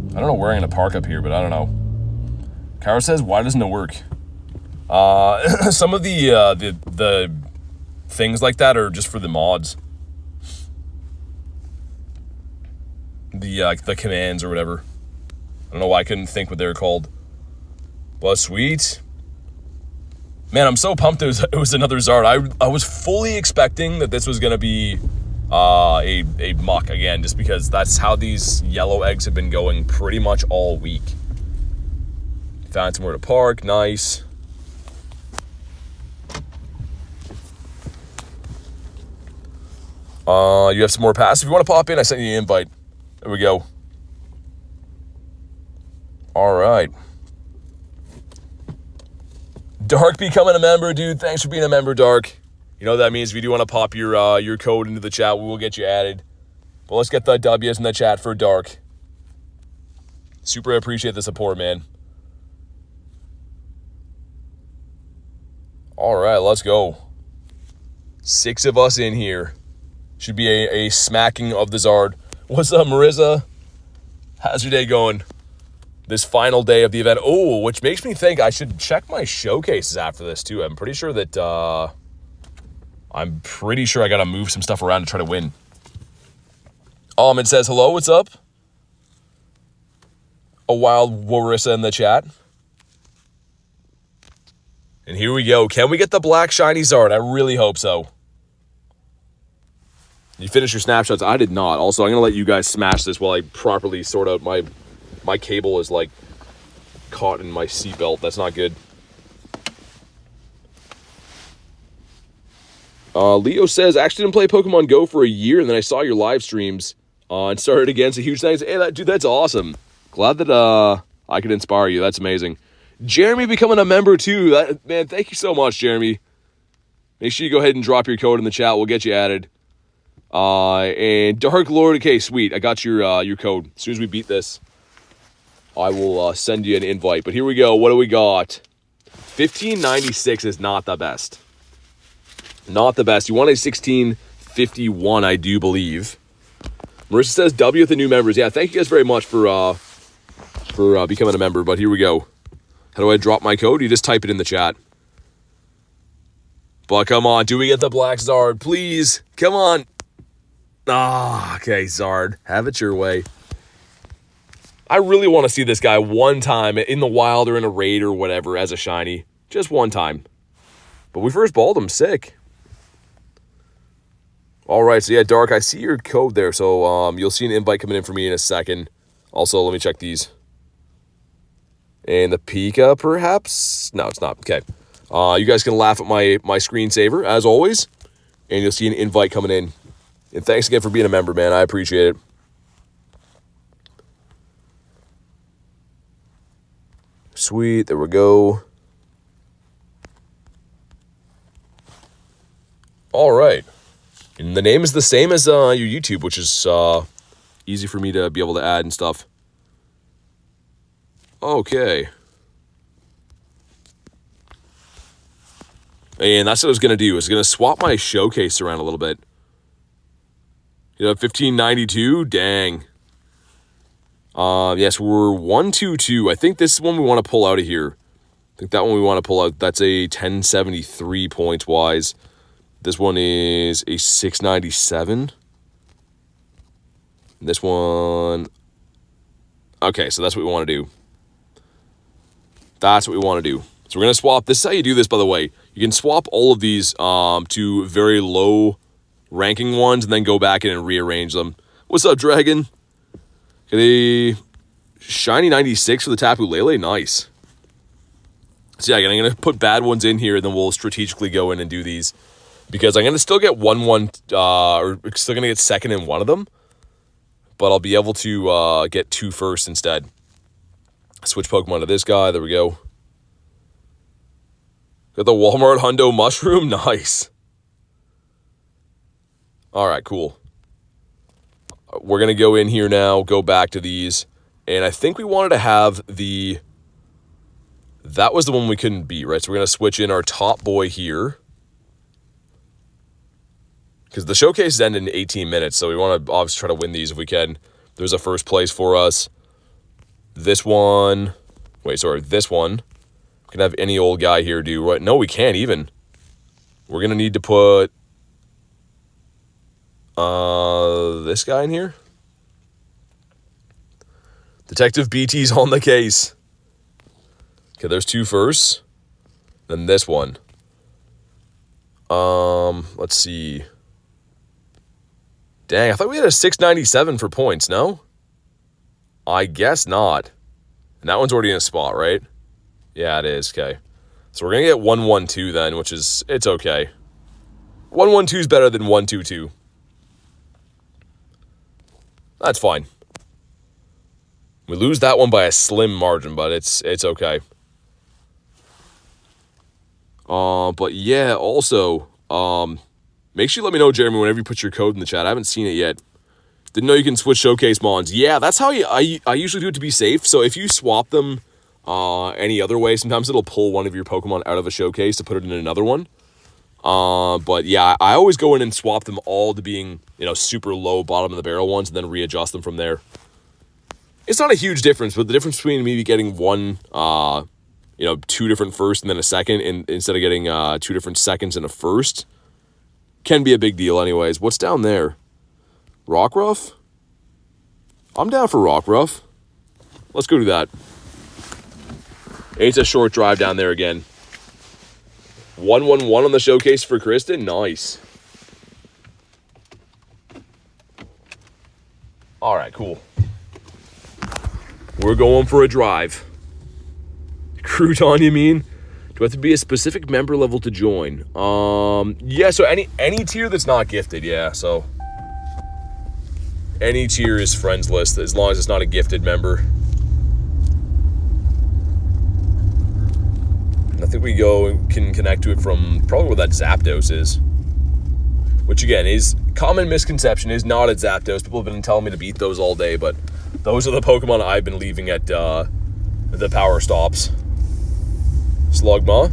I don't know where I'm going to park up here, but I don't know. Kara says, why doesn't it work? Some of the things like that are just for the mods. The commands or whatever. I don't know why I couldn't think what they're called. But sweet. Man, I'm so pumped it was another Zard. I was fully expecting that this was going to be a muck again, just because that's how these yellow eggs have been going pretty much all week. Found somewhere to park. Nice. You have some more passes. If you want to pop in, I sent you an invite. There we go. All right. Dark becoming a member, dude. Thanks for being a member, Dark. You know what that means. If you do want to pop your code into the chat, we will get you added. But let's get the W's in the chat for Dark. Super appreciate the support, man. All right, let's go. 6 of us in here. Should be a smacking of the Zard. What's up, Marissa? How's your day going? This final day of the event. Oh, which makes me think I should check my showcases after this, too. I'm pretty sure that... I got to move some stuff around to try to win. It says, hello, what's up? A wild Warissa in the chat. And here we go. Can we get the black shiny Zard? I really hope so. You finished your snapshots? I did not. Also, I'm going to let you guys smash this while I properly sort out my cable is like caught in my seatbelt. That's not good. Leo says, actually didn't play Pokemon GO for a year, and then I saw your live streams and started again. So huge thanks. Hey, dude, that's awesome. Glad that I could inspire you. That's amazing. Jeremy becoming a member too. Man, thank you so much, Jeremy. Make sure you go ahead and drop your code in the chat. We'll get you added. And Dark Lord, okay, sweet. I got your code. As soon as we beat this, I will send you an invite. But here we go. What do we got? 1596 is not the best. Not the best. You want a 1651, I do believe. Marissa says W with the new members. Yeah, thank you guys very much for becoming a member. But here we go. How do I drop my code? You just type it in the chat. But come on, do we get the black Zard? Please, come on. Okay, Zard, have it your way. I really want to see this guy one time in the wild or in a raid or whatever as a shiny. Just one time. But we first balled him, sick. All right, so yeah, Dark, I see your code there. So you'll see an invite coming in for me in a second. Also, let me check these. And the Pika, perhaps? No, it's not. Okay. You guys can laugh at my screensaver, as always. And you'll see an invite coming in. And thanks again for being a member, man. I appreciate it. Sweet. There we go. All right. And the name is the same as your YouTube, which is easy for me to be able to add and stuff. Okay. And that's what I was going to do. I was going to swap my showcase around a little bit. 1592? Dang. Yes, we're 122. I think this one we want to pull out of here. I think that one we want to pull out. That's a 1073 points-wise. This one is a 697. This one... Okay, so that's what we want to do. That's what we want to do. So we're going to swap. This is how you do this, by the way. You can swap all of these to very low ranking ones and then go back in and rearrange them. What's up, Dragon? Get a shiny 96 for the Tapu Lele. Nice. So yeah, I'm going to put bad ones in here and then we'll strategically go in and do these. Because I'm going to still get 1-1, or still going to get second in one of them. But I'll be able to get 2 first instead. Switch Pokemon to this guy. There we go. Got the Walmart Hundo Mushroom. Nice. All right, cool. We're going to go in here now, go back to these. And I think we wanted to have the... That was the one we couldn't beat, right? So we're going to switch in our top boy here. Because the showcase end in 18 minutes, so we want to obviously try to win these if we can. There's a first place for us. This one. Wait, sorry, this one. We can have any old guy here do what? No, we can't even. We're going to need to put this guy in here. Detective BT's on the case. Okay, there's 2 firsts. Then this one. Let's see. Dang, I thought we had a 697 for points, no? I guess not. And that one's already in a spot, right? Yeah, it is. Okay. So we're going to get 112 then, which is, it's okay. 112 is better than 122. That's fine. We lose that one by a slim margin, but it's okay. But yeah, also, make sure you let me know, Jeremy, whenever you put your code in the chat. I haven't seen it yet. Didn't know you can switch showcase mons. Yeah, that's how I usually do it to be safe. So if you swap them any other way, sometimes it'll pull one of your Pokemon out of a showcase to put it in another one. But yeah, I always go in and swap them all to being, super low bottom of the barrel ones and then readjust them from there. It's not a huge difference, but the difference between maybe getting one, 2 different first and then a second instead of getting 2 different seconds and a first can be a big deal anyways. What's down there? Rockruff? I'm down for Rockruff. Let's go do that. It's a short drive down there again. 111 on the showcase for Kristen. Nice. All right, cool. We're going for a drive. Crouton, you mean? Do I have to be a specific member level to join? Yeah, so any tier that's not gifted, yeah, so any tier is friends list as long as it's not a gifted member. And I think we can connect to it from probably where that Zapdos is. Which again is common misconception, is not at Zapdos. People have been telling me to beat those all day, but those are the Pokemon I've been leaving at the power stops. Slugma.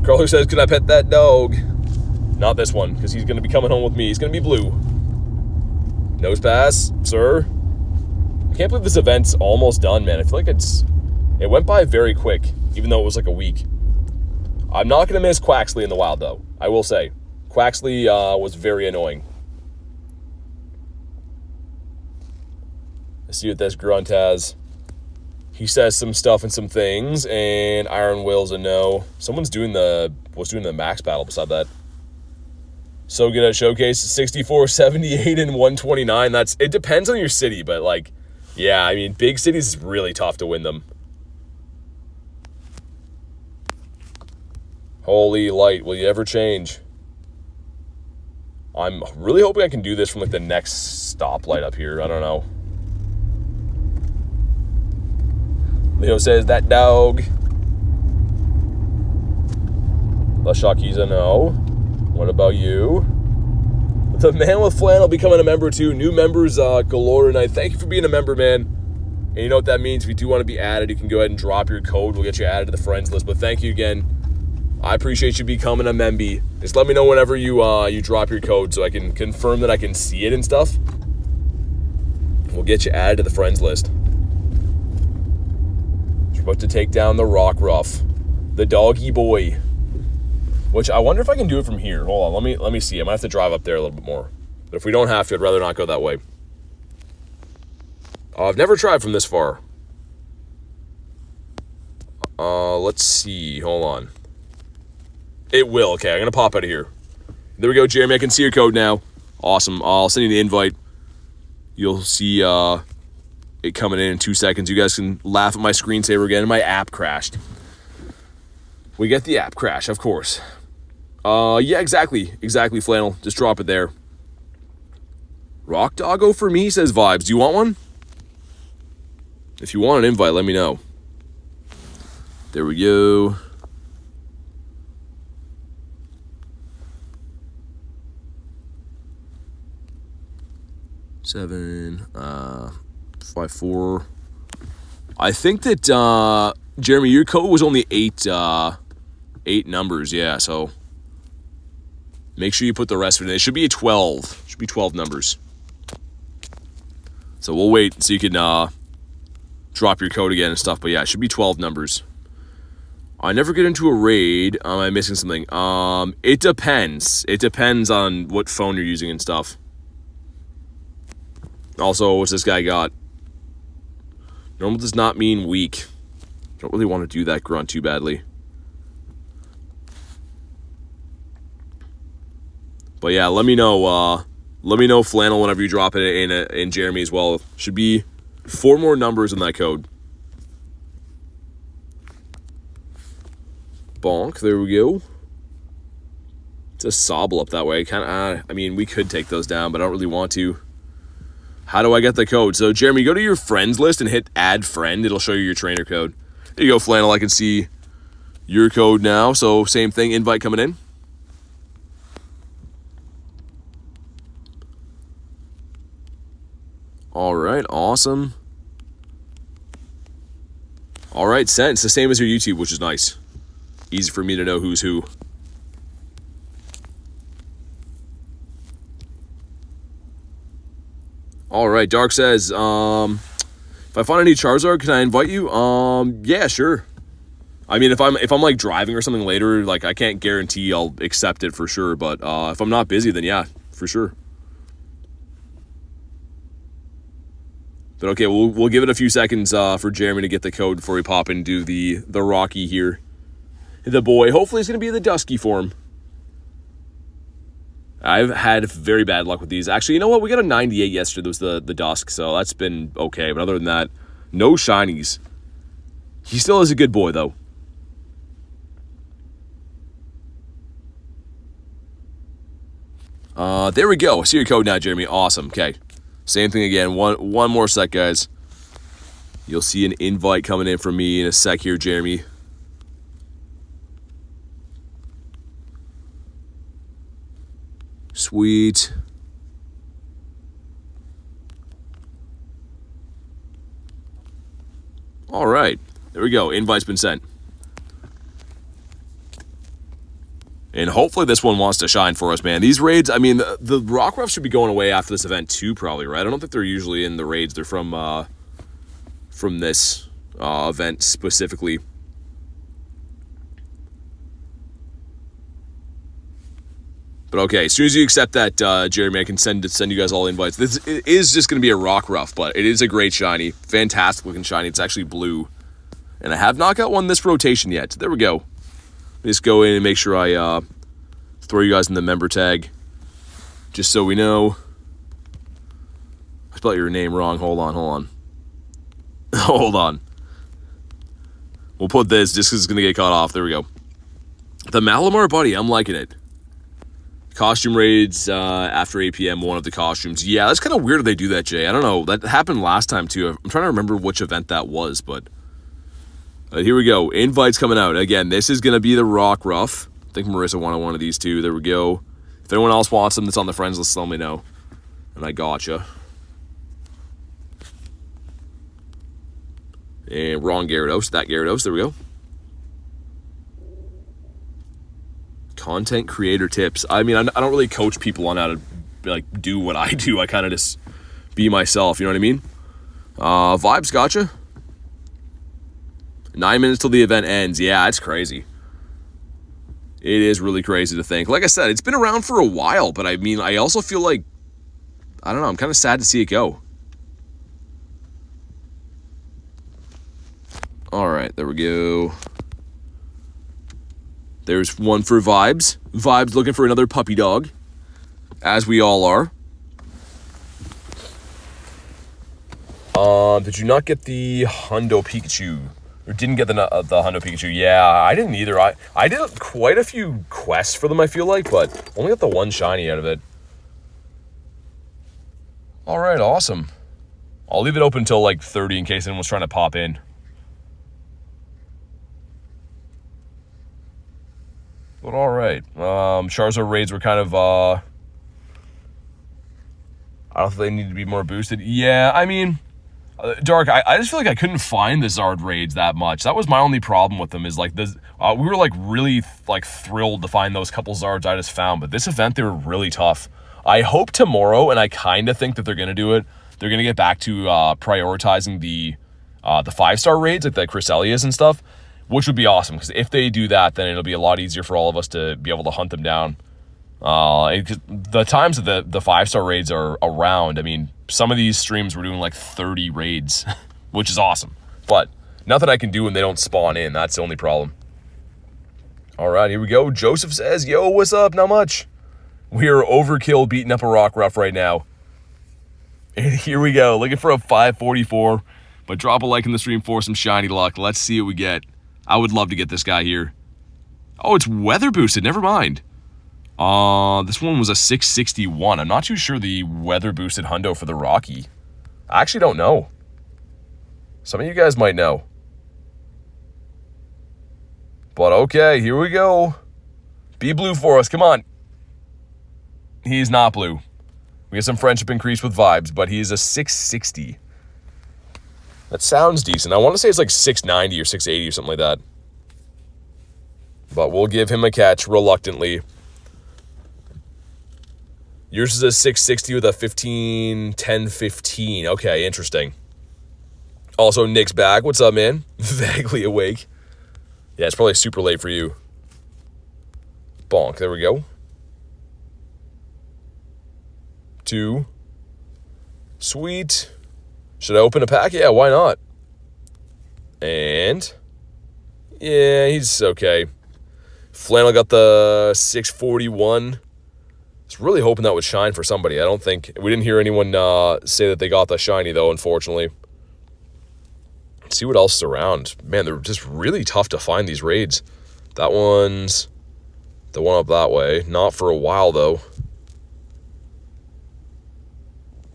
Carlo says, can I pet that dog? Not this one, because he's going to be coming home with me. He's going to be blue. Nose pass, sir. I can't believe this event's almost done, man. I feel like it went by very quick, even though it was like a week. I'm not going to miss Quaxley in the wild, though. I will say. Quaxley was very annoying. Let's see what this grunt has. He says some stuff and some things, and Iron Will's a no. Someone's doing the max battle beside that. So good at showcase, 64, 78, and 129. It depends on your city, but like, yeah, I mean, big cities is really tough to win them. Holy light, will you ever change? I'm really hoping I can do this from like the next stoplight up here. I don't know. Leo says, that dog. Lashaki's a no. What about you? The man with flannel becoming a member too. New members galore tonight. Thank you for being a member, man. And you know what that means. If you do want to be added, you can go ahead and drop your code. We'll get you added to the friends list. But thank you again. I appreciate you becoming a memby. Just let me know whenever you drop your code so I can confirm that I can see it and stuff. We'll get you added to the friends list. We're about to take down the Rockruff, the doggy boy. Which I wonder if I can do it from here. Hold on, let me see. I might have to drive up there a little bit more. But if we don't have to, I'd rather not go that way. I've never tried from this far. Let's see. Hold on. It will. Okay, I'm going to pop out of here. There we go, Jeremy. I can see your code now. Awesome. I'll send you the invite. You'll see it coming in 2 seconds. You guys can laugh at my screensaver again. My app crashed. We get the app crash, of course. Yeah, exactly. Exactly, Flannel. Just drop it there. Rock Doggo for me, says Vibes. Do you want one? If you want an invite, let me know. There we go. Seven, 5, 4. I think that Jeremy, your code was only 8 numbers, yeah. So make sure you put the rest of it in. It should be 12. Should be 12 numbers. So we'll wait so you can drop your code again and stuff. But yeah, it should be 12 numbers. I never get into a raid. Am I missing something? It depends. It depends on what phone you're using and stuff. Also, what's this guy got? Normal does not mean weak. Don't really want to do that grunt too badly. But yeah, let me know. Let me know, Flannel, whenever you drop it in Jeremy as well. Should be 4 more numbers in that code. Bonk. There we go. It's a Sobble up that way. I mean, we could take those down, but I don't really want to. How do I get the code? So, Jeremy, go to your friends list and hit add friend. It'll show you your trainer code. There you go, Flannel. I can see your code now. So, same thing, invite coming in. All right, awesome. All right, sent. It's the same as your YouTube, which is nice. Easy for me to know who's who. All right, Dark says, if I find any Charizard, can I invite you? Yeah, sure. I mean, if I'm like driving or something later, like I can't guarantee I'll accept it for sure, but if I'm not busy, then yeah, for sure. But okay, we'll give it a few seconds for Jeremy to get the code before we pop into the Rocky here. The boy, hopefully it's going to be the Dusky form. I've had very bad luck with these. Actually, you know what? We got a 98 yesterday. That was the Dusk, so that's been okay. But other than that, no shinies. He still is a good boy, though. There we go. I see your code now, Jeremy. Awesome. Okay. Same thing again. One more sec, guys. You'll see an invite coming in from me in a sec here, Jeremy. Sweet. All right. There we go. Invite's been sent. And hopefully this one wants to shine for us, man. These raids, I mean, the Rockruff should be going away after this event too, probably, right? I don't think they're usually in the raids. They're from this event specifically. But okay, as soon as you accept that, Jeremy, I can send you guys all invites. This is just going to be a Rockruff, but it is a great shiny. Fantastic looking shiny. It's actually blue. And I have not got one this rotation yet. There we go. Just go in and make sure I throw you guys in the member tag. Just so we know. I spelled your name wrong. Hold on. Hold on. We'll put this just because it's going to get cut off. There we go. The Malamar Buddy. I'm liking it. Costume raids after 8 p.m. One of the costumes. Yeah, that's kind of weird they do that, Jay. I don't know. That happened last time, too. I'm trying to remember which event that was, but... here we go. Invites coming out. Again, this is going to be the Rockruff. I think Marissa wanted one of these, too. There we go. If anyone else wants them that's on the friends list, let me know. And I gotcha. And wrong Gyarados. That Gyarados. There we go. Content creator tips. I mean, I don't really coach people on how to like do what I do. I kind of just be myself. You know what I mean? Vibes, gotcha. 9 minutes till the event ends. Yeah, it's crazy. It is really crazy to think. Like I said, it's been around for a while, but I mean, I also feel like, I don't know, I'm kind of sad to see it go. All right, there we go. There's one for Vibes. Vibes looking for another puppy dog, as we all are. Did you not get the Hundo Pikachu? Or didn't get the Hundo Pikachu? Yeah, I didn't either. I did quite a few quests for them, I feel like, but only got the one shiny out of it. All right, awesome. I'll leave it open until like 30 in case anyone's trying to pop in. But all right. Charizard raids were kind of... I don't think they need to be more boosted. Yeah, I mean... Dark, I just feel like I couldn't find the Zard raids that much. That was my only problem with them, is like this. We were like really like thrilled to find those couple Zards I just found, but this event they were really tough. I hope tomorrow, and I kind of think that they're gonna do it. They're gonna get back to prioritizing the 5-star raids, like the Cresselias and stuff, which would be awesome. Because if they do that, then it'll be a lot easier for all of us to be able to hunt them down. The times that the 5-star raids are around, I mean, some of these streams were doing like 30 raids, which is awesome. But nothing I can do when they don't spawn in. That's the only problem. All right, here we go. Joseph says, yo, what's up? Not much. We are overkill beating up a Rockruff right now. And here we go. Looking for a 544. But drop a like in the stream for some shiny luck. Let's see what we get. I would love to get this guy here. Oh, it's weather boosted. Never mind. This one was a 661. I'm not too sure the weather boosted hundo for the Rocky. I actually don't know. Some of you guys might know. But okay, here we go. Be blue for us, come on. He's not blue. We get some friendship increase with Vibes, but he is a 660. That sounds decent. I want to say it's like 690 or 680 or something like that. But we'll give him a catch reluctantly. Yours is a 660 with a 15, 10, 15. Okay, interesting. Also, Nick's back. What's up, man? Vaguely awake. Yeah, it's probably super late for you. Bonk. There we go. 2. Sweet. Should I open a pack? Yeah, why not? And yeah, he's okay. Flannel got the 641. I was really hoping that would shine for somebody. I don't think we didn't hear anyone say that they got the shiny though, unfortunately. Let's see what else is around. Man, they're just really tough to find, these raids. That one's the one up that way. Not for a while though.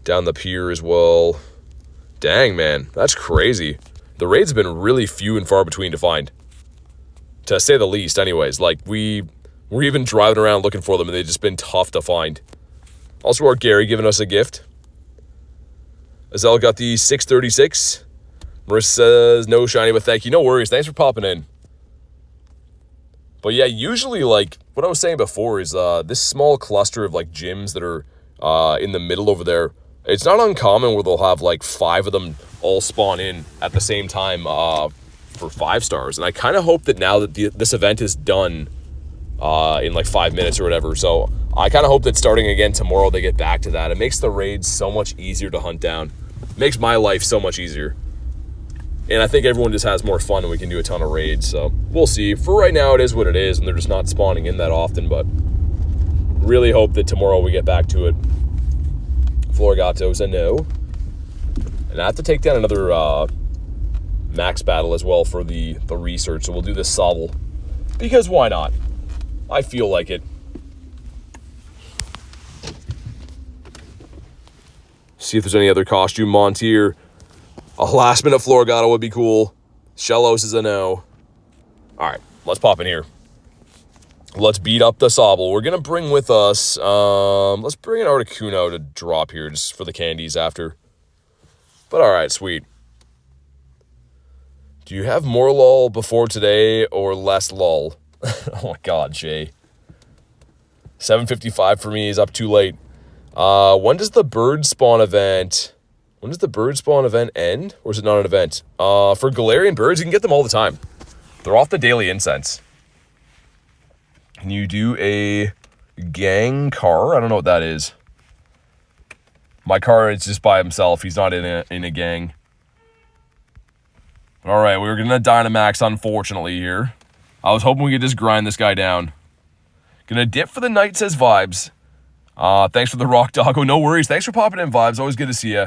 Down the pier as well. Dang, man, that's crazy. The raids have been really few and far between to find. To say the least, anyways. Like, we're even driving around looking for them, and they've just been tough to find. Also, our Gary giving us a gift. Azelle got the 636. Marissa says, no shiny, but thank you. No worries. Thanks for popping in. But yeah, usually, like, what I was saying before is this small cluster of, like, gyms that are in the middle over there, it's not uncommon where they'll have, like, 5 of them all spawn in at the same time for 5 stars. And I kind of hope that now that this event is done in, like, 5 minutes or whatever, so I kind of hope that starting again tomorrow they get back to that. It makes the raids so much easier to hunt down. It makes my life so much easier. And I think everyone just has more fun and we can do a ton of raids, so we'll see. For right now, it is what it is, and they're just not spawning in that often, but really hope that tomorrow we get back to it. Florgato's a no. And I have to take down another max battle as well for the research, so we'll do this Sobble. Because why not? I feel like it. See if there's any other costume Montier. A last minute Florgato would be cool. Shellos is a no. Alright, let's pop in here. Let's beat up the Sobble. We're going to bring with us, let's bring an Articuno to drop here just for the candies after. But alright, sweet. Do you have more lull before today or less lull? Oh my god, Jay. 7:55 for me is up too late. When does the bird spawn event... When does the bird spawn event end? Or is it not an event? For Galarian birds, you can get them all the time. They're off the daily incense. Can you do a gang car? I don't know what that is. My car is just by himself. He's not in a gang. All right, we're going to Dynamax, unfortunately, here. I was hoping we could just grind this guy down. Gonna dip for the night, says Vibes. Thanks for the rock doggo. No worries. Thanks for popping in, Vibes. Always good to see you.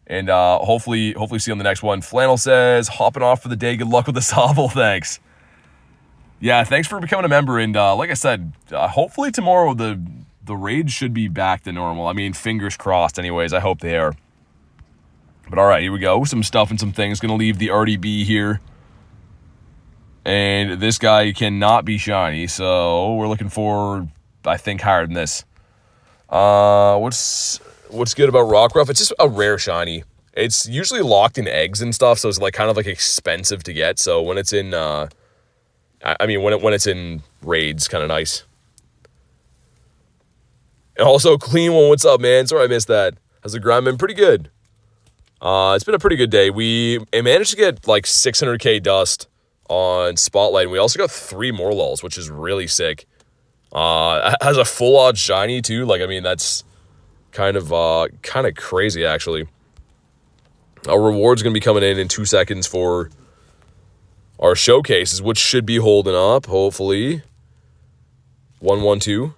And hopefully see you on the next one. Flannel says, hopping off for the day. Good luck with the Sobble. Thanks. Yeah, thanks for becoming a member. And like I said, hopefully tomorrow the raids should be back to normal. I mean, fingers crossed anyways. I hope they are. But all right, here we go. Some stuff and some things. Gonna leave the RDB here. And this guy cannot be shiny. So we're looking for, I think, higher than this. What's good about Rockruff? It's just a rare shiny. It's usually locked in eggs and stuff, so it's like kind of like expensive to get. So when it's in, when it's in raids, kind of nice. And also, Clean One, what's up, man? Sorry I missed that. Has the grind been pretty good? It's been a pretty good day. We managed to get like 600k dust on Spotlight, and we also got 3 Morelulls, which is really sick. Has a full odd shiny too. Like, I mean, that's kind of crazy actually. Our reward's gonna be coming in 2 seconds for our showcases, which should be holding up hopefully. 112.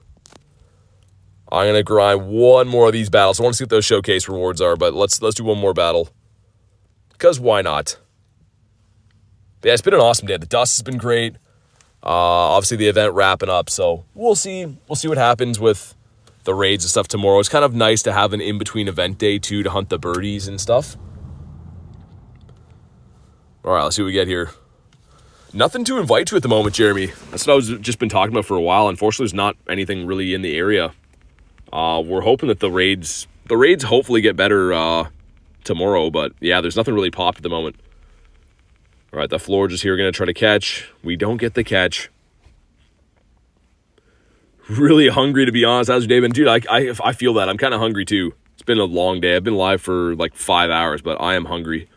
I'm gonna grind one more of these battles. I want to see what those showcase rewards are, but let's do one more battle. Because why not? But yeah, it's been an awesome day. The dust has been great. Obviously the event wrapping up, so we'll see what happens with the raids and stuff tomorrow. It's kind of nice to have an in-between event day too to hunt the birdies and stuff. All right, let's see what we get here. Nothing to invite to at the moment, Jeremy. That's what I was just been talking about for a while. Unfortunately, there's not anything really in the area. We're hoping that the raids hopefully get better tomorrow, but yeah, there's nothing really popped at the moment. All right, the Florges here are going to try to catch. We don't get the catch. Really hungry, to be honest. How's your day been? Dude, I feel that. I'm kind of hungry, too. It's been a long day. I've been live for like 5 hours, but I am hungry.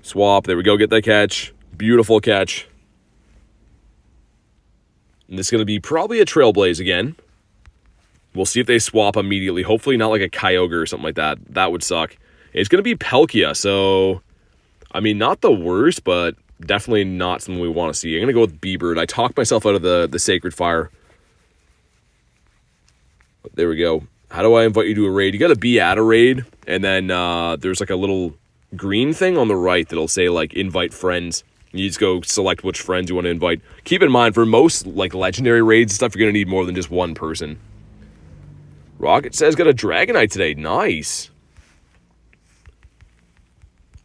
Swap. There we go. Get that catch. Beautiful catch. And this is going to be probably a Trailblaze again. We'll see if they swap immediately. Hopefully not like a Kyogre or something like that. That would suck. It's going to be Palkia, so... I mean, not the worst, but definitely not something we want to see. I'm going to go with B-Bird. I talked myself out of the Sacred Fire. There we go. How do I invite you to a raid? You got to be at a raid, and then there's like a little green thing on the right that'll say, like, invite friends. You just go select which friends you want to invite. Keep in mind, for most, like, legendary raids and stuff, you're going to need more than just one person. Rocket says got a Dragonite today. Nice.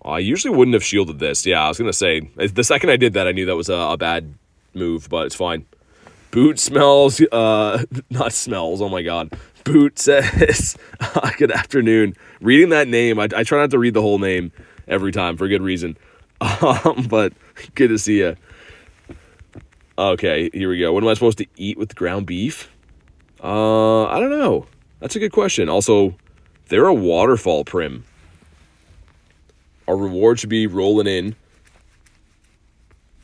I usually wouldn't have shielded this. Yeah, I was going to say, the second I did that, I knew that was a bad move, but it's fine. Boot smells, not smells, oh my god. Boot says, good afternoon. Reading that name, I try not to read the whole name every time for a good reason. But good to see you. Okay, here we go. What am I supposed to eat with ground beef? I don't know. That's a good question. Also, they're a waterfall prim. Our reward should be rolling in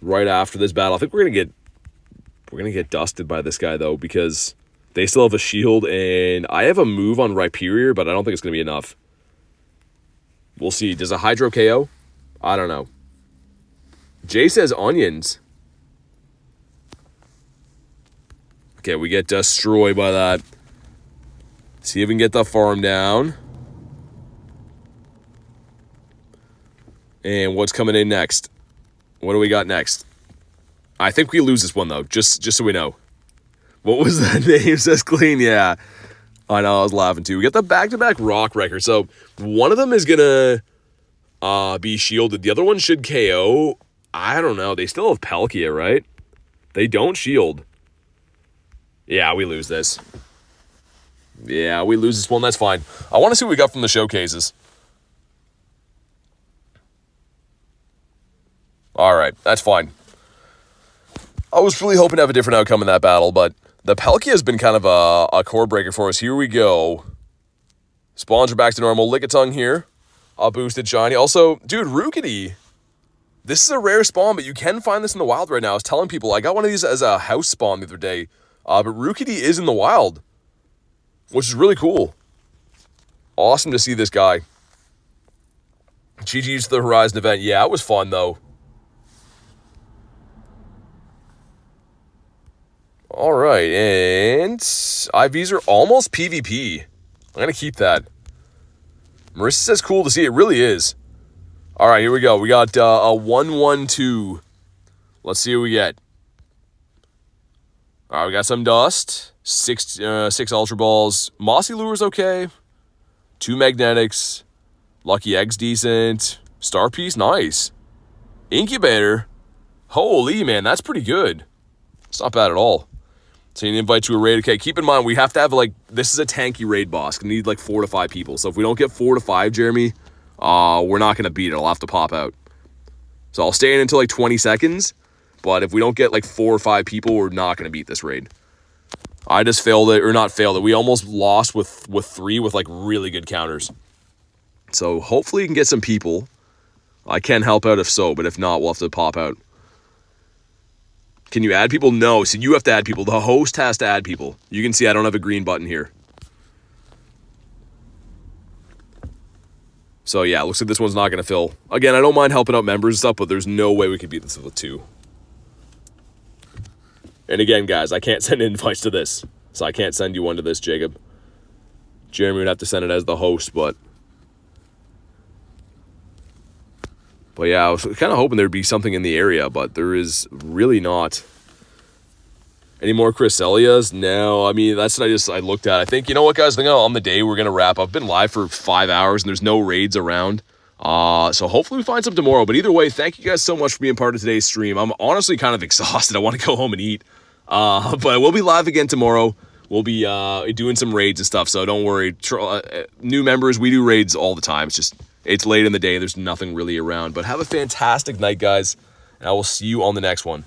right after this battle. I think we're gonna get dusted by this guy though, because they still have a shield and I have a move on Rhyperior, but I don't think it's gonna be enough. We'll see. Does a Hydro KO? I don't know. Jay says onions. Okay, we get destroyed by that. See if we can get the farm down. And what's coming in next? What do we got next? I think we lose this one, though, just so we know. What was that name? Says Clean, yeah. I know, I was laughing, too. We got the back-to-back rock record. So, one of them is going to be shielded. The other one should KO. I don't know. They still have Palkia, right? They don't shield. Yeah, we lose this. Yeah, we lose this one. That's fine. I want to see what we got from the showcases. All right, that's fine. I was really hoping to have a different outcome in that battle, but the Palkia has been kind of a core breaker for us. Here we go. Spawns are back to normal. Lickitung here. Boosted shiny. Also, dude, Rookity. This is a rare spawn, but you can find this in the wild right now. I was telling people, I got one of these as a house spawn the other day. But Rookity is in the wild, which is really cool. Awesome to see this guy. GG's to the Horizon event. Yeah, it was fun, though. All right, and IVs are almost PvP. I'm going to keep that. Marissa says cool to see. It really is. All right, here we go. We got a 1-1-2. Let's see what we get. All right, we got some dust. Six Ultra Balls. Mossy Lure's okay. 2 Magnetics. Lucky Egg's decent. Star Piece, nice. Incubator. Holy, man, that's pretty good. It's not bad at all. So you invite to a raid. Okay, keep in mind, we have to have, like, this is a tanky raid boss. We need, like, 4 to 5 people. So if we don't get 4 to 5, Jeremy, we're not going to beat it. I'll have to pop out. So I'll stay in until, like, 20 seconds. But if we don't get, like, 4 or 5 people, we're not going to beat this raid. I just failed it, or not failed it. We almost lost with 3 with, like, really good counters. So hopefully you can get some people. I can help out if so, but if not, we'll have to pop out. Can you add people? No, so you have to add people. The host has to add people. You can see I don't have a green button here. So yeah, looks like this one's not going to fill. Again, I don't mind helping out members and stuff, but there's no way we could beat this with 2. And again, guys, I can't send invites to this. So I can't send you one to this, Jacob. Jeremy would have to send it as the host, but yeah, I was kind of hoping there'd be something in the area, but there is really not. Any more Cresselias? No, I mean, that's what I looked at. I think, you know what, guys? I think on the day we're going to wrap up. I've been live for 5 hours, and there's no raids around. So hopefully we find some tomorrow. But either way, thank you guys so much for being part of today's stream. I'm honestly kind of exhausted. I want to go home and eat. But we'll be live again tomorrow. We'll be doing some raids and stuff, so don't worry. New members, we do raids all the time. It's late in the day. There's nothing really around. But have a fantastic night, guys, and I will see you on the next one.